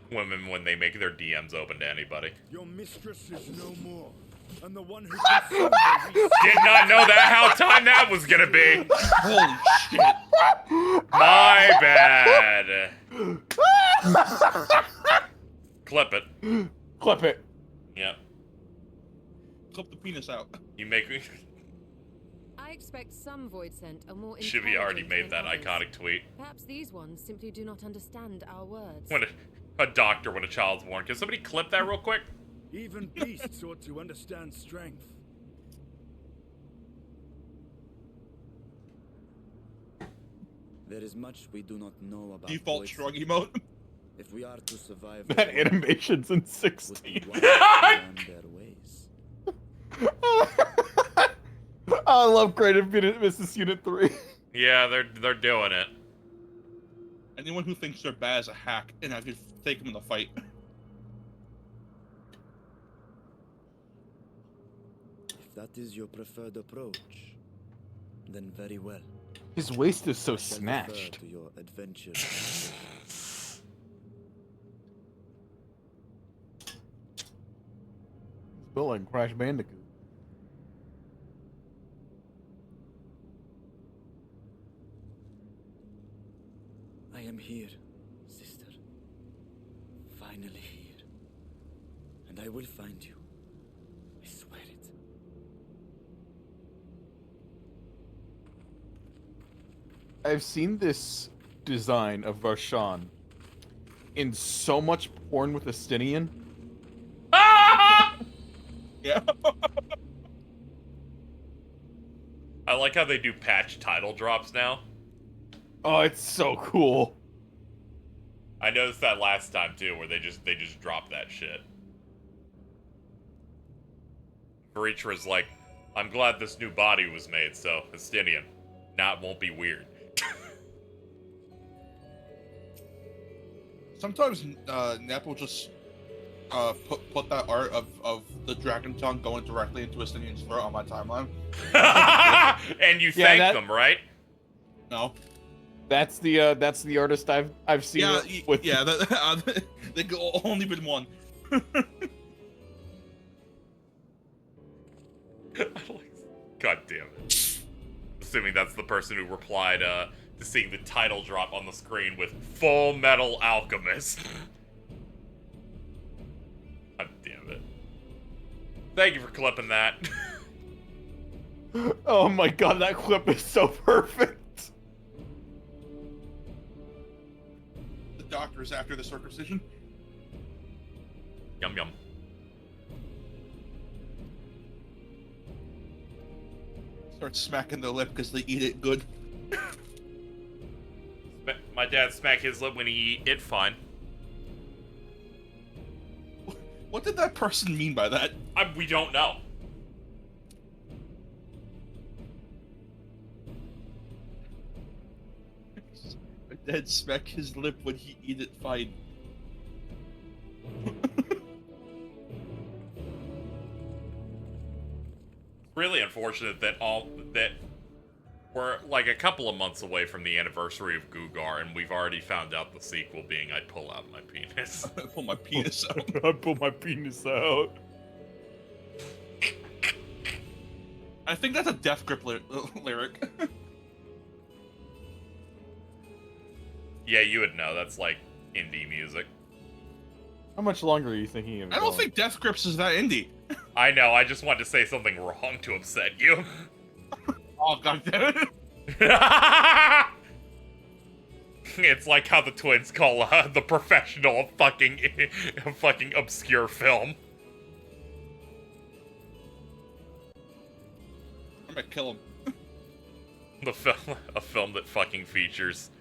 Women when they make their DMs open to anybody. Your mistress is no more, and the one who Did not know that how time that was gonna be. Holy shit. My bad. Clip it. Clip it. Yep. Clip the penis out. You make me. I expect some void scent are more Shivy already intelligent made than that others. iconic tweet. Perhaps these ones simply do not understand our words. When a doctor when a child's born. Can somebody clip that real quick? Even beasts ought to understand strength. There is much we do not know about Default poetry. shrug emote. If we are to survive, That animation's in 16. learn their ways. I love Creative Business Unit 3. Yeah, they're doing it. Anyone who thinks they're bad is a hack, and I could take them in the fight. If that is your preferred approach, then very well. His waist is so I shall snatched. refer to your adventure. It's built like Crash Bandicoot. I am here, sister. Finally here. And I will find you. I swear it. I've seen this design of Varshan in so much porn with Estinian. Yeah. I like how they do patch title drops now. Oh, it's so cool. I noticed that last time too, where they just dropped that shit. Veritra's like, I'm glad this new body was made, so Estinian. Now it won't be weird. Sometimes Nep will just put that art of the dragon tongue going directly into Estinian's throat on my timeline. And you thank them, right? No. That's the artist I've seen. Yeah, with yeah. They only been one. God damn it. Assuming that's the person who replied to seeing the title drop on the screen with Full Metal Alchemist. God damn it. Thank you for clipping that. Oh my god, that clip is so perfect. The doctor's after the circumcision. Yum yum. Start smacking the lip because they eat it good. My dad smacked his lip when he eat it fine. What did that person mean by that? We don't know. My dad smack his lip when he eat it fine. Really unfortunate that we're like a couple of months away from the anniversary of Gugar, and we've already found out the sequel being I'd pull out my penis. I pull my penis out. I pull my penis out. I think that's a Death Grip lyric. Yeah, you would know. That's like indie music. How much longer are you thinking of? I don't think Death Grips is that indie. I know. I just wanted to say something wrong to upset you. Oh god damn it! It's like how the twins call The Professional a fucking obscure film. I'm gonna kill him. A film that fucking features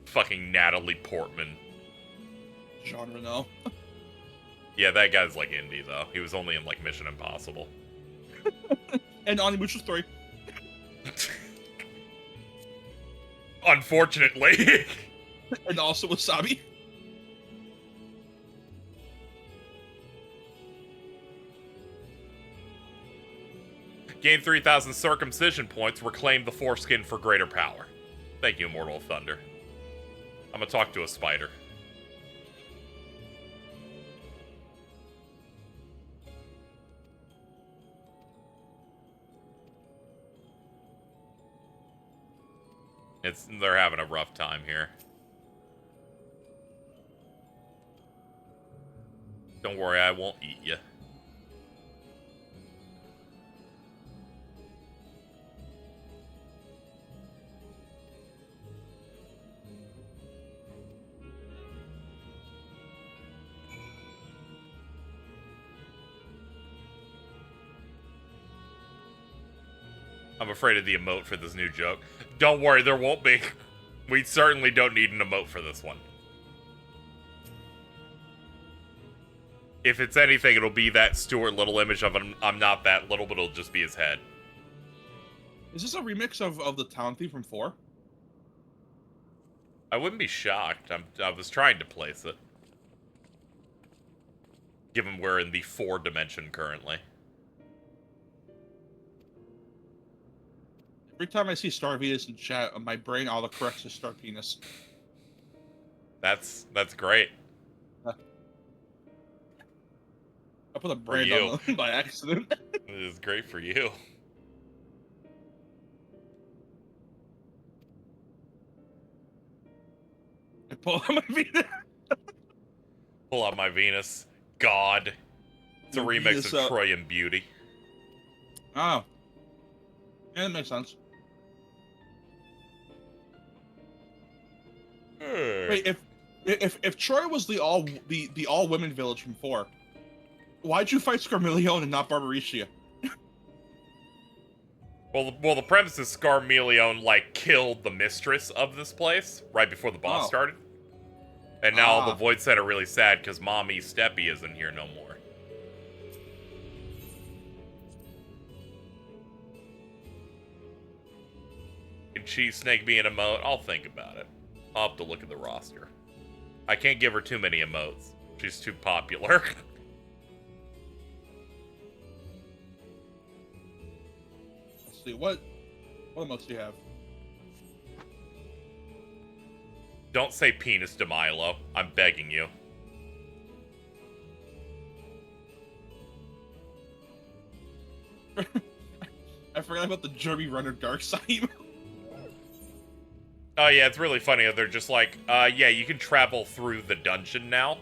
fucking Natalie Portman. Genre no. Yeah, that guy's like indie though. He was only in like Mission Impossible. And Onimusha Story. Unfortunately. And also Wasabi. Gain 3,000 circumcision points. Reclaim the foreskin for greater power. Thank you, Immortal Thunder. I'm gonna talk to a spider. They're having a rough time here. Don't worry, I won't eat you. I'm afraid of the emote for this new joke. Don't worry, there won't be. We certainly don't need an emote for this one. If it's anything, it'll be that Stuart Little image of I'm not that little, but it'll just be his head. Is this a remix of the town theme from 4? I wouldn't be shocked. I was trying to place it. Given we're in the 4 dimension currently. Every time I see Star Venus in chat, my brain autocorrects to Star Penis. That's great. I put a brand on them by accident. It is great for you. I pull out my Venus. Pull out my Venus. God. It's a remix Venus, of Troy and Beauty. Oh. Yeah, that makes sense. Wait, if Troy was the all women village from 4, why'd you fight Scarmillion and not Barbaricia? Well, the premise is Scarmillion, like, killed the mistress of this place right before the boss started. And now the Void Set are really sad because Mommy Steppy isn't here no more. Can Cheese Snake be an emote? I'll think about it. I'll have to look at the roster. I can't give her too many emotes. She's too popular. Let's see, what emotes do you have? Don't say penis to Milo. I'm begging you. I forgot about the Jeremy Renner Dark Side. Oh yeah, it's really funny. They're just like, yeah, you can travel through the dungeon now.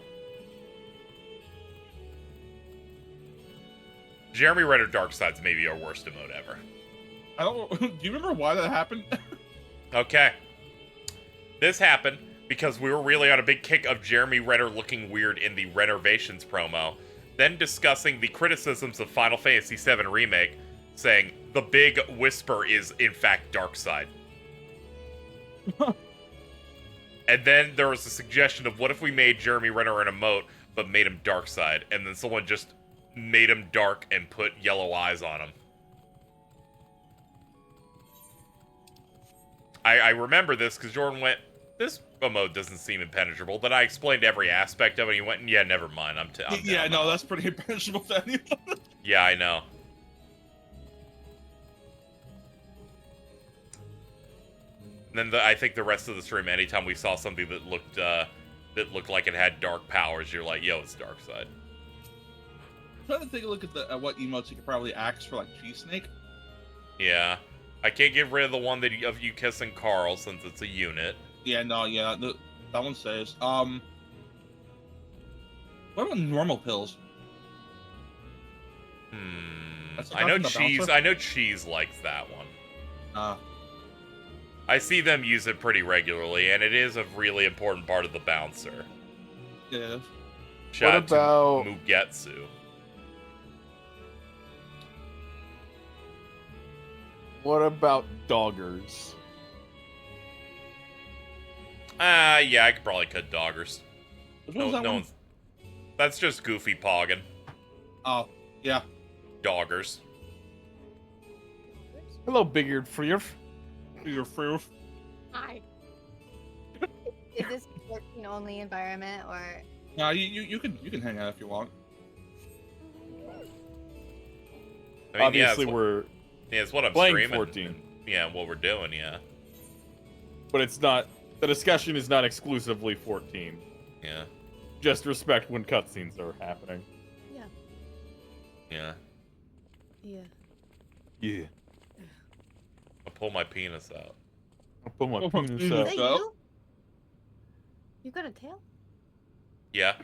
Jeremy Renner Darkside's maybe our worst emote ever. I don't. Do you remember why that happened? Okay. This happened because we were really on a big kick of Jeremy Renner looking weird in the Renovations promo, then discussing the criticisms of Final Fantasy VII Remake, saying the big whisper is in fact Darkseid. And then there was a suggestion of what if we made Jeremy Renner an emote, but made him Darkseid, and then someone just made him dark and put yellow eyes on him. I remember this because Jordan went, this emote doesn't seem impenetrable. Then I explained every aspect of it, and he went, yeah, never mind. I'm yeah, down no, now. that's pretty impenetrable to anyone. Yeah, I know. And then I think the rest of the stream, anytime we saw something that looked like it had dark powers, you're like, yo, it's Darkseid. I'm trying to take a look at what emotes you could probably ask for, like Cheese Snake. Yeah. I can't get rid of the one of you kissing Carl since it's a unit. Yeah, no, yeah, that one says. What about normal pills? I know Cheese. I know Cheese likes that one. I see them use it pretty regularly, and it is a really important part of the bouncer. Yeah. Shout What about to Mugetsu? What about doggers? Yeah, I could probably cut doggers. Which one's that one? That's just Goofy Poggin. Oh, yeah. Doggers. Hello, Big-eared Freer. Hi. Is this 14 only environment or? No, you can hang out if you want. I mean, Obviously, we're it's what I'm playing streaming. 14. Yeah, what we're doing, yeah. But it's not. The discussion is not exclusively 14. Yeah. Just respect when cutscenes are happening. Yeah. Yeah. Yeah. Yeah. I'll pull my penis out. I'll pull my penis Is out. that you? You got a tail? Yeah.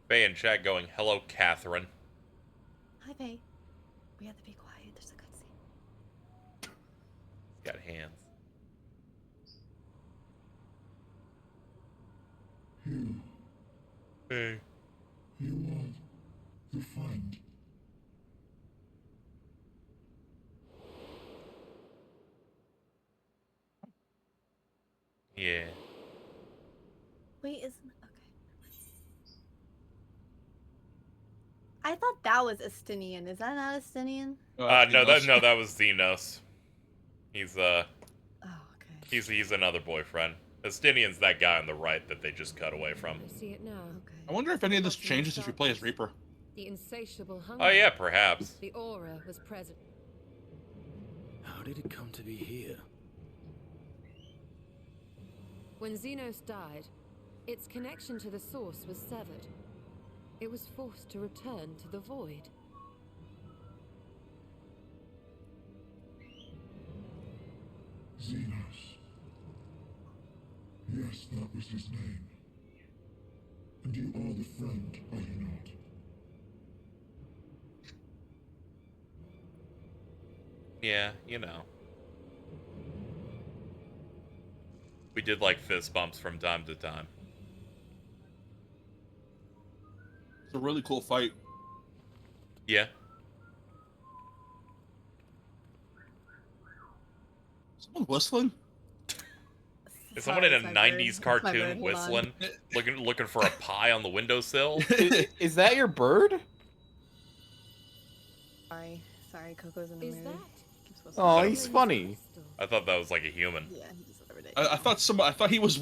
Faye in chat going, hello, Catherine. Hi, Faye. We have to be quiet. There's a cutscene. Got hands. Hey. You are the friend. Yeah. Wait, isn't okay. I thought that was Estinian. Is that not Estinian? No, that was Xenos. He's he's another boyfriend. Estinian's that guy on the right that they just cut away from. I see it now. I wonder if any of this changes if you play as Reaper. The insatiable hunger. Oh yeah, perhaps. The aura was present. How did it come to be here? When Xenos died, its connection to the source was severed. It was forced to return to the void. Xenos. Yes, that was his name. And you are the friend, are you not? Yeah, you know. We did like fist bumps from time to time. It's a really cool fight. Yeah. Someone whistling? Is someone in a 90s cartoon whistling, looking for a pie on the windowsill? Is that your bird? Sorry, Coco's in the mood. Oh, he's funny. I thought that was like a human. Yeah, he does it every day. I thought he was,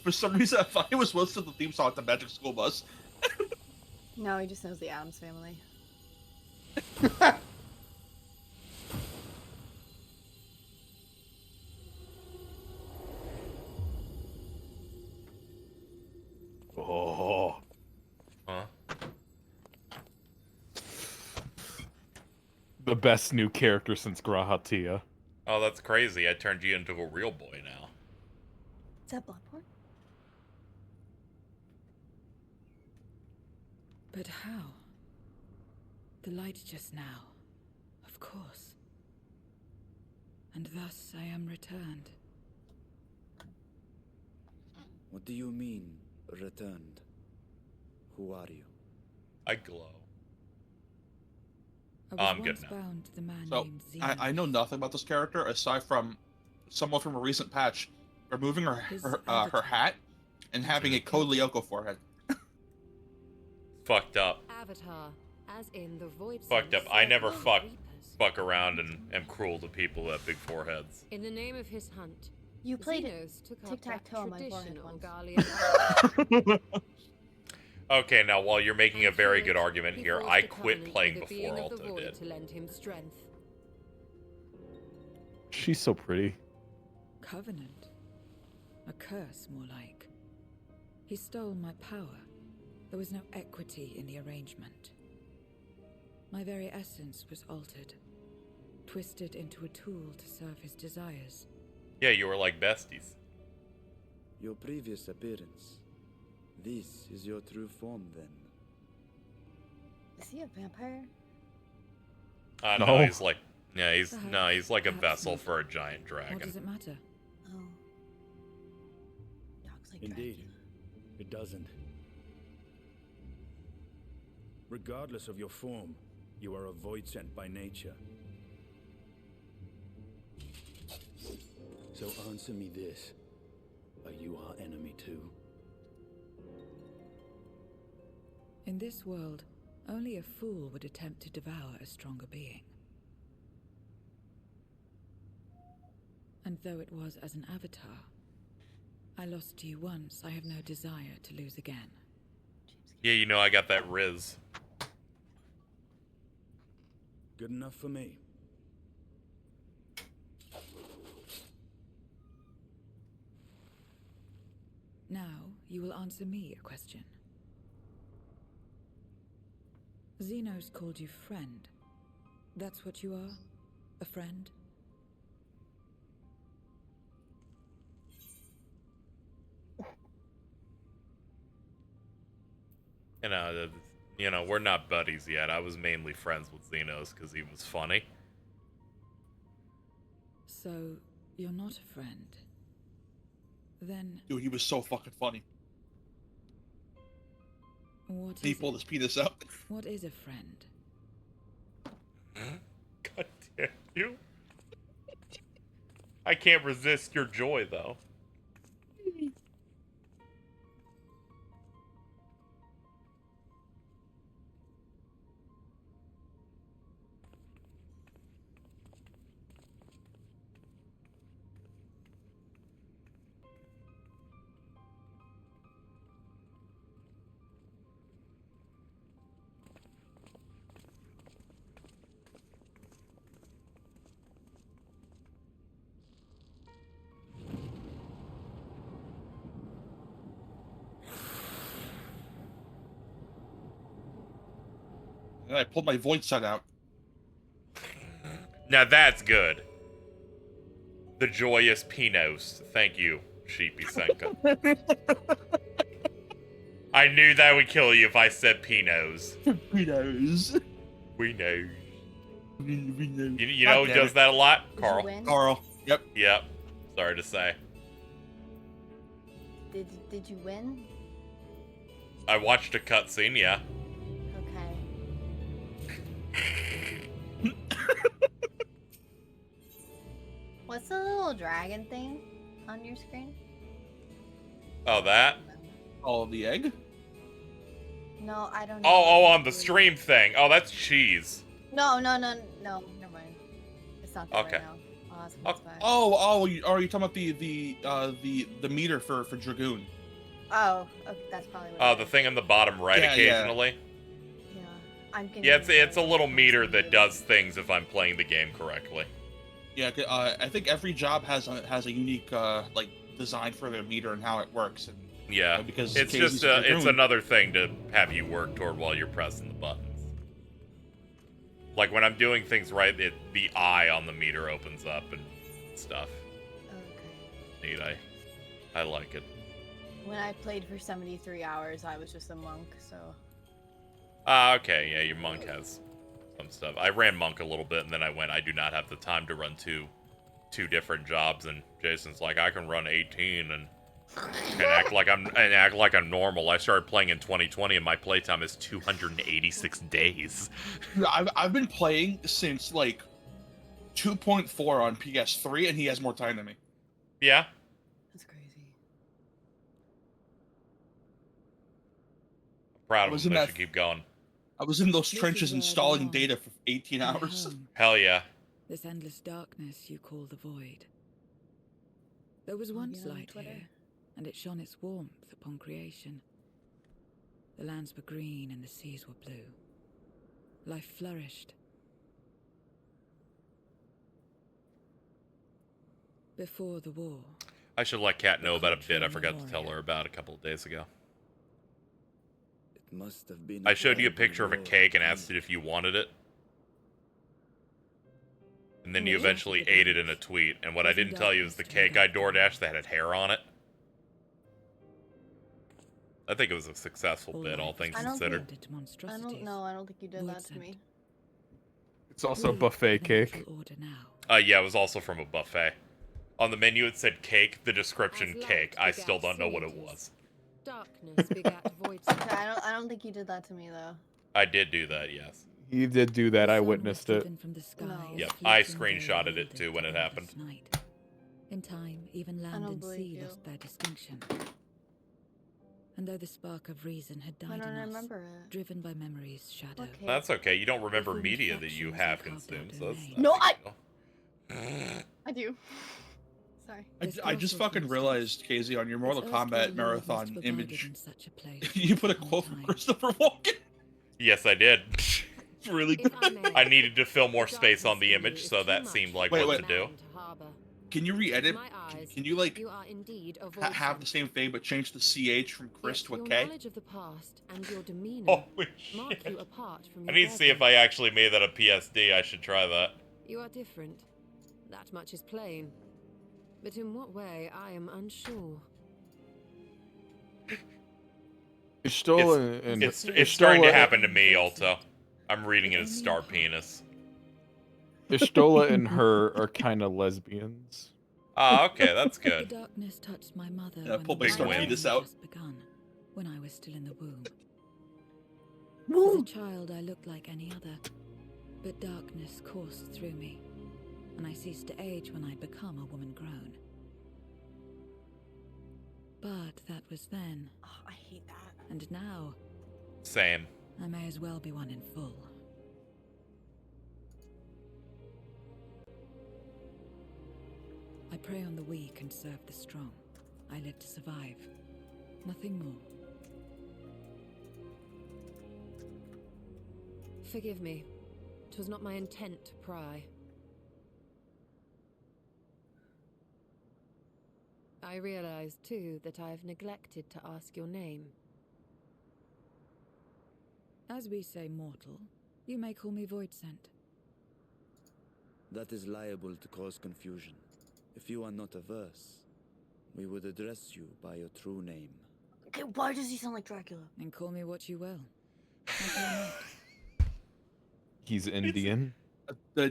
for some reason, I thought he was whistling the theme song to Magic School Bus. No, he just knows the Addams Family. Oh. Huh? The best new character since Grahatia. Oh, that's crazy. I turned you into a real boy now. Is that Bloodborne? But how? The light just now. Of course. And thus I am returned. What do you mean, returned? Who are you? I glow. I was I'm good once now. bound to the man So, named Xenos. I know nothing about this character aside from someone from a recent patch removing her hat and having a Code Lyoko forehead. Fucked up. Avatar, as in the void. Fucked up. Sense, I there never were fuck around and am cruel to people who have big foreheads. In the name of his hunt, You played Xenos took up that tic-tac-toe on my forehead traditional once. Garlean. Okay, now while you're making a very good argument here, I quit playing the being before of the Alto void did. to lend him strength. She's so pretty. Covenant. A curse, more like. He stole my power. There was no equity in the arrangement. My very essence was altered, twisted into a tool to serve his desires. Yeah, you were like besties. Your previous appearance. This is your true form, then. Is he a vampire? No, No. he's like, yeah, he's like a vessel for a giant What dragon. does it matter? Oh. Dogs like Indeed, it doesn't. Regardless of your form, you are a void sent by nature. So answer me this. Are you our enemy too? In this world, only a fool would attempt to devour a stronger being. And though it was as an avatar, I lost to you once, I have no desire to lose again. Yeah, you know I got that Riz. Good enough for me. Now, you will answer me a question. Xenos called you friend. That's what you are? A friend? We're not buddies yet. I was mainly friends with Xenos because he was funny. So, you're not a friend. Then, Dude, he was so fucking funny. What He is pulled it? his penis out. What is a friend? God damn you. I can't resist your joy, though. And I pulled my void set out. Now that's good. The joyous Pinos. Thank you, Sheepy Senka. I knew that would kill you if I said Pinos. Pinos. We know. We know. You know who does that a lot? Carl. win? Carl. Yep. Yep. Sorry to say. Did you win? I watched a cutscene, yeah. Okay. What's the little dragon thing on your screen? Oh, that? Oh, the egg? No, I don't know. Oh, on the stream thing. Oh, that's cheese. No, never mind. It's not that Okay. right now. I'll ask what's back. Are you talking about the meter for Dragoon? Oh, okay, that's probably what Oh, it the is. thing in the bottom right Yeah, occasionally. Yeah, I'm getting. Yeah, it's a little meter that does things if I'm playing the game correctly. Yeah, I think every job has a unique like design for their meter and how it works. And, Yeah, because it's KZ's just it's Dragoon. another thing to have you work toward while you're pressing the buttons. Like when I'm doing things right, the eye on the meter opens up and stuff. Okay. Neat, I like it. When I played for 73 hours, I was just a monk, so. Okay, yeah, your monk has some stuff. I ran monk a little bit, and then I do not have the time to run two different jobs. And Jason's like, I can run 18 and act like I'm normal. I started playing in 2020, and my playtime is 286 days. I've been playing since like 2.4 on PS3, and he has more time than me. Yeah. That's crazy. Proud of him. I should keep going. I was in those This trenches is where I installing belong. data for 18 My hours. home. Hell yeah. This endless darkness you call the void. There was I'll once be on light Twitter. here, and it shone its warmth upon creation. The lands were green and the seas were blue. Life flourished. Before the war, I should let Kat know about a bit I forgot to tell her about a couple of days ago. It must have been. I showed you a picture of a cake and asked it if you wanted it. And then you eventually ate it in a tweet. And what I didn't tell you is the cake I DoorDashed that had hair on it. I think it was a successful bit, all things I don't considered. I don't know. I don't think you did that to me. It's also buffet cake. Yeah, it was also from a buffet. On the menu it said cake, the description cake. I still don't know what it was. Darkness begat void. Okay, I don't think you did that to me though. I did do that, yes. You did do that. I witnessed it. Yep, I screenshotted it too when it happened. in time, even land don't and sea believe you. lost their distinction. And though the spark of reason had I died don't in us, remember it. driven by memory's shadow. That's okay, you don't remember media that you have consumed, so that's No, not I. a big deal. I do. Sorry. I just fucking realized, KZ, on your Mortal Kombat marathon image, you put a quote from Christopher Walken. Yes, I did. It's really good. I needed to fill more space on the image, so that seemed like what to do. Can you re-edit? Can you like You are indeed a have the same thing but change the CH from Chris to a Your K? knowledge of the past and your demeanor Holy mark shit. you apart from I your need to see if I actually made that a PSD. I should try that. You are different. That much is plain. But in what way, I am unsure. Ishtola and It's starting to happen to me, also. I'm reading it as Star Penis. Ishtola and her are kind of lesbians. Ah, okay, that's The good. darkness touched my mother Yeah, when pull the big battle win. had This out. just begun, when I was still in the womb. As a child, I looked like any other, but darkness coursed through me, and I ceased to age when I'd become a woman grown. But that was then. Oh, I hate that. And now, Same. I may as well be one in full. I prey on the weak and serve the strong. I live to survive. Nothing more. Forgive me. 'Twas not my intent to pry. I realize, too, that I have neglected to ask your name. As we say mortal, you may call me Voidsent. That is liable to cause confusion. If you are not averse, we would address you by your true name. Okay, why does he sound like Dracula? And call me what you will. He's Indian. Yeah,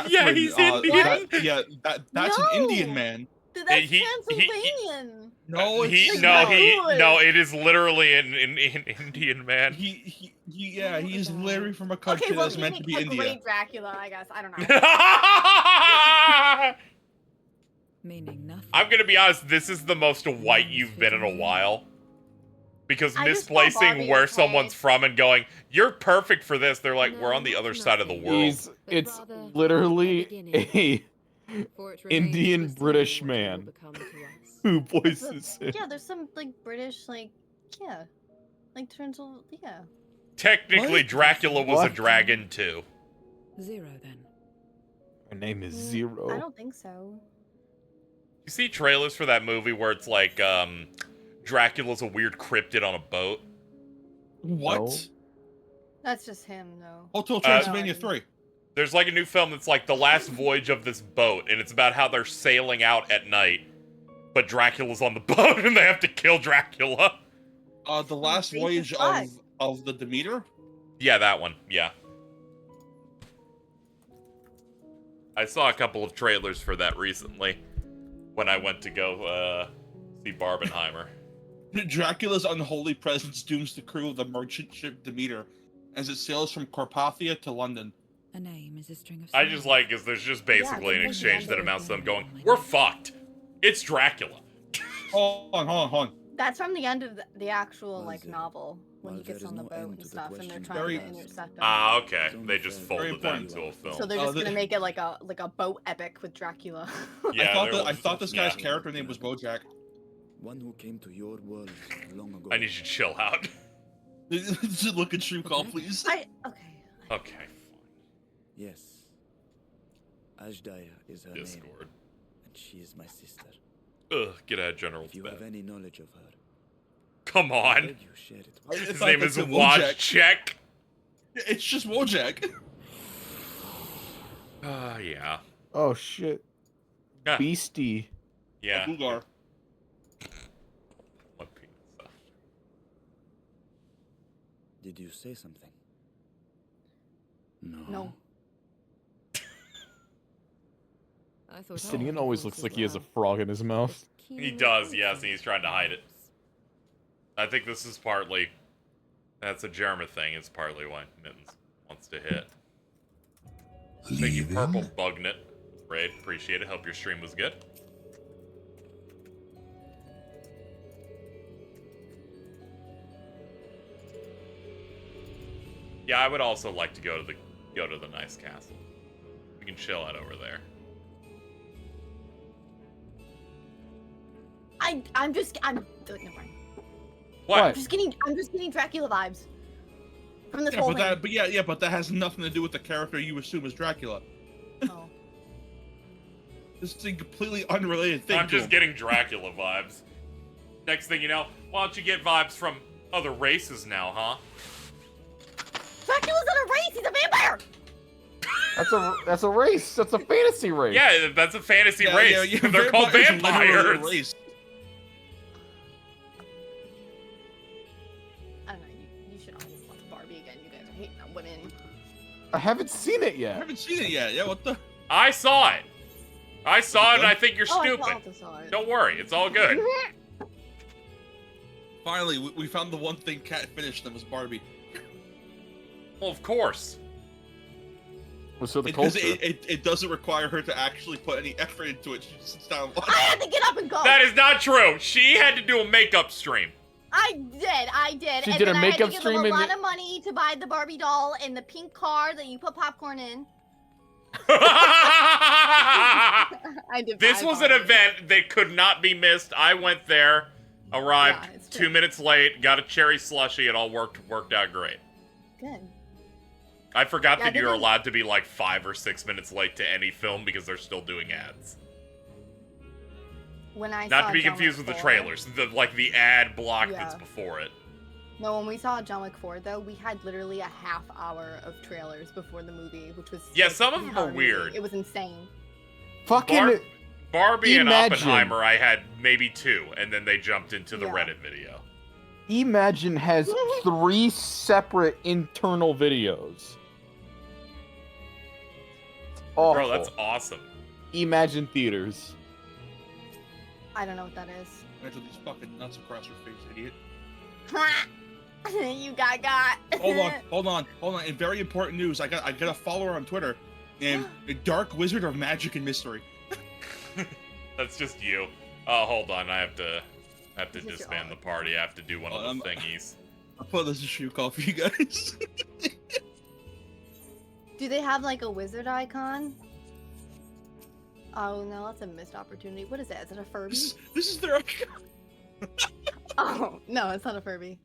Yeah, he's Indian. That's an Indian man. Dude, that's Transylvanian. No, no, it is literally an Indian man. He is literally from a country that's meant to be India. Great Dracula, I guess. I don't know. Meaning nothing. I'm gonna be honest, this is the most white you've been in a while. Because I just saw misplacing Barbie, where okay? someone's from and going, you're perfect for this, they're like, we're on the other side of the world. It's literally a Indian British man who voices him. Yeah, there's some like British like yeah. Technically, What? Dracula was a What? dragon too. Zero then. Her name is Zero. I don't think so. You see trailers for that movie where it's like, Dracula's a weird cryptid on a boat? What? That's just him, though. Hotel Transylvania 3. There's like a new film that's like the last voyage of this boat, and it's about how they're sailing out at night, but Dracula's on the boat and they have to kill Dracula. The last voyage of the Demeter? Yeah, that one. Yeah. I saw a couple of trailers for that recently when I went to go see Barbenheimer. Dracula's unholy presence dooms the crew of the merchant ship Demeter as it sails from Carpathia to London. A name is a string of I just like is there's just basically an exchange that amounts to them going, we're fucked. It's Dracula. Hold on. That's from the end of the actual like novel when he gets on the boat and stuff, and they're trying to intercept him. Ah, okay. They just folded that into a film. So they're just gonna make it like a boat epic with Dracula. Yeah, I thought this guy's character name was Bojack. One who came to your world long ago. I need you to chill out. Just look at stream call, please. Okay. Yes. Ashdaya is her name. Discord. And she is my sister. Ugh, get out of general. If you have any knowledge of her, come I on. beg you share it with me. His name is Wojciech. It's just Wojak. Yeah. Oh shit. Yeah. Beastie. Yeah. Ugar. Did you say something? No. Justinian always looks like he has a frog in his mouth. He does, yes, and he's trying to hide it. I think this is partly... That's a Jerma thing, it's partly why Mittens wants to hit. Thank you, Purple Bugnet. Raid, appreciate it, hope your stream was good. Yeah, I would also like to go to the nice castle. We can chill out over there. I'm never mind. What? I'm just getting Dracula vibes from this whole thing. But that has nothing to do with the character you assume is Dracula. Oh. This is a completely unrelated thing. I'm just getting Dracula vibes. Next thing you know, why don't you get vibes from other races now, huh? Dracula's not a race, he's a vampire! That's a race. That's a fantasy race. Yeah, that's a fantasy race. Yeah, They're called vampires. I don't know, you should always watch Barbie again. You guys are hating on women. I haven't seen it yet. Yeah, what the? I saw it. I saw it and I think you're Oh, I stupid. also saw it. Don't worry, it's all good. Finally, we found the one thing Kat finished that was Barbie. Well, of course. So the Because culture. it doesn't require her to actually put any effort into it. She just sits down and I had to get up and go. That is not true. She had to do a makeup stream. I did. She and did then a I had to makeup give stream them a and lot the- of money to buy the Barbie doll and the pink car that you put popcorn in. I did. This buy was an Barbie. event that could not be missed. I went there, arrived Yeah, it's 2 minutes late, got a cherry slushy. It all worked out great. Good. I forgot Yeah, that they you're didn't- allowed to be like 5 or 6 minutes late to any film because they're still doing ads. When I Not saw to be John confused Wick with the 4 trailers. The ad block that's Yeah. before it. No, when we saw John Wick 4, though, we had literally a half hour of trailers before the movie, which was Yeah, like, some the of them entire are movie. weird. It was insane. Fucking Barbie and imagine. Oppenheimer, I had maybe 2, and then they jumped into the Yeah. Reddit video. Imagine has 3 separate internal videos. Awful. Bro, that's awesome. Imagine theaters. I don't know what that is. Imagine these fucking nuts across your face, idiot. You got. Hold on. And very important news. I got a follower on Twitter, and a dark wizard of magic and mystery. That's just you. Oh, hold on. I have to This is your disband the party. I have to do one of the thingies. I'll put this as a shoe call for you guys. Do they have like a wizard icon? Oh no, that's a missed opportunity. What is that? Is it a Furby? This is their icon. Oh no, it's not a Furby.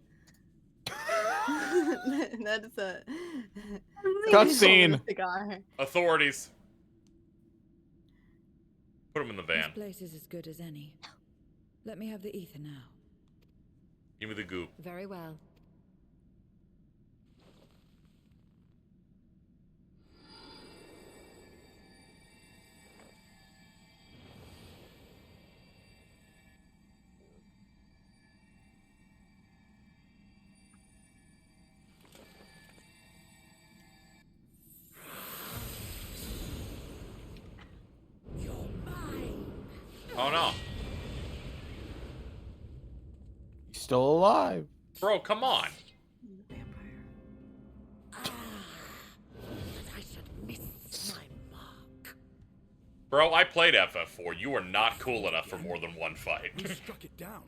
That is a Cutscene. cigar. Authorities. Put them in the This van. place is as good as any. Let me have the ether now. Give me the goop. Very well. Oh no. He's still alive. Bro, come on. Bro, I played FF4. You are not cool enough for more than one fight. Struck it down.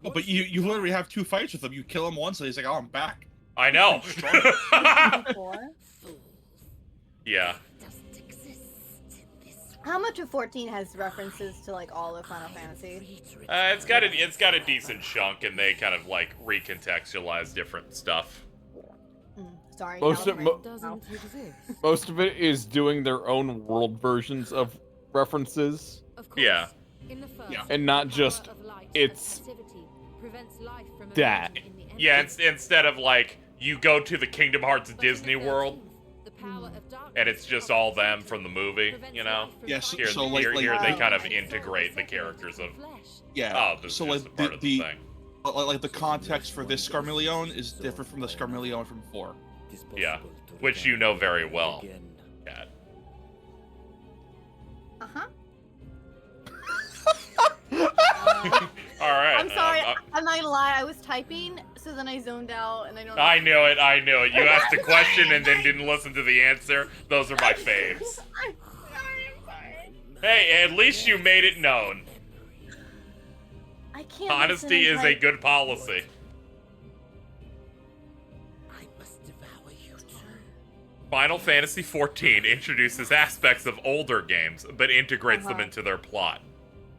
Oh, but you literally have 2 fights with him. You kill him once, and he's like, "Oh, I'm back." I know. Yeah. How much of 14 has references to like all of Final Fantasy? It's got a decent chunk, and they kind of like recontextualize different stuff. Sorry. Most of, Calibrate. most of it is doing their own world versions of references. Yeah. And not just it's that. Yeah, instead of like you go to the Kingdom Hearts Disney World, and it's just all them from the movie, you know? Yes. Here, So like, here they kind of integrate the characters of. yeah. Oh, this so is like just a part of the thing. like the context for this Scarmillion is different from the Scarmillion from 4. Yeah, which you know very well, Kat. All right. I'm sorry. I'm not gonna lie. I was typing, so then I zoned out, and I don't. I knew it. I knew it. You asked a question and then didn't listen to the answer. Those are my faves. I'm sorry. Hey, at least you made it known. I can't. Honesty is a good policy. Final Fantasy XIV introduces aspects of older games, but integrates them into their plot.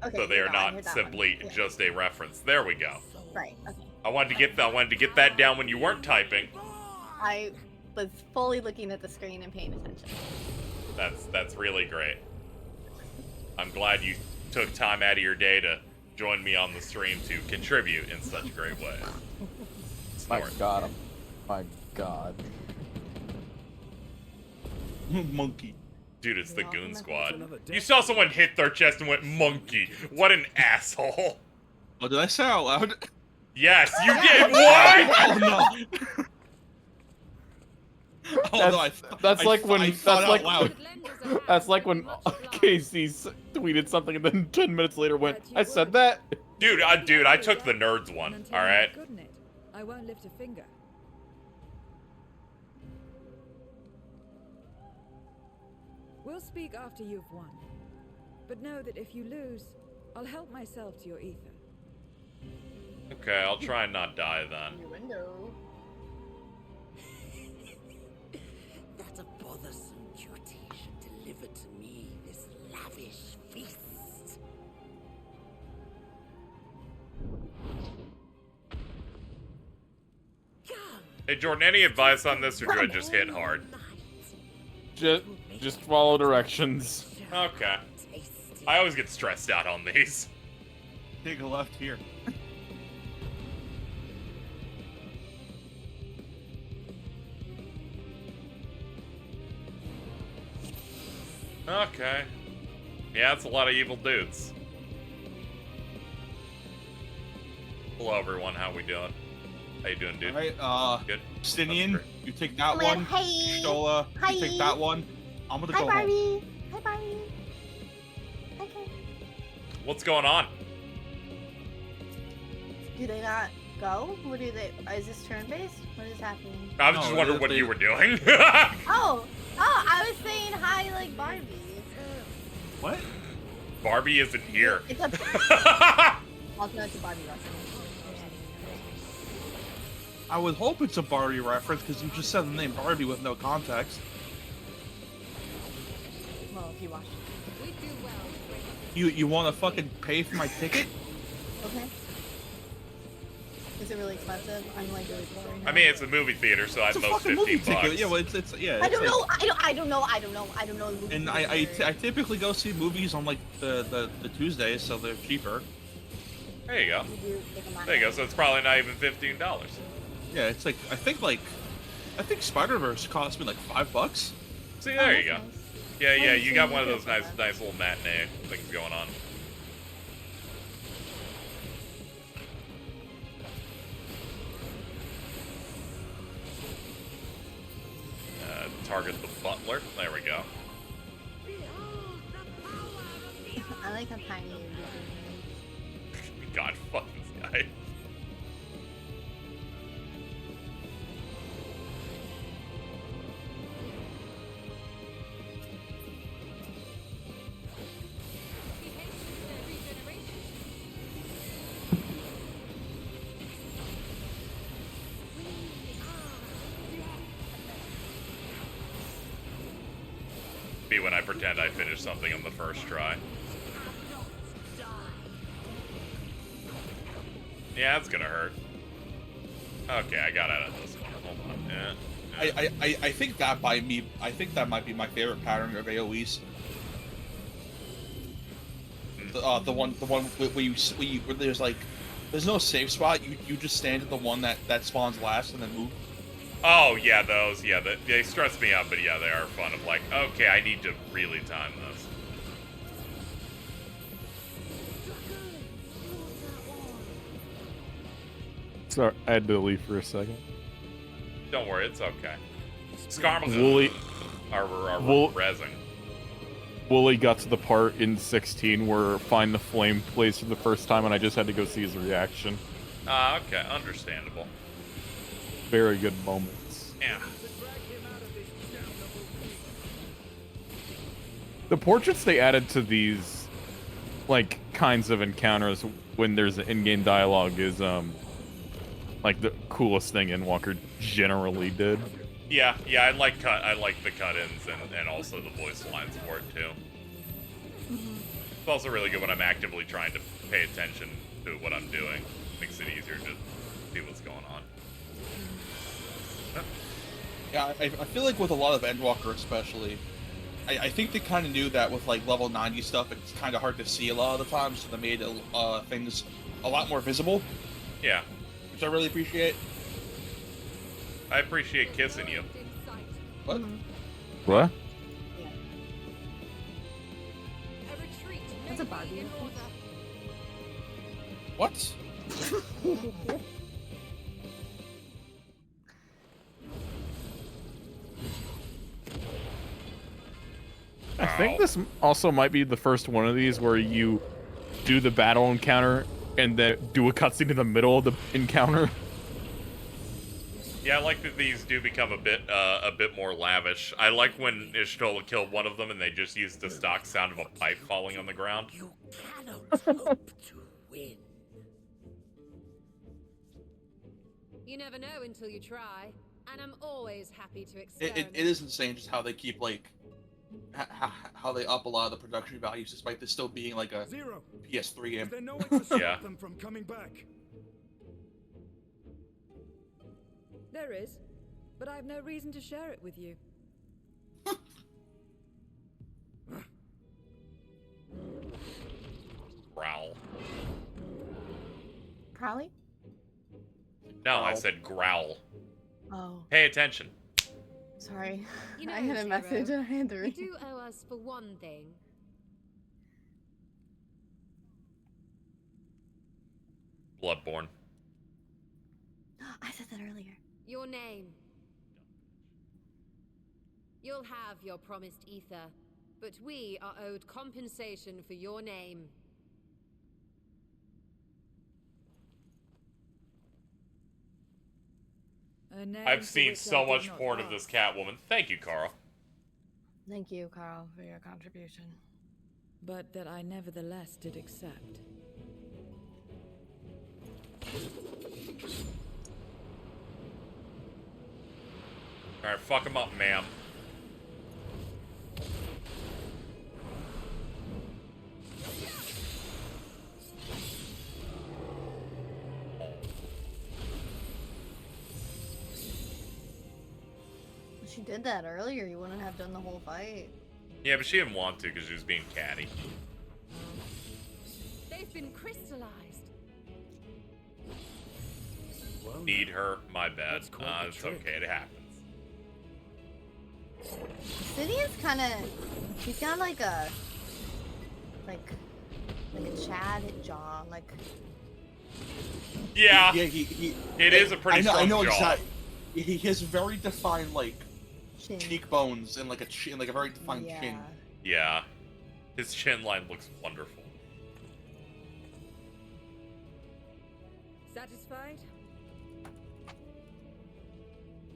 Okay, So they are I not heard that simply one. Yeah. just a reference. There we go. Right. Okay. I wanted to get that down when you weren't typing. I was fully looking at the screen and paying attention. That's really great. I'm glad you took time out of your day to join me on the stream to contribute in such a great way. My God. My God. Monkey. Dude, it's the Goon Squad. You saw someone hit their chest and went, monkey. What an asshole. Oh, did I say out loud? Yes, you did. What? Oh, no. That's like when I thought out loud. That's like when Casey tweeted something and then 10 minutes later went, "I said that." Dude, I took the nerds one. All right. I won't lift a finger. We'll speak after you've won. But know that if you lose, I'll help myself to your ether. Okay, I'll try and not die then. Window. That a bothersome duty should deliver to me this lavish feast. Hey Jordan, any advice on this, or do I just hit hard? Just follow directions. Okay. I always get stressed out on these. Take a left here. Okay. Yeah, it's a lot of evil dudes. Hello everyone, how we doing? How you doing, dude? Alright, good. Stinian, you take that Well, one. hey. Stola, Hi. you take that one. I'm gonna Hi, go home. Barbie. Hi, Barbie. Okay. What's going on? Do they not go? What do they? Is this turn-based? What is happening? I was just wondering what you were doing. Oh, I was saying hi, like Barbie. What? Barbie isn't here. It's a. Also, it's a Barbie reference. I would hope it's a Barbie reference because you just said the name Barbie with no context. Well, if you watch. You want to fucking pay for my ticket? Okay. Is it really expensive? I'm like really poor. I mean, it's a movie theater, so at It's a most fucking movie 15 ticket. bucks. Yeah, well, it's yeah. I it's don't like- know. I don't know. The movie And theater. I typically go see movies on like the Tuesdays, so they're cheaper. There you go. There you go. So it's probably not even $15. Yeah, it's like I think Spider-Verse cost me like $5. See, there you go. Yeah, you got one of those nice little matinee things going on. Target the butler. There we go. I like how tiny it is. God, fuck this guy. Be when I pretend I finished something on the first try. Yeah, that's gonna hurt. Okay, I got out of this one. Hold on. Yeah. I think that might be my favorite pattern of AoEs. The one where there's no safe spot. You just stand at the one that spawns last and then move. Oh, yeah, those. Yeah, they stress me out, but yeah, they are fun of like, okay, I need to really time this. Sorry, I had to leave for a second. Don't worry, it's okay. Skarmo's Wooly, are Wool- rezzing. Wooly got to the part in 16 where Find the Flame plays for the first time, and I just had to go see his reaction. Okay, understandable. Very good moments. Yeah. The portraits they added to these, like, kinds of encounters when there's in-game dialogue is, like, the coolest thing Endwalker generally did. Yeah, I like the cut-ins and also the voice lines for it too. It's also really good when I'm actively trying to pay attention to what I'm doing. Makes it easier to see what's going on. Yeah, I feel like with a lot of Endwalker especially, I think they kind of knew that with like level 90 stuff, it's kind of hard to see a lot of the time, so they made things a lot more visible. Yeah. Which I really appreciate. I appreciate kissing you. What? What? That's a Barbie. What? I think this also might be the first one of these where you do the battle encounter and then do a cutscene in the middle of the encounter. Yeah, I like that these do become a bit more lavish. I like when Ishtola killed one of them and they just used the stock sound of a pipe falling on the ground. You cannot hope to win. You never know until you try, and I'm always happy to experiment. It is insane just how they keep like how they up a lot of the production values despite this still being like a Zero. PS3 game. Is there no way to stop Yeah. them from coming back? There is, but I have no reason to share it with you. Growl. Probably? No, I said growl. Oh, Pay attention. sorry. You know, I had a Shiro, message and I had to You read. do owe us for one thing. Bloodborne. I said that earlier. Your name. You'll have your promised ether, but we are owed compensation for your name. I've seen so much porn of this Catwoman. Thank you, Carl. Thank you, Carl, for your contribution. But that I nevertheless did accept. Alright, fuck him up, ma'am. She did that earlier. You wouldn't have done the whole fight. Yeah, but she didn't want to because she was being catty. They've been crystallized. Need her, my bad. It's okay, it happens. Obsidian's kind of. He's got like a Chad jaw, like. Yeah. Yeah, he It is a pretty strong I know jaw. exactly. He has very defined like Chin. cheekbones and like a very defined chin. Yeah. His chin line looks wonderful. Satisfied?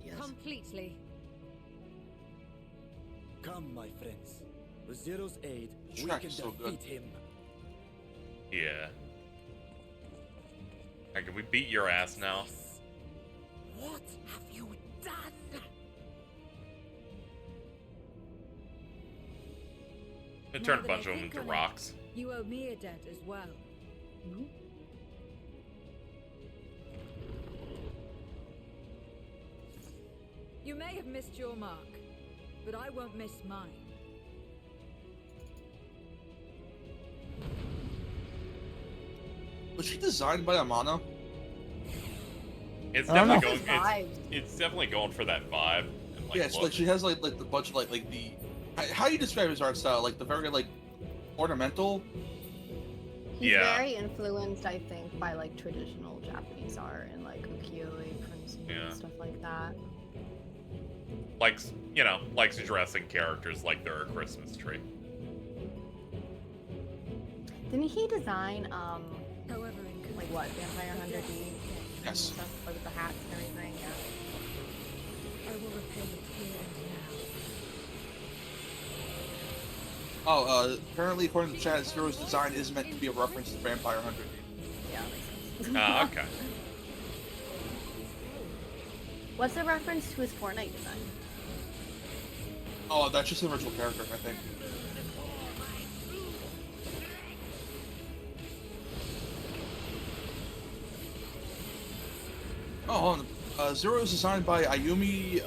Yes. Completely. Come, my friends. With Zero's aid, we Track can is so defeat good. him. Yeah. Alright, can we beat your ass now? What have you done? It turned a Now that bunch I of them think into on it, rocks. You owe me a debt as well. You may have missed your mark, but I won't miss mine. Was she designed by Amana? It's I don't definitely know. going. It's definitely going for that vibe. And, like, Yeah, it's look. like she has like the bunch of like the. How do you describe his art style? Like the very like ornamental. He's Yeah. very influenced, I think, by like traditional Japanese art and like ukiyo-e prints and Yeah. stuff like that. Likes, you know, likes dressing characters like they're a Christmas tree. Didn't he design However, like what, Vampire Hunter D? Yes. Stuff like the hats and everything, yeah. I will repay it here and now. Oh, apparently according to chat, Zero's design is meant to be a reference to Vampire Hunter. Yeah, makes sense. Ah, okay. What's the reference to his Fortnite design? Oh, that's just a virtual character, I think. Oh, hold on. Zero is designed by Ayumi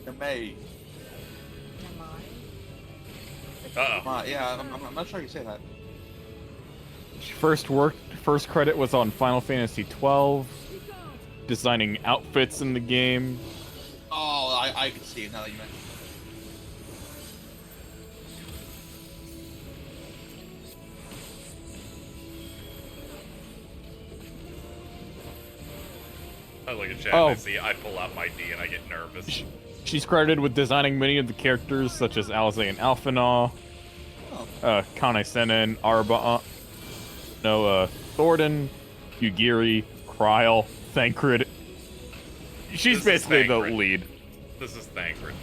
Namei. Uh-oh. Yeah, I'm not sure how you say that. First credit was on Final Fantasy XII, designing outfits in the game. Oh, I can see it now that you mention it. I look at chat Oh. and I see I pull out my D and I get nervous. She's credited with designing many of the characters, such as Alize and Alphinaud, Kane Senen, Arba, Thornton, Yugiri, Kryl, Thancred. She's basically the lead. This is Thancred.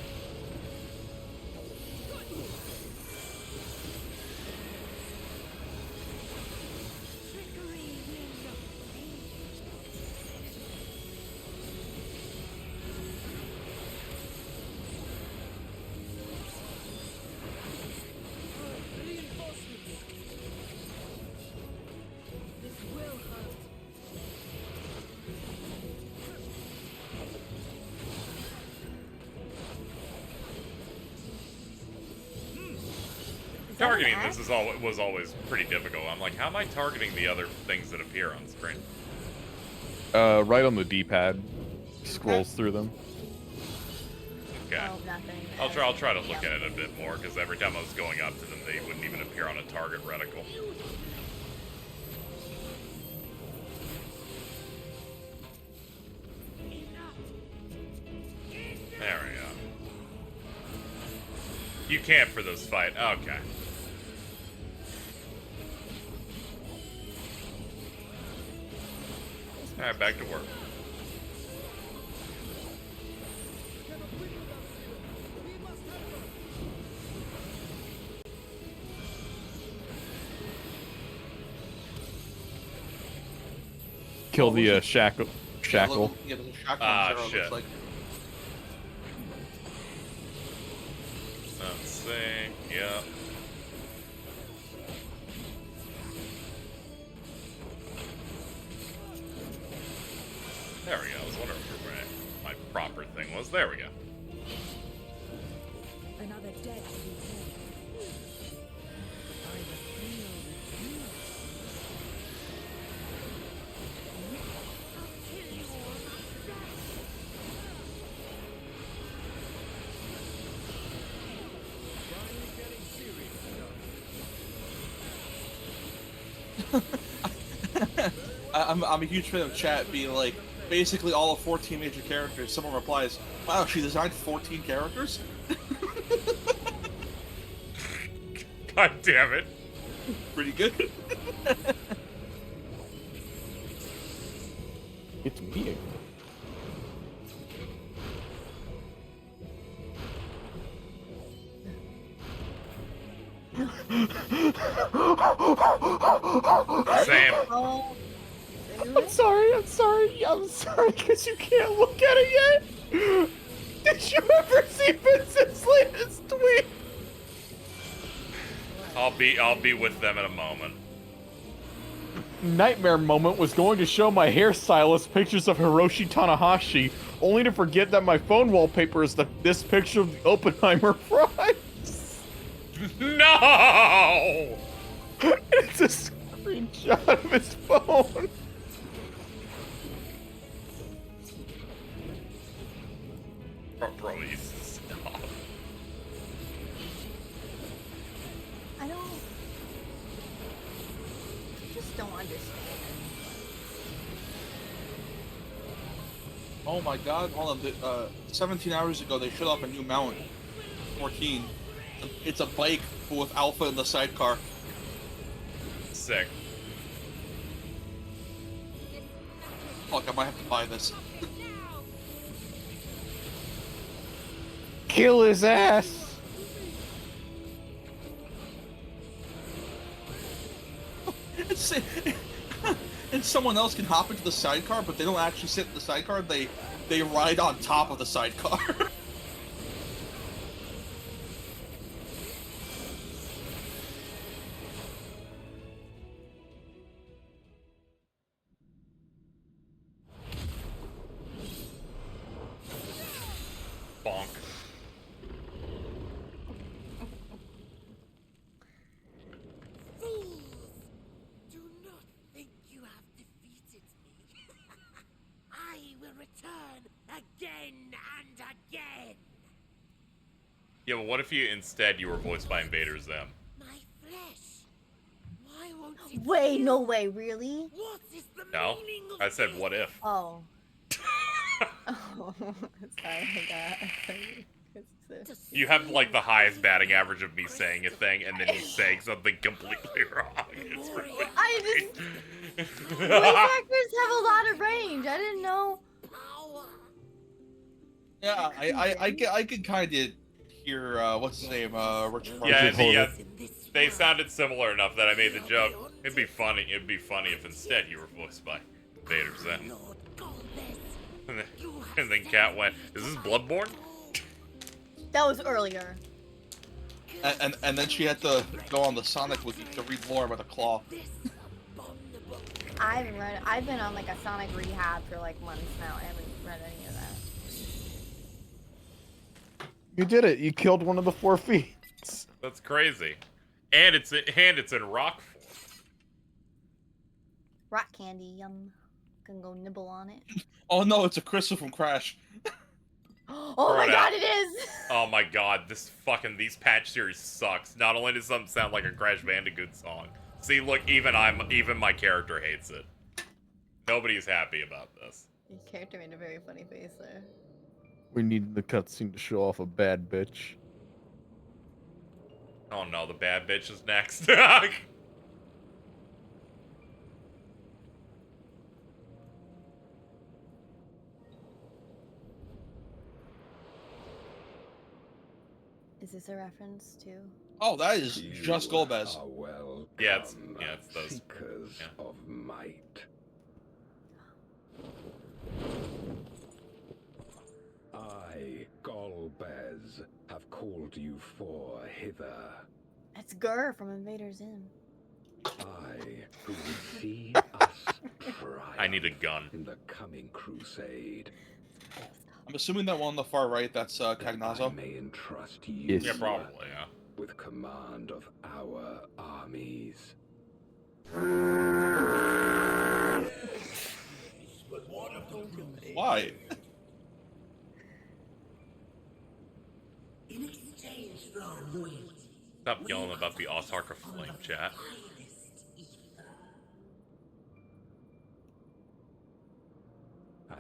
Targeting this was always pretty difficult. I'm like, how am I targeting the other things that appear on screen? Right on the D-pad. Scrolls through them. Okay. Oh, nothing. I'll try to look at it a bit more, because every time I was going up to them, they wouldn't even appear on a target reticle. There we go. You camp for this fight. Okay. Alright, back to work. Kill the shackle. Yeah, there's a shackle Ah, on zero, shit. looks like. Let's see. Yeah. There we go. I was wondering where my proper thing was. There we go. Another dead to be born. I will feel you. I'll kill you all I'm a huge fan of chat being like, basically all of 14 major characters. Someone replies, wow, she designed 14 characters? God damn it. Pretty good. It's me. Sam. Oh. I'm sorry, because you can't look at it yet. Did you ever see Vincent's latest tweet? I'll be with them in a moment. Nightmare moment was going to show my hairstylist pictures of Hiroshi Tanahashi, only to forget that my phone wallpaper is this picture of the Oppenheimer fries. No! It's a screenshot of his phone. Bro, you stop. I just don't understand. Oh my god, hold on. 17 hours ago, they showed off a new mount. 14. It's a bike with Alpha in the sidecar. Sick. Fuck, I might have to buy this. Kill his ass. And someone else can hop into the sidecar, but they don't actually sit in the sidecar. They ride on top of the sidecar. Bonk. Fools! Do not think you have defeated me. I will return again and again. Yeah, but what if you were voiced by Invader Zim? My flesh. Why won't it Wait, no way, really? What is the No? meaning of I said what if. Oh. Oh, sorry, I got. You have like the highest batting average of me saying a thing and then you saying something completely wrong. It's really I just. Voice actors have a lot of range. I didn't know. Yeah, I could kind of hear what's his name, Richard. Yeah, they sounded similar enough that I made the joke. It'd be funny if instead you were voiced by Vader Zim. And then Kat went, "Is this Bloodborne?" That was earlier. And then she had to go on the Sonic wiki to read more about the claw. I've been on like a Sonic rehab for like months now. I haven't read any of that. You did it. You killed one of the 4 feats. That's crazy. And it's in rock form. Rock candy, yum. Gonna go nibble on it. Oh no, it's a crystal from Crash. Oh my god, it is! Oh my god, these patch series sucks. Not only does something sound like a Crash Bandicoot song. See, look, even my character hates it. Nobody's happy about this. Your character made a very funny face there. We need the cutscene to show off a bad bitch. Oh no, the bad bitch is next. Is this a reference to? Oh, that is just Golbez. Yeah, it's those. Seekers of might. I, Golbez, have called you for hither. It's Gur from Invader Zim. I, who will see us triumph I need a gun. in the coming crusade. I'm assuming that one on the far right, that's Cagnazzo. I may entrust you Yeah, probably, yeah. with command of our armies. Why? In exchange for our loyalty, Stop yelling about the Autarch of Flame, chat.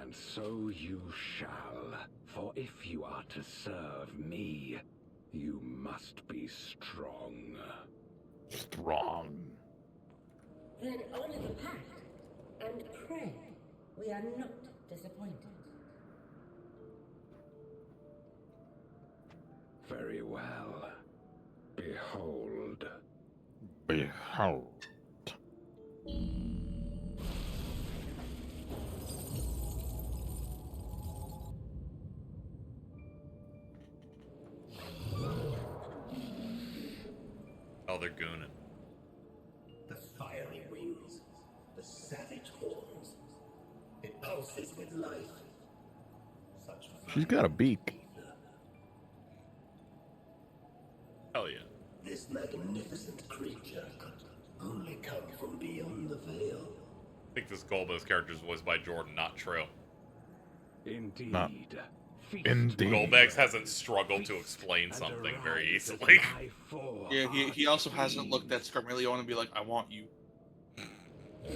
And so you shall, for if you are to serve me, you must be strong. Strong. Then honor the pact and pray we are not disappointed. Very well. Behold. Behold. Oh, they're gooning. the fiery wings, the savage horns. It pulses with life. Such She's got a beak. Hell yeah. This magnificent creature could only come from beyond the veil. I think this Golbez character is voiced by Jordan, not true. Indeed. Not. Indeed. Golbex hasn't struggled to explain something very easily. Yeah, he also hasn't looked at Scarmelion and be like, I want you. I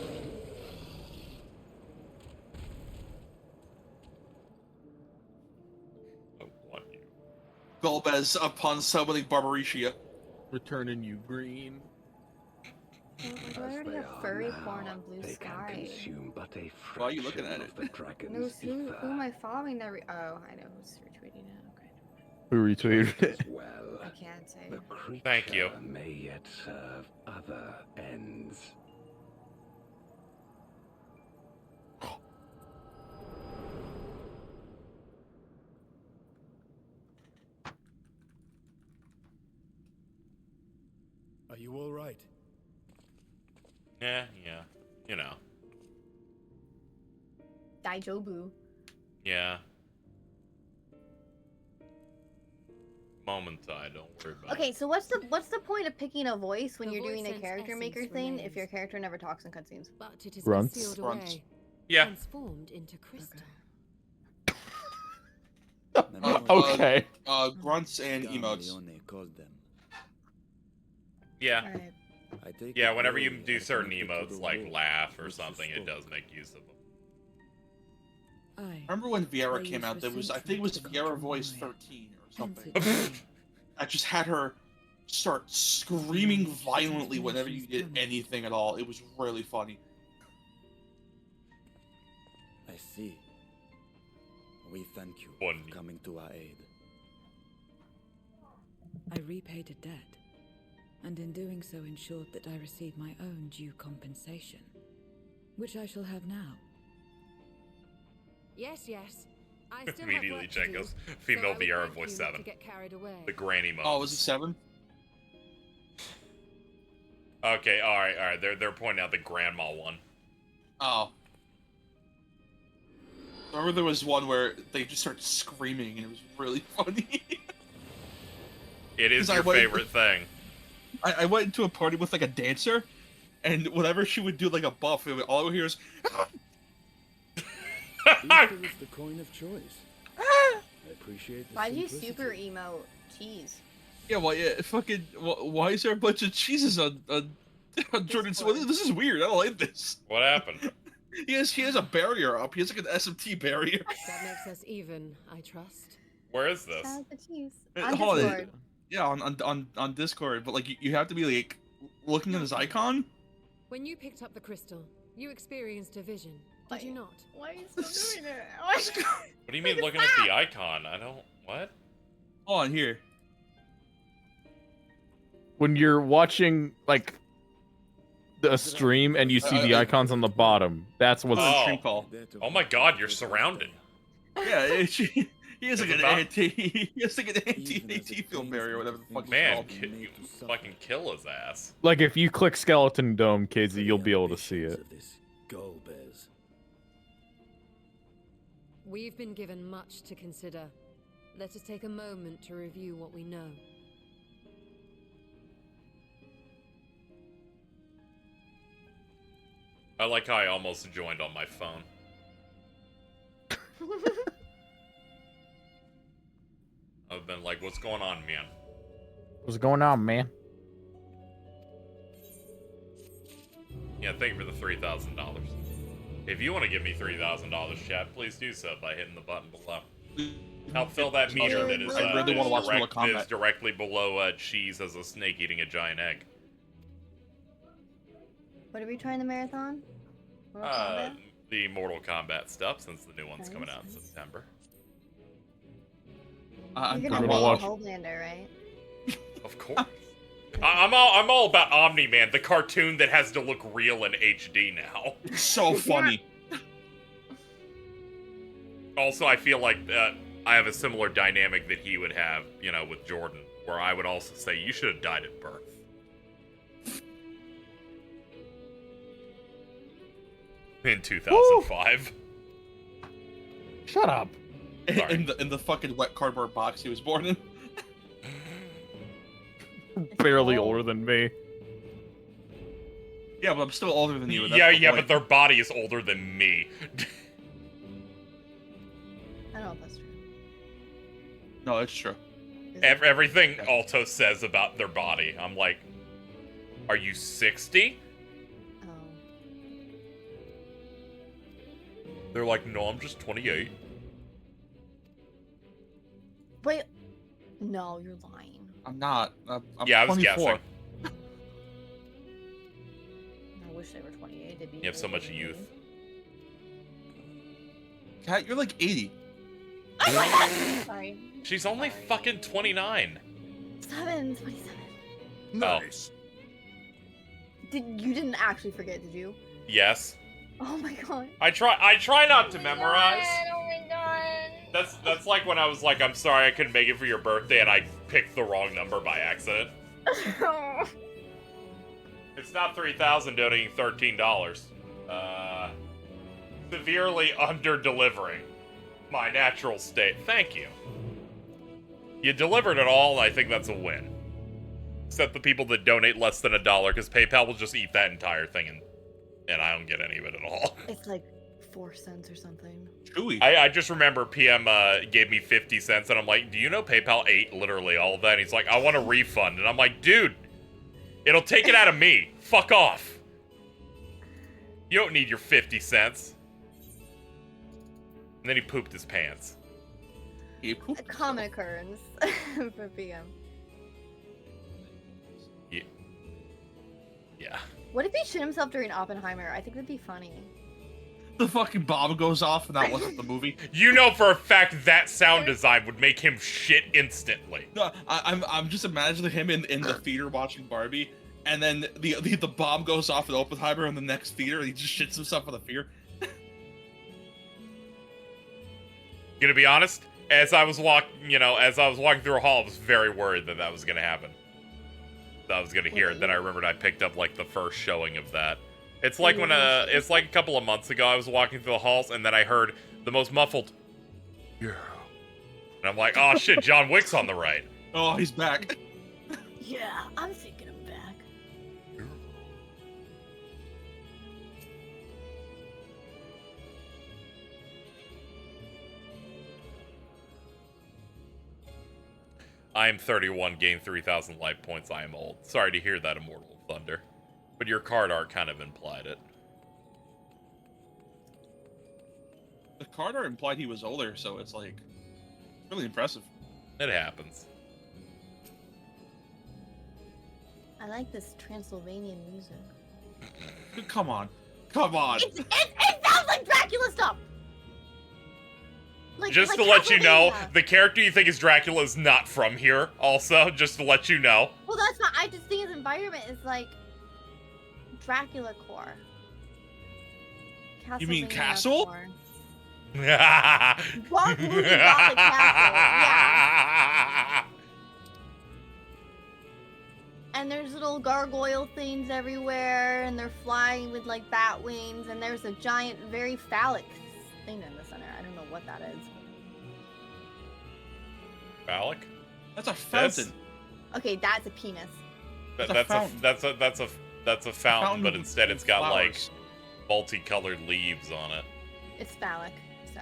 want you. Golbez upon summoning Barbaricia. Returning you green. Do I already have furry porn on Blue Sky? Why are you looking at it? Who am I following that? Oh, I know who's retweeting it. Okay. Who retweeted it? I can't say. Thank you. May yet serve other ends. Are you all right? Yeah, you know. Daijobu. Yeah. Momentai, don't worry about it. Okay, so what's the point of picking a voice when you're doing a character maker thing if your character never talks in cutscenes? But it is Grunts. sealed Grunts. away, Yeah. transformed into crystal. Okay. Grunts and emotes. Called them. Yeah. Alright. I take Yeah, it whenever you away do as certain connected to emotes, the like world, laugh or which something, is it does make use of them. Remember when Viera came out? There was, I think it was Viera Voice 13 or something. I just had her start screaming violently whenever you did anything at all. It was really funny. I see. We thank you for coming to our aid. I repaid a debt, and in doing so ensured that I received my own due compensation, which I shall have now. Yes, yes. I still Immediately have work to do, Jenko's female so I would VR thank voice you 7. not to get carried away. The granny mode. Oh, was it 7? Okay, alright. They're pointing out the grandma one. Oh. I remember there was one where they just started screaming and it was really funny. It is your favorite thing. I went into a party with like a dancer, and whenever she would do like a buff, all I would hear is. Easter is the coin of choice. I appreciate the Why do you simplicity. super emote cheese? Yeah, well, yeah, fucking. Why is there a bunch of cheeses on Jordan's? Well, this is weird. I don't like this. What happened? He has a barrier up. He has like an SMT barrier. That makes us even, I trust. Where is this? The cheese. Hold on. Yeah, on Discord, but like you have to be like looking at his icon. When you picked up the crystal, you experienced a vision, did you not? Why are you still doing it? What do you mean looking at the icon? I don't... What? Hold on, here. When you're watching, like, a stream and you see the icons on the bottom, that's what's... a stream call. Oh my god, you're surrounded. Yeah, he has like It's an about- anti field barrier or whatever the fuck Man, it's called. you fucking kill his ass. Like, if you click Skeleton Dome, KZ, you'll be able to see it. Gull bears. We've been given much to consider. Let us take a moment to review what we know. I like how I almost joined on my phone. I've been like, what's going on, man? What's going on, man? Yeah, thank you for the $3,000. If you want to give me $3,000, chat, please do so by hitting the button below. Help fill that meter that is, I really wanna watch Mortal that Kombat. is directly below cheese as a snake eating a giant egg. What are we trying the marathon? Mortal Kombat? The Mortal Kombat stuff, since the new one's coming out in September. You're gonna watch Homelander, right? Of course. I'm all about Omni-Man, the cartoon that has to look real in HD now. So funny. Also, I feel like I have a similar dynamic that he would have, you know, with Jordan, where I would also say, you should have died at birth. In 2005. Shut up. In the fucking wet cardboard box he was born in. Barely older than me. Yeah, but I'm still older than you. and that's Yeah, the yeah, point. but their body is older than me. I don't know if that's true. No, it's true. Everything Alto says about their body, I'm like, are you 60? Oh. They're like, no, I'm just 28. Wait. No, you're lying. I'm not. I'm Yeah, I was 24. guessing. I wish they were 28. They'd be You have so older much than youth. me. Kat, you're like 80. Oh my god! Sorry. She's only fucking 29. 27. Nice. You didn't actually forget, did you? Yes. Oh my god. I try not to memorize. Oh my god. That's like when I was like, I'm sorry I couldn't make it for your birthday, and I picked the wrong number by accident. It's not 3,000 donating $13. Severely under-delivering my natural state. Thank you. You delivered it all, and I think that's a win. Except the people that donate less than $1, because PayPal will just eat that entire thing, and I don't get any of it at all. It's like 4 cents or something. Chewy. I just remember PM gave me 50 cents, and I'm like, do you know PayPal ate literally all of that? And he's like, I want a refund. And I'm like, dude, it'll take it out of me. Fuck off. You don't need your 50 cents. And then he pooped his pants. He pooped. A common occurrence for PM. Yeah. What if he shit himself during Oppenheimer? I think that'd be funny. The fucking bomb goes off and that wasn't the movie. You know for a fact that sound design would make him shit instantly. No, I'm just imagining him in the theater watching Barbie, and then the bomb goes off at Oppenheimer in the next theater, and he just shits himself with a fear. Gonna be honest, as I was walking through a hall, I was very worried that was gonna happen. That I was gonna hear it. Then I remembered I picked up like the first showing of that. It's like it's like a couple of months ago I was walking through the halls and then I heard the most muffled, yeah. And I'm like, oh shit, John Wick's on the right. Oh, he's back. Yeah, I'm thinking I'm back. I am 31, gained 3,000 life points. I am old. Sorry to hear that, Immortal Thunder. But your card art kind of implied it. The card art implied he was older, so it's like really impressive. It happens. I like this Transylvanian music. Come on. Come on. It sounds like Dracula stuff! Just to let you know, the character you think is Dracula is not from here, also, just to let you know. Well, that's not, I just think his environment is like Dracula core. You mean Castle? Core. Gothic Castle, yeah. And there's little gargoyle things everywhere, and they're flying with like bat wings, and there's a giant, very phallic thing in the center. I don't know what that is. Phallic? That's a fountain. Okay, that's a penis. That's a fountain, but instead it's got like multicolored leaves on it. It's phallic, so.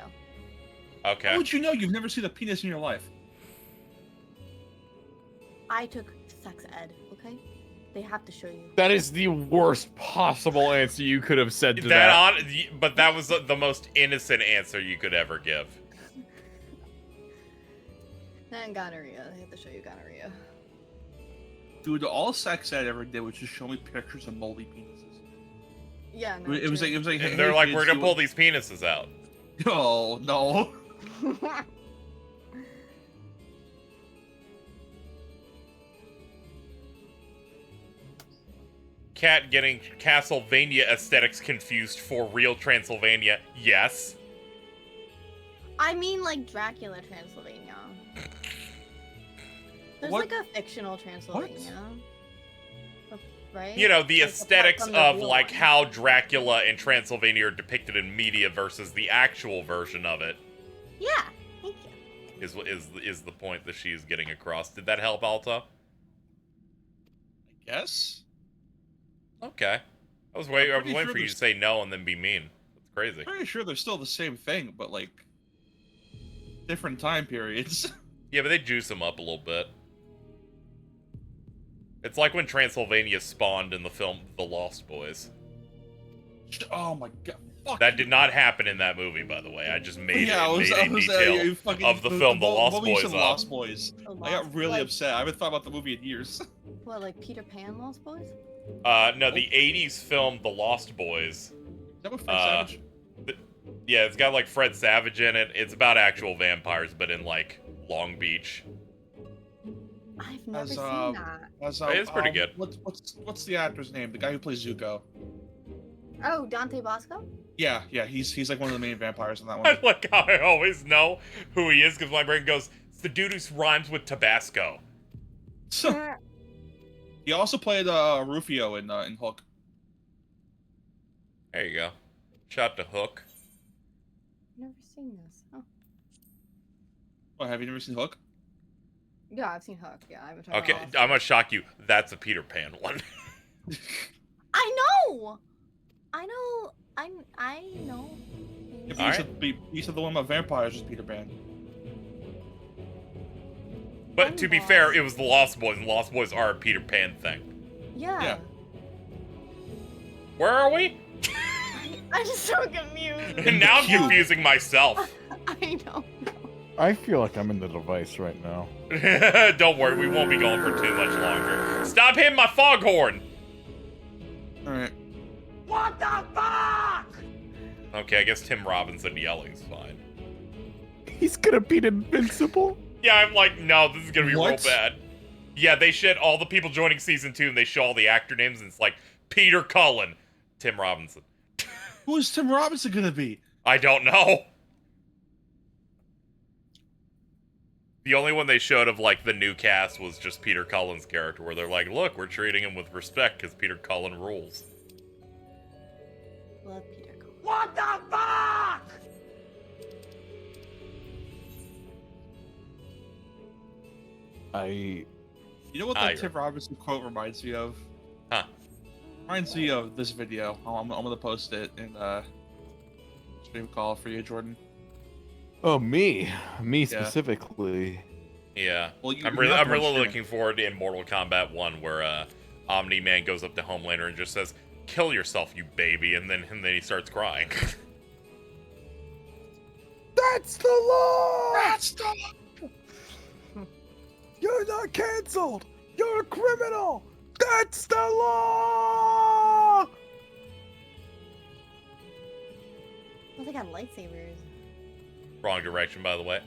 Okay. How would you know? You've never seen a penis in your life. I took sex ed, okay? They have to show you. That is the worst possible answer you could have said to that. But that was the most innocent answer you could ever give. And gonorrhea. They have to show you gonorrhea. Dude, all sex ed ever did was just show me pictures of moldy penises. Yeah, no, it was like And hey, they're like, kids, we're gonna do pull it. these penises out. Oh no. Cat getting Castlevania aesthetics confused for real Transylvania. Yes. I mean, like Dracula Transylvania. There's What? like a fictional Transylvania. Right? You know, the Like, aesthetics apart from the of real like one. how Dracula and Transylvania are depicted in media versus the actual version of it Yeah, thank you. is the point that she's getting across. Did that help, Alta? I guess. Okay. I was waiting pretty for sure you to say no and then be mean. That's crazy. Pretty sure they're still the same thing, but like different time periods. Yeah, but they juice them up a little bit. It's like when Transylvania spawned in the film The Lost Boys. Oh my god. Fuck That you. did not happen in that movie, by the way. I just made Yeah, a detail of the film The Lost Boys up. Lost Boys. The I got Lost really Boys. upset. I haven't thought about the movie in years. What, like Peter Pan Lost Boys? No, the 80s film The Lost Boys. Is that with Fred Savage? Yeah, it's got like Fred Savage in it. It's about actual vampires, but in like Long Beach. I've never seen that. It's pretty good. What's the actor's name? The guy who plays Zuko. Oh, Dante Bosco? Yeah, he's like one of the main vampires in that I one. like how I always know who he is because my brain goes, it's the dude who rhymes with Tabasco. He also played Rufio in Hook. There you go. Shot to Hook. Never seen this. Oh. Oh, have you never seen Hook? Yeah, I've seen Hook. Yeah, I haven't. Okay, I'm gonna shock you. That's a Peter Pan one. I know. I know. You said the one about vampires was Peter Pan. But to be fair, it was the Lost Boys, and Lost Boys are a Peter Pan thing. Yeah. Where are we? I'm just so confused. And now I'm confusing myself. I know. I feel like I'm in the device right now. Don't worry, we won't be going for too much longer. Stop hitting my foghorn! Alright. What the fuck? Okay, I guess Tim Robinson yelling's fine. He's gonna beat Invincible? Yeah, I'm like, no, this is gonna be real What? bad. Yeah, they shit all the people joining season 2 and they show all the actor names and it's like Peter Cullen, Tim Robinson. Who is Tim Robinson gonna be? I don't know. The only one they showed of like the new cast was just Peter Cullen's character, where they're like, look, we're treating him with respect because Peter Cullen rules. Love Peter Cullen. What the fuck? You know what that Tim Robinson quote reminds me of? Huh. Reminds me of this video. I'm gonna post it in stream call for you, Jordan. Oh, me specifically. Yeah. Well, I'm really looking forward to in Mortal Kombat 1 where Omni-Man goes up to Homelander and just says, "Kill yourself, you baby," and then he starts crying. That's the law! That's the law! You're not cancelled! You're a criminal! That's the law! Oh, they got lightsabers. Wrong direction, by the way.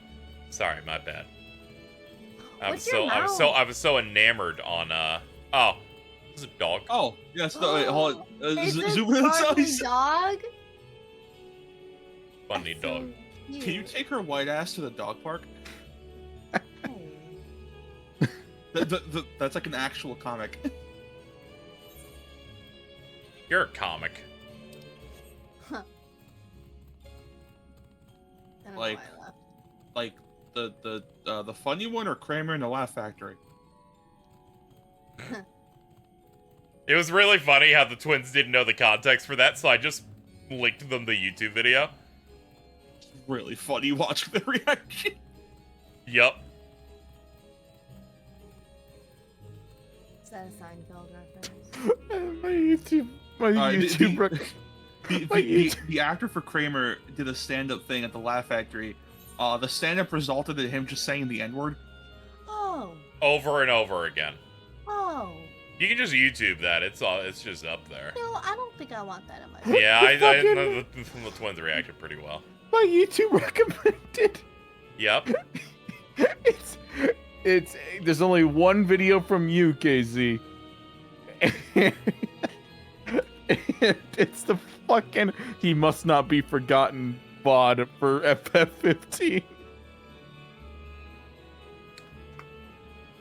Sorry, my bad. I was What's your so enamored on oh, this is a dog. Oh, yes, no, wait, hold on. Is this Zoom in Barbie size. dog? Funny dog. Can you take her white ass to the dog park? That's like an actual comic. You're a comic. Huh. I don't know why I laughed. Like the funny one or Kramer in the Laugh Factory? It was really funny how the twins didn't know the context for that, so I just linked them the YouTube video. It's really funny watching the reaction. Yup. Is that a Seinfeld reference? My YouTube. The actor for Kramer did a stand-up thing at the Laugh Factory. The stand-up resulted in him just saying the N-word. Oh. Over and over again. Oh. You can just YouTube that. It's just up there. No, I don't think I want that in my Yeah, I know the twins reacted pretty well. My YouTube recommended. Yep. It's there's only one video from you, KZ. And it's the fucking He Must Not Be Forgotten VOD for FF15.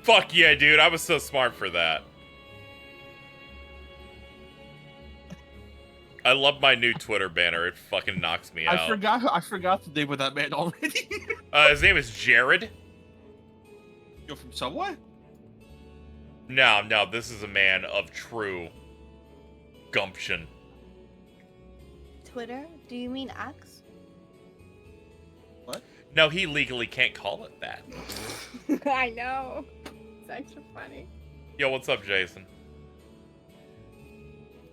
Fuck yeah, dude. I was so smart for that. I love my new Twitter banner. It fucking knocks me out. I forgot the name of that man already. His name is Jared. You're from Subway? No, this is a man of true gumption. Twitter? Do you mean X? What? No, he legally can't call it that. I know. It's extra funny. Yo, what's up, Jason?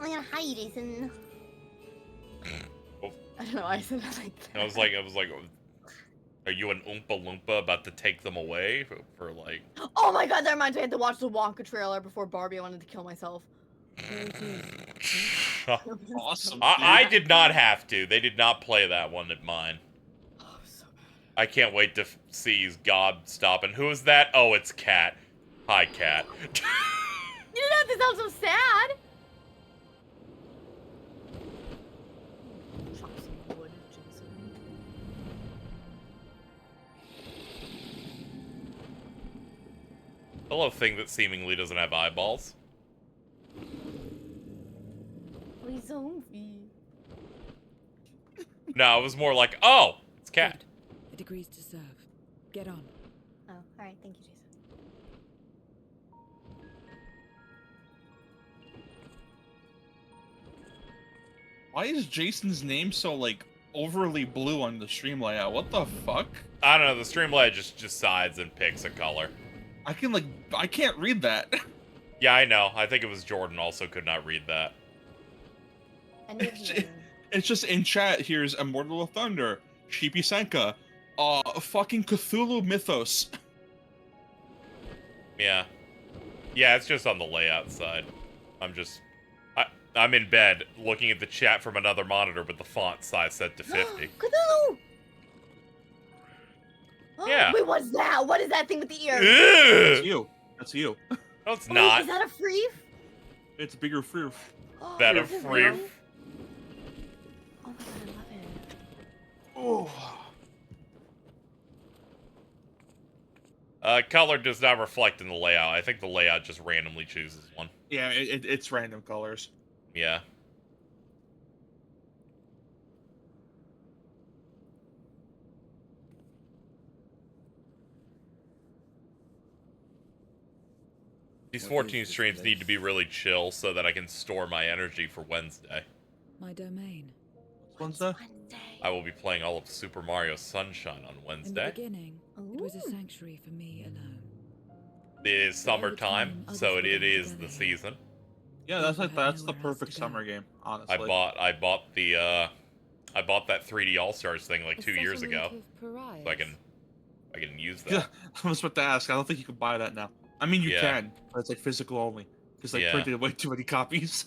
Oh yeah, hi, Jason. I don't know why I said it like that. I was like, are you an Oompa Loompa about to take them away for like? Oh my god, that reminds me. I had to watch the Wonka trailer before Barbie. I wanted to kill myself. Awesome. I did not have to. They did not play that one at mine. Oh, so bad. I can't wait to see his God stopping. Who is that? Oh, it's Cat. Hi, Cat. You didn't have to sound so sad. Chop some wood, Jason. Hello, thing that seemingly doesn't have eyeballs. Oi, zombie. No, it was more like, oh, it's Cat. It agrees to serve. Get on. Oh, alright, thank you, Jason. Why is Jason's name so, like, overly blue on the stream layout? What the fuck? I don't know, the stream layout just sides and picks a color. I can't read that. Yeah, I know. I think it was Jordan also could not read that. It's just in chat, here's Immortal of Thunder, Sheepy Senka, fucking Cthulhu Mythos. Yeah. Yeah, it's just on the layout side. I'm in bed looking at the chat from another monitor with the font size set to 50. Cthulhu! Yeah. Wait, what's that? What is that thing with the ears? That's you. That's you. No, it's Wait, not. is that a freef? It's a bigger froof. That a is it free. really? Oh my god, I love it. Oh. Color does not reflect in the layout. I think the layout just randomly chooses one. Yeah, it's random colors. Yeah. These 14 streams need to be really chill so that I can store my energy for Wednesday. My domain. Wednesday? I will be playing all of Super Mario Sunshine on In the Wednesday. beginning, it was a sanctuary for me alone. It is summertime, so it is the season. Yeah, that's the perfect summer game, honestly. I bought that 3D All Stars thing like 2 years ago, so I can use that. Yeah, I was about to ask. I don't think you can buy that now. I mean, you Yeah. can, but it's like physical only because they printed way too many copies.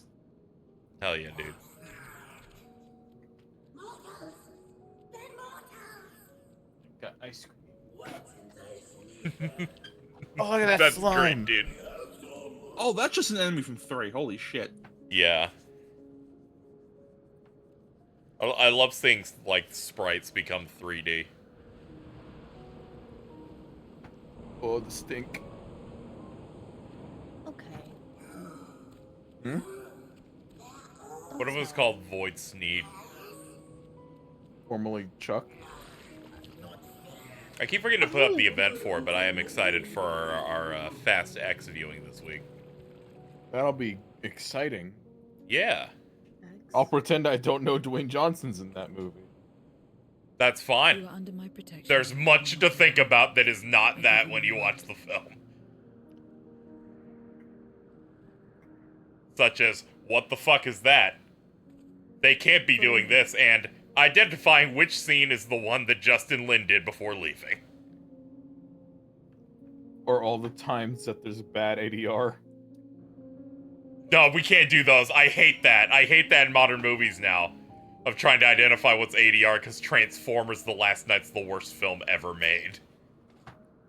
Hell yeah, dude. Got ice cream. Oh, look at that That's slime. great, dude. Oh, that's just an enemy from 3. Holy shit. Yeah. I love seeing like sprites become 3D. Oh, the stink. Okay. Hmm? What if it was called Void Sneed? Formerly Chuck. I keep forgetting to put up the event for it, but I am excited for our Fast X viewing this week. That'll be exciting. Yeah. I'll pretend I don't know Dwayne Johnson's in that movie. That's fine. You are under my protection. There's much to think about that is not that when you watch the film. Such as, what the fuck is that? They can't be doing this, and identifying which scene is the one that Justin Lin did before leaving. Or all the times that there's bad ADR. No, we can't do those. I hate that. I hate that in modern movies now. Of trying to identify what's ADR, because Transformers The Last Night's the worst film ever made.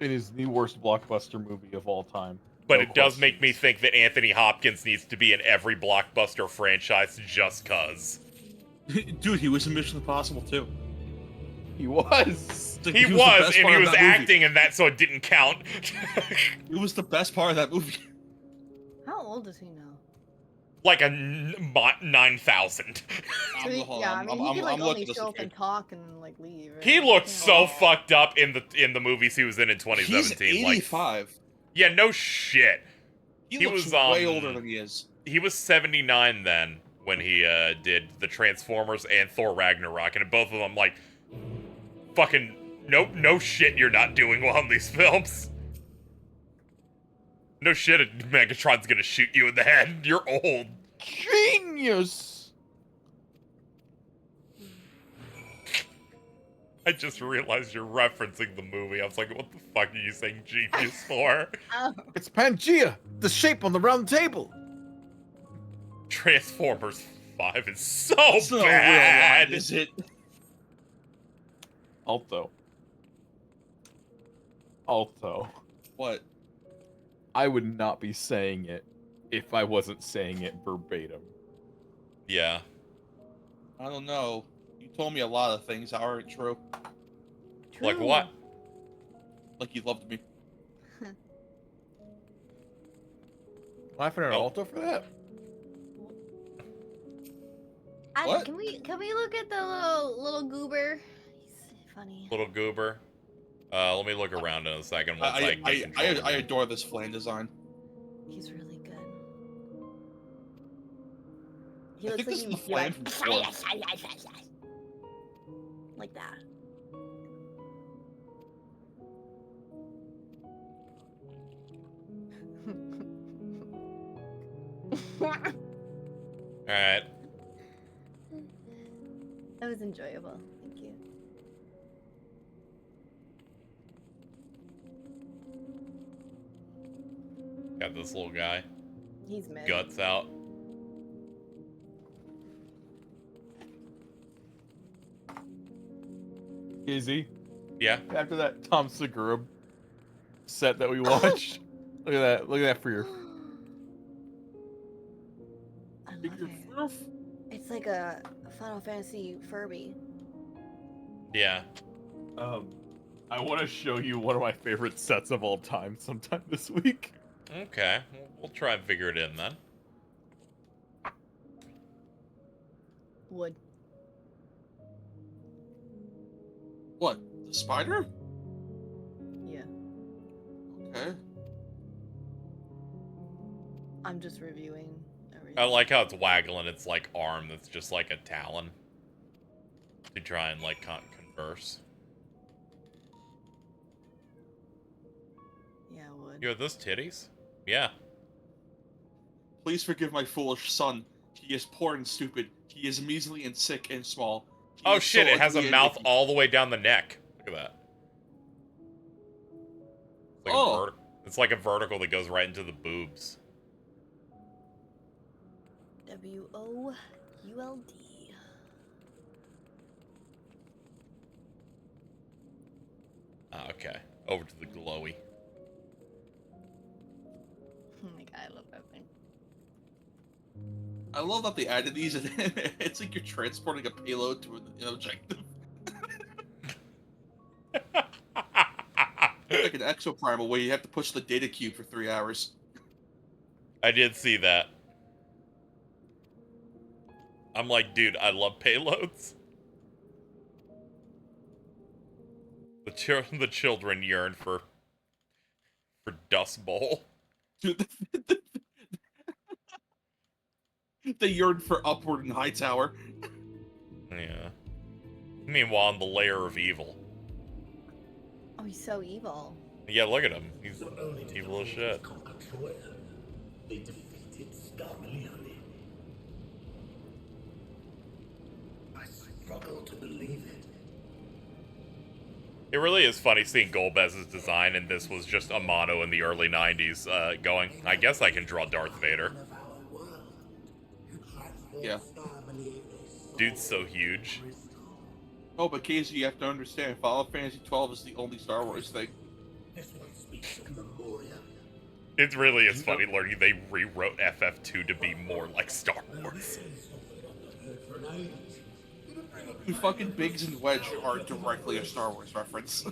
It is the worst blockbuster movie of all time. But No it does question. make me think that Anthony Hopkins needs to be in every blockbuster franchise just cuz. Dude, he was in Mission Impossible too. He was. He was, and he was acting in that, so it didn't count. It was the best part of that movie. How old is he now? Like a 9,000. Yeah, I mean, he could like only show up and talk and like leave. Right? He looked so fucked up in the movies he was in 2017. He's 85. Like, yeah, no shit. He looks was way older than he is. He was 79 then when he did the Transformers and Thor Ragnarok, and both of them like fucking no shit you're not doing well in these films. No shit, Megatron's gonna shoot you in the head. You're old. Genius! I just realized you're referencing the movie. I was like, what the fuck are you saying genius for? It's Pangea, the shape on the round table. Transformers 5 is so It's not bad. real, is it? Alto. What? I would not be saying it if I wasn't saying it verbatim. Yeah. I don't know. You told me a lot of things that aren't true. Like what? Like you loved me. Laughing at Alto for that? What? Can we look at the little goober? He's funny. Little goober. Let me look around in a second once I get control. I adore this flame design. He's really good. He I looks think this like is the he'd be flame like, from 4. like that. Alright. That was enjoyable. Thank you. Got this little guy. He's mid. Guts out. KZ? Yeah? After that Tom Segura set that we watched. Look at that. Look at that for your... I love it. It's like a Final Fantasy Furby. Yeah. I want to show you one of my favorite sets of all time sometime this week. Okay. We'll try and figure it in then. Wood. What? The spider? Yeah. Okay. I'm just reviewing everything. I like how it's waggling its like arm that's just like a talon to try and like converse. Yeah, wood. Yo, are those titties? Yeah. Please forgive my foolish son. He is poor and stupid. He is measly and sick and small. He Oh is shit, so it has a ugly and mouth icky. all the way down the neck. Look at that. It's like it's like a vertical that goes right into the boobs. WOULD. Okay. Over to the glowy. Oh my god, I love that thing. I love that they added these. It's like you're transporting a payload to an objective. Like an exoprimal where you have to push the data cube for 3 hours. I did see that. I'm like, dude, I love payloads. The children yearn for Dust Bowl. Dude, they yearn for Upward and Hightower. Yeah. Meanwhile, in the lair of evil. Oh, he's so evil. Yeah, look at him. He's evil as shit. They defeated Scarmalione. I struggle to believe it. It really is funny seeing Golbez's design, and this was just a mono in the early 90s, going, I guess I can draw Darth Vader. Yeah. Dude's so huge. Oh, but Casey, you have to understand, Final Fantasy XII is the only Star Wars thing. It really is funny learning they rewrote FF2 to be more like Star Wars. The fucking Biggs and Wedge are directly a Star Wars reference.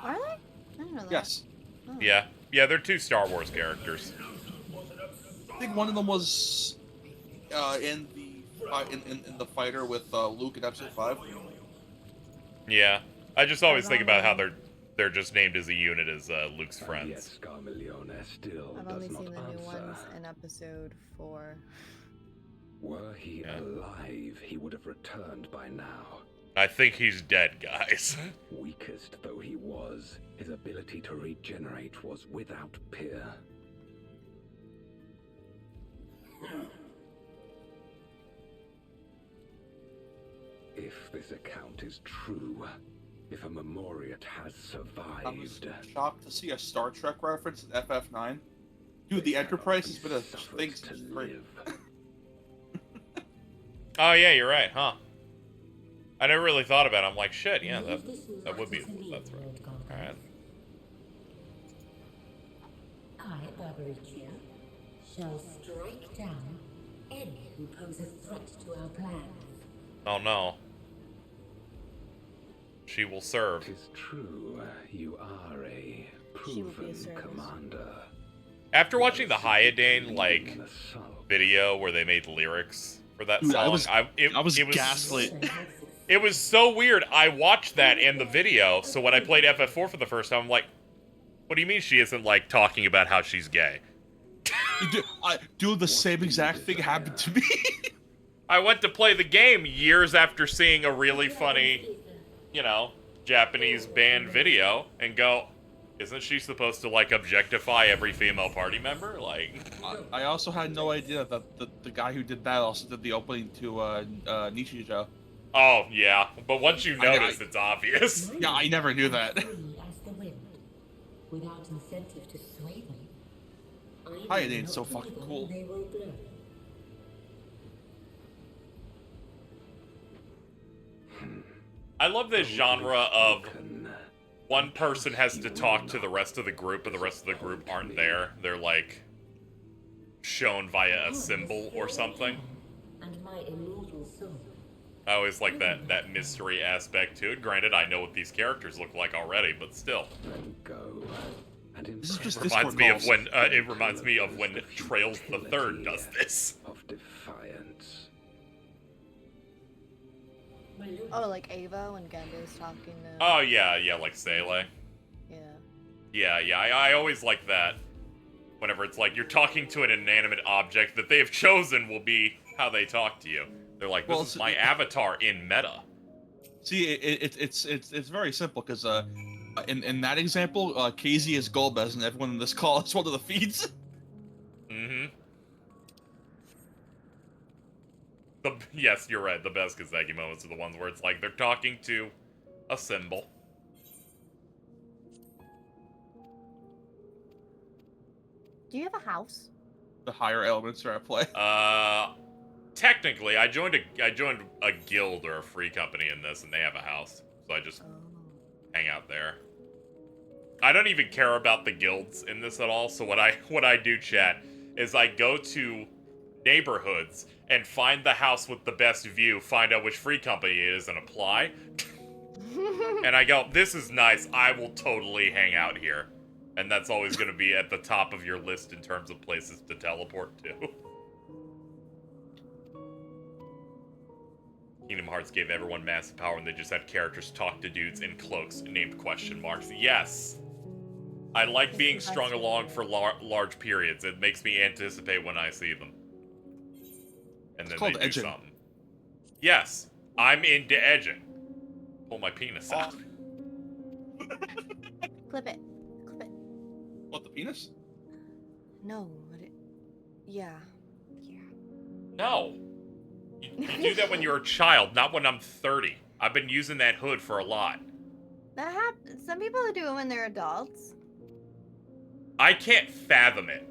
Are they? I didn't know that. Yes. Oh. Yeah. Yeah, they're two Star Wars characters. I think one of them was in the fighter with Luke in Episode 5. Yeah. I just always think about how they're just named as a unit as Luke's friends. Yet Scarmalione still I've does only not seen the new answer. ones in episode 4. Were he alive, he would have returned by now. I think he's dead, guys. Weakest though he was, his ability to regenerate was without peer. If this account is true, if a Memoriat has I was survived, shocked to see a Star Trek reference in FF9. Dude, the Enterprise has been a thing since great. Oh, yeah, you're right, huh? I never really thought about it. I'm like, shit, yeah, that would be... That's right. Alright. I, Barbaricia, shall strike down any who pose a threat to our plans. Oh, no. She will serve. Tis true, you are a proven commander. After watching the Hyodane, like, video where they made lyrics for that Dude, song, I was it was gaslit. It was so weird. I watched that and the video, so when I played FF4 for the first time, I'm like, what do you mean she isn't, like, talking about how she's gay? Dude, the same exact thing happened to me. I went to play the game years after seeing a really funny, you know, Japanese band video and go, isn't she supposed to, like, objectify every female party member? Like, I also had no idea that the guy who did that also did the opening to Nichijou. oh, yeah. But once you notice, it's obvious. Yeah, I never knew that. As the wind, without incentive to sway them. Hyodane's so fucking cool. They will blow. I love this genre of one person has to talk to the rest of the group, and the rest of the group aren't there. They're like shown via a symbol or something. And my immortal soul. I always like that mystery aspect to it. Granted, I know what these characters look like already, but still. This is just Reminds me of when it reminds me of when Trails the Third does this. Of defiance. Oh, like Ava when Gendo's talking to... Oh yeah, like Sele. Yeah. Yeah, I always like that. Whenever it's like you're talking to an inanimate object that they have chosen will be how they talk to you. They're like, this is my avatar in meta. See, it's very simple because in that example, KZ is Golbez, and everyone in this call is one of the feeds. Mm-hmm. Yes, you're right. The best Kazeki moments are the ones where it's like they're talking to a symbol. Do you have a house? The higher elements are at play. Technically, I joined a guild or a free company in this, and they have a house, so I just hang out there. I don't even care about the guilds in this at all. So what I do, chat, is I go to neighborhoods and find the house with the best view, find out which free company it is, and apply. And I go, this is nice. I will totally hang out here. And that's always going to be at the top of your list in terms of places to teleport to. Kingdom Hearts gave everyone massive power and they just had characters talk to dudes in cloaks named question marks. Yes. I like being strung along for large periods. It makes me anticipate when I see them. And then they do something. Yes. I'm into edging. Pull my penis out. Clip it. What, the penis? No, but it... Yeah. No. You do that when you're a child, not when I'm 30. I've been using that hood for a lot. That happens. Some people do it when they're adults. I can't fathom it.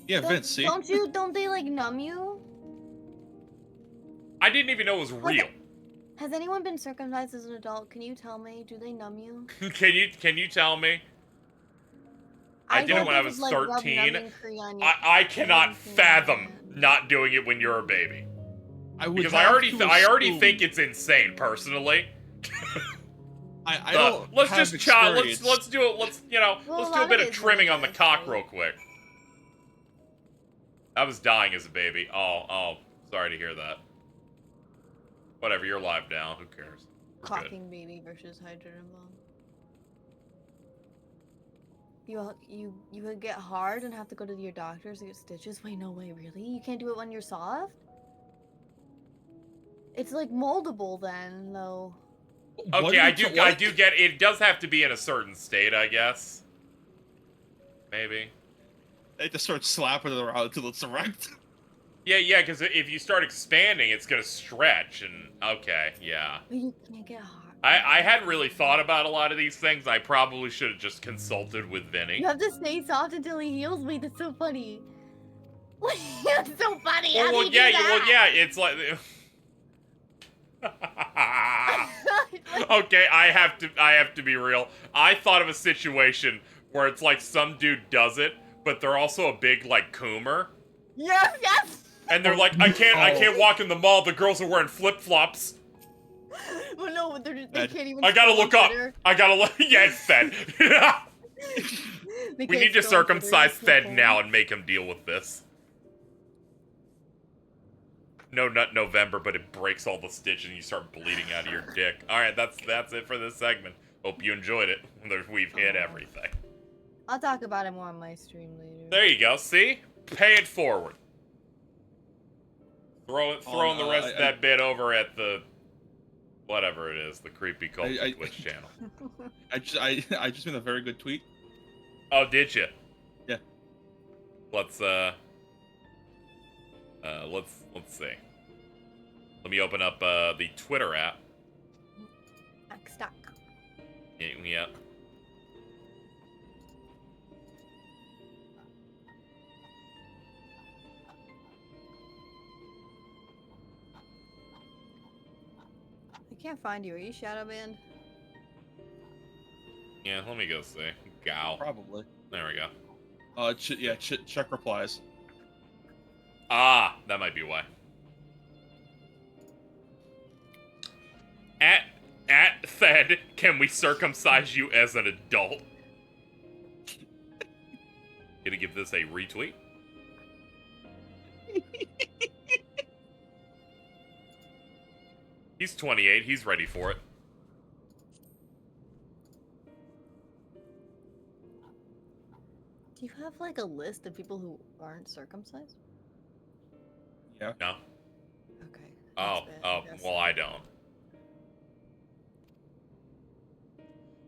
Yeah, Vince, see? Don't they, like, numb you? I didn't even know it was real. Has anyone been circumcised as an adult? Can you tell me? Do they numb you? Can you tell me? I did it when I was 13. I cannot fathom not doing it when you're a baby. Because I already think it's insane, personally. I don't let's have do it. Let's do a bit of trimming on the cock real quick. I was dying as a baby. Oh, sorry to hear that. Whatever, you're live now. Who cares? Cocking baby versus hydrogen bomb. You would get hard and have to go to your doctors to get stitches? Wait, no way, really? You can't do it when you're soft? It's like moldable then, though. Okay, I do get it. Does have to be in a certain state, I guess. Maybe. They just start slapping it around until it's erect. Yeah, because if you start expanding, it's gonna stretch, and okay, yeah. But you can't get hard. I hadn't really thought about a lot of these things. I probably should have just consulted with Vinny. You have to stay soft until he heals. Wait, that's so funny. That's so funny. How do you do yeah, that? it's like. Okay, I have to be real. I thought of a situation where it's like some dude does it, but they're also a big like coomer. Yes. And they're like, I can't walk in the mall. The girls are wearing flip flops. Well, no, they can't even. I gotta look up. I gotta look. Yeah, it's Fed. We need to circumcise Fed now and make him deal with this. No Nut November, but it breaks all the stitches and you start bleeding out of your dick. Alright, that's it for this segment. Hope you enjoyed it. We've hit everything. I'll talk about it more on my stream later. There you go, see? Pay it forward. Throwing the rest of that bit over at the... whatever it is, the creepy cult Twitch channel. I just made a very good tweet. Oh, did you? Yeah. Let's see. Let me open up the Twitter app. Stuck. Yeah. can't find you. Are you shadow banned? Yeah, let me go see. Gow. Probably. There we go. Check replies. Ah, that might be why. At Fed, can we circumcise you as an adult? Gonna give this a retweet. He's 28. He's ready for it. Do you have like a list of people who aren't circumcised? Yeah. No. Okay. Oh, bad, oh, I guess. well, I don't.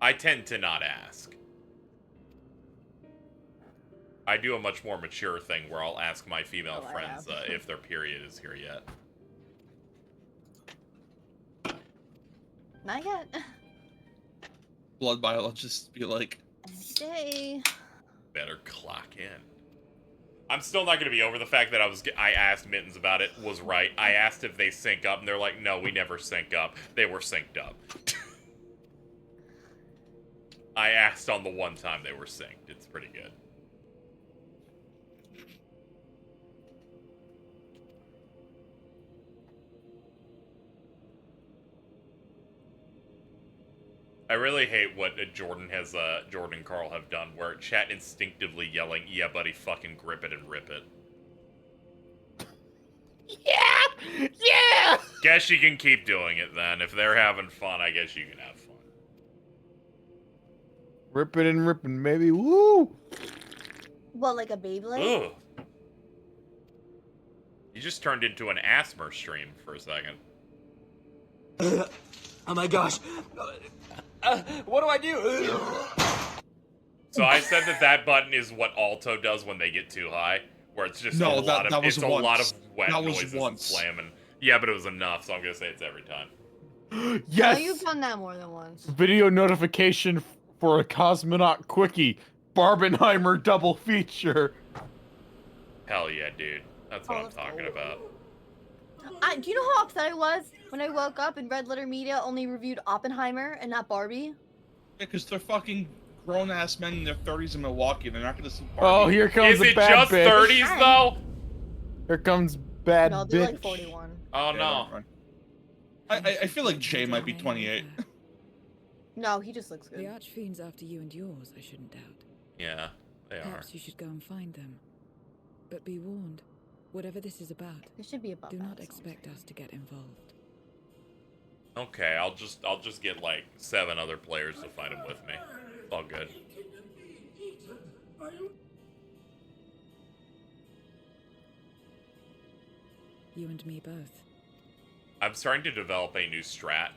I tend to not ask. I do a much more mature thing where I'll ask my female friends if their period is here yet. Not yet. Blood biologist be like, Yay. Better clock in. I'm still not going to be over the fact that I asked Mittens about it, was right. I asked if they sync up, and they're like, no, we never sync up. They were synced up. I asked on the one time they were synced. It's pretty good. I really hate what Jordan and Carl have done, where chat instinctively yelling, yeah, buddy, fucking grip it and rip it. Yeah! Yeah! Guess you can keep doing it then. If they're having fun, I guess you can have fun. Ripping and ripping, baby. Woo! What, like a Beyblade? Ugh. You just turned into an Asmer stream for a second. Oh my gosh. What do I do? So I said that button is what Alto does when they get too high, where it's just a lot of wet noises and slamming. Yeah, but it was enough, so I'm gonna say it's every time. Yes! Oh, you've done that more than once. Video notification for a Cosmonaut Quickie. Barbenheimer double feature. Hell yeah, dude. That's what I'm talking about. Do you know how upset I was when I woke up and Red Letter Media only reviewed Oppenheimer and not Barbie? yeah, because they're fucking grown-ass men in their 30s in Milwaukee. They're not gonna see Barbie. Oh, here comes the bad Is it just bitch. 30s, though? Here comes bad No, bitch. they're like 41. Oh, no. I feel like Jay might be 28. No, he just looks good. The Archfiend's after you and yours, I shouldn't doubt. Yeah, they are. Perhaps you should go and find them. But be warned, whatever this is about, it should be about do not expect us to get involved. Okay, I'll just get like 7 other players to fight him with me. It's all good. You and me both. I'm starting to develop a new strat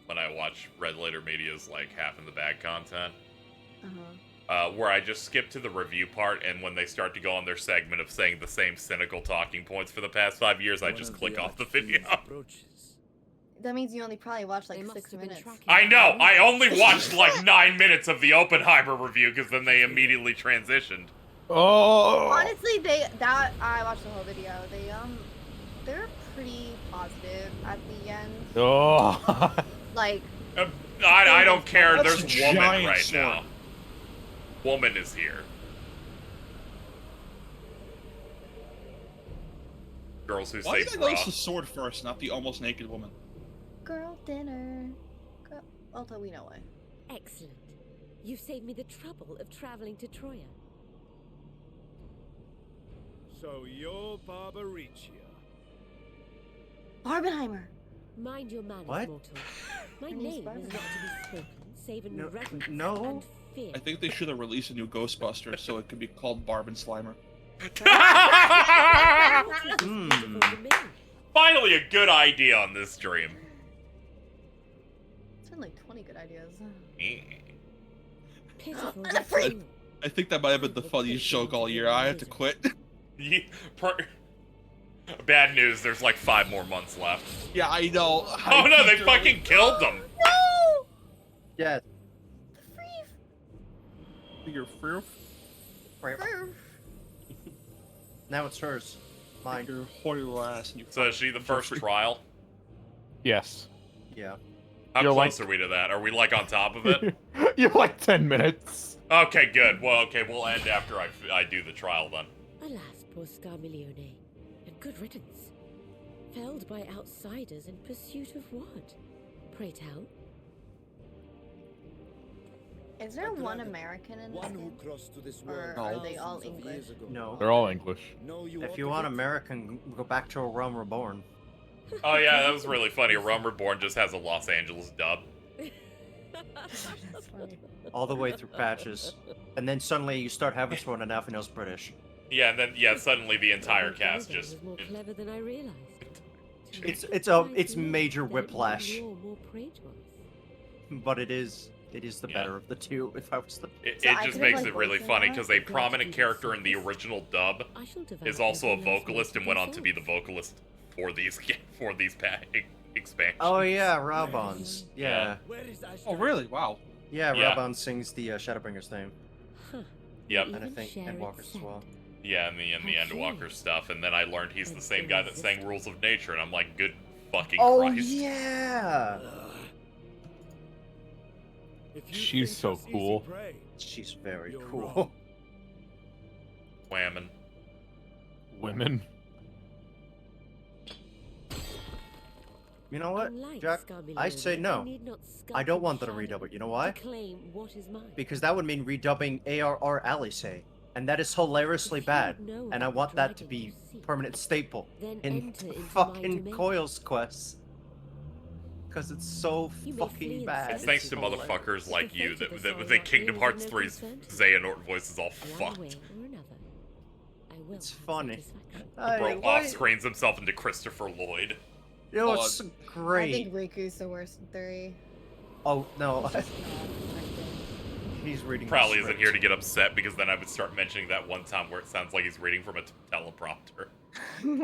when I watch Red Letter Media's like half in the bag content. Where I just skip to the review part, and when they start to go on their segment of saying the same cynical talking points for the past 5 years, I just click off the video. That means you only probably watched like 6 minutes. I know! I only watched like 9 minutes of the Oppenheimer review, because then they immediately transitioned. Oh! Honestly, I watched the whole video. They're pretty positive at the end. Oh! Like... I don't care, That's there's a Woman giant right sword. now. Woman is here. Girls who Why say did I bra. notice the sword first, not the almost naked woman? Girl dinner. Although we know why. Excellent. You saved me the trouble of traveling to Troya. So you're Barbaricia. Barbenheimer. Mind your manners, What? mortal. My Her name's name is Barbara. not to be spoken, save in reverence no. and fear. I think they should have released a new Ghostbusters so it could be called Barb and Slimer. Finally a good idea on this stream. It's been like 20 good ideas. Pitiful. I think that might have been the funniest joke all year. I had to quit. Bad news, there's like 5 more months left. Yeah, I know. Oh no, they fucking killed them! No! Yes. Your fruit? Now it's hers. Mine. Your horny little ass. So is she the first trial? Yes. Yeah. How You're close like- are we to that? Are we like on top of it? You're like 10 minutes. Okay, good. Well, okay, we'll end after I do the trial then. Alas, poor Scarmiglione, and good riddance. Felled by outsiders in pursuit of what? Pray tell. Is there one American in this One who game? crossed to this Or world are they thousands all of English? years ago. No. They're all English. No, you If ought you to want get- American, go back to A Realm Reborn. Oh yeah, that was really funny. Realm Reborn just has a Los Angeles dub. All the way through patches. And then suddenly you start having someone in Alpha British. Yeah, and then suddenly the entire cast just. More clever than I realized. It's major whiplash. More prey to us. But it is the better of the two. If I was the It just makes it really funny because a prominent character in the original dub is also a vocalist and went on to be the vocalist for these expansions. Oh yeah, Raubons. Yeah. Oh really? Wow. Yeah, Yeah. Raubon sings the Shadowbringers theme. Yep. And I think Endwalkers as well. Yeah, and the Endwalker stuff, and then I learned he's the same guy that sang Rules of Nature, and I'm like, good fucking Christ. Yeah. She's so cool. She's very cool. Whammon. Women. You know what, Unlike Jack? I say Scarmiglione, no. need not I don't sculpt want them in to shadow redub it. You know why? to claim what is mine. Because that would mean redubbing ARR Alice, and that is hilariously bad. know And I about want that to dragon be permanent staple Then in enter into my fucking domain. Coil's quests. Because it's so You may flee fucking in bad. It's thanks to hilarious. motherfuckers like you fate of that the the soul Kingdom is Hearts no 3's concern to Xehanort voice is all One fucked. way or another. I will It's have funny. satisfaction. Bro why- off screens himself into Christopher Lloyd. You know what's I great? think Riku's the worst in 3. Oh no, he's reading. the Probably isn't script. here to get upset because then I would start mentioning that one time where it sounds like he's reading from a teleprompter.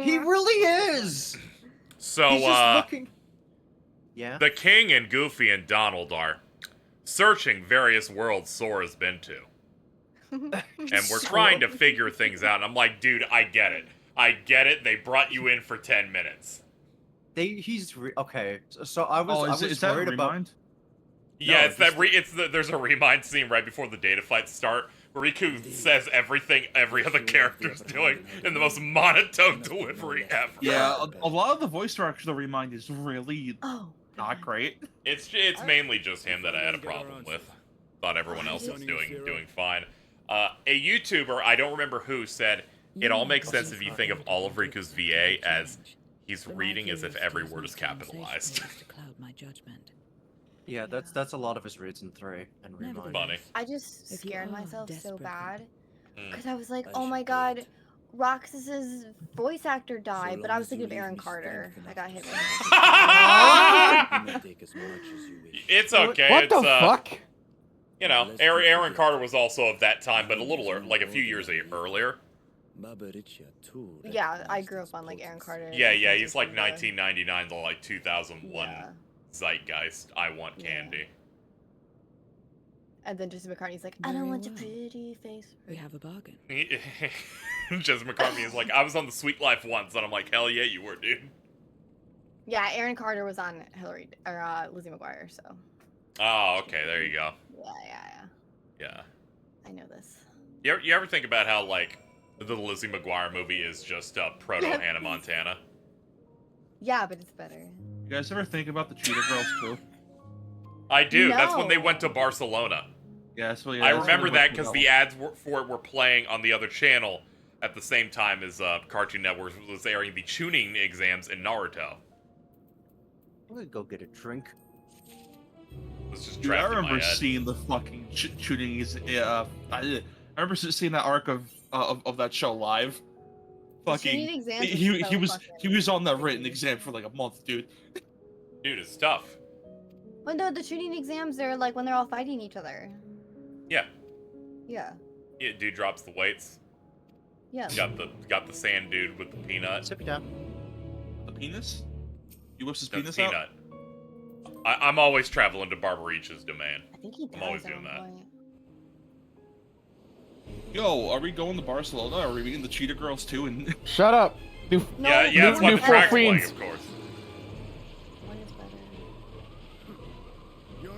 He really is. So, He's just looking. Yeah. the King and Goofy and Donald are searching various worlds Sora's been to. And we're trying to figure things out. And I'm like, dude, I get it. I get it. They brought you in for 10 minutes. Okay. So I was is that worried about. Remind? Yeah, No, it's that there's a remind scene right before the data fights start. Where Riku says everything every other character's doing in the most monotone delivery ever. Yeah, a lot of the voice direction of Remind is really not great. It's mainly just him that I had a problem with. Thought everyone else was doing fine. A YouTuber, I don't remember who, said it all makes sense if you think of all of Riku's VA as he's reading as if every word is capitalized. To cloud my judgment. Yeah, that's a lot of his reads in 3 and Remind. Funny. I just If you scared are myself so desperate, bad. Mm. Because I was like, oh my god, Roxas's voice actor died, but I was thinking of Aaron Carter. I got hit It's okay. What it's, the fuck? You know, Aaron Carter was also of that time, but a little like a few years earlier. Yeah, I grew up on like Aaron Carter. Yeah, he's like 1999 to like 2001 zeitgeist. I want candy. And then Jesse McCartney's like, I don't want a pretty face. We have a bargain. Jez McCartney is like, I was on the Sweet Life once, and I'm like, hell yeah, you were, dude. Yeah, Aaron Carter was on Hillary or Lizzie McGuire, so. Oh, okay, there you go. Yeah. I know this. You ever think about how like the Lizzie McGuire movie is just proto Hannah Montana? Yeah, but it's better. You guys ever think about the Cheetah Girls too? I do. That's when they No. went to Barcelona. Yeah, so yeah. I that's remember when they that went to because go. the ads for it were playing on the other channel at the same time as Cartoon Network was airing the tuning exams in Naruto. I'm gonna go get a drink. It's just Dude, I trapped in my remember head. seeing the fucking shooting. I remember seeing that arc of that show live. shooting Fucking, exams is he so was fucking- he was on that written exam for like a month, dude. Dude, it's tough. Well, no, the shooting exams are like when they're all fighting each other. Yeah. Yeah. Yeah, dude drops the weights. Yeah. Got the sand dude with the peanut. Sip it down. The penis? He whips his The penis peanut. out? I'm always traveling to Barbarich's domain. I think he I'm always dies at doing one that. point. Yo, are we going to Barcelona? Are we meeting the Cheetah Girls too? And Shut up. New, Yeah, that's why new the track's Four playing, Fiends. of course. One is better.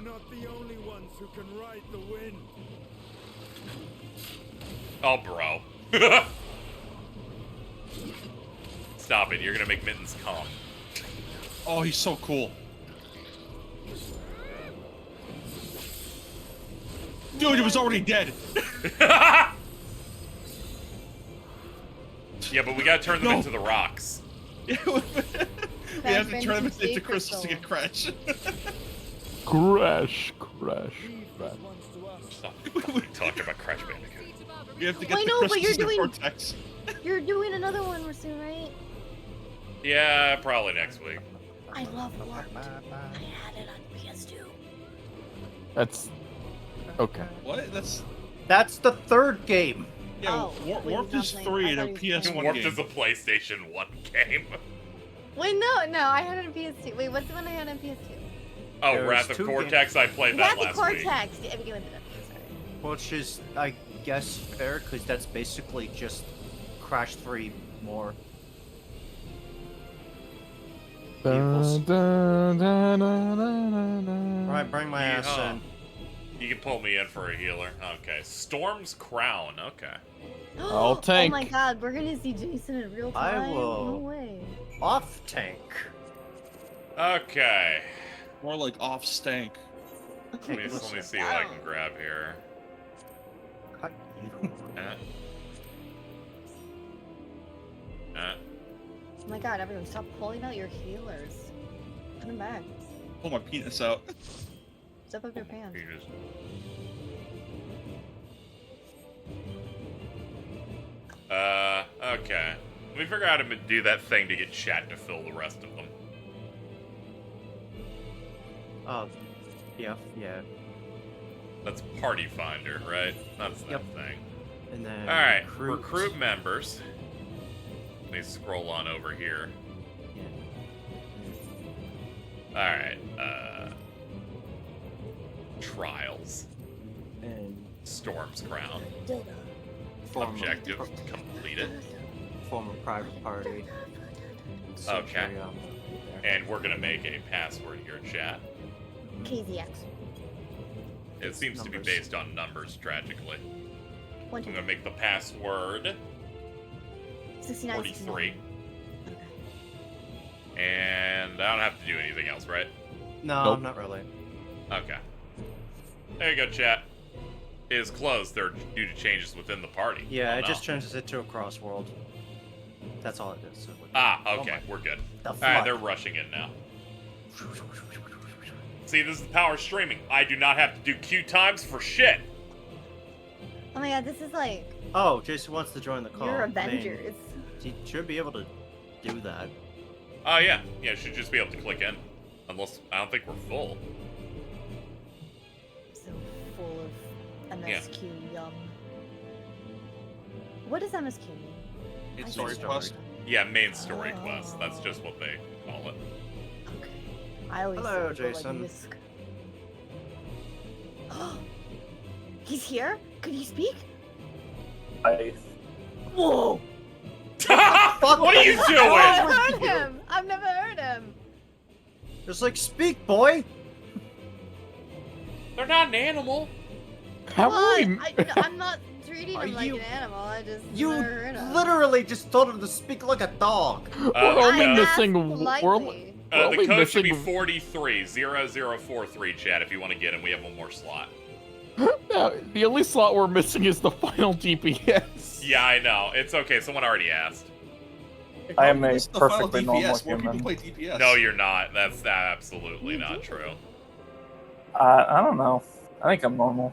not the only ones who can ride the wind. Oh, bro. Stop it. You're gonna make Mittens come. Oh, he's so cool. Dude, he was already dead. Yeah, but we gotta turn them into the rocks. We have to turn them into crystals to get Crash. Crash. Stop talking about Crash Bandicoot. We have to get I the know, but crystals you're in doing. Cortex. You're doing another one soon, right? Yeah, probably next week. I love Warped. I had it on PS2. That's okay. What? That's the third game. Yeah, Warped is 3 and a PS1 Warped game. is a PlayStation 1 game. Wait, no, I had it on PS2. Wait, what's the one I had on PS2? Oh, There's Wrath of 2 Cortex, I played that last week. Cortex. Yeah, we went to that. Sorry. Which is, I guess, fair, because that's basically just Crash 3 more. Alright, bring my ass in. You can pull me in for a healer. Okay. Storm's Crown. Okay. I'll tank. Oh my god, we're gonna see Jason in real time. I will. No way. Off tank. Okay. More like off stank. Let me see what I can grab here. Oh my god, everyone, stop pulling out your healers. Put them back. Pull my penis out. Zip up your pants. Okay. Let me figure out how to do that thing to get chat to fill the rest of them. Yeah. That's Party Finder, right? That's that thing. And then Alright, recruit members. Let me scroll on over here. Alright, Trials. And Storm's Crown. Form Objective completed. Form a private party. Okay. And we're gonna make a password here, chat. KZX. It seems to be based on numbers, tragically. One, two, I'm gonna make the password 69, 43. And I don't have to do anything else, right? No, Nope. not really. Okay. There you go, chat. It is closed. They're due to changes within the party. Yeah, Oh, it no. just changes it to a crossworld. That's all it is. So Okay, we're good. The Alright, fuck? they're rushing in now. See, this is the power of streaming. I do not have to do queue times for shit. Oh my god, this is like Oh, Jason wants to join the call. your I mean, Avengers. he should be able to do that. Oh, yeah. Yeah, should just be able to click in. Unless, I don't think we're full. So full of MSQ yum. What does MSQ mean? It's story quest. Yeah, main story quest. That's just what they call it. I always Hello, say people Jason. Like Whisk. He's here? Could he speak? Whoa! What are you I've doing? never heard him. I've never heard him. Just like, speak, boy! They're not an animal. How Well, are we... I'm not treating Are him like you- an animal. I just You never heard him. literally just told him to speak like a dog. We're only I missing... asked We're politely. only The code should be missing... 430043, chat, if you want to get him. We have one more slot. No, the only slot we're missing is the final DPS. Yeah, I know. It's okay. Someone already asked. I am a This is the final perfectly normal DPS. More people human. play DPS. No, you're not. That's absolutely not true. I don't know. I think I'm normal.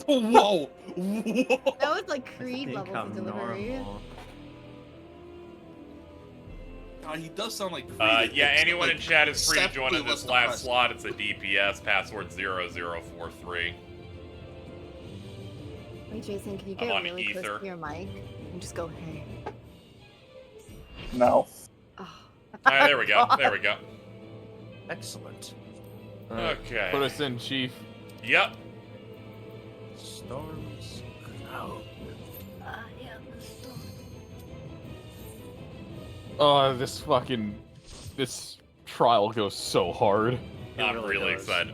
Whoa! That was like I Creed think levels I'm of delivery. normal. He does sound like Creed. Yeah, It's anyone like in chat is free to join conceptually in this less last depressed. slot. It's a DPS, password 0043. Wait, Jason, can you I'm get on really close ether. to your mic and just go, hey? No. Alright, there we go. There we go. Excellent. Alright, Okay. Put us in, Chief. Yep. Storms. Oh. Oh, this fucking... This trial goes so hard. I'm really excited.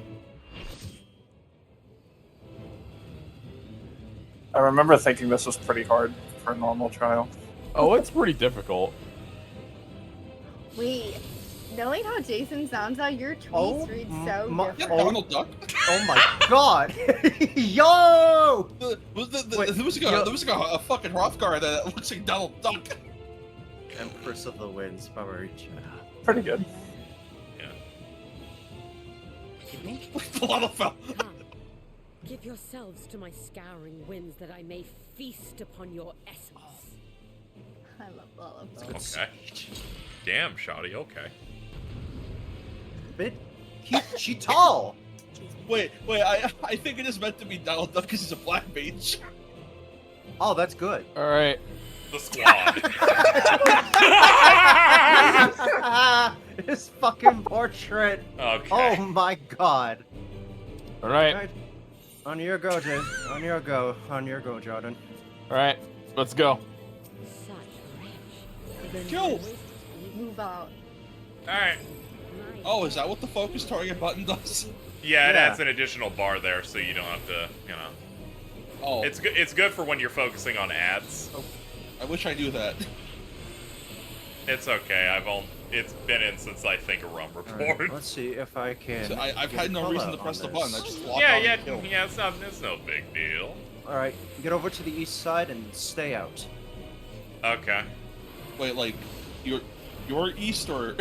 I remember thinking this was pretty hard for a normal trial. Oh, it's pretty difficult. Wait, knowing how Jason sounds out, your tweets read so different. Donald Duck. Oh my god! Yo! There was like a fucking Hrothgar that looks like Donald Duck. Empress of the Winds, Barbaricha. Pretty good. Give yourselves to my scouring winds that I may feast upon your essence. I love all of them. Okay. Damn, Shoddy, okay. She tall! Wait, I think it is meant to be Donald Duck because he's a black mage. Oh, that's good. Alright. The squad. His fucking portrait. Okay. Oh my god. Alright. On your go, Jay. On your go. On your go, Jordan. Alright, let's go. Kill! Move out. Alright. Oh, is that what the focus target button does? Yeah, it Yeah. adds an additional bar there, so you don't have to, you know. Oh. It's good. It's good for when you're focusing on ads. I wish I knew that. It's okay. It's been in since I think a rum report. Right, let's see if I can. So I've had no reason to press the button. I just locked Yeah, on yeah, and killed. yeah. It's no big deal. All right, get over to the east side and stay out. Okay. Wait, like your east or?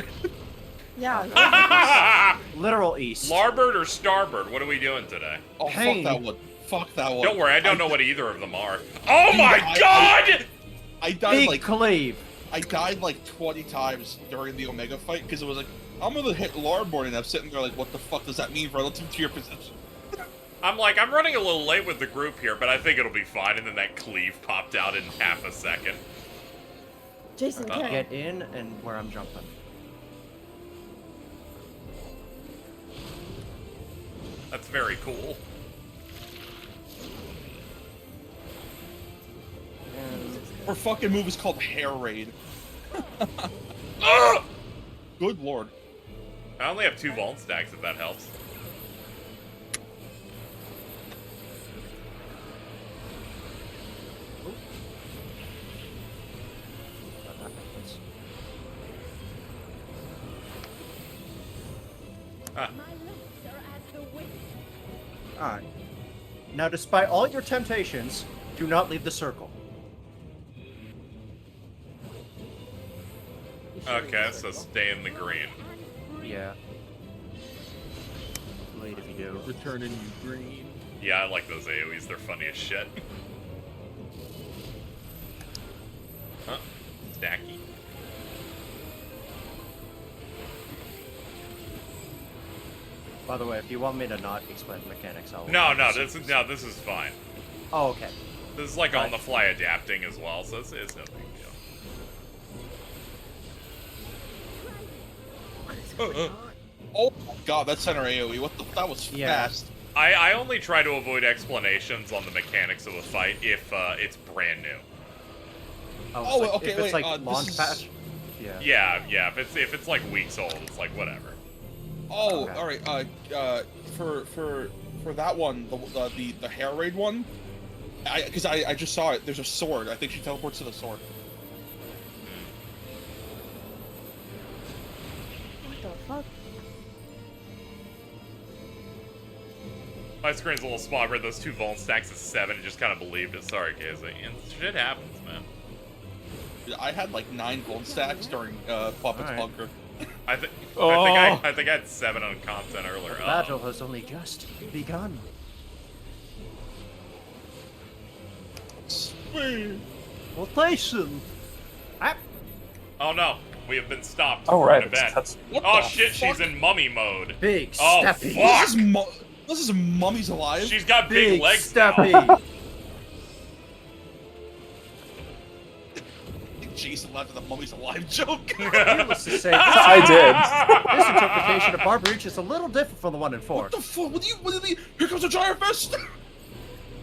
Yeah. Literal east. Larboard or starboard? What are we doing today? Oh, fuck that one. Fuck that one. Don't worry, I don't know what either of them are. Oh my god! I died Big like cleave. I died like 20 times during the Omega fight because it was like I'm gonna hit larboard and I'm sitting there like, what the fuck does that mean relative to your position? I'm running a little late with the group here, but I think it'll be fine. And then that cleave popped out in half a second. Jason, carry. Get in and where I'm jumping. That's very cool. Her fucking move is called Hair Raid. Good lord. I only have 2 Vault stacks, if that helps. Ah. Alright. Now, despite all your temptations, do not leave the circle. Okay, so stay in the green. Yeah. Late if you do. Returning you green. Yeah, I like those AoEs. They're funny as shit. Huh. Stacky. By the way, if you want me to not explain the mechanics, I'll... No, this is fine. Oh, okay. This is like on the fly adapting as well, so it's no big deal. Oh my god, that center AoE, what the, that was fast. I only try to avoid explanations on the mechanics of a fight if it's brand new. Oh, okay, if it's wait, like launch patch? Yeah. Yeah, if it's like weeks old, it's like whatever. Oh, okay. Alright, for that one, the Hair Raid one, because I just saw it, there's a sword. I think she teleports to the sword. What the fuck? My screen's a little small. I read those 2 Vault stacks at 7 and just kind of believed it. Sorry, KZ. Shit happens, man. I had like 9 gold stacks during Puppet's Bunker. I think I had 7 on content earlier. The battle has only just begun. Rotation. Oh no, we have been stopped. Oh, for right, an it's event. cuts- Oh shit, she's in mummy mode. Big Oh steppy. fuck! This is Mummy's alive. She's got big legs steppy. now. Jason laughed at the Mummy's alive joke. Needless to say, I did. This interpretation of Barbarich is a little different from the one in 4. What the fuck? What do you mean? Here comes a giant fist!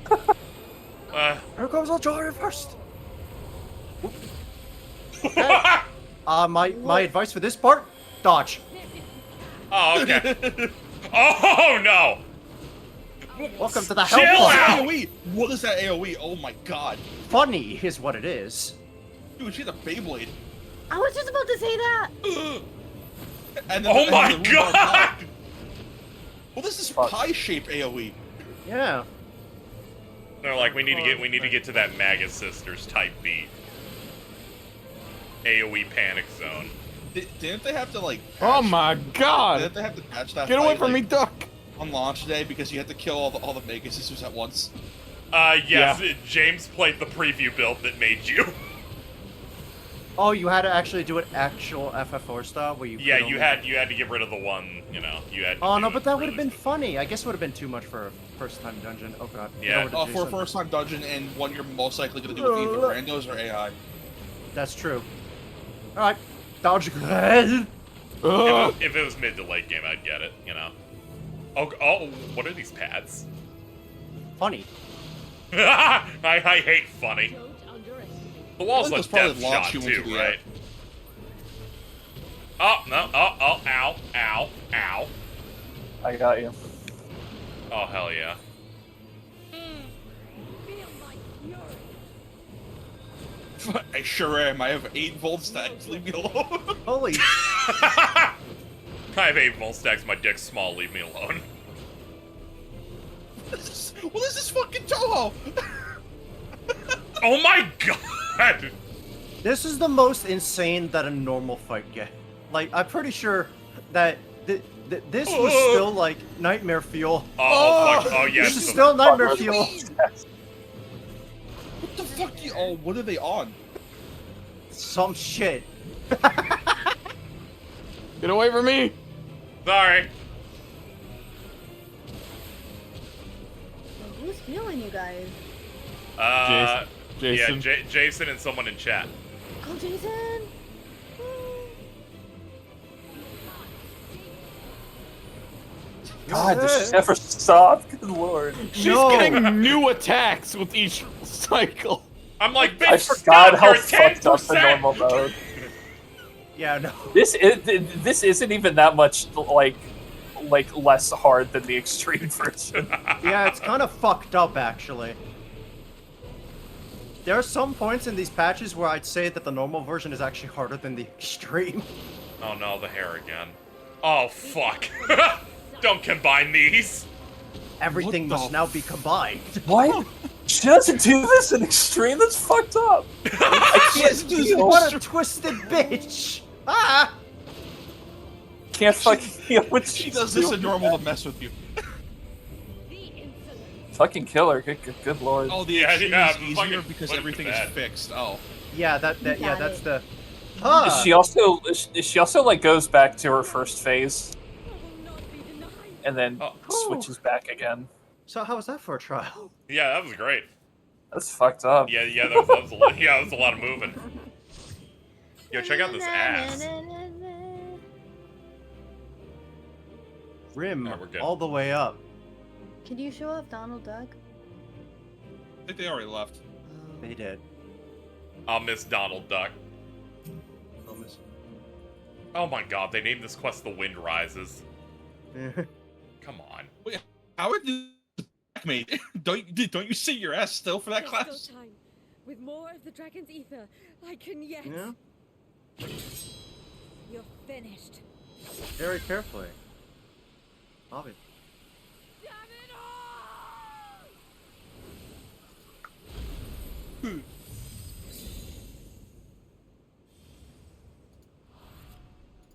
Here comes a giant fist! Okay. My advice for this part, dodge. Oh, okay. Oh, no! Welcome to the Chill hell out! AoE! What is that AoE? Oh my god. Funny is what it is. Dude, she's a Beyblade. I was just about to say that. And Oh my the god! top. Well, this is pie-shaped AoE. Yeah. They're like, we need to get to that Maga Sisters type beat. AoE panic zone. Didn't they have to like? Oh my god! Didn't they have to patch that? Get away fight, from me, like, duck! On launch day because you had to kill all the Mega Sisters at once. Yes, Yeah. James played the preview build that made you. Oh, you had to actually do it actual FF4 style where you. Yeah, could you only- had to get rid of the one, you know, you had to Oh do no, it but that would really have been funny. I guess it would have been too much for a first-time dungeon. Oh god. Yeah. Oh, for a first-time dungeon and one you're most likely gonna do with either randos or AI. That's true. All right, dodge. If it was mid to late game, I'd get it, you know. Oh, what are these pads? Funny. I hate funny. The walls Those look probably death launch shot you into too, the right? Oh, no, ow, ow. I got you. Oh, hell yeah. I sure am. I have 8 volt stacks. Leave me alone. Holy. I have 8 volt stacks, my dick's small, leave me alone. What is this fucking Toho? Oh my god! This is the most insane that a normal fight get. Like, I'm pretty sure that this was still like nightmare fuel. Oh, fuck. Oh, yes. This is still nightmare fuel. What the fuck? Oh, what are they on? Some shit. Get away from me! Sorry. Who's healing you guys? Jason. Yeah, Jason and someone in chat. Oh, Jason. God, this never stopped. Good lord. She's getting new attacks with each cycle. I'm like, bitch, I forgot stop, how you're fucked up the 10%. normal mode. Yeah, no. This isn't even that much like less hard than the extreme version. Yeah, it's kind of fucked up actually. There are some points in these patches where I'd say that the normal version is actually harder than the extreme. Oh no, the hair again. Oh fuck. Don't combine these. Everything must now be combined. What? She doesn't do this in extreme. That's fucked up. I can't deal. What a twisted bitch! Ah! Can't fucking feel what She she's does this doing. in normal to mess with you. Fucking kill her. Good lord. Oh, the Yeah, extreme yeah, is easier fucking because put it everything to is bed. fixed. Oh. Yeah, yeah, got that's it. the. She also like goes back to her first phase, and then switches back again. So how was that for a trial? Yeah, that was great. That's fucked up. Yeah, that was a lot. Yeah, that was a lot of moving. Yo, check out this ass. Rim Alright, we're good. all the way up. Can you show off Donald Duck? I think they already left. They did. I'll miss Donald Duck. I'll miss. Oh my god, they named this quest The Wind Rises. Come on. Wait, how would you mate? Don't you see your ass still for that There's class? still time. With more of the dragon's ether, I can yet. Yeah. You're finished. Very carefully. Obviously.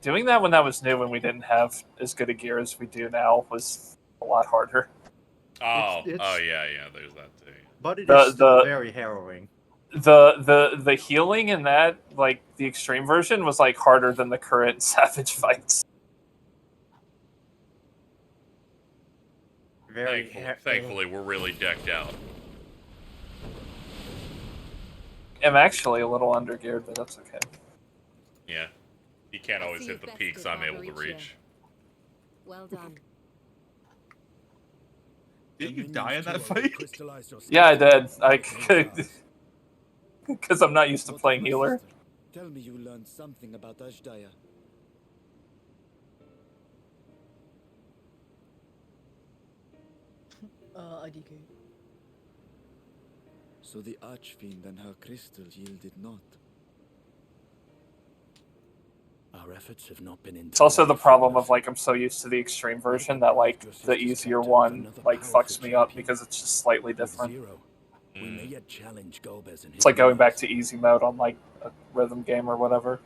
Doing that when that was new, when we didn't have as good a gear as we do now, was a lot harder. Oh, It's- oh yeah, there's that too. But it The- is still the- very harrowing. The healing in that, like the extreme version, was like harder than the current savage fights. Very Thankfully, we're really decked out. I'm actually a little undergeared, but that's okay. Yeah. You can't always see hit if the Beth peaks did I'm that able to reach you. reach. Well done. Did you die in that fight? Yeah, I did. Because I'm not used to playing healer. Tell me you learned something about Ashdaya. IDK. So the Archfiend and her crystal yielded not. Our efforts have not been It's also the problem of like I'm so used to the extreme version that like the easier one like fucks me up because it's just slightly different. We may yet challenge Golbez and his It's like going back to easy mode on like a rhythm game or whatever.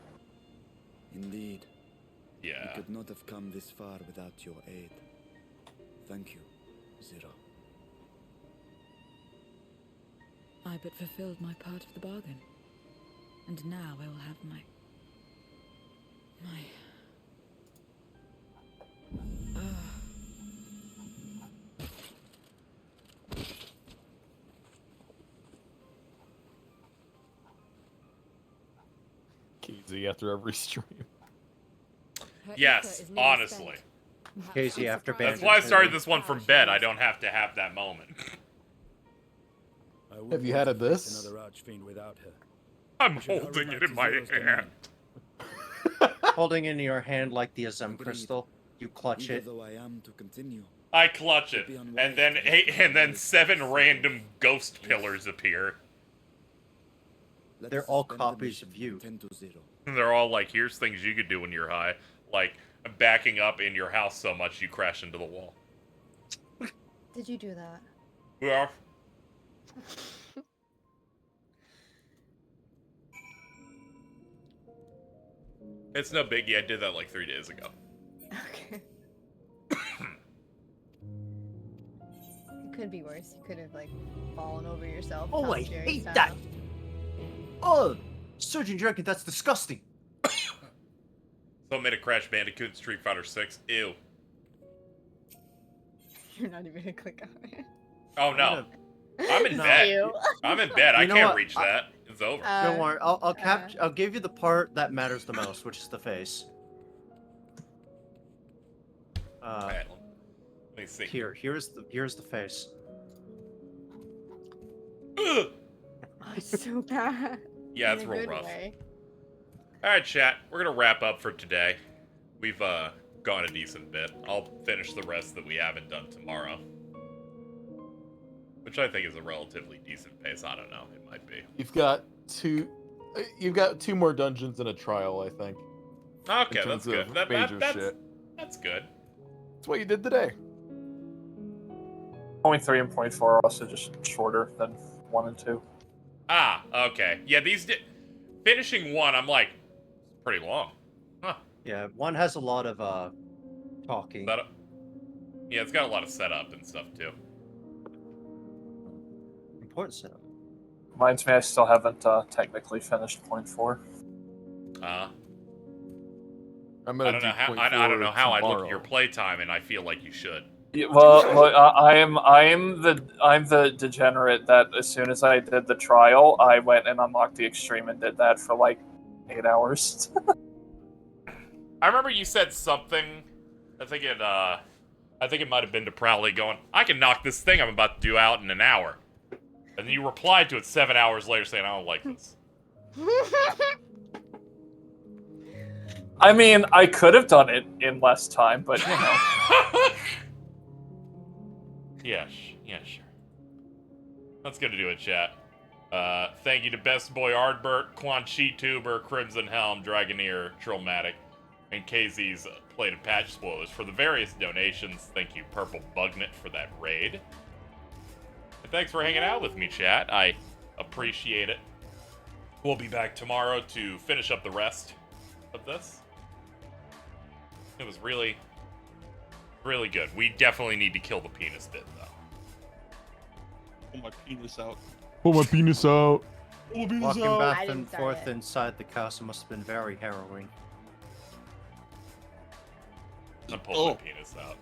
Indeed. Yeah. We could not have come this far without your aid. Thank you, Zero. I but fulfilled my part of the bargain. And now I will have my... KZ after every stream. Yes, honestly. KZ after band. That's why I started this one from bed. I don't have to have that moment. Have you had a this? Another Archfiend without her. I'm holding it in my hand. Holding it in your hand like the Azem crystal. You clutch it. Though I am to continue. I clutch it, and then 7 random ghost pillars appear. They're all copies of you. And they're all like, here's things you could do when you're high. Like, backing up in your house so much you crash into the wall. Did you do that? Yeah. It's no biggie. I did that like 3 days ago. Okay. It could be worse. You could have like fallen over yourself. Oh, Tom I Jerry hate style. that. Oh, Surgeon Jerkin, that's disgusting. So made a Crash Bandicoot Street Fighter 6. Ew. You're not even gonna click on it. Oh no. I'm in bed. I'm in bed. I You know can't what? reach that. It's over. Don't worry. I'll give you the part that matters the most, which is the face. Let me see. Here's the face. It's so bad. Yeah, In it's a real good rough. way. Alright, chat. We're gonna wrap up for today. We've gone a decent bit. I'll finish the rest that we haven't done tomorrow. Which I think is a relatively decent pace. I don't know. It might be. You've got two more dungeons and a trial, I think. Okay, in that's terms good. of That's shit. That's good. That's what you did today. Point 3 and point 4 are also just shorter than 1 and 2. Ah, okay. Yeah, finishing 1, I'm like, it's pretty long. Huh. Yeah, 1 has a lot of talking. Yeah, it's got a lot of setup and stuff too. Important setup. Reminds me, I still haven't technically finished point 4. I I'm don't know how I look at your playtime, and I feel like you should. Yeah, well, look, I'm the degenerate that as soon as I did the trial, I went and unlocked the extreme and did that for like 8 hours. I remember you said something. I think it might have been to Prowley going, I can knock this thing I'm about to do out in an hour. And then you replied to it 7 hours later saying, I don't like this. I mean, I could have done it in less time, but you know. Yeah, sure. That's gonna do it, chat. Thank you to Best Boy Ardbert, Quan Chi Tuber, Crimson Helm, Dragoneer, Trillmatic, and KZ's Plate of Patch Spoilers for the various donations. Thank you, Purple Bugnet, for that raid. And thanks for hanging out with me, chat. I appreciate it. We'll be back tomorrow to finish up the rest of this. It was really, really good. We definitely need to kill the penis bit, though. Pull my penis out. Pull my penis out. Walking back and forth inside the castle must have been very harrowing. I'm pulling my penis out.